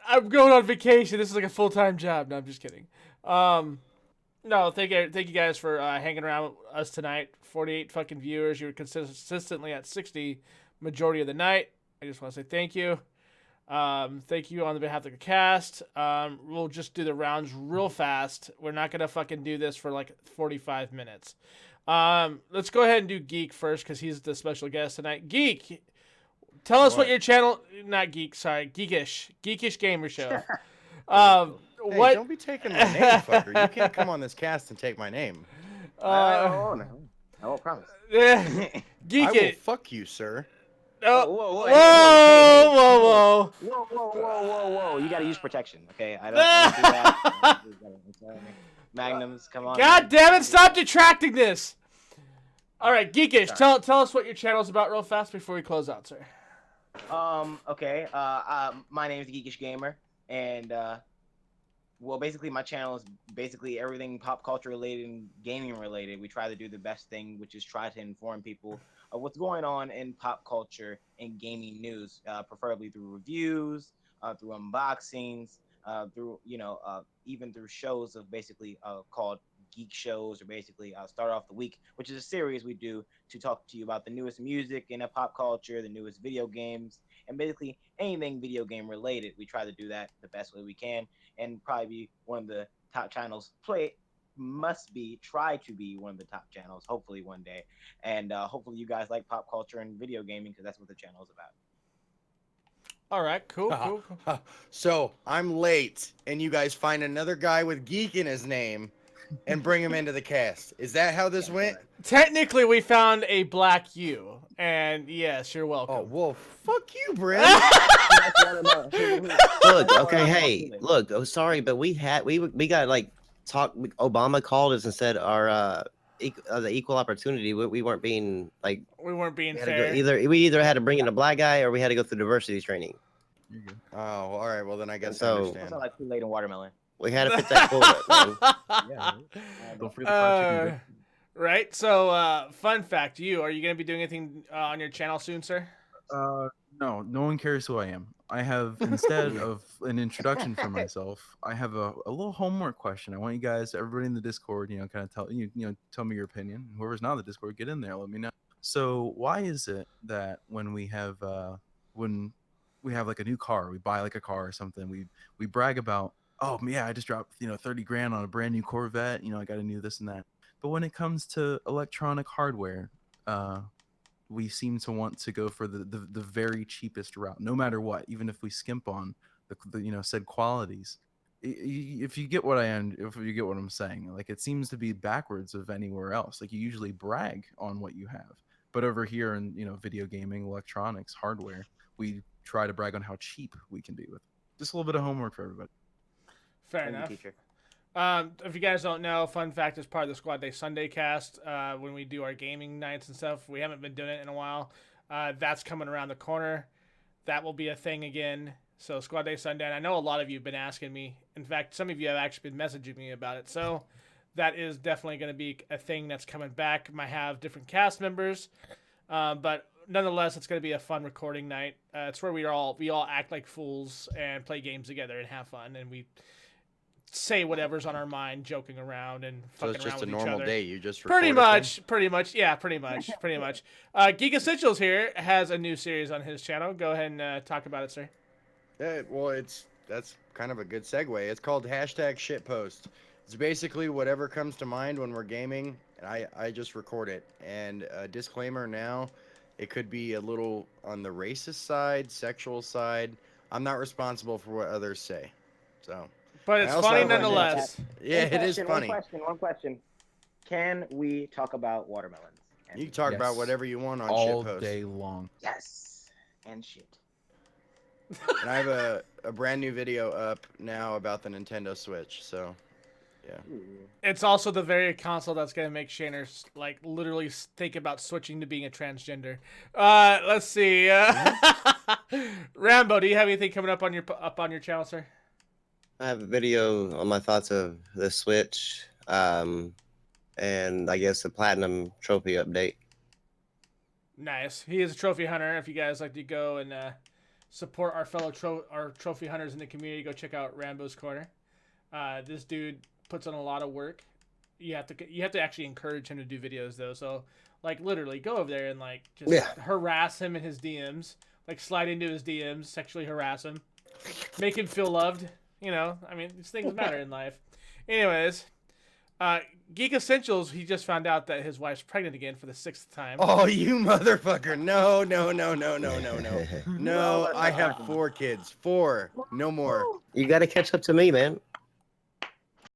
I'm going on vacation. This is like a full-time job. No, I'm just kidding. No, thank you guys for hanging around with us tonight. 48 fucking viewers. You were consistently at 60 majority of the night. I just want to say thank you. Thank you on behalf of the cast. We'll just do the rounds real fast. We're not gonna fucking do this for like 45 minutes. Let's go ahead and do Geek first because he's the special guest tonight. Geek, tell us what your channel, not Geek, sorry, Geekish Gamer Show. Hey, What? don't be taking my name, fucker. You can't come on this cast and take my name. I won't promise. I Geek will it. fuck you, sir. Oh, Whoa, whoa, hey, hey, whoa, whoa! You gotta use protection, okay? I don't do that. I don't do that. I'm sorry. Magnums, come on. God damn it! Stop detracting this. All right, Geekish, tell us what your channel's about real fast before we close out, sir. Okay. My name is Geekish Gamer, and well, basically my channel is basically everything pop culture related and gaming related. We try to do the best thing, which is try to inform people of what's going on in pop culture and gaming news, preferably through reviews, through unboxings, through even through shows of basically called geek shows, or basically start off the week, which is a series we do to talk to you about the newest music in pop culture, the newest video games, and basically anything video game related. We try to do that the best way we can, and probably be one of the top channels. Try to be one of the top channels. Hopefully one day, and hopefully you guys like pop culture and video gaming because that's what the channel is about. All right, cool. So I'm late, and you guys find another guy with geek in his name, and bring him into the cast. Is that how this went? Technically, we found a black you, and yes, you're welcome. Oh, well, fuck you, Brent. Look, okay, hey, look. Oh, sorry, but we got like talk. Obama called us and said our the equal opportunity. We weren't being like we weren't being we had to fair. go, we either had to bring in a black guy or we had to go through diversity training. You're good. Oh, all right. Well, then I guess I So- understand. It's not like too late in watermelon. We had to fit that quota, man. Yeah. Don't forget the fried chicken. Right. So, fun fact: are you going to be doing anything on your channel soon, sir? No, no one cares who I am. I have, instead of an introduction for myself, I have a little homework question. I want you guys, everybody in the Discord, kind of tell me your opinion. Whoever's not in the Discord, get in there, let me know. So why is it that when we have like a new car, we buy like a car or something, we brag about, oh yeah, I just dropped 30 grand on a brand new Corvette, I got a new this and that. But when it comes to electronic hardware, we seem to want to go for the very cheapest route, no matter what, even if we skimp on the said qualities. If you get what if you get what I'm saying, like it seems to be backwards of anywhere else. Like you usually brag on what you have, but over here in video gaming, electronics, hardware, we try to brag on how cheap we can be with. Just a little bit of homework for everybody. Fair Thank you, enough. teacher. If you guys don't know, fun fact is part of the Squad Day Sunday cast. When we do our gaming nights and stuff, we haven't been doing it in a while. That's coming around the corner. That will be a thing again. So Squad Day Sunday, and I know a lot of you have been asking me. In fact, some of you have actually been messaging me about it. So that is definitely going to be a thing that's coming back. Might have different cast members, but nonetheless, it's going to be a fun recording night. It's where we all act like fools and play games together and have fun, and we say whatever's on our mind, joking around and So fucking it's around just a with each normal other. day. You just Pretty record a thing? much. Geek Essentials here has a new series on his channel. Go ahead and talk about it, sir. Yeah, well, that's kind of a good segue. It's called #shitpost. It's basically whatever comes to mind when we're gaming, and I just record it. And a disclaimer now, it could be a little on the racist side, sexual side. I'm not responsible for what others say. So, But it's I also funny have a nonetheless. yeah, it is funny. One question. Can we talk about watermelons? You can talk about Yes. whatever you want on All shitpost. day long. Yes. And shit. And I have a brand new video up now about the Nintendo Switch. So, yeah. It's also the very console that's gonna make Shaner like literally think about switching to being a transgender. Let's see. Rambo, do you have anything coming up on your channel, sir? I have a video on my thoughts of the Switch, and I guess the Platinum Trophy update. Nice. He is a trophy hunter. If you guys like to go and support our fellow trophy hunters in the community, go check out Rambo's Corner. This dude puts in a lot of work. You have to actually encourage him to do videos though. So like literally go over there and like just harass him in his DMs, like slide into his DMs, sexually harass him, make him feel loved. I mean, these things matter in life. Anyways, Geek Essentials, he just found out that his wife's pregnant again for the 6th time. Oh, you motherfucker. No. No, I have 4 kids. 4. No more. You got to catch up to me, man.